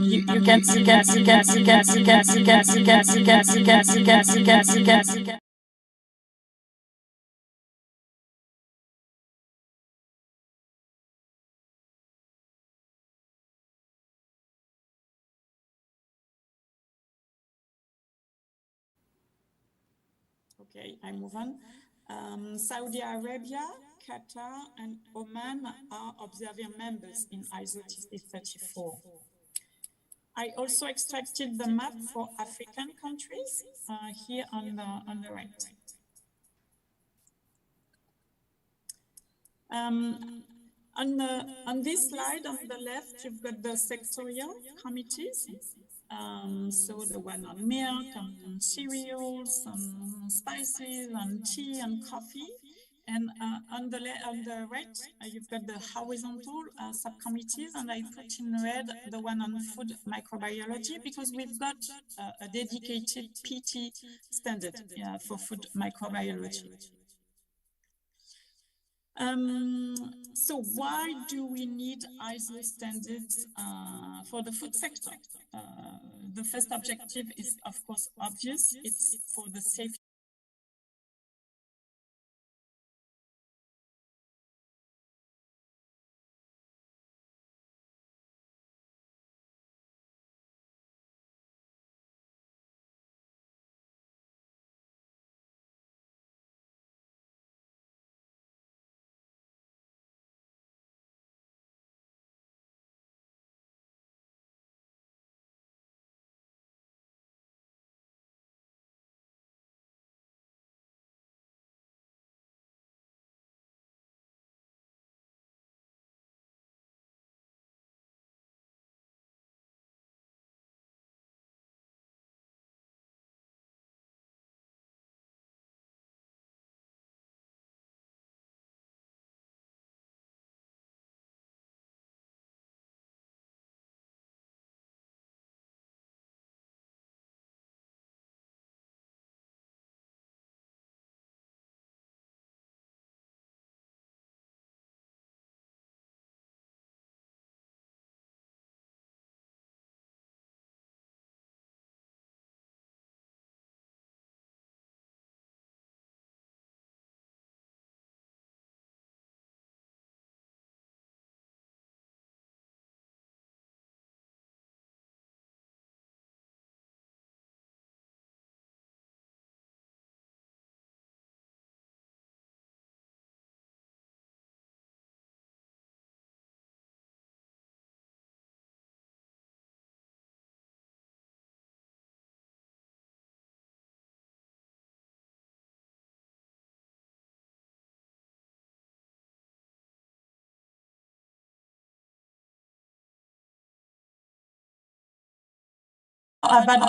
you can Okay, I move on. Saudi Arabia, Qatar, and Oman are observer members in ISO TC 34. I also extracted the map for African countries here on the right. On this slide, on the left, you've got the sectorial committees. So the one on milk, on cereals, on spices, on tea and coffee. And on the right, you've got the horizontal subcommittees, and I put in red the one on food microbiology because we've got a dedicated PT standard for food microbiology. So why do we need ISO standards for the food sector? The first objective is, of course, obvious. It's for the safety. but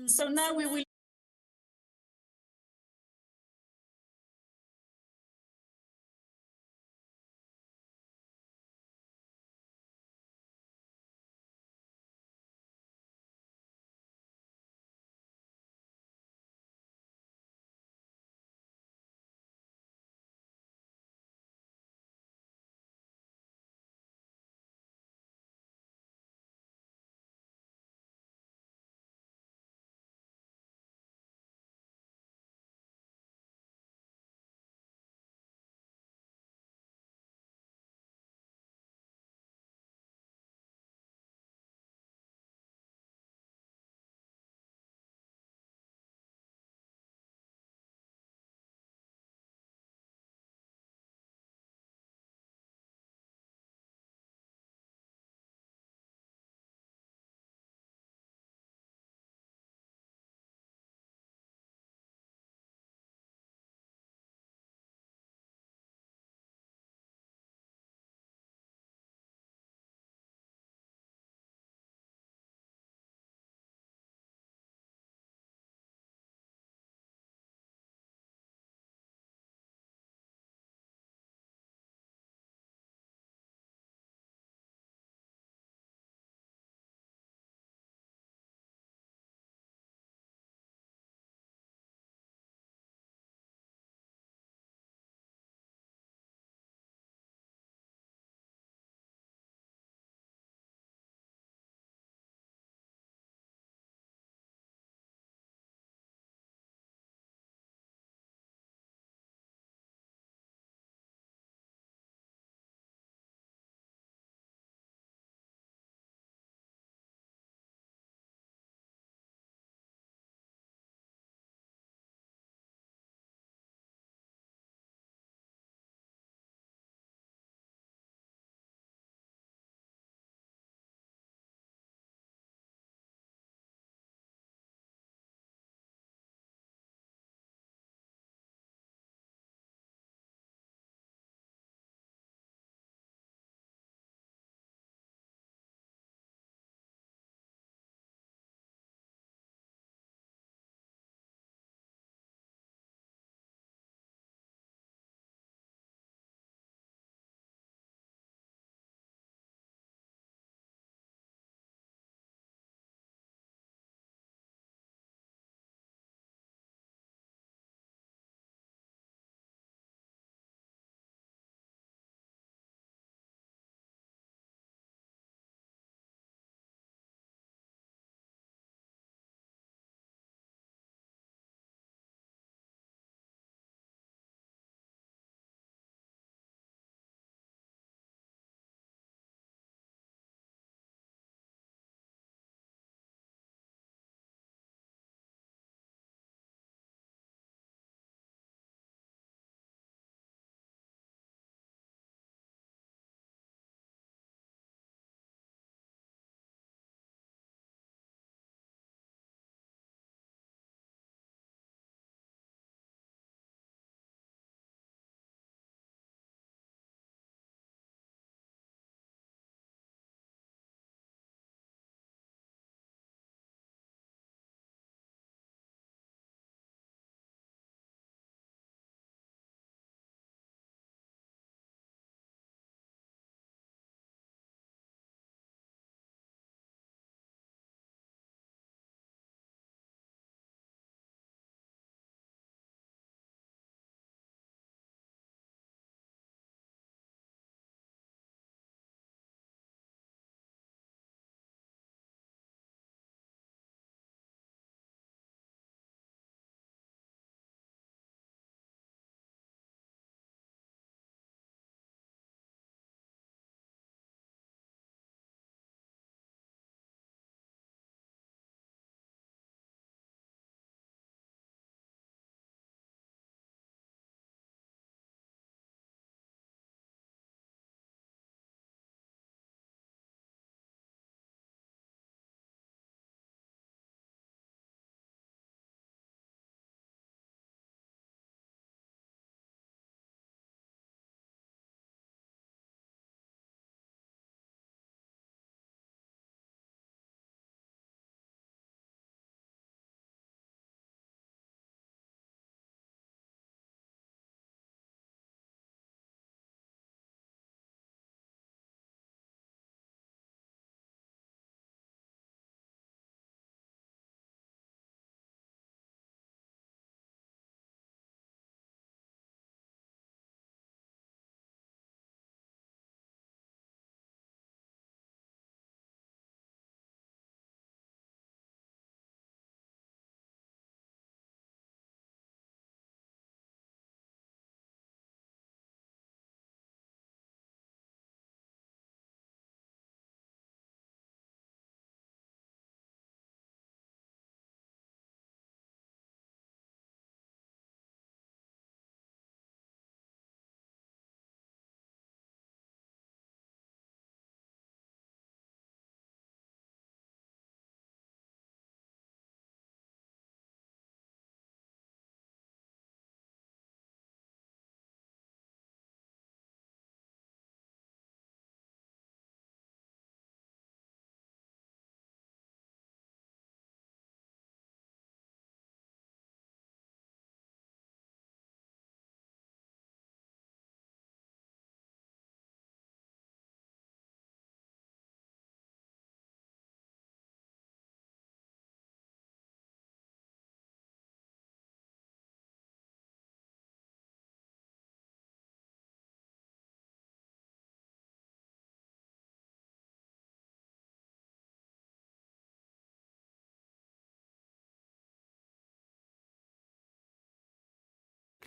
so now we will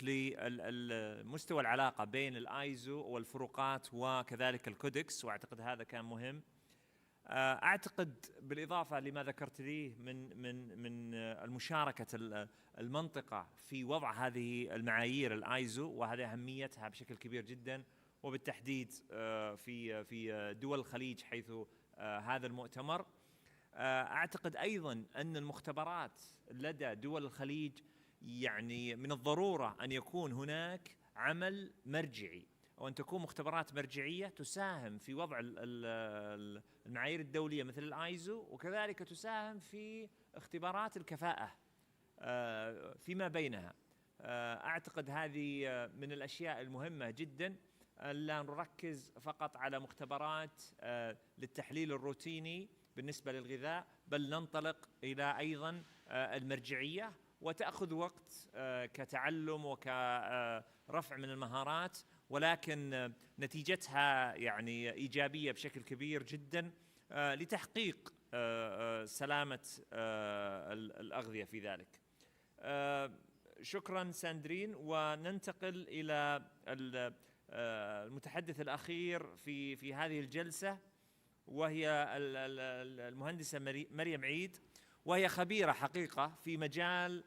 لمستوى العلاقة بين الآيزو والفروقات وكذلك الكودكس، وأعتقد هذا كان مهم. أعتقد بالإضافة لما ذكرت ليه من المشاركة المنطقة في وضع هذه المعايير الآيزو، وهذه أهميتها بشكل كبير جدا، وبالتحديد في دول الخليج حيث هذا المؤتمر. أعتقد أيضا أن المختبرات لدى دول الخليج يعني من الضرورة أن يكون هناك عمل مرجعي، أو أن تكون مختبرات مرجعية تساهم في وضع المعايير الدولية مثل الآيزو، وكذلك تساهم في اختبارات الكفاءة فيما بينها. أعتقد هذه من الأشياء المهمة جدا، لا نركز فقط على مختبرات للتحليل الروتيني بالنسبة للغذاء، بل ننطلق إلى أيضا المرجعية، وتأخذ وقت كتعلم وكرفع من المهارات، ولكن نتيجتها يعني إيجابية بشكل كبير جدا لتحقيق سلامة الأغذية في ذلك. شكرا ساندرين، وننتقل إلى المتحدث الأخير في هذه الجلسة، وهي المهندسة مريم عيد، وهي خبيرة حقيقة في مجال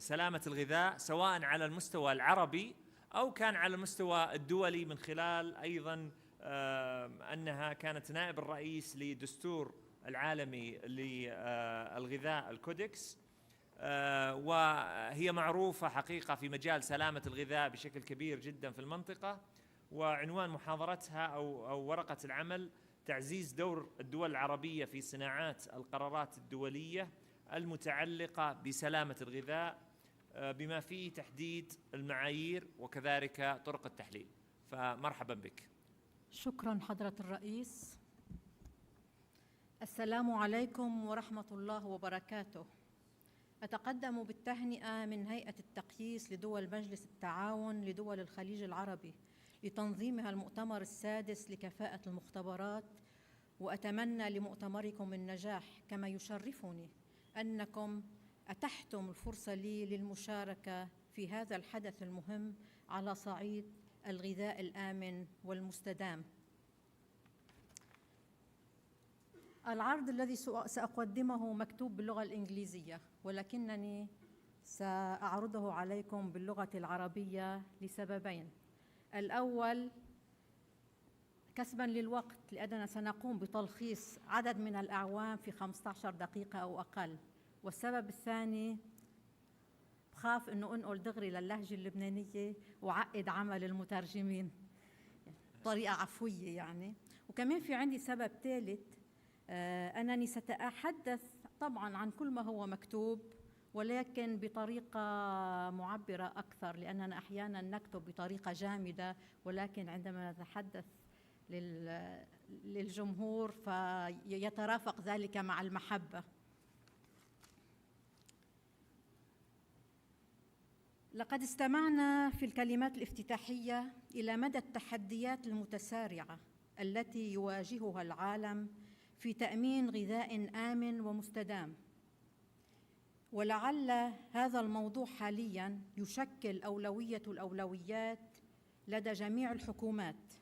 سلامة الغذاء، سواء على المستوى العربي أو كان على المستوى الدولي، من خلال أيضا أنها كانت نائب الرئيس لدستور العالمي للغذاء الكودكس، وهي معروفة حقيقة في مجال سلامة الغذاء بشكل كبير جدا في المنطقة. وعنوان محاضرتها أو ورقة العمل: تعزيز دور الدول العربية في صناعات القرارات الدولية المتعلقة بسلامة الغذاء، بما فيه تحديد المعايير وكذلك طرق التحليل. فمرحبا بك. شكرا حضرة الرئيس. السلام عليكم ورحمة الله وبركاته. أتقدم بالتهنئة من هيئة التقييس لدول مجلس التعاون لدول الخليج العربي لتنظيمها المؤتمر السادس لكفاءة المختبرات، وأتمنى لمؤتمركم النجاح، كما يشرفني أنكم أتحتم الفرصة لي للمشاركة في هذا الحدث المهم على صعيد الغذاء الآمن والمستدام. العرض الذي سأقدمه مكتوب باللغة الإنجليزية، ولكنني سأعرضه عليكم باللغة العربية لسببين. الأول كسباً للوقت، لأننا سنقوم بتلخيص عدد من الأعوام في 15 دقيقة أو أقل. والسبب الثاني، بخاف أنه أنقل دغري للهجة اللبنانية وعقد عمل المترجمين بطريقة عفوية يعني. وكمان في عندي سبب ثالث، أنني سأتحدث طبعاً عن كل ما هو مكتوب، ولكن بطريقة معبرة أكثر، لأننا أحياناً نكتب بطريقة جامدة، ولكن عندما نتحدث للجمهور فيترافق ذلك مع المحبة. لقد استمعنا في الكلمات الافتتاحية إلى مدى التحديات المتسارعة التي يواجهها العالم في تأمين غذاء آمن ومستدام، ولعل هذا الموضوع حالياً يشكل أولوية الأولويات لدى جميع الحكومات.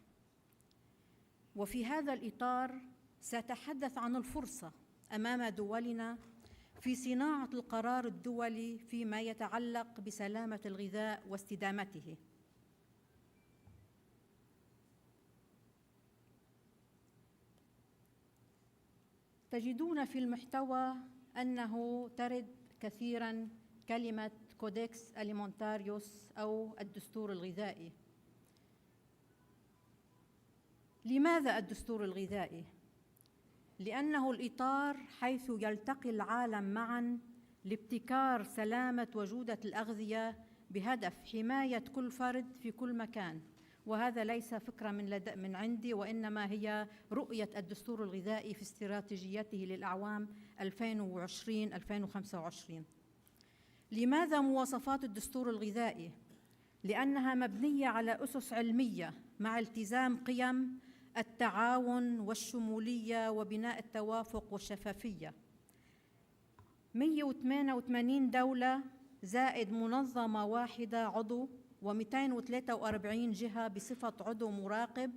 وفي هذا الإطار سأتحدث عن الفرصة أمام دولنا في صناعة القرار الدولي فيما يتعلق بسلامة الغذاء واستدامته. تجدون في المحتوى أنه ترد كثيراً كلمة كودكس أليمونتاريوس أو الدستور الغذائي. لماذا الدستور الغذائي؟ لأنه الإطار حيث يلتقي العالم معاً لابتكار سلامة وجودة الأغذية بهدف حماية كل فرد في كل مكان. وهذا ليس فكرة من عندي، وإنما هي رؤية الدستور الغذائي في استراتيجيته للأعوام 2020-2025. لماذا مواصفات الدستور الغذائي؟ لأنها مبنية على أسس علمية مع التزام قيم التعاون والشمولية وبناء التوافق والشفافية. 188 دولة زائد منظمة واحدة عضو و243 جهة بصفة عضو مراقب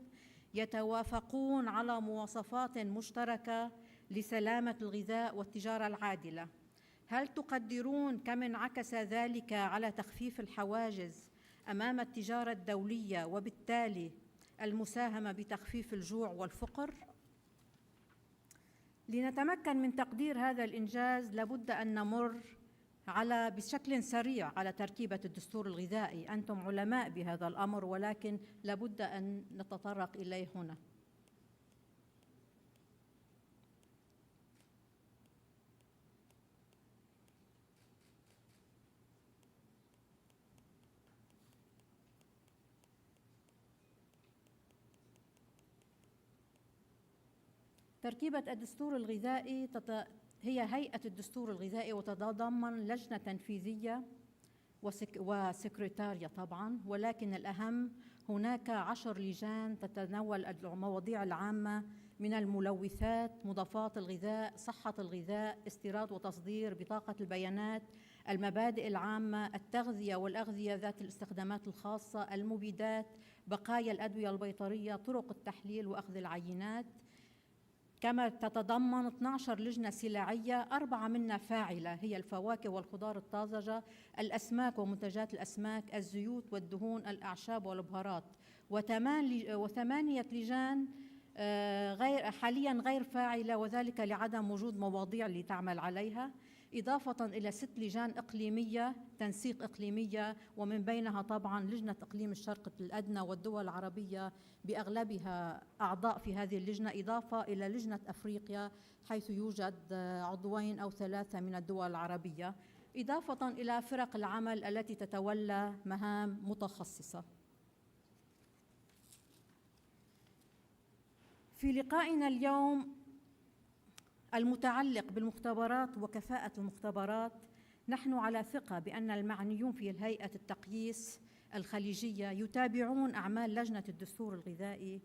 يتوافقون على مواصفات مشتركة لسلامة الغذاء والتجارة العادلة. هل تقدرون كم انعكس ذلك على تخفيف الحواجز أمام التجارة الدولية وبالتالي المساهمة بتخفيف الجوع والفقر؟ لنتمكن من تقدير هذا الإنجاز لابد أن نمر بشكل سريع على تركيبة الدستور الغذائي. أنتم علماء بهذا الأمر ولكن لابد أن نتطرق إليه هنا. تركيبة الدستور الغذائي هي هيئة الدستور الغذائي وتتضمن لجنة تنفيذية وسكرتارية طبعا، ولكن الأهم هناك 10 لجان تتناول المواضيع العامة من الملوثات، مضادات الغذاء، صحة الغذاء، استيراد وتصدير، بطاقة البيانات، المبادئ العامة، التغذية والأغذية ذات الاستخدامات الخاصة، المبيدات، بقايا الأدوية البيطرية، طرق التحليل وأخذ العينات. كما تتضمن 12 لجنة سلعية، 4 منها فاعلة هي الفواكه والخضار الطازجة، الأسماك ومنتجات الأسماك، الزيوت والدهون، الأعشاب والبهارات، و8 لجان حاليا غير فاعلة، وذلك لعدم وجود مواضيع لتعمل عليها، إضافة إلى 6 لجان إقليمية تنسيق إقليمية، ومن بينها طبعا لجنة إقليم الشرق الأدنى والدول العربية بأغلبها أعضاء في هذه اللجنة، إضافة إلى لجنة أفريقيا حيث يوجد عضوين أو 3 من الدول العربية، إضافة إلى فرق العمل التي تتولى مهام متخصصة. في لقائنا اليوم المتعلق بالمختبرات وكفاءة المختبرات، نحن على ثقة بأن المعنيون في هيئة التقييس الخليجية يتابعون أعمال لجنة الدستور الغذائي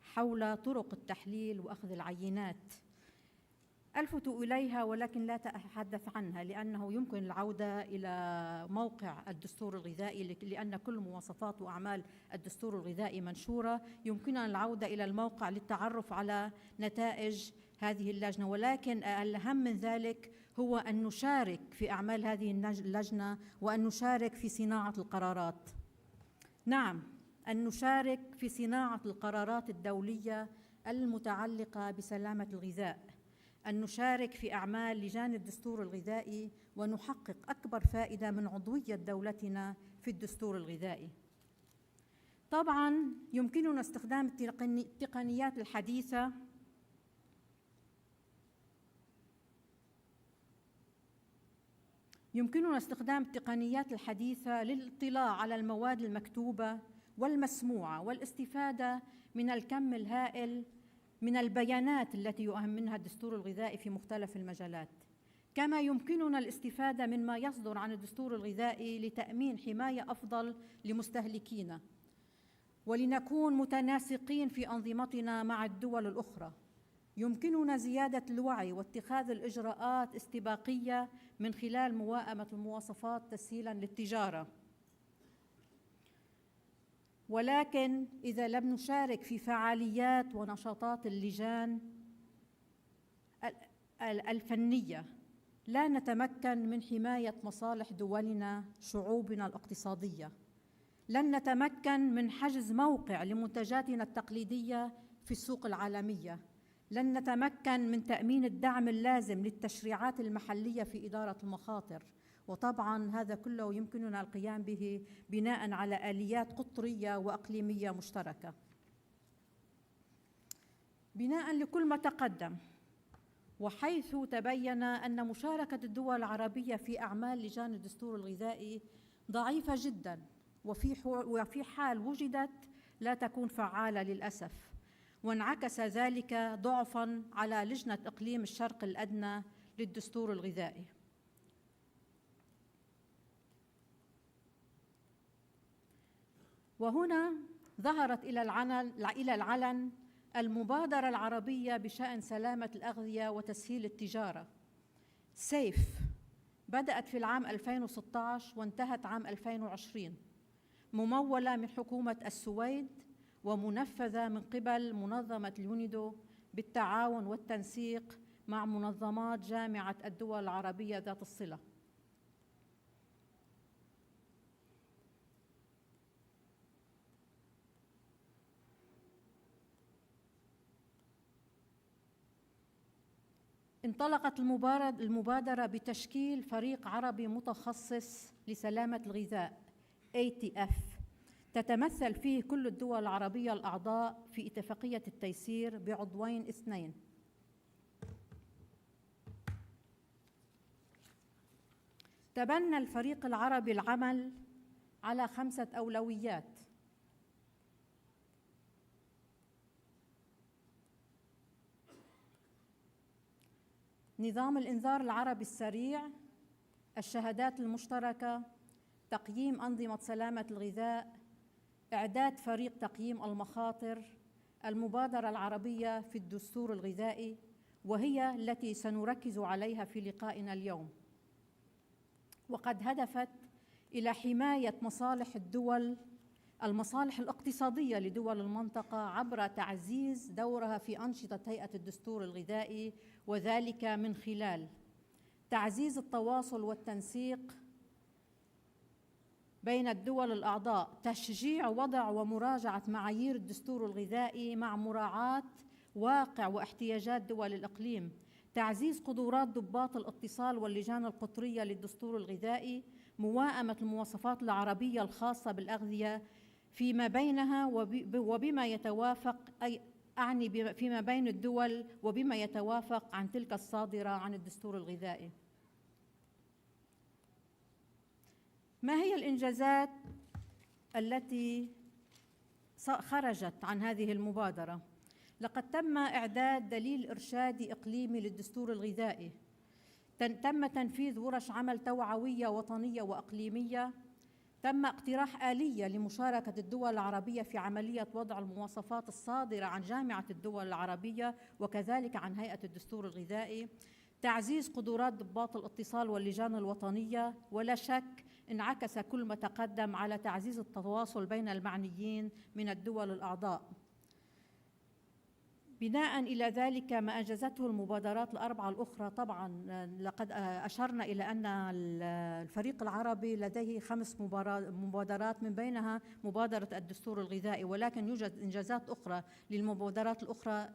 حول طرق التحليل وأخذ العينات. ألفت إليها ولكن لا أتحدث عنها لأنه يمكن العودة إلى موقع الدستور الغذائي، لأن كل مواصفات وأعمال الدستور الغذائي منشورة. يمكننا العودة إلى الموقع للتعرف على نتائج هذه اللجنة، ولكن الأهم من ذلك هو أن نشارك في أعمال هذه اللجنة وأن نشارك في صناعة القرارات. نعم، أن نشارك في صناعة القرارات الدولية المتعلقة بسلامة الغذاء، أن نشارك في أعمال لجان الدستور الغذائي ونحقق أكبر فائدة من عضوية دولتنا في الدستور الغذائي. طبعاً يمكننا استخدام التقنيات الحديثة للاطلاع على المواد المكتوبة والمسموعة والاستفادة من الكم الهائل من البيانات التي يؤمنها الدستور الغذائي في مختلف المجالات. كما يمكننا الاستفادة مما يصدر عن الدستور الغذائي لتأمين حماية أفضل لمستهلكينا، ولنكون متناسقين في أنظمتنا مع الدول الأخرى. يمكننا زيادة الوعي واتخاذ الإجراءات استباقية من خلال موائمة المواصفات تسهيلاً للتجارة. ولكن إذا لم نشارك في فعاليات ونشاطات اللجان الفنية لا نتمكن من حماية مصالح دولنا، شعوبنا الاقتصادية. لن نتمكن من حجز موقع لمنتجاتنا التقليدية في السوق العالمية. لن نتمكن من تأمين الدعم اللازم للتشريعات المحلية في إدارة المخاطر. وطبعاً هذا كله يمكننا القيام به بناء على آليات قطرية وأقليمية مشتركة. بناء لكل ما تقدم، وحيث تبين أن مشاركة الدول العربية في أعمال لجان الدستور الغذائي ضعيفة جداً، وفي حال وجدت لا تكون فعالة للأسف، وانعكس ذلك ضعفاً على لجنة إقليم الشرق الأدنى للدستور الغذائي. وهنا ظهرت إلى العلن المبادرة العربية بشأن سلامة الأغذية وتسهيل التجارة، سيف، بدأت في العام 2016 وانتهت عام 2020، ممولة من حكومة السويد ومنفذة من قبل منظمة اليونيدو بالتعاون والتنسيق مع منظمات جامعة الدول العربية ذات الصلة. انطلقت المبادرة بتشكيل فريق عربي متخصص لسلامة الغذاء ATF تتمثل فيه كل الدول العربية الأعضاء في اتفاقية التيسير بعضوين اثنين. تبنى الفريق العربي العمل على 5 أولويات: نظام الإنذار العربي السريع، الشهادات المشتركة، تقييم أنظمة سلامة الغذاء، إعداد فريق تقييم المخاطر، المبادرة العربية في الدستور الغذائي، وهي التي سنركز عليها في لقائنا اليوم، وقد هدفت إلى حماية مصالح الدول، المصالح الاقتصادية لدول المنطقة عبر تعزيز دورها في أنشطة هيئة الدستور الغذائي، وذلك من خلال تعزيز التواصل والتنسيق بين الدول الأعضاء، تشجيع وضع ومراجعة معايير الدستور الغذائي مع مراعاة واقع واحتياجات دول الإقليم، تعزيز قدرات ضباط الاتصال واللجان القطرية للدستور الغذائي، موائمة المواصفات العربية الخاصة بالأغذية فيما بينها وبما يتوافق، أي أعني فيما بين الدول وبما يتوافق عن تلك الصادرة عن الدستور الغذائي. ما هي الإنجازات التي خرجت عن هذه المبادرة؟ لقد تم إعداد دليل إرشادي إقليمي للدستور الغذائي، تم تنفيذ ورش عمل توعوية وطنية وإقليمية، تم اقتراح آلية لمشاركة الدول العربية في عملية وضع المواصفات الصادرة عن جامعة الدول العربية وكذلك عن هيئة الدستور الغذائي، تعزيز قدرات ضباط الاتصال واللجان الوطنية، ولا شك انعكس كل ما تقدم على تعزيز التواصل بين المعنيين من الدول الأعضاء. بناء إلى ذلك ما أنجزته المبادرات الأربعة الأخرى، طبعا لقد أشرنا إلى أن الفريق العربي لديه 5 مبادرات من بينها مبادرة الدستور الغذائي، ولكن يوجد إنجازات أخرى للمبادرات الأخرى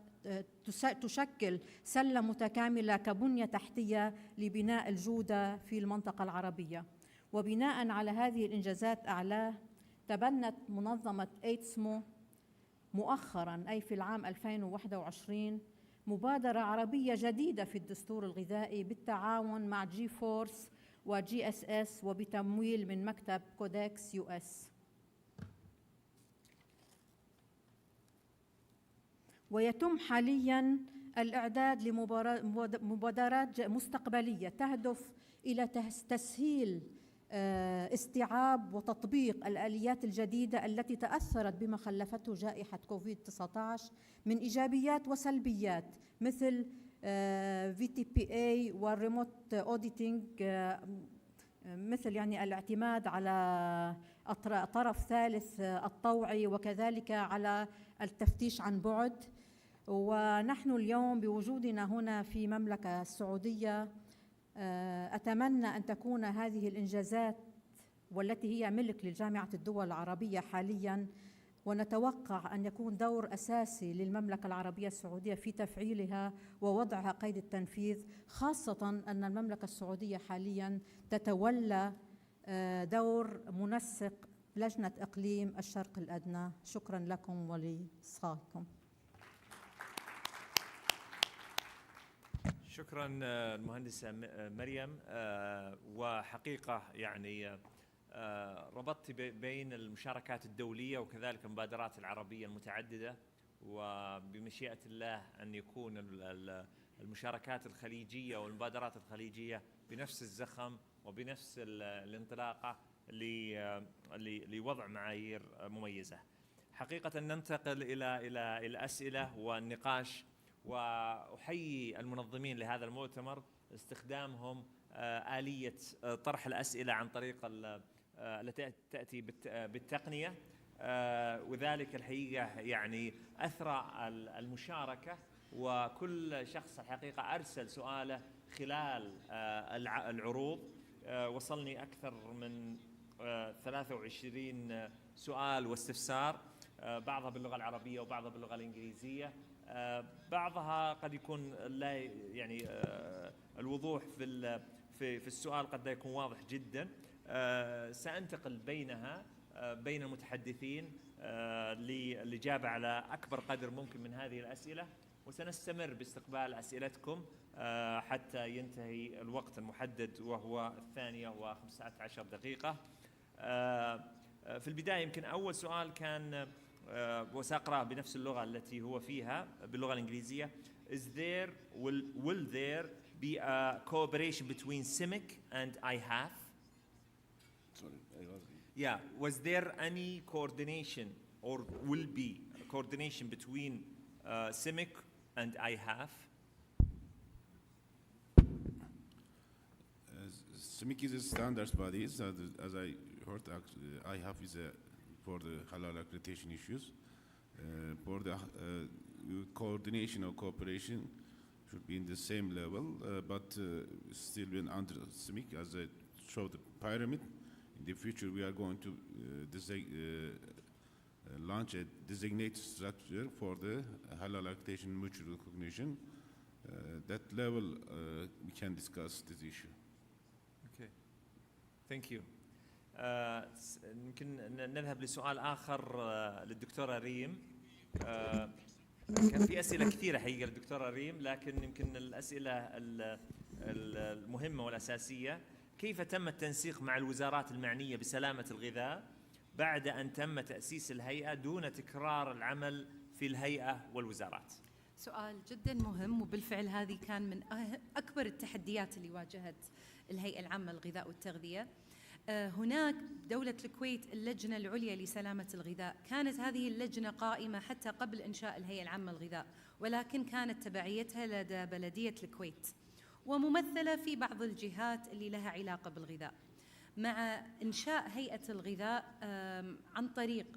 تشكل سلة متكاملة كبنية تحتية لبناء الجودة في المنطقة العربية. وبناء على هذه الإنجازات أعلاه تبنت منظمة إيتسمو مؤخراً أي في العام 2021 مبادرة عربية جديدة في الدستور الغذائي بالتعاون مع جي فورس وجي اس اس وبتمويل من مكتب كودكس يو اس. ويتم حالياً الإعداد لمبادرات مستقبلية تهدف إلى تسهيل استيعاب وتطبيق الآليات الجديدة التي تأثرت بما خلفته جائحة كوفيد-19 من إيجابيات وسلبيات، مثل VTPA والريموت أوديتينج، مثل يعني الاعتماد على طرف ثالث الطوعي وكذلك على التفتيش عن بعد. ونحن اليوم بوجودنا هنا في مملكة السعودية أتمنى أن تكون هذه الإنجازات والتي هي ملك لجامعة الدول العربية حالياً، ونتوقع أن يكون دور أساسي للمملكة العربية السعودية في تفعيلها ووضعها قيد التنفيذ، خاصة أن المملكة السعودية حالياً تتولى دور منسق لجنة إقليم الشرق الأدنى. شكراً لكم ولإصغائكم. شكرا المهندسة مريم. وحقيقة يعني ربطت بين المشاركات الدولية وكذلك المبادرات العربية المتعددة، وبمشيئة الله أن يكون المشاركات الخليجية والمبادرات الخليجية بنفس الزخم وبنفس الانطلاقة لوضع معايير مميزة. حقيقة ننتقل إلى الأسئلة والنقاش، وأحيي المنظمين لهذا المؤتمر استخدامهم آلية طرح الأسئلة عن طريق التي تأتي بالتقنية، وذلك الحقيقة يعني أثرى المشاركة، وكل شخص الحقيقة أرسل سؤاله خلال العروض. وصلني أكثر من 23 سؤال واستفسار، بعضها باللغة العربية وبعضها باللغة الإنجليزية. بعضها قد يكون لا يعني الوضوح في السؤال قد لا يكون واضح جدا. سأنتقل بينها بين المتحدثين للإجابة على أكبر قدر ممكن من هذه الأسئلة، وسنستمر باستقبال أسئلتكم حتى ينتهي الوقت المحدد وهو 2:15 في البداية يمكن أول سؤال كان وسأقرأ بنفس اللغة التي هو فيها باللغة الإنجليزية. will there be a cooperation between CIMIC and IHAF? Yeah, was there any coordination or will be a coordination between CIMIC and IHAF? CIMIC is a standards body, as I heard. IHAF is for the halal accreditation issues. For the coordination or cooperation should be in the same level, but still when under CIMIC, as I showed the pyramid. In the future, we are going to launch a designated structure for the halal accreditation mutual recognition. That level, we can discuss this issue. Okay, thank you. يمكن نذهب لسؤال آخر للدكتورة ريم. كان في أسئلة كثيرة حقيقة للدكتورة ريم، لكن يمكن الأسئلة المهمة والأساسية: كيف تم التنسيق مع الوزارات المعنية بسلامة الغذاء بعد أن تم تأسيس الهيئة دون تكرار العمل في الهيئة والوزارات؟ سؤال جدا مهم، وبالفعل هذه كان من أكبر التحديات اللي واجهت الهيئة العامة للغذاء والتغذية. هناك دولة الكويت اللجنة العليا لسلامة الغذاء، كانت هذه اللجنة قائمة حتى قبل إنشاء الهيئة العامة للغذاء، ولكن كانت تبعيتها لدى بلدية الكويت وممثلة في بعض الجهات اللي لها علاقة بالغذاء. مع إنشاء هيئة الغذاء عن طريق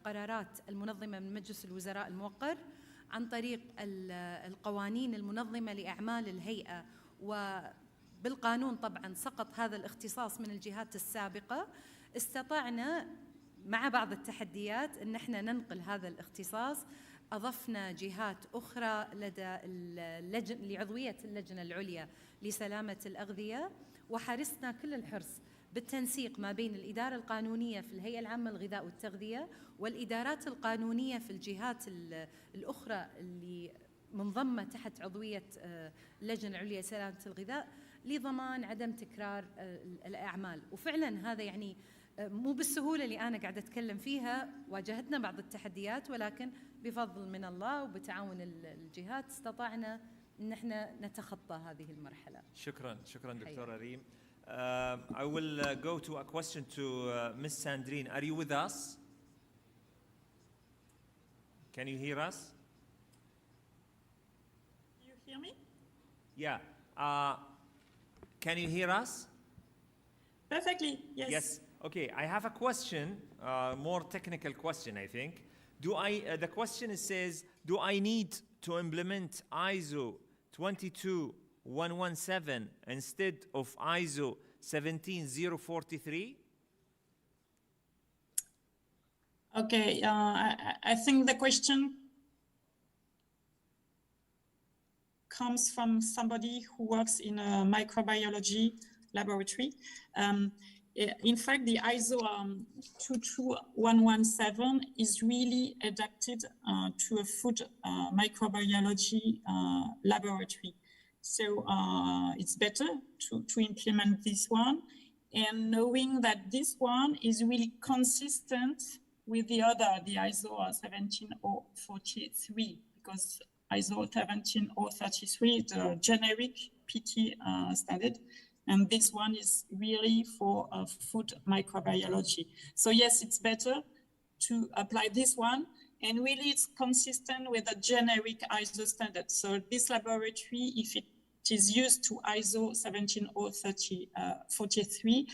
قرارات المنظمة من مجلس الوزراء الموقر، عن طريق القوانين المنظمة لأعمال الهيئة، وبالقانون طبعا سقط هذا الاختصاص من الجهات السابقة، استطعنا مع بعض التحديات أن احنا ننقل هذا الاختصاص. أضفنا جهات أخرى لدى لعضوية اللجنة العليا لسلامة الأغذية، وحرصنا كل الحرص بالتنسيق ما بين الإدارة القانونية في الهيئة العامة للغذاء والتغذية والإدارات القانونية في الجهات الأخرى اللي منضمة تحت عضوية اللجنة العليا لسلامة الغذاء، لضمان عدم تكرار الأعمال. وفعلا هذا يعني مو بالسهولة اللي أنا قاعدة أتكلم فيها، واجهتنا بعض التحديات، ولكن بفضل من الله وبتعاون الجهات استطعنا أن احنا نتخطى هذه المرحلة. شكرا دكتورة ريم. I will go to a question to Ms. Sandrine. Are you with us? Can you hear us? You hear me? Yeah. Can you hear us? Perfectly, yes. Yes. Okay, I have a question, more technical question, I think. The question says, do I need to implement ISO 22117 instead of ISO 17043? Okay, I think the question comes from somebody who works in a microbiology laboratory. In fact, the ISO 22117 is really adapted to a food microbiology laboratory. So it's better to implement this one, and knowing that this one is really consistent with the other, the ISO 17043, because ISO 17033 is a generic PT standard, and this one is really for food microbiology. So yes, it's better to apply this one, and really it's consistent with a generic ISO standard. So this laboratory, if it it is used to ISO 17043,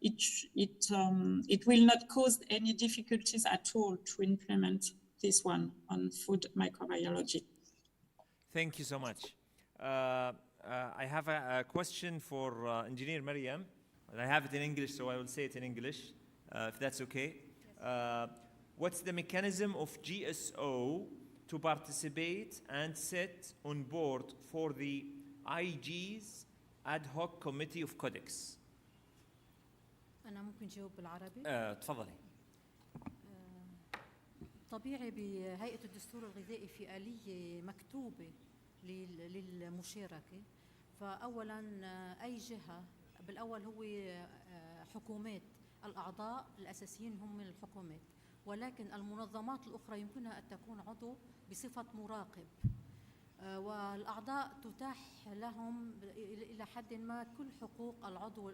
it will not cause any difficulties at all to implement this one on food microbiology. Thank you so much. I have a question for Engineer Mariam. I have it in English, so I will say it in English, if that's okay. Yes. What's the mechanism of GSO to participate and sit on board for the IG's ad hoc committee of codex? أنا ممكن جاوب بالعربي؟ تفضلي. طبيعي بهيئة الدستور الغذائي في آلية مكتوبة للمشاركة. فأولاً أي جهة بالأول هو حكومات، الأعضاء الأساسيين هم الحكومات، ولكن المنظمات الأخرى يمكنها أن تكون عضو بصفة مراقب، والأعضاء تتاح لهم إلى حد ما كل حقوق العضو،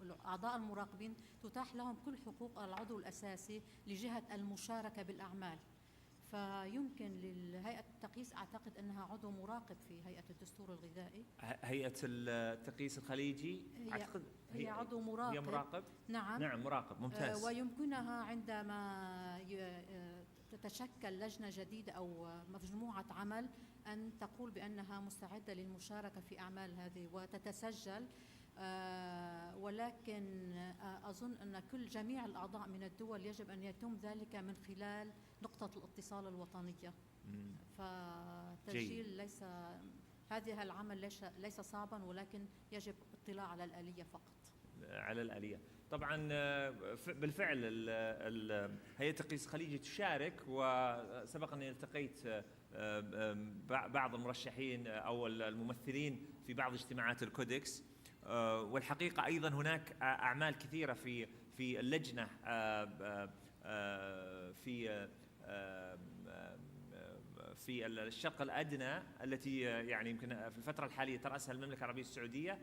الأعضاء المراقبين تتاح لهم كل حقوق العضو الأساسي لجهة المشاركة بالأعمال. فيمكن لهيئة التقييس أعتقد أنها عضو مراقب في هيئة الدستور الغذائي. هيئة التقييس الخليجي أعتقد هي عضو مراقب. هي مراقب؟ نعم مراقب، ممتاز. ويمكنها عندما تتشكل لجنة جديدة أو مجموعة عمل أن تقول بأنها مستعدة للمشاركة في أعمال هذه وتتسجل. ولكن أظن أن جميع الأعضاء من الدول يجب أن يتم ذلك من خلال نقطة الاتصال الوطنية. فتسجيل ليس هذا العمل ليس صعبا، ولكن يجب الاطلاع على الآلية فقط. على الآلية طبعا. بالفعل هيئة التقييس الخليجي تشارك، وسبق أني التقيت بعض المرشحين أو الممثلين في بعض اجتماعات الكودكس، والحقيقة أيضا هناك أعمال كثيرة في اللجنة في الشرق الأدنى التي يعني يمكن في الفترة الحالية ترأسها المملكة العربية السعودية،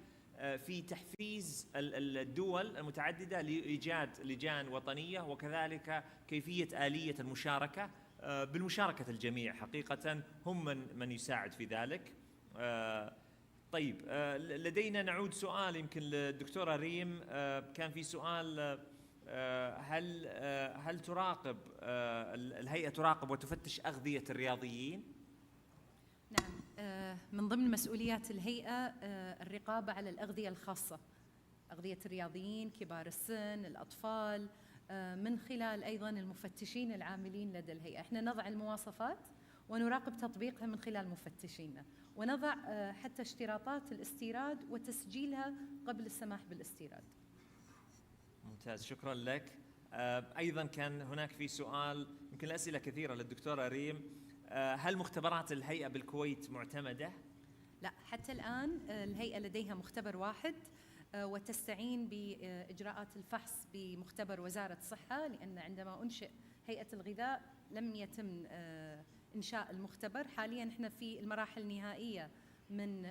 في تحفيز الدول المتعددة لإيجاد لجان وطنية، وكذلك كيفية آلية المشاركة بالمشاركة الجميع. حقيقة هم من يساعد في ذلك. طيب، لدينا نعود سؤال يمكن للدكتورة ريم. كان في سؤال، هل تراقب الهيئة تراقب وتفتش أغذية الرياضيين؟ نعم، من ضمن مسؤوليات الهيئة الرقابة على الأغذية الخاصة، أغذية الرياضيين، كبار السن، الأطفال، من خلال أيضا المفتشين العاملين لدى الهيئة. احنا نضع المواصفات ونراقب تطبيقها من خلال مفتشينا، ونضع حتى اشتراطات الاستيراد وتسجيلها قبل السماح بالاستيراد. ممتاز، شكرا لك. أيضا كان هناك في سؤال، يمكن الأسئلة كثيرة للدكتورة ريم. هل مختبرات الهيئة بالكويت معتمدة؟ لا، حتى الآن الهيئة لديها مختبر واحد، وتستعين بإجراءات الفحص بمختبر وزارة الصحة، لأن عندما أنشئ هيئة الغذاء لم يتم إنشاء المختبر. حاليا احنا في المراحل النهائية من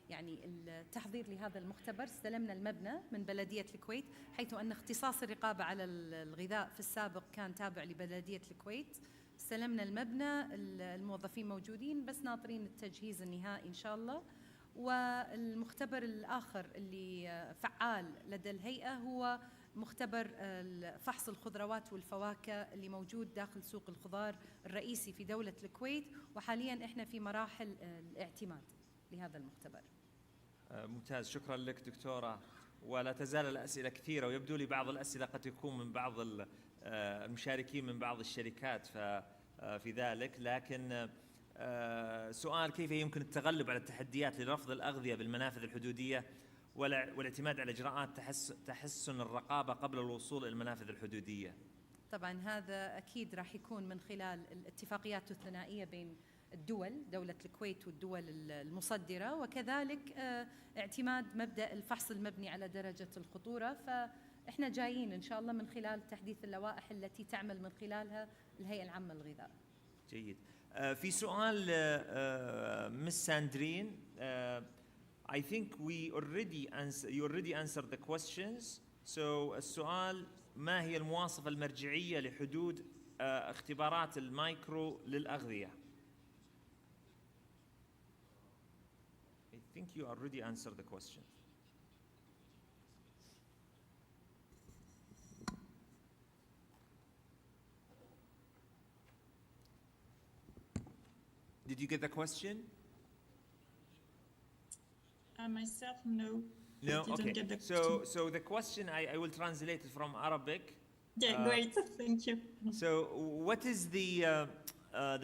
يعني التحضير لهذا المختبر. استلمنا المبنى من بلدية الكويت، حيث أن اختصاص الرقابة على الغذاء في السابق كان تابع لبلدية الكويت. استلمنا المبنى، الموظفين موجودين، بس ناطرين التجهيز النهائي إن شاء الله. والمختبر الآخر اللي فعال لدى الهيئة هو مختبر فحص الخضروات والفواكه اللي موجود داخل سوق الخضار الرئيسي في دولة الكويت، وحاليا احنا في مراحل الاعتماد لهذا المختبر. ممتاز، شكرا لك دكتورة. ولا تزال الأسئلة كثيرة، ويبدو لي بعض الأسئلة قد تكون من بعض المشاركين من بعض الشركات في ذلك، لكن سؤال: كيف يمكن التغلب على التحديات لرفض الأغذية بالمنافذ الحدودية والاعتماد على إجراءات تحسن الرقابة قبل الوصول إلى المنافذ الحدودية؟ طبعا هذا أكيد راح يكون من خلال الاتفاقيات الثنائية بين الدول، دولة الكويت والدول المصدرة، وكذلك اعتماد مبدأ الفحص المبني على درجة الخطورة. فإحنا جايين إن شاء الله من خلال تحديث اللوائح التي تعمل من خلالها الهيئة العامة للغذاء. جيد. في سؤال مس ساندرين. I think you already answered the questions. So السؤال: ما هي المواصفة المرجعية لحدود اختبارات المايكرو للأغذية؟ I think you already answered the question. Did you get the question? Myself, no. No? I didn't Okay. get the So the question, I will translate it from Arabic. Yeah, great. Thank you. So what is the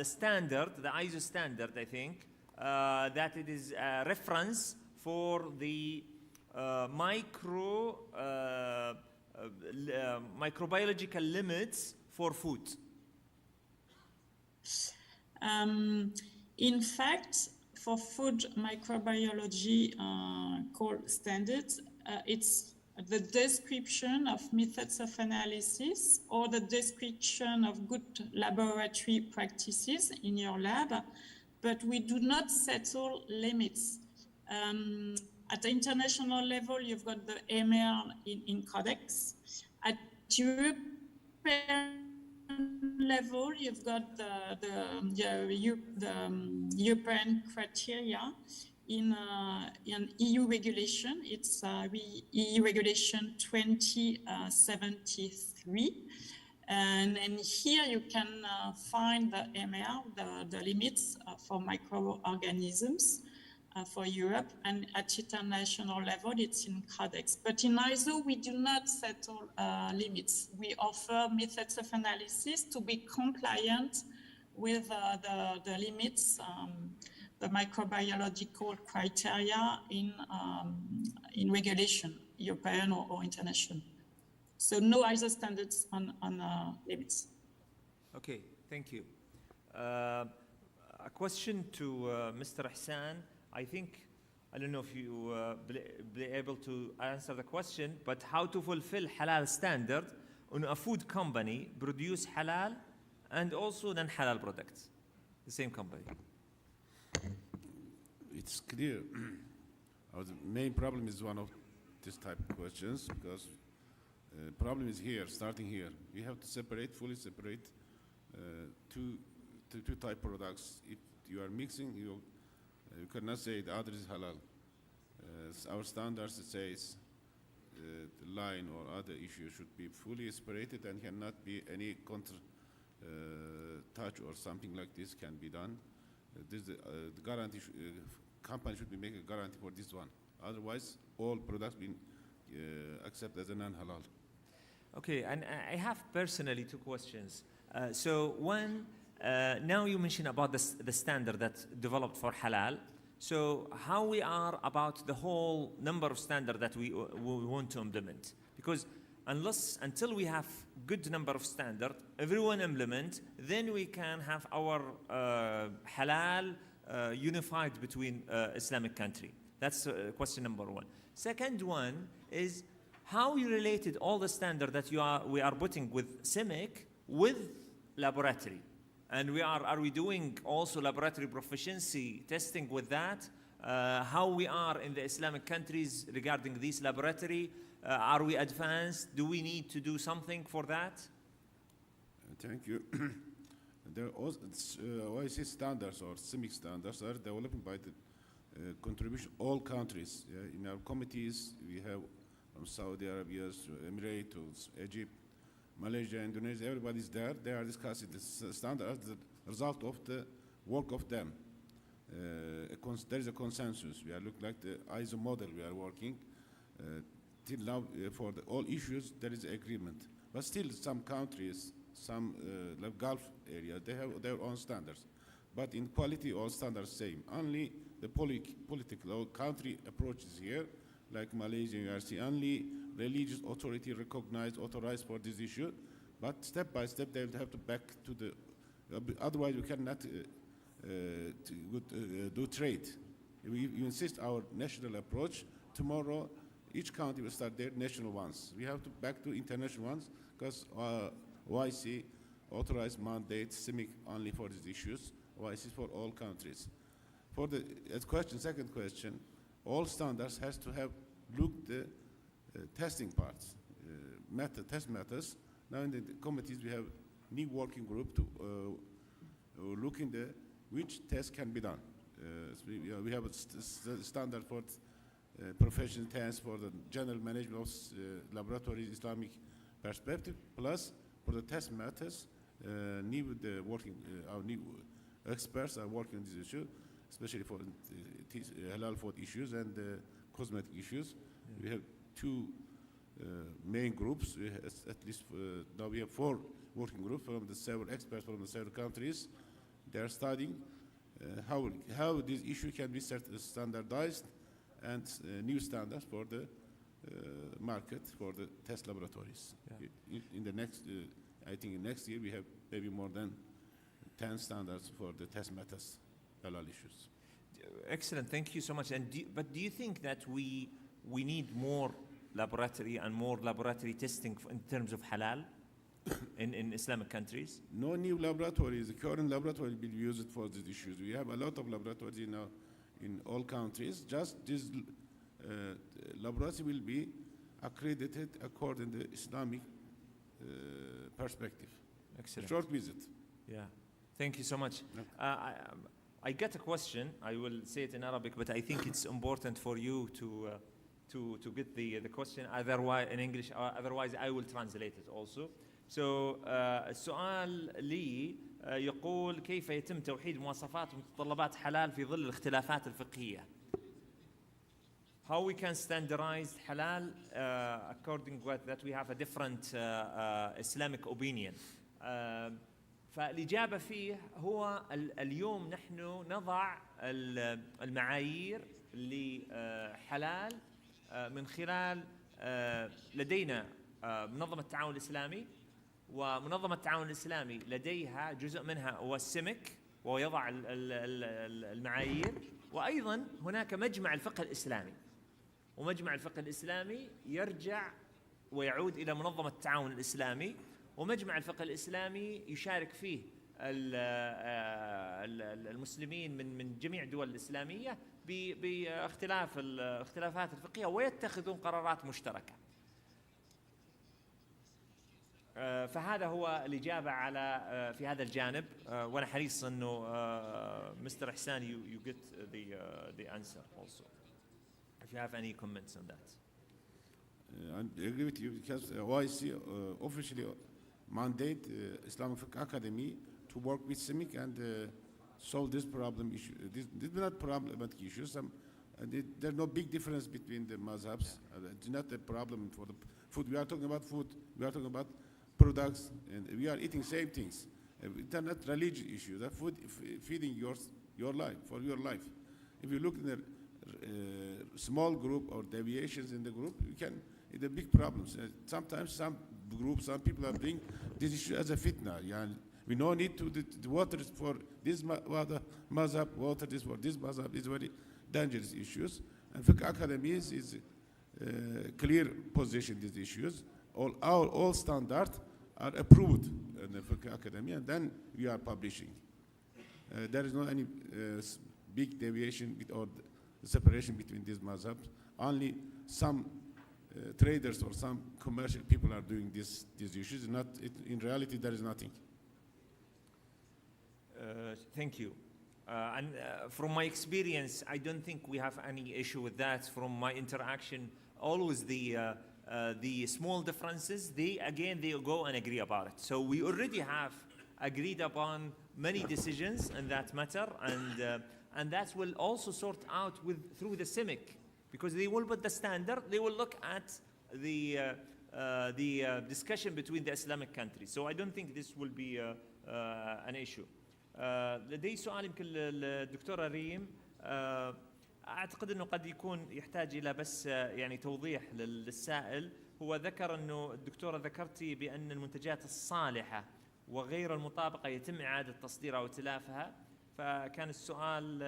standard, the ISO standard, I think, that it is a reference for the microbiological limits for food? In fact, for food microbiology core standards, it's the description of methods of analysis or the description of good laboratory practices in your lab, but we do not settle limits. At the international level, you've got the MR in Codex. At European level, you've got the European criteria in EU regulation. It's EU regulation 2073. And here you can find the MR, the limits for microorganisms for Europe, and at international level it's in Codex. But in ISO we do not settle limits. We offer methods of analysis to be compliant with the limits, the microbiological criteria in regulation, European or international. So no ISO standards on limits. Okay, thank you. A question to Mr. Hassan. I don't know if you be able to answer the question, but how to fulfill halal standard when a food company produce halal and also non-halal products, the same company? It's clear. Our main problem is one of this type of questions, because problem is here, starting here. We have to fully separate two type products. If you are mixing, you cannot say the other is halal. Our standards says the line or other issue should be fully separated and cannot be any counter touch or something like this can be done. The guarantee company should be making a guarantee for this one. Otherwise, all products being accepted as a non-halal. Okay, and I have personally two questions. So one, now you mentioned about the standard that's developed for halal. So how we are about the whole number of standards that we want to implement? Because until we have good number of standards, everyone implement, then we can have our halal unified between Islamic country. That's question number one. Second one is how you related all the standard that we are putting with CIMIC with laboratory. And are we doing also laboratory proficiency testing with that? How we are in the Islamic countries regarding this laboratory? Are we advanced? Do we need to do something for that? Thank you. The OIC standards or CIMIC standards are developed by the contribution of all countries. In our committees, we have from Saudi Arabia, Emirates, Egypt, Malaysia, Indonesia, everybody's there. They are discussing the standards, the result of the work of them. There is a consensus. We are looking like the ISO model we are working. Till now, for all issues, there is agreement. But still, some countries, some like Gulf area, they have their own standards. But in quality, all standards same. Only the political country approaches here, like Malaysia, you see only religious authority recognized, authorized for this issue, but step by step they will have to back to the, otherwise we cannot do trade. We insist our national approach. Tomorrow, each country will start their national ones. We have to back to international ones, because OIC authorized mandate CIMIC only for these issues, OIC for all countries. For the second question, all standards has to have looked the testing parts, test methods. Now in the committees we have new working group to look in which test can be done. we have a standard for professional tests for the general management of laboratories Islamic perspective. Plus, for the test methods, our new experts are working on this issue, especially for halal food issues and cosmetic issues. We have two main groups. We have at least now we have 4 working groups from the several experts from the several countries. They are studying how this issue can be standardized and new standards for the market for the test laboratories. Yeah. In the next, I think in next year we have maybe more than 10 standards for the test methods, halal issues. Excellent, thank you so much. But do you think that we need more laboratory and more laboratory testing in terms of halal in Islamic countries? No new laboratories. The current laboratory will be used for these issues. We have a lot of laboratories now in all countries. Just this laboratory will be accredited according to Islamic perspective. Excellent. A short visit. Yeah. Thank you so much. I get a question. I will say it in Arabic, but I think it's important for you to get the question otherwise in English. Otherwise, I will translate it also. So السؤال لي يقول كيف يتم توحيد مواصفات ومتطلبات حلال في ظل الاختلافات الفقهية. How we can standardize halal according to that we have a different Islamic opinion. فالإجابة فيه هو اليوم نحن نضع المعايير لحلال من خلال لدينا منظمة التعاون الإسلامي، ومنظمة التعاون الإسلامي لديها جزء منها هو السمك وهو يضع المعايير، وأيضا هناك مجمع الفقه الإسلامي، ومجمع الفقه الإسلامي يرجع ويعود إلى منظمة التعاون الإسلامي، ومجمع الفقه الإسلامي يشارك فيه المسلمين من جميع الدول الإسلامية باختلاف الاختلافات الفقهية، ويتخذون قرارات مشتركة. فهذا هو الإجابة على في هذا الجانب، وأنا حريص إنه Mr. Ihsan you get the answer also. If you have any comments on that. I agree with you because OIC officially mandate Islamic Academy to work with CIMIC and solve this problem issue. These are not problematic issues. There's no big difference between the mazhabs. It's not a problem for the food. We are talking about food. We are talking about products, and we are eating same things. It's not religious issues. That food feeding your life for your life. If you look in a small group or deviations in the group, you can. It's a big problem. Sometimes some groups, some people are bring this issue as a fitna. We no need to the water is for this mazhab, water is for this mazhab. It's very dangerous issues. And Fiqh Academy is clear position these issues. All standards are approved in the Fiqh Academy, and then we are publishing. There is no any big deviation or separation between these mazhabs. Only some traders or some commercial people are doing these issues. In reality, there is nothing. Thank you. And from my experience, I don't think we have any issue with that. From my interaction, always the small differences, they go and agree about it. So we already have agreed upon many decisions in that matter, and that will also sort out through the CIMIC, because they will put the standard. They will look at the discussion between the Islamic countries. So I don't think this will be an issue. لدي سؤال يمكن للدكتورة ريم. أعتقد أنه قد يكون يحتاج إلى بس يعني توضيح للسائل. هو ذكر أنه الدكتورة ذكرتي بأن المنتجات الصالحة وغير المطابقة يتم إعادة تصديرها وتلافها، فكان السؤال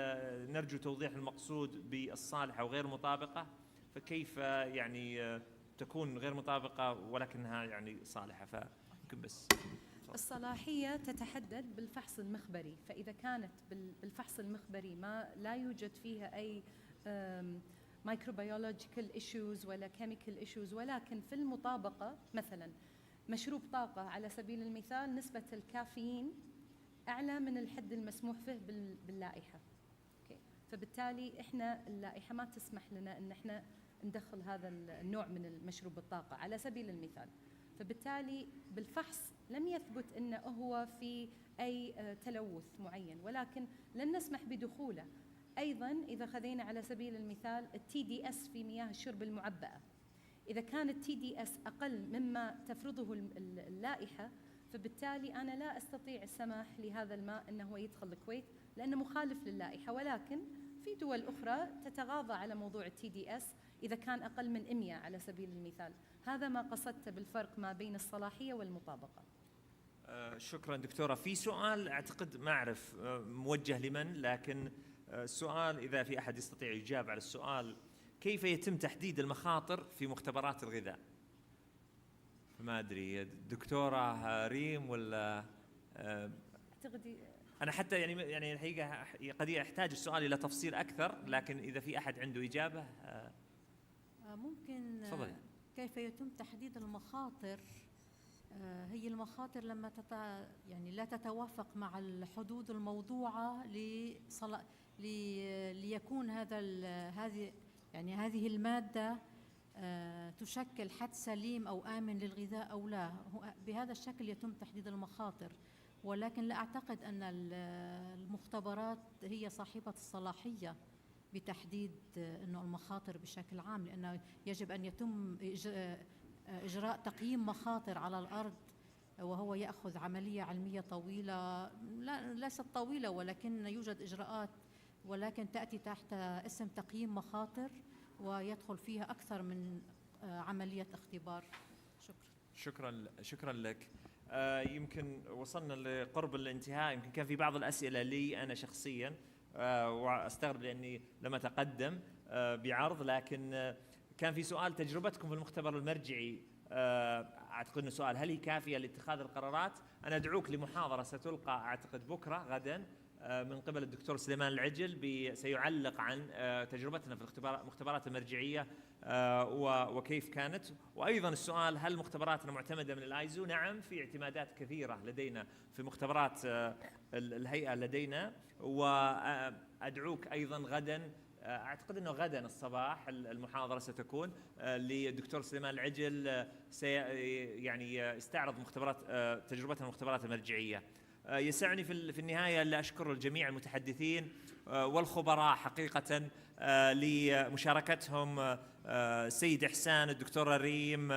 نرجو توضيح المقصود بالصالحة وغير مطابقة، فكيف يعني تكون غير مطابقة ولكنها يعني صالحة، فيمكن بس. الصلاحية تتحدد بالفحص المخبري، فإذا كانت بالفحص المخبري لا يوجد فيها أي microbiological issues ولا chemical issues، ولكن في المطابقة مثلا مشروب طاقة على سبيل المثال نسبة الكافيين أعلى من الحد المسموح فيه باللائحة. Okay. فبالتالي احنا اللائحة ما تسمح لنا ان احنا ندخل هذا النوع من المشروب الطاقة على سبيل المثال. فبالتالي بالفحص لم يثبت انه هو في اي تلوث معين، ولكن لن نسمح بدخوله. ايضا اذا خذينا على سبيل المثال الTDS في مياه الشرب المعبأة، اذا كان الTDS اقل مما تفرضه اللائحة، فبالتالي انا لا استطيع السماح لهذا الماء انه يدخل الكويت لانه مخالف للائحة. ولكن في دول اخرى تتغاضى على موضوع الTDS اذا كان اقل من 100 على سبيل المثال. هذا ما قصدت بالفرق ما بين الصلاحية والمطابقة. شكرا دكتورة. في سؤال أعتقد ما أعرف موجه لمن، لكن السؤال إذا في أحد يستطيع يجاب على السؤال: كيف يتم تحديد المخاطر في مختبرات الغذاء؟ ما أدري دكتورة ريم ولا أعتقد أنا حتى يعني الحقيقة قد يحتاج السؤال إلى تفصيل أكثر، لكن إذا في أحد عنده إجابة ممكن. تفضل. كيف يتم تحديد المخاطر؟ هي المخاطر لما يعني لا تتوافق مع الحدود الموضوعة ليكون هذه المادة تشكل حد سليم أو آمن للغذاء أو لا. بهذا الشكل يتم تحديد المخاطر، ولكن لا أعتقد أن المختبرات هي صاحبة الصلاحية بتحديد إنه المخاطر بشكل عام، لأنه يجب أن يتم إجراء تقييم مخاطر على الأرض، وهو يأخذ عملية علمية طويلة، ليست طويلة ولكن يوجد إجراءات، ولكن تأتي تحت اسم تقييم مخاطر ويدخل فيها أكثر من عملية اختبار. شكرا لك. يمكن وصلنا لقرب الانتهاء. يمكن كان في بعض الأسئلة لي أنا شخصيا، وأستغرب لأني لم أتقدم بعرض، لكن كان في سؤال: تجربتكم في المختبر المرجعي أعتقد أنه سؤال هل هي كافية لاتخاذ القرارات؟ أنا أدعوك لمحاضرة ستلقى أعتقد بكرة غدا من قبل الدكتور سليمان العجل، سيعلق عن تجربتنا في المختبرات المرجعية وكيف كانت. وأيضا السؤال: هل مختبراتنا معتمدة من الآيزو؟ نعم، في اعتمادات كثيرة لدينا في مختبرات الهيئة لدينا، وأدعوك أيضا غدا، أعتقد أنه غدا الصباح المحاضرة ستكون للدكتور سليمان العجل، يعني يستعرض تجربتنا المختبرات المرجعية. يسعني في النهاية أن أشكر الجميع المتحدثين والخبراء حقيقة لمشاركتهم، السيد إحسان، الدكتورة ريم،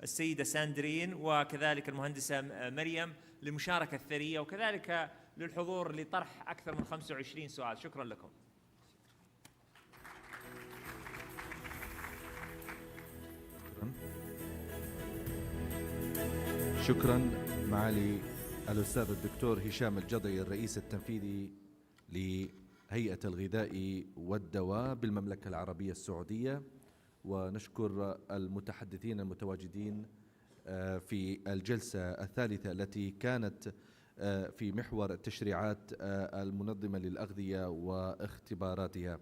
السيدة ساندرين، وكذلك المهندسة مريم للمشاركة الثرية، وكذلك للحضور لطرح أكثر من 25 سؤال. شكرا لكم. شكرا معالي الأستاذ الدكتور هشام الجضي، الرئيس التنفيذي لهيئة الغذاء والدواء بالمملكة العربية السعودية، ونشكر المتحدثين المتواجدين في الجلسة الثالثة التي كانت في محور التشريعات المنظمة للأغذية واختباراتها.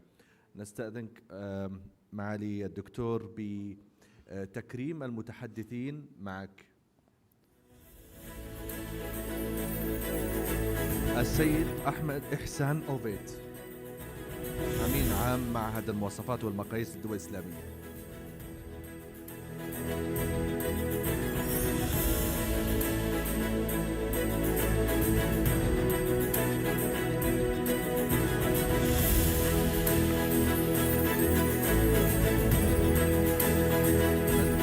نستأذنك معالي الدكتور بتكريم المتحدثين معك. السيد أحمد إحسان أوفيت، أمين عام معهد المواصفات والمقاييس الدول الإسلامية.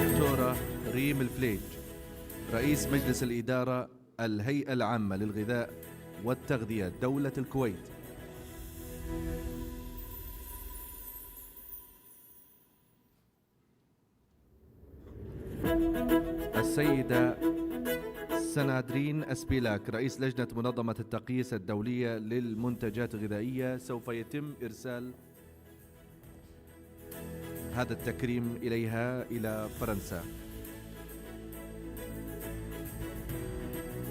الدكتورة ريم الفليج، رئيس مجلس الإدارة الهيئة العامة للغذاء والتغذية دولة الكويت. السيدة سنادرين أسبيلاك، رئيس لجنة منظمة التقييس الدولية للمنتجات الغذائية. سوف يتم إرسال هذا التكريم إليها إلى فرنسا.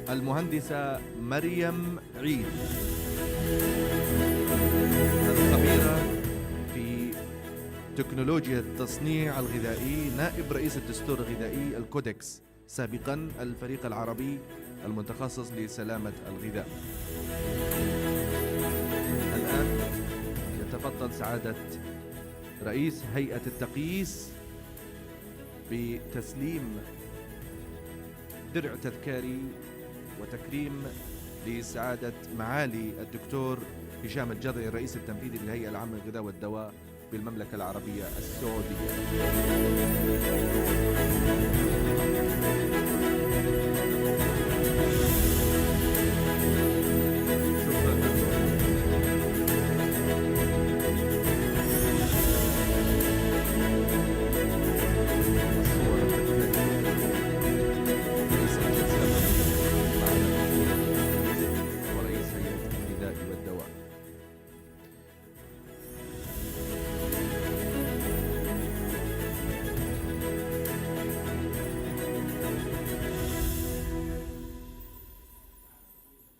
المهندسة مريم عيد، الخبيرة في تكنولوجيا التصنيع الغذائي، نائب رئيس الدستور الغذائي الكودكس، سابقا الفريق العربي المتخصص لسلامة الغذاء. الآن يتفضل سعادة رئيس هيئة التقييس بتسليم درع تذكاري وتكريم لسعادة معالي الدكتور هشام الجرعي الرئيس التنفيذي للهيئة العامة للغذاء والدواء بالمملكة العربية السعودية.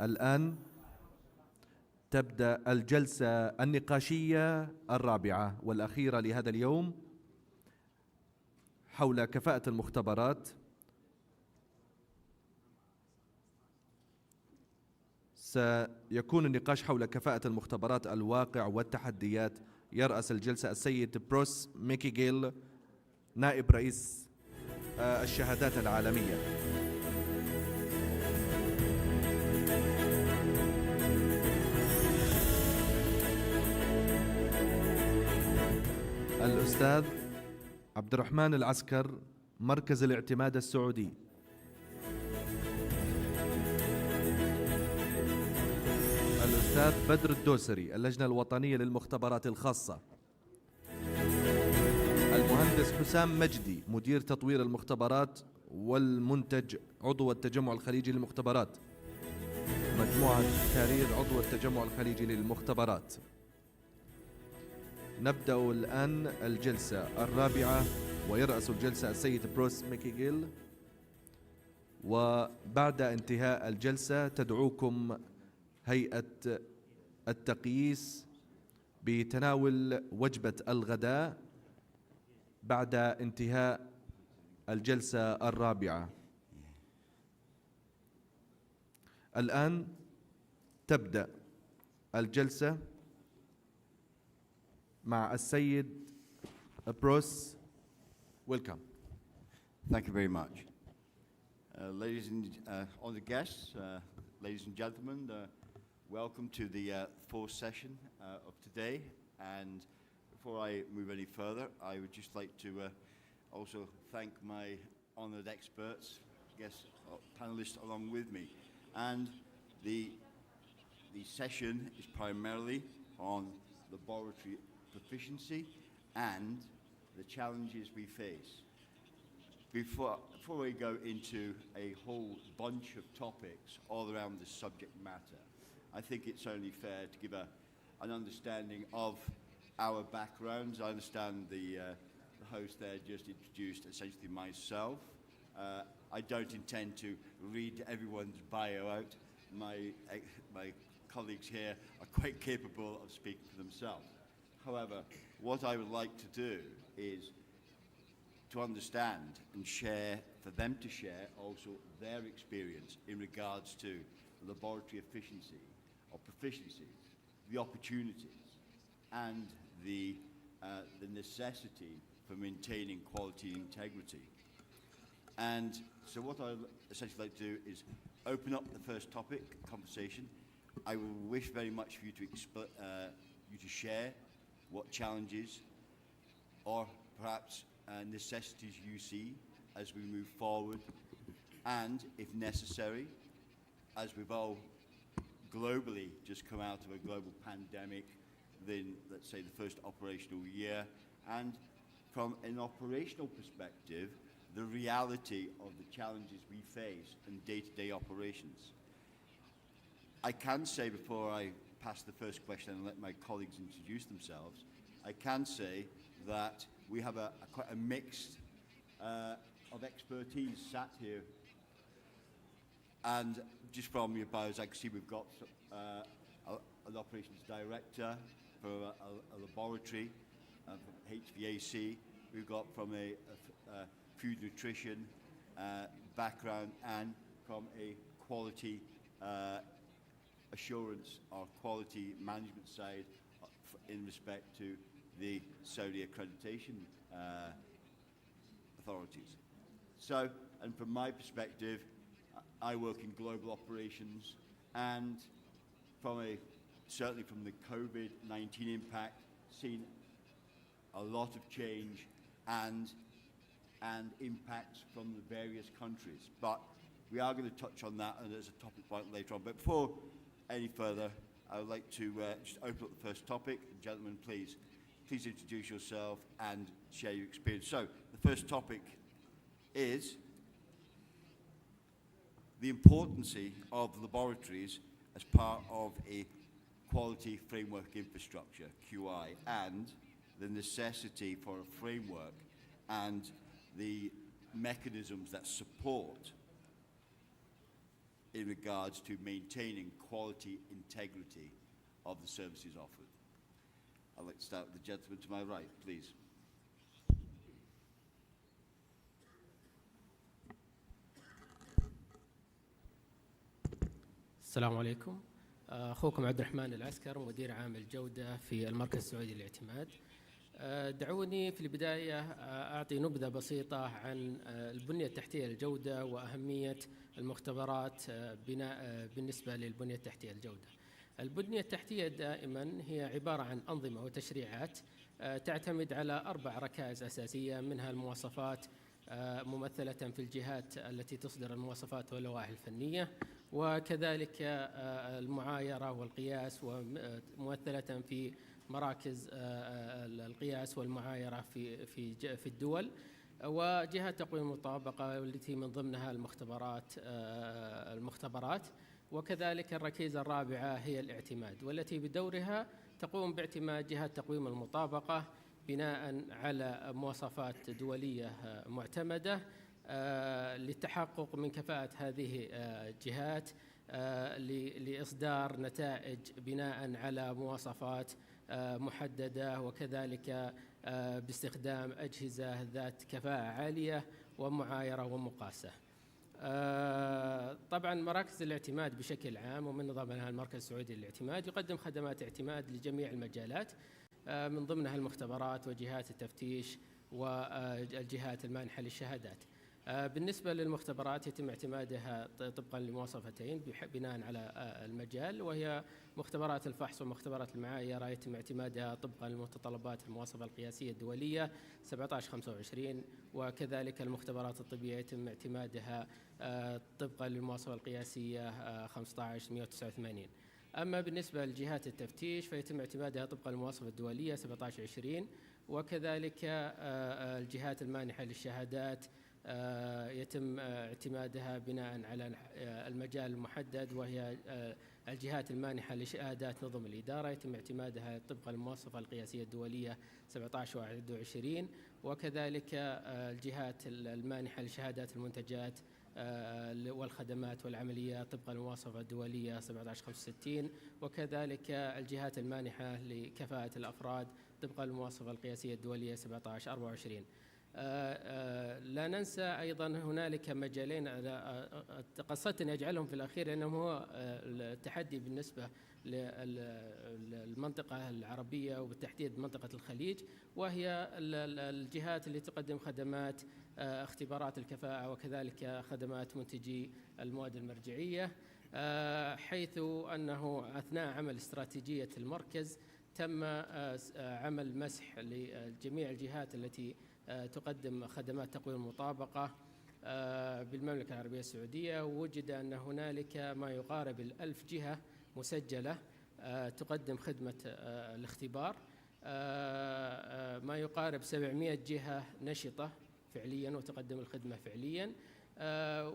الآن تبدأ الجلسة النقاشية الرابعة والأخيرة لهذا اليوم حول كفاءة المختبرات. سيكون النقاش حول كفاءة المختبرات، الواقع والتحديات. يرأس الجلسة السيد بروس ميكيغيل نائب رئيس الشهادات العالمية. الأستاذ عبد الرحمن العسكر مركز الاعتماد السعودي. الأستاذ بدر الدوسري اللجنة الوطنية للمختبرات الخاصة. المهندس حسام مجدي مدير تطوير المختبرات والمنتج عضو التجمع الخليجي للمختبرات. مجموعة كارير عضو التجمع الخليجي للمختبرات. نبدأ الآن الجلسة الرابعة ويرأس الجلسة السيد بروس ميكيغيل، وبعد انتهاء الجلسة تدعوكم هيئة التقييس بتناول وجبة الغداء بعد انتهاء الجلسة الرابعة. الآن تبدأ الجلسة مع السيد بروس. Welcome. Thank you very much. Ladies and honored guests, ladies and gentlemen, welcome to the fourth session of today. And before I move any further, I would just like to also thank my honored experts, guests, panelists along with me. And the session is primarily on laboratory proficiency and the challenges we face. Before we go into a whole bunch of topics all around this subject matter, I think it's only fair to give an understanding of our backgrounds. I understand the host there just introduced essentially myself. I don't intend to read everyone's bio out. My colleagues here are quite capable of speaking for themselves. However, what I would like to do is to understand and share, for them to share also their experience in regards to laboratory efficiency or proficiency, the opportunities and the necessity for maintaining quality and integrity. And so what I essentially like to do is open up the first topic, conversation. I will wish very much for you to share what challenges or perhaps necessities you see as we move forward, and if necessary, as we've all globally just come out of a global pandemic, then let's say the first operational year, and from an operational perspective, the reality of the challenges we face in day-to-day operations. I can say, before I pass the first question and let my colleagues introduce themselves, I can say that we have quite a mix of expertise sat here. And just from your bios, I can see we've got an operations director for a laboratory, from HVAC. We've got from a food nutrition background, and from a quality assurance or quality management side in respect to the Saudi accreditation authorities. So, and from my perspective, I work in global operations, and certainly from the COVID-19 impact, seen a lot of change and impacts from the various countries. But we are going to touch on that, and there's a topic point later on. But before any further, I would like to just open up the first topic. Gentlemen, please introduce yourself and share your experience. So the first topic is the importance of laboratories as part of a quality framework infrastructure, QI, and the necessity for a framework and the mechanisms that support in regards to maintaining quality integrity of the services offered. I'd like to start with the gentleman to my right, please. السلام عليكم. أخوكم عبد الرحمن العسكر، مدير عام الجودة في المركز السعودي للاعتماد. دعوني في البداية أعطي نبذة بسيطة عن البنية التحتية للجودة وأهمية المختبرات بالنسبة للبنية التحتية للجودة. البنية التحتية دائما هي عبارة عن أنظمة وتشريعات تعتمد على 4 ركائز أساسية، منها المواصفات ممثلة في الجهات التي تصدر المواصفات واللوائح الفنية، وكذلك المعايرة والقياس وممثلة في مراكز القياس والمعايرة في الدول، وجهات تقويم المطابقة والتي من ضمنها المختبرات، وكذلك الركيزة الرابعة هي الاعتماد، والتي بدورها تقوم باعتماد جهات تقويم المطابقة بناء على مواصفات دولية معتمدة للتحقق من كفاءة هذه الجهات لإصدار نتائج بناء على مواصفات محددة، وكذلك باستخدام أجهزة ذات كفاءة عالية ومعايرة ومقاسة. طبعا مراكز الاعتماد بشكل عام ومن ضمنها المركز السعودي للاعتماد يقدم خدمات اعتماد لجميع المجالات، من ضمنها المختبرات وجهات التفتيش والجهات المانحة للشهادات. بالنسبة للمختبرات يتم اعتمادها طبقا لمواصفتين بناء على المجال، وهي مختبرات الفحص ومختبرات المعايرة يتم اعتمادها طبقا لمتطلبات المواصفة القياسية الدولية 1725، وكذلك المختبرات الطبية يتم اعتمادها طبقا للمواصفة القياسية 15189. أما بالنسبة لجهات التفتيش فيتم اعتمادها طبقا للمواصفة الدولية 1720، وكذلك الجهات المانحة للشهادات يتم اعتمادها بناء على المجال المحدد، وهي الجهات المانحة لشهادات نظم الإدارة يتم اعتمادها طبقا للمواصفة القياسية الدولية 1721، وكذلك الجهات المانحة لشهادات المنتجات والخدمات والعمليات طبقا للمواصفة الدولية 1765، وكذلك الجهات المانحة لكفاءة الأفراد طبقا للمواصفة القياسية الدولية 1724. لا ننسى أيضا هنالك مجالين قصدت أن أجعلهم في الأخير لأنهم هو التحدي بالنسبة للمنطقة العربية وبالتحديد منطقة الخليج، وهي الجهات اللي تقدم خدمات اختبارات الكفاءة وكذلك خدمات منتجي المواد المرجعية، حيث أنه أثناء عمل استراتيجية المركز تم عمل مسح لجميع الجهات التي تقدم خدمات تقويم المطابقة بالمملكة العربية السعودية، ووجد أن هنالك ما يقارب 1000 جهة مسجلة تقدم خدمة الاختبار، ما يقارب 700 جهة نشطة فعليا وتقدم الخدمة فعليا،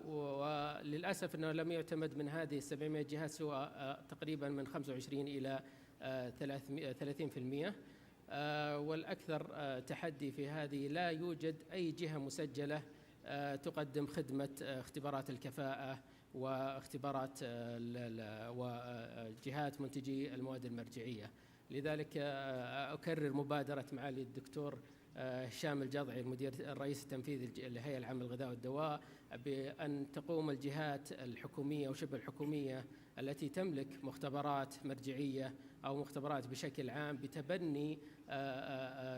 وللأسف أنه لم يعتمد من هذه 700 جهة سوى تقريبا من 25 إلى 30%، والأكثر تحدي في هذه لا يوجد أي جهة مسجلة تقدم خدمة اختبارات الكفاءة واختبارات وجهات منتجي المواد المرجعية. لذلك أكرر مبادرة معالي الدكتور هشام الجضعي المدير الرئيس التنفيذي للهيئة العامة للغذاء والدواء بأن تقوم الجهات الحكومية وشبه الحكومية التي تملك مختبرات مرجعية أو مختبرات بشكل عام بتبني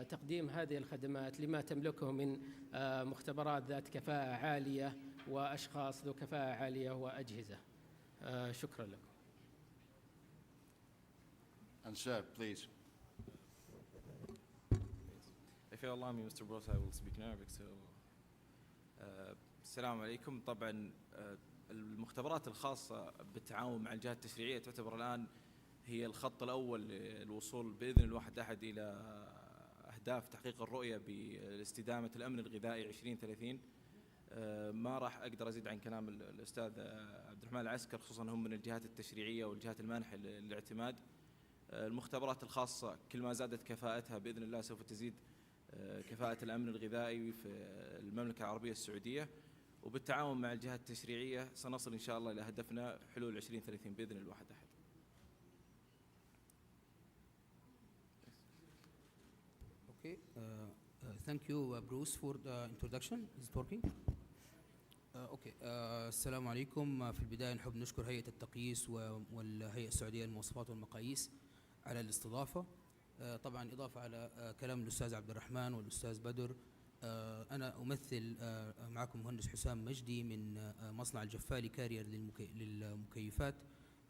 تقديم هذه الخدمات لما تملكه من مختبرات ذات كفاءة عالية وأشخاص ذو كفاءة عالية وأجهزة. شكرا لكم. And sir, please. If you allow me, Mr. Bros, I will speak in Arabic. So, السلام عليكم. طبعا المختبرات الخاصة بالتعاون مع الجهات التشريعية تعتبر الآن هي الخط الأول للوصول بإذن الواحد أحد إلى أهداف تحقيق الرؤية باستدامة الأمن الغذائي 2030. ما راح أقدر أزيد عن كلام الأستاذ عبد الرحمن العسكر، خصوصا هم من الجهات التشريعية والجهات المانحة للاعتماد. المختبرات الخاصة كل ما زادت كفاءتها بإذن الله سوف تزيد كفاءة الأمن الغذائي في المملكة العربية السعودية، وبالتعاون مع الجهات التشريعية سنصل إن شاء الله إلى هدفنا حلول 2030 بإذن الواحد أحد. Okay, thank you, Bruce, for the introduction. Is it working? Okay. السلام عليكم. في البداية نحب نشكر هيئة التقييس والهيئة السعودية للمواصفات والمقاييس على الاستضافة. طبعا إضافة على كلام الأستاذ عبد الرحمن والأستاذ بدر، أنا أمثل معكم مهندس حسام مجدي من مصنع الجفالي كارير للمكيفات.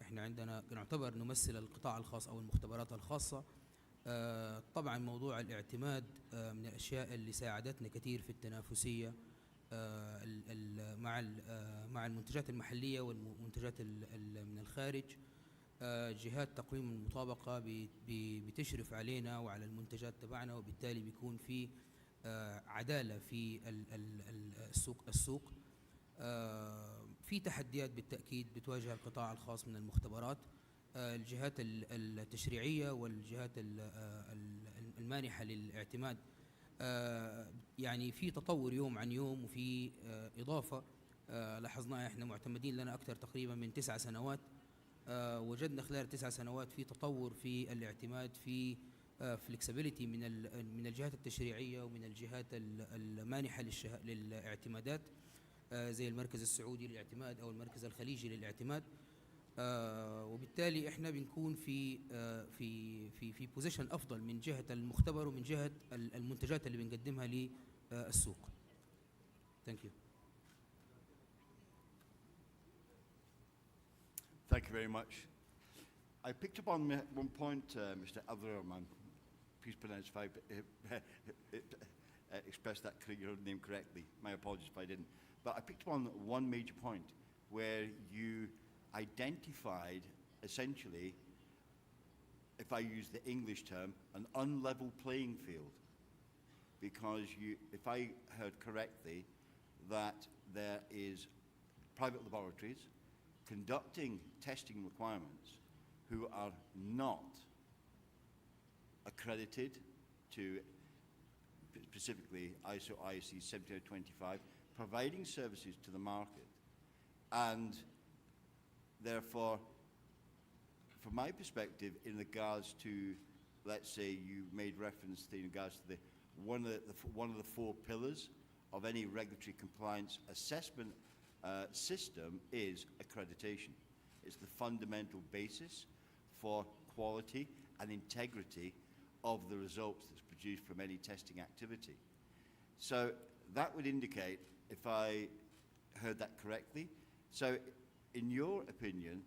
احنا عندنا نعتبر نمثل القطاع الخاص أو المختبرات الخاصة. طبعا موضوع الاعتماد من الأشياء اللي ساعدتنا كثير في التنافسية مع المنتجات المحلية والمنتجات من الخارج. جهات تقويم المطابقة بتشرف علينا وعلى المنتجات تبعنا، وبالتالي بيكون في عدالة في السوق. في تحديات بالتأكيد بتواجه القطاع الخاص من المختبرات. الجهات التشريعية والجهات المانحة للاعتماد يعني في تطور يوم عن يوم، وفي إضافة لاحظناها احنا معتمدين لنا أكثر تقريبا من 9 سنوات. وجدنا خلال 9 سنوات في تطور في الاعتماد، في flexibility من الجهات التشريعية ومن الجهات المانحة للاعتمادات زي المركز السعودي للاعتماد أو المركز الخليجي للاعتماد. وبالتالي احنا بنكون في بوزيشن افضل من جهه المختبر ومن جهه المنتجات اللي بنقدمها للسوق. Thank you. Thank you very much. I picked up on one point, Mr. Abdurrahman. Please pronounce if I expressed your name correctly. My apologies if I didn't. But I picked up on one major point where you identified essentially, if I use the English term, an unlevel playing field, because if I heard correctly, that there is private laboratories conducting testing requirements who are not accredited to specifically ISO IEC 17025, providing services to the market. And therefore, from my perspective, in regards to, let's say you made reference to in regards to one of the 4 pillars of any regulatory compliance assessment system is accreditation. It's the fundamental basis for quality and integrity of the results that's produced from any testing activity. So that would indicate, if I heard that correctly, so in your opinion,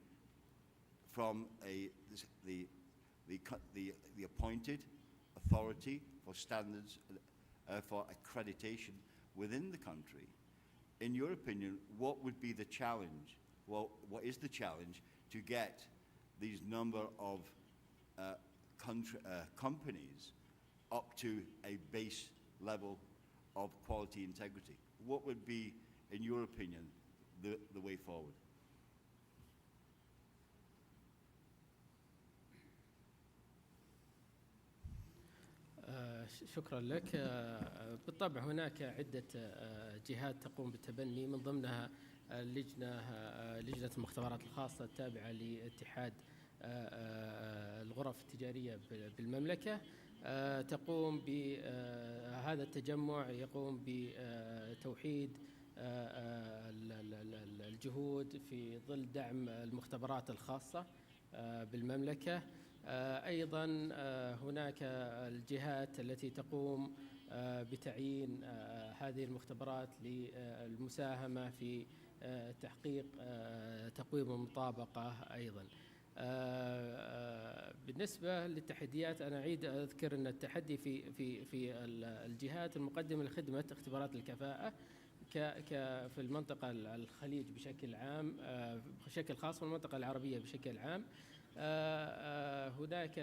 from the appointed authority for standards for accreditation within the country, in your opinion, what would be the challenge? Well, what is the challenge to get these number of companies up to a base level of quality integrity? What would be, in your opinion, the way forward? شكرا لك. بالطبع هناك عدة جهات تقوم بالتبني، من ضمنها لجنة المختبرات الخاصة التابعة لاتحاد الغرف التجارية بالمملكة. تقوم بهذا التجمع يقوم بتوحيد الجهود في ظل دعم المختبرات الخاصة بالمملكة. أيضا هناك الجهات التي تقوم بتعيين هذه المختبرات للمساهمة في تحقيق تقويم المطابقة. أيضا بالنسبة للتحديات أنا أعيد أذكر أن التحدي في الجهات المقدمة لخدمة اختبارات الكفاءة في المنطقة الخليج بشكل عام بشكل خاص والمنطقة العربية بشكل عام. هناك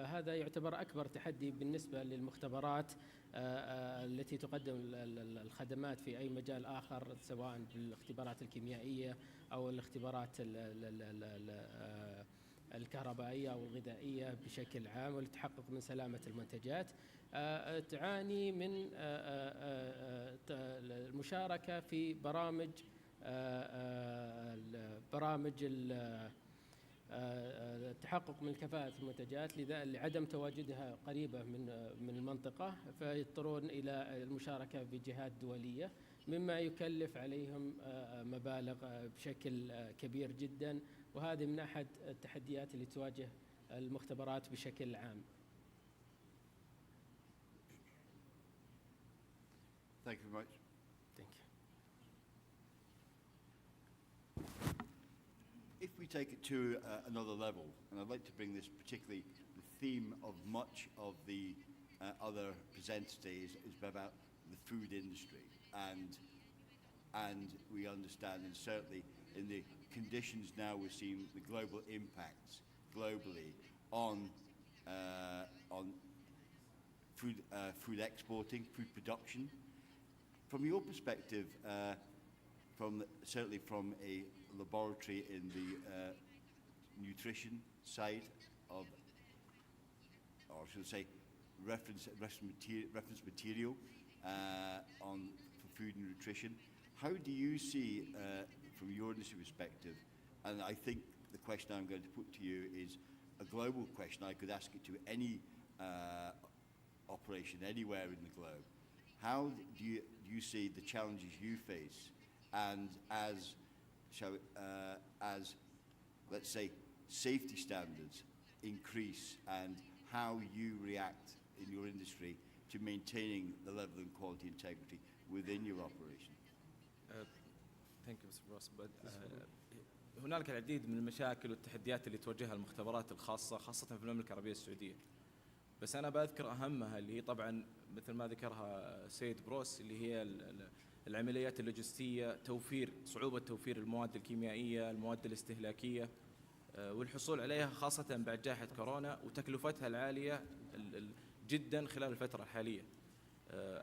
هذا يعتبر أكبر تحدي بالنسبة للمختبرات التي تقدم الخدمات في أي مجال آخر، سواء بالاختبارات الكيميائية أو الاختبارات الكهربائية أو الغذائية بشكل عام، وللتحقق من سلامة المنتجات. تعاني من المشاركة في برامج التحقق من كفاءة المنتجات لعدم تواجدها قريبة من المنطقة، فيضطرون إلى المشاركة بجهات دولية، مما يكلف عليهم مبالغ بشكل كبير جدا، وهذه من أحد التحديات اللي تواجه المختبرات بشكل عام. Thank you very much. Thank you. If we take it to another level, and I'd like to bring this particularly the theme of much of the other presenters today is about the food industry, and we understand, and certainly in the conditions now we're seeing the global impacts globally on food exporting, food production. From your perspective, certainly from a laboratory in the nutrition side of, or should I say, reference material for food and nutrition, how do you see, from your industry perspective, and I think the question I'm going to put to you is a global question, I could ask it to any operation anywhere in the globe. How do you see the challenges you face, and as let's say safety standards increase, and how you react in your industry to maintaining the level and quality integrity within your operation? Thank you, Mr. Ross. هنالك العديد من المشاكل والتحديات اللي تواجهها المختبرات الخاصة خاصة في المملكة العربية السعودية. بس أنا بذكر أهمها اللي هي طبعا مثل ما ذكرها سيد بروس، اللي هي العمليات اللوجستية، صعوبة توفير المواد الكيميائية، المواد الاستهلاكية، والحصول عليها خاصة بعد جائحة كورونا وتكلفتها العالية جدا خلال الفترة الحالية.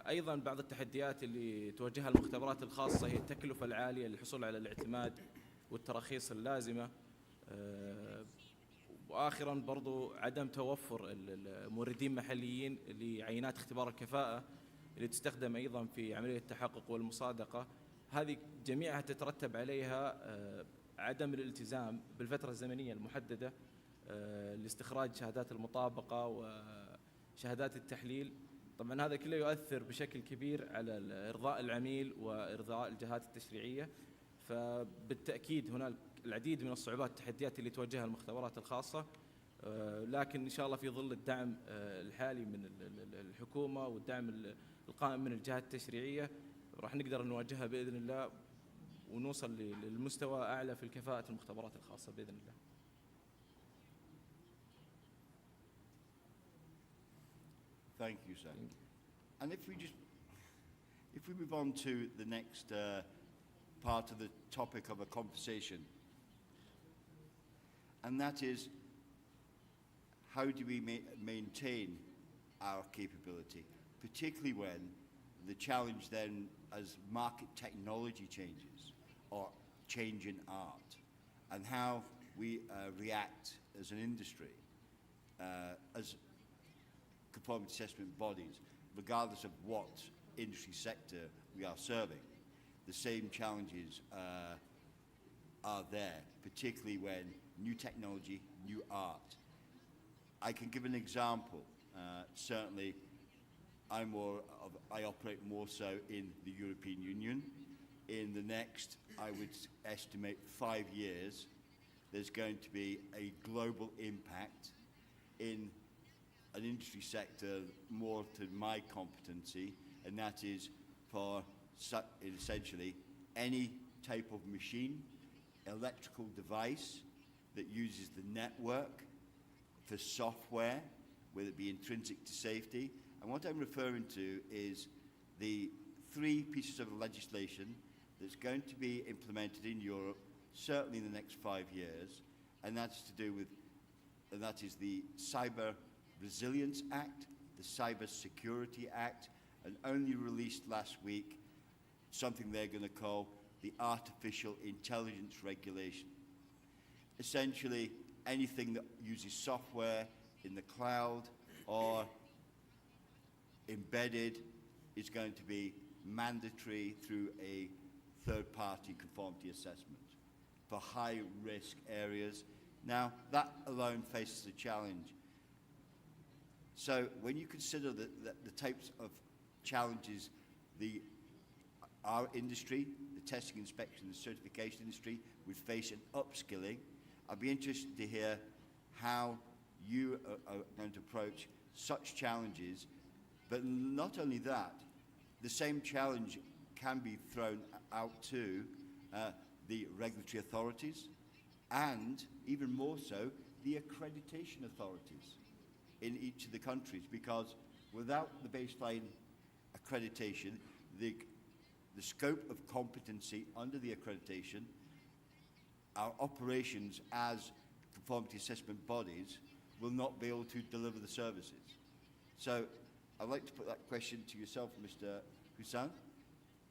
أيضا بعض التحديات اللي تواجهها المختبرات الخاصة هي التكلفة العالية للحصول على الاعتماد والتراخيص اللازمة. وآخرا برضو عدم توفر الموردين محليين لعينات اختبار الكفاءة اللي تستخدم أيضا في عملية التحقق والمصادقة. هذه جميعها تترتب عليها عدم الالتزام بالفترة الزمنية المحددة لاستخراج شهادات المطابقة وشهادات التحليل. طبعا هذا كله يؤثر بشكل كبير على إرضاء العميل وإرضاء الجهات التشريعية. فبالتأكيد هناك العديد من الصعوبات والتحديات اللي تواجهها المختبرات الخاصة، لكن إن شاء الله في ظل الدعم الحالي من الحكومة والدعم القائم من الجهات التشريعية راح نقدر نواجهها بإذن الله ونوصل للمستوى أعلى في الكفاءة المختبرات الخاصة بإذن الله. Thank you, sir. And if we move on to the next part of the topic of a conversation, and that is how do we maintain our capability, particularly when the challenge then as market technology changes or change in art, and how we react as an industry, as conformity assessment bodies, regardless of what industry sector we are serving. The same challenges are there, particularly when new technology, new art. I can give an example. Certainly, I operate more so in the European Union. In the next, I would estimate 5 years, there's going to be a global impact in an industry sector more to my competency, and that is for essentially any type of machine, electrical device that uses the network for software, whether it be intrinsic to safety. And what I'm referring to is the 3 pieces of legislation that's going to be implemented in Europe, certainly in the next 5 years, and that's to do with, and that is the Cyber Resilience Act, the Cyber Security Act, and only released last week something they're going to call the Artificial Intelligence Regulation. Essentially, anything that uses software in the cloud or embedded is going to be mandatory through a third-party conformity assessment for high-risk areas. Now, that alone faces a challenge. So when you consider the types of challenges our industry, the testing, inspection, and certification industry would face in upskilling, I'd be interested to hear how you are going to approach such challenges. But not only that, the same challenge can be thrown out to the regulatory authorities and, even more so, the accreditation authorities in each of the countries, because without the baseline accreditation, the scope of competency under the accreditation, our operations as conformity assessment bodies will not be able to deliver the services. So I'd like to put that question to yourself, Mr. Hussain,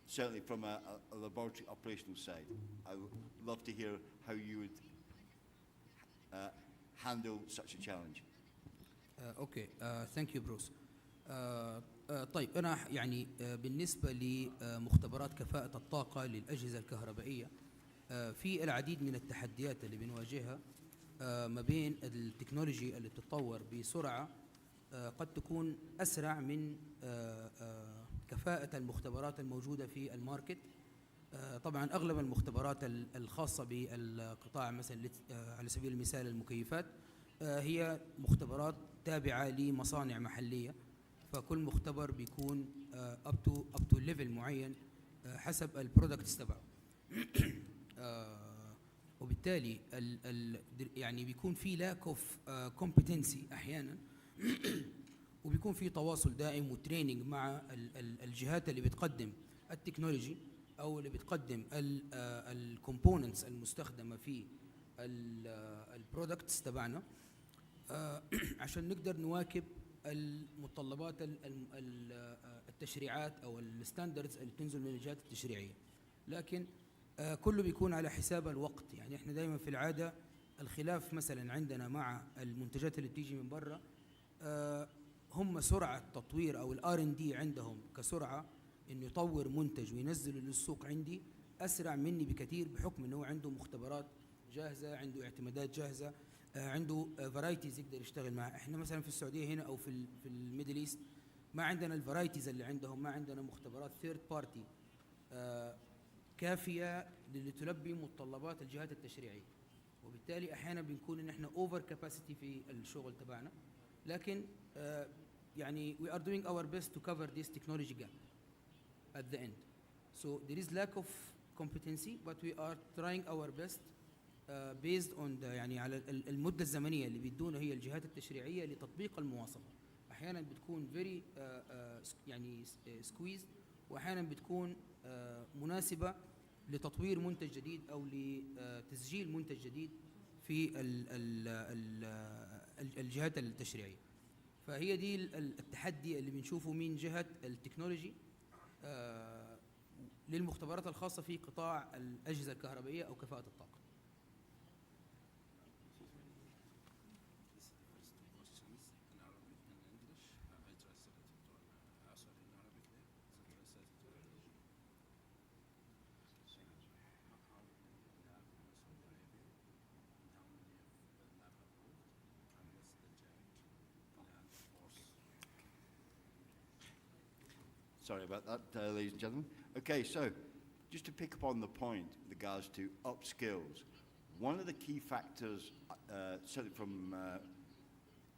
certainly from a laboratory operational side. I would love to hear how you would handle such a challenge. اوكي ثانك يو بروس. طيب انا يعني بالنسبه لمختبرات كفاءه الطاقه للاجهزه الكهربائيه في العديد من التحديات اللي بنواجهها ما بين التكنولوجي اللي بتتطور بسرعه قد تكون اسرع من كفاءه المختبرات الموجوده في الماركت. طبعا اغلب المختبرات الخاصه بالقطاع مثلا على سبيل المثال المكيفات هي مختبرات تابعه لمصانع محليه، فكل مختبر بيكون اب تو ليفل معين حسب البرودكتس تبعه. وبالتالي يعني بيكون في لاك اوف كومبتنسي احيانا وبيكون في تواصل دائم وتريننج مع الجهات اللي بتقدم التكنولوجي او اللي بتقدم الكومبوننتس المستخدمه في البرودكتس تبعنا عشان نقدر نواكب المتطلبات التشريعات او الستاندردز اللي بتنزل من الجهات التشريعيه. لكن كله بيكون على حساب الوقت. يعني احنا دائما في العاده الخلاف مثلا عندنا مع المنتجات اللي بتيجي من برا هم سرعه تطوير او الR&D عندهم كسرعه انه يطور منتج وينزله للسوق عندي اسرع مني بكثير، بحكم انه عنده مختبرات جاهزه، عنده اعتمادات جاهزه، عنده فرايتيز يقدر يشتغل معها. احنا مثلا في السعوديه هنا او في الميدل ايست ما عندنا الفرايتيز اللي عندهم، ما عندنا مختبرات ثيرد بارتي كافيه لتلبي متطلبات الجهات التشريعيه، وبالتالي احيانا بنكون ان احنا اوفر كاباسيتي في الشغل تبعنا. لكن يعني we are doing our best to cover this technology gap at the end. So there is lack of competency, but we are trying our best based on يعني على المدة الزمنية اللي بيدونا هي الجهات التشريعية لتطبيق المواصفة. أحيانا بتكون very يعني squeezed، وأحيانا بتكون مناسبة لتطوير منتج جديد أو لتسجيل منتج جديد في الجهات التشريعية. فهي دي التحدي اللي بنشوفه من جهة التكنولوجي للمختبرات الخاصة في قطاع الأجهزة الكهربائية أو كفاءة الطاقة. Sorry about that, ladies and gentlemen. Okay, so just to pick up on the point with regards to upskills, one of the key factors, certainly from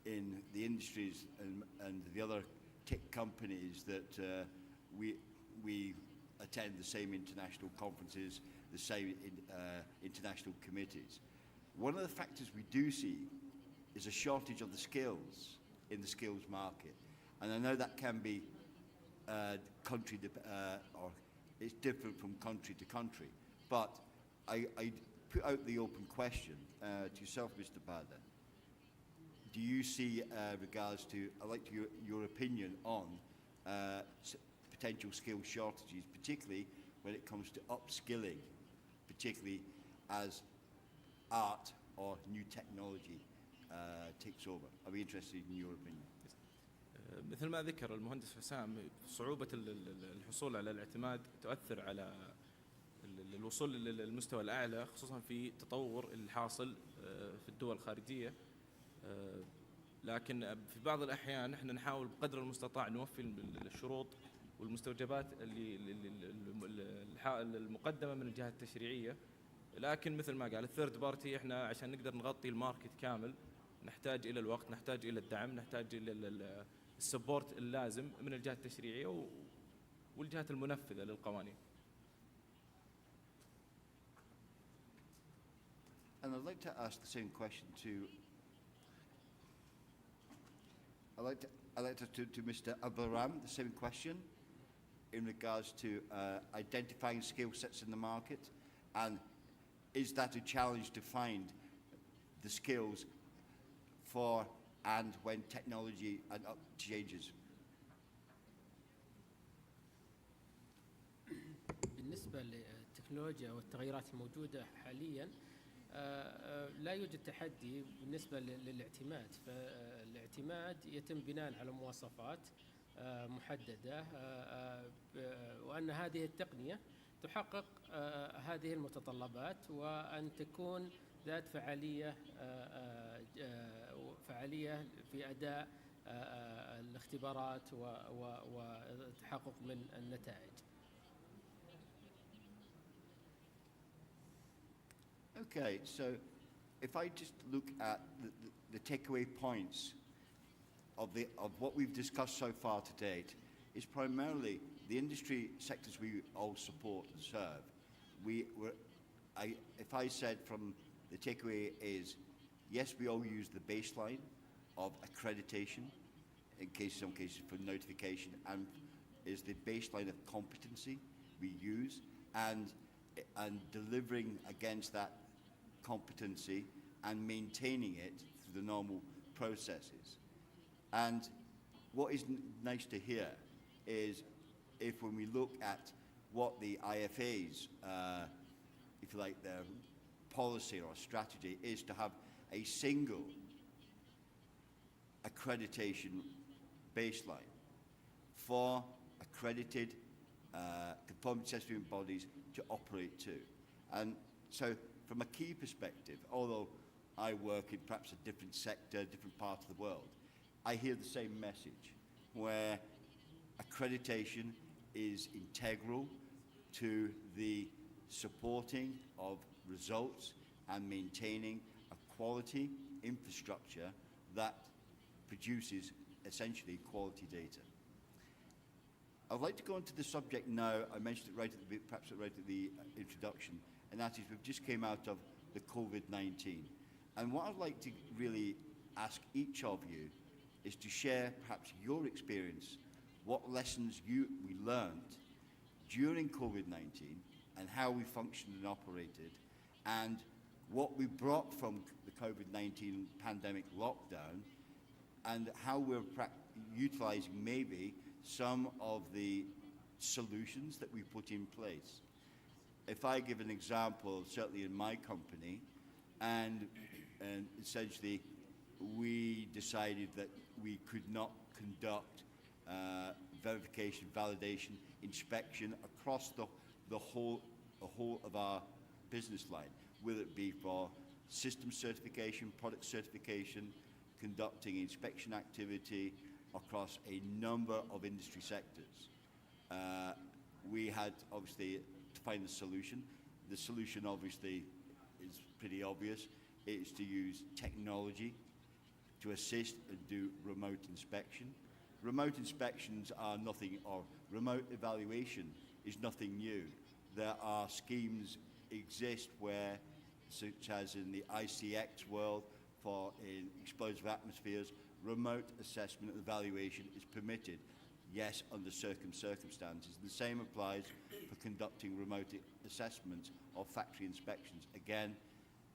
in the industries and the other tech companies that we attend the same international conferences, the same international committees. One of the factors we do see is a shortage of the skills in the skills market. And I know that can be country, or it's different from country to country. But I put out the open question to yourself, Mr. Bader. Do you see regards to, I'd like to your opinion on potential skill shortages, particularly when it comes to upskilling, particularly as art or new technology takes over? I'd be interested in your opinion. مثل ما ذكر المهندس حسام، صعوبة الحصول على الاعتماد تؤثر على الوصول للمستوى الأعلى، خصوصا في التطور الحاصل في الدول الخارجية. لكن في بعض الأحيان احنا نحاول بقدر المستطاع نوفي الشروط والمستوجبات المقدمة من الجهات التشريعية. لكن مثل ما قال الثيرد بارتي، احنا عشان نقدر نغطي الماركت كامل نحتاج إلى الوقت، نحتاج إلى الدعم، نحتاج إلى السبورت اللازم من الجهات التشريعية والجهات المنفذة للقوانين. And I'd like to ask the same question to Mr. Abraham, the same question in regards to identifying skill sets in the market, and is that a challenge to find the skills for and when technology changes? بالنسبة للتكنولوجيا والتغيرات الموجودة حاليا لا يوجد تحدي بالنسبة للاعتماد، فالاعتماد يتم بناء على مواصفات محددة، وأن هذه التقنية تحقق هذه المتطلبات، وأن تكون ذات فعالية في أداء الاختبارات والتحقق من النتائج. Okay, so if I just look at the takeaway points of what we've discussed so far to date, is primarily the industry sectors we all support and serve. If I said from the takeaway is, yes, we all use the baseline of accreditation, in some cases for notification, and is the baseline of competency we use, and delivering against that competency and maintaining it through the normal processes. And what is nice to hear is if when we look at what the IFA's, if you like, their policy or strategy is to have a single accreditation baseline for accredited conformity assessment bodies to operate to. And so from a key perspective, although I work in perhaps a different sector, different part of the world, I hear the same message, where accreditation is integral to the supporting of results and maintaining a quality infrastructure that produces essentially quality data. I'd like to go into the subject now. I mentioned it perhaps right at the introduction, and that is we've just came out of the COVID-19. And what I'd like to really ask each of you is to share perhaps your experience, what lessons we learned during COVID-19 and how we functioned and operated, and what we brought from the COVID-19 pandemic lockdown, and how we're utilizing maybe some of the solutions that we put in place. If I give an example, certainly in my company, and essentially we decided that we could not conduct verification, validation, inspection across the whole of our business line, whether it be for system certification, product certification, conducting inspection activity across a number of industry sectors. We had obviously to find the solution. The solution obviously is pretty obvious. It's to use technology to assist and do remote inspection. Remote inspections are nothing, or remote evaluation is nothing new. There are schemes exist where, such as in the ICX world, for in explosive atmospheres, remote assessment and evaluation is permitted. Yes, under certain circumstances. The same applies for conducting remote assessments of factory inspections. Again,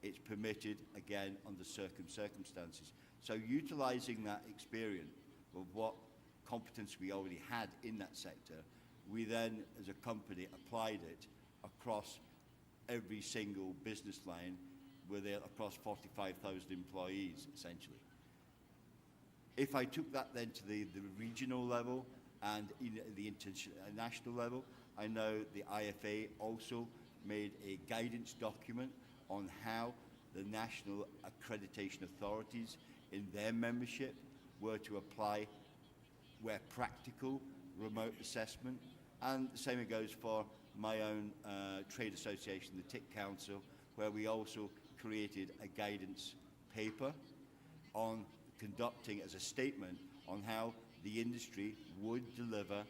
it's permitted, again, under certain circumstances. So utilizing that experience of what competence we already had in that sector, we then, as a company, applied it across every single business line across 45,000 employees, essentially. If I took that then to the regional level and the international level, I know the IFA also made a guidance document on how the national accreditation authorities in their membership were to apply, where practical, remote assessment. And the same goes for my own trade association, the TIC Council, where we also created a guidance paper on conducting as a statement on how the industry would deliver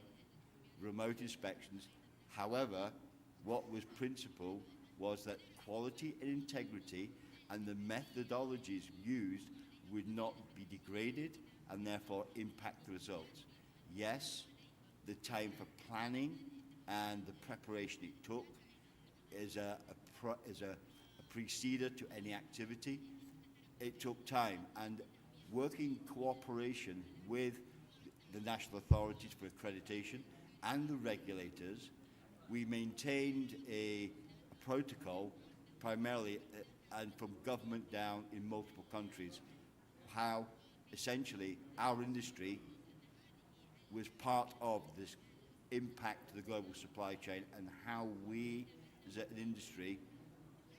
remote inspections. However, what was principal was that quality and integrity and the methodologies used would not be degraded and therefore impact the results. Yes, the time for planning and the preparation it took is a preceder to any activity. It took time, and working cooperation with the national authorities for accreditation and the regulators, we maintained a protocol primarily and from government down in multiple countries, how essentially our industry was part of this impact to the global supply chain and how we as an industry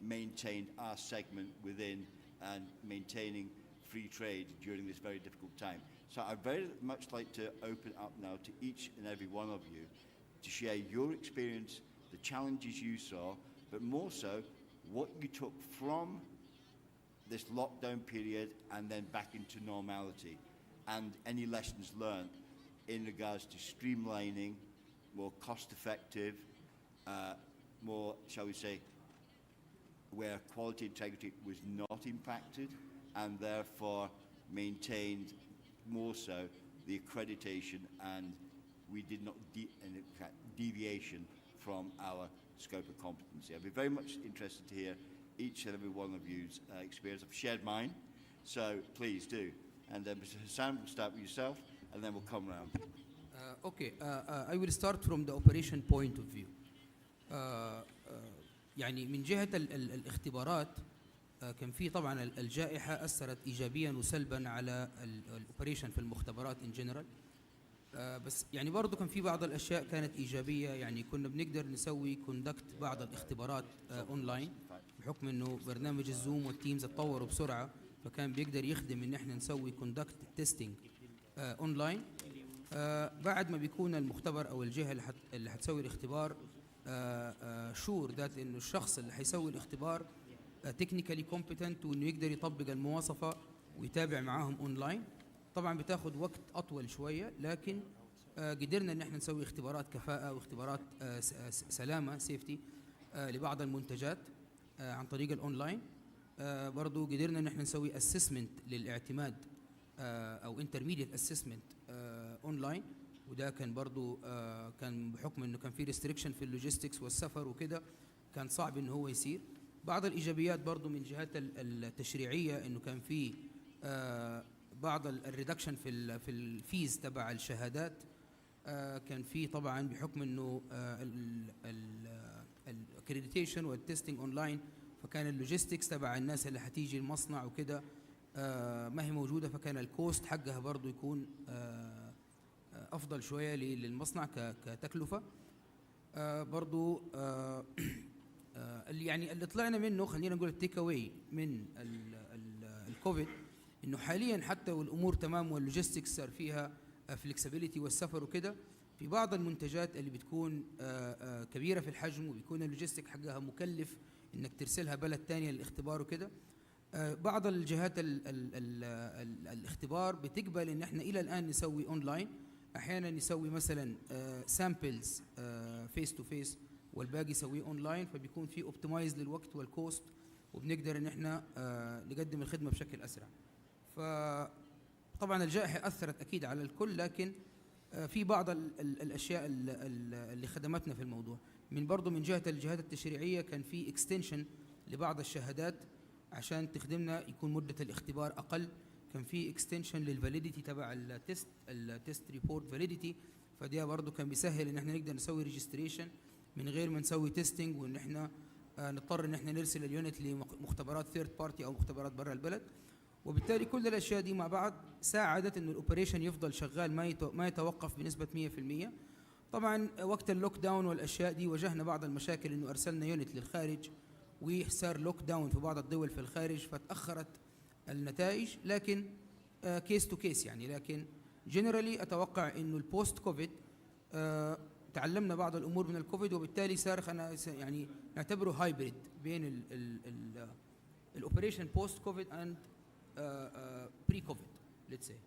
maintained our segment within and maintaining free trade during this very difficult time. So I'd very much like to open up now to each and every one of you to share your experience, the challenges you saw, but more so what you took from this lockdown period and then back into normality, and any lessons learned in regards to streamlining, more cost-effective, more, shall we say, where quality integrity was not impacted and therefore maintained more so the accreditation, and we did not deviation from our scope of competency. I'd be very much interested to hear each and every one of you's experience. I've shared mine, so please do. And then Mr. Hassan, we'll start with yourself, and then we'll come round. I will start from the operation point of view. يعني من جهة الاختبارات كان في طبعا الجائحة أثرت إيجابيا وسلبا على الأوبريشن في المختبرات in general. بس يعني برضو كان في بعض الأشياء كانت إيجابية، يعني كنا بنقدر نسوي كوندكت بعض الاختبارات أونلاين بحكم إنه برنامج الزوم والتيمز اتطوروا بسرعة، فكان بيقدر يخدم إن إحنا نسوي كوندكت تيستينج أونلاين. بعد ما بيكون المختبر أو الجهة اللي هتسوي الاختبار شور ذات إنه الشخص اللي هيسوي الاختبار تكنيكالي كومبتنت وإنه يقدر يطبق المواصفة ويتابع معاهم أونلاين. طبعا بتاخد وقت أطول شوية، لكن قدرنا إن احنا نسوي اختبارات كفاءة واختبارات سلامة سيفتي لبعض المنتجات عن طريق الأونلاين. برضو قدرنا إن احنا نسوي أسسمنت للاعتماد أو intermediate assessment أونلاين، وده كان برضو كان بحكم إنه كان في restriction في اللوجيستكس والسفر وكده كان صعب إنه هو يصير. بعض الإيجابيات برضو من جهات التشريعية إنه كان في بعض الريدكشن في الفيز تبع الشهادات. كان في طبعا بحكم انه الاكريديتيشن والتستنج اونلاين، فكان اللوجيستكس تبع الناس اللي هتيجي المصنع وكده ما هي موجوده، فكان الكوست حقها برضو يكون افضل شويه للمصنع كتكلفه. برضو يعني اللي طلعنا منه خلينا نقول التيك اواي من الكوفيد انه حاليا حتى والامور تمام واللوجيستكس صار فيها فلكسبيليتي والسفر وكده، في بعض المنتجات اللي بتكون كبيرة في الحجم وبيكون اللوجيستيك حقها مكلف انك ترسلها بلد تانية للاختبار وكده، بعض الجهات الاختبار بتقبل ان احنا الى الان نسوي اونلاين، احيانا نسوي مثلا سامبلز فيس تو فيس والباقي يسويه اونلاين، فبيكون في اوبتمايز للوقت والكوست وبنقدر ان احنا نقدم الخدمه بشكل اسرع. فطبعا الجائحه اثرت اكيد على الكل، لكن في بعض الاشياء اللي خدمتنا في الموضوع. من جهه الجهات التشريعيه كان في اكستنشن لبعض الشهادات عشان تخدمنا يكون مده الاختبار اقل، كان في اكستنشن للفاليديتي تبع التست ريبورت فاليديتي، فده برضه كان بيسهل ان احنا نقدر نسوي ريجستريشن من غير ما نسوي تيستنج، وان احنا نضطر ان احنا نرسل اليونت لمختبرات ثيرد بارتي او مختبرات برا البلد. وبالتالي كل الاشياء دي مع بعض ساعدت انه الاوبريشن يفضل شغال ما يتوقف بنسبه 100%. طبعا وقت اللوك داون والاشياء دي واجهنا بعض المشاكل، انه ارسلنا يونت للخارج وصار لوك داون في بعض الدول في الخارج فتاخرت النتائج، لكن كيس تو كيس يعني. لكن جنرالي اتوقع انه البوست كوفيد تعلمنا بعض الامور من الكوفيد، وبالتالي صار يعني نعتبره هايبريد بين الاوبريشن بوست كوفيد اند بري كوفيد let's say.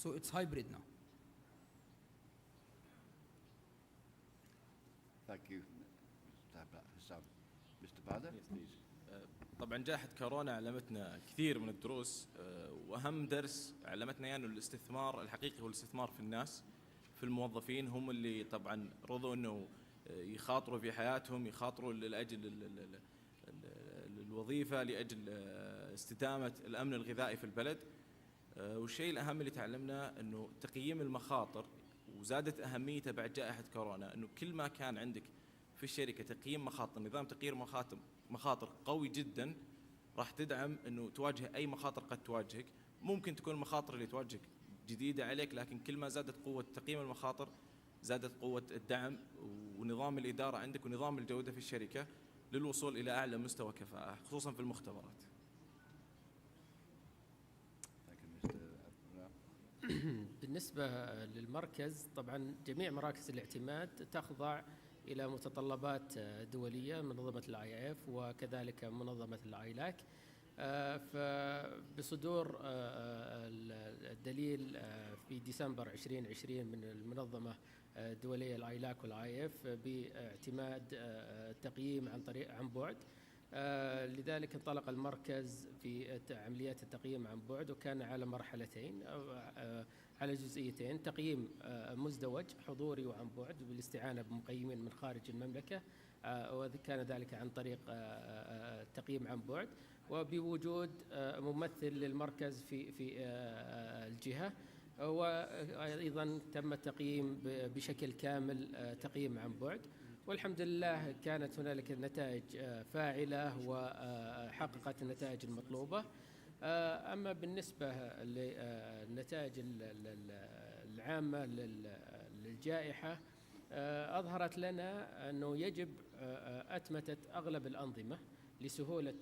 So it's hybrid now. Thank you. Mr. Bader, please. طبعا جائحة كورونا علمتنا كثير من الدروس، واهم درس علمتنا يعني الاستثمار الحقيقي هو الاستثمار في الناس، في الموظفين، هم اللي طبعا رضوا انه يخاطروا في حياتهم، يخاطروا لاجل الوظيفة، لاجل استدامة الامن الغذائي في البلد. والشيء الاهم اللي تعلمنا انه تقييم المخاطر، وزادت اهميته بعد جائحة كورونا، انه كل ما كان عندك في الشركة تقييم مخاطر، نظام تقييم مخاطر قوي جدا، راح تدعم انه تواجه اي مخاطر قد تواجهك. ممكن تكون المخاطر اللي تواجهك جديدة عليك، لكن كل ما زادت قوة تقييم المخاطر زادت قوة الدعم ونظام الإدارة عندك ونظام الجودة في الشركة للوصول إلى أعلى مستوى كفاءة، خصوصا في المختبرات. بالنسبة للمركز، طبعا جميع مراكز الاعتماد تخضع إلى متطلبات دولية منظمة الIF وكذلك منظمة الآيلاك. فبصدور الدليل في ديسمبر 2020 من المنظمة الدولية الآيلاك والIF باعتماد التقييم عن بعد، لذلك انطلق المركز في عمليات التقييم عن بعد، وكان على مرحلتين أو على جزئيتين: تقييم مزدوج حضوري وعن بعد بالاستعانة بمقيمين من خارج المملكة، وكان ذلك عن طريق تقييم عن بعد، وبوجود ممثل للمركز في الجهة، وأيضا تم التقييم بشكل كامل تقييم عن بعد. والحمد لله كانت هنالك نتائج فاعلة وحققت النتائج المطلوبة. أما بالنسبة للنتائج العامة للجائحة، أظهرت لنا أنه يجب أتمتة أغلب الأنظمة لسهولة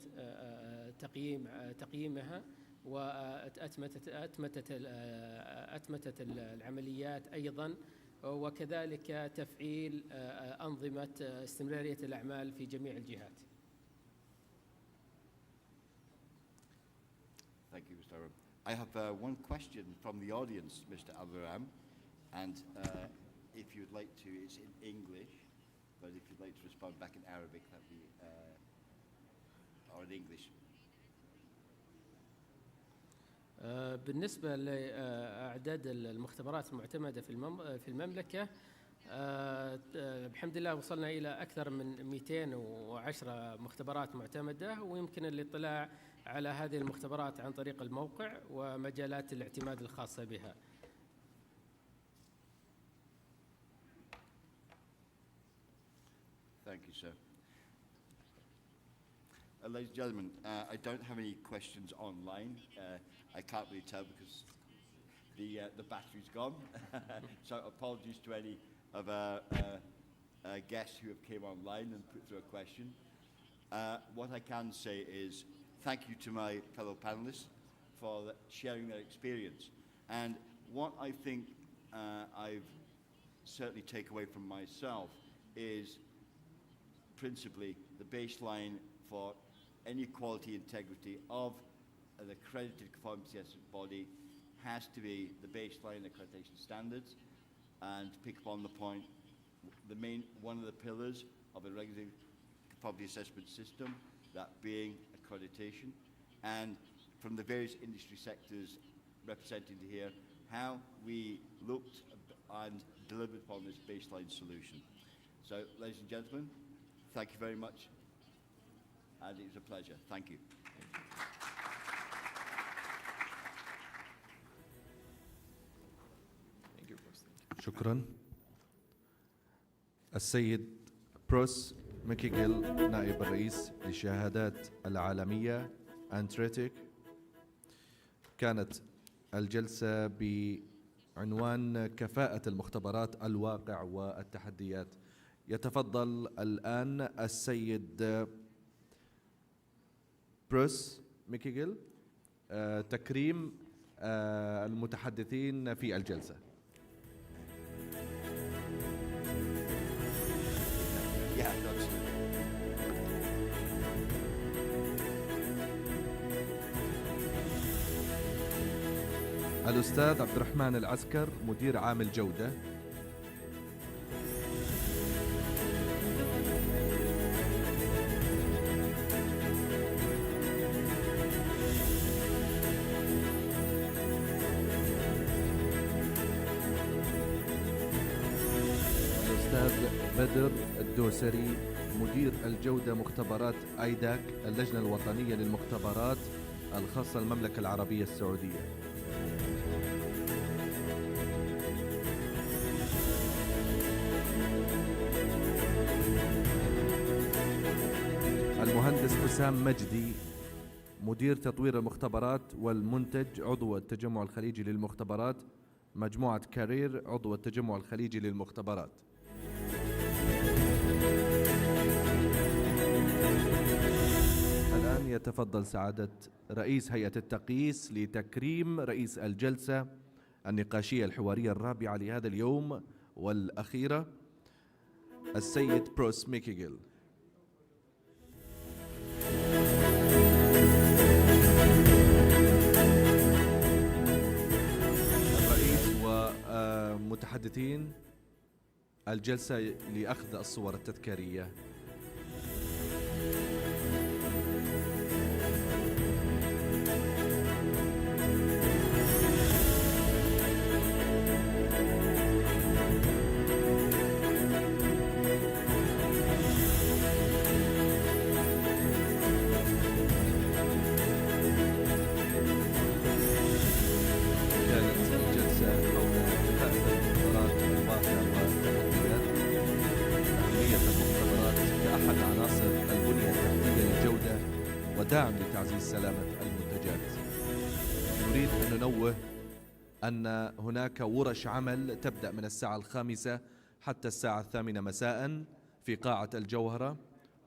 تقييمها، وأتمتت العمليات أيضا، وكذلك تفعيل أنظمة استمرارية الأعمال في جميع الجهات. Thank you, Mr. Aram. I have one question from the audience, Mr. Abraham, and if you'd like to, it's in English, but if you'd like to respond back in Arabic, that'd be, or in English. بالنسبة لأعداد المختبرات المعتمدة في المملكة، الحمد لله وصلنا إلى أكثر من 210 مختبرات معتمدة، ويمكن الاطلاع على هذه المختبرات عن طريق الموقع ومجالات الاعتماد الخاصة بها. Thank you, sir. Ladies and gentlemen, I don't have any questions online. I can't really tell because the battery's gone. So apologies to any of our guests who have came online and put through a question. What I can say is thank you to my fellow panelists for sharing their experience. And what I think I've certainly take away from myself is principally the baseline for any quality integrity of an accredited conformity assessment body has to be the baseline accreditation standards. And to pick up on the point, one of the pillars of a regulatory conformity assessment system, that being accreditation, and from the various industry sectors represented here, how we looked and delivered upon this baseline solution. So, ladies and gentlemen, thank you very much, and it was a pleasure. Thank you. شكرا. السيد بروس ميكيغيل نائب الرئيس للشهادات العالمية أنتريتيك. كانت الجلسة بعنوان كفاءة المختبرات الواقع والتحديات. يتفضل الآن السيد بروس ميكيغيل تكريم المتحدثين في الجلسة. الأستاذ عبد الرحمن العسكر مدير عام الجودة. الأستاذ بدر الدوسري مدير الجودة مختبرات أيداك اللجنة الوطنية للمختبرات الخاصة المملكة العربية السعودية. المهندس حسام مجدي مدير تطوير المختبرات والمنتج عضو التجمع الخليجي للمختبرات مجموعة كارير عضو التجمع الخليجي للمختبرات. الآن يتفضل سعادة رئيس هيئة التقييس لتكريم رئيس الجلسة النقاشية الحوارية الرابعة لهذا اليوم والأخيرة السيد بروس ميكيغيل. الرئيس ومتحدثين الجلسة لأخذ الصور التذكارية. داعم لتعزيز سلامة المنتجات. نريد أن ننوه أن هناك ورش عمل تبدأ من الساعة 5 حتى الساعة 8 مساء في قاعة الجوهرة،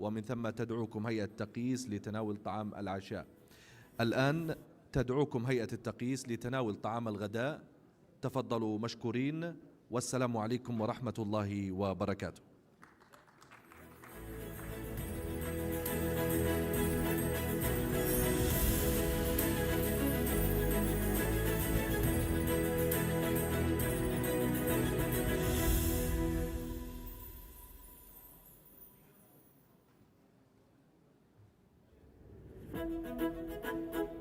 ومن ثم تدعوكم هيئة التقييس لتناول طعام العشاء. الآن تدعوكم هيئة التقييس لتناول طعام الغداء. تفضلوا مشكورين، والسلام عليكم ورحمة الله وبركاته.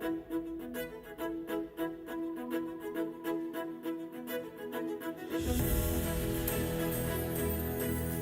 Thank you.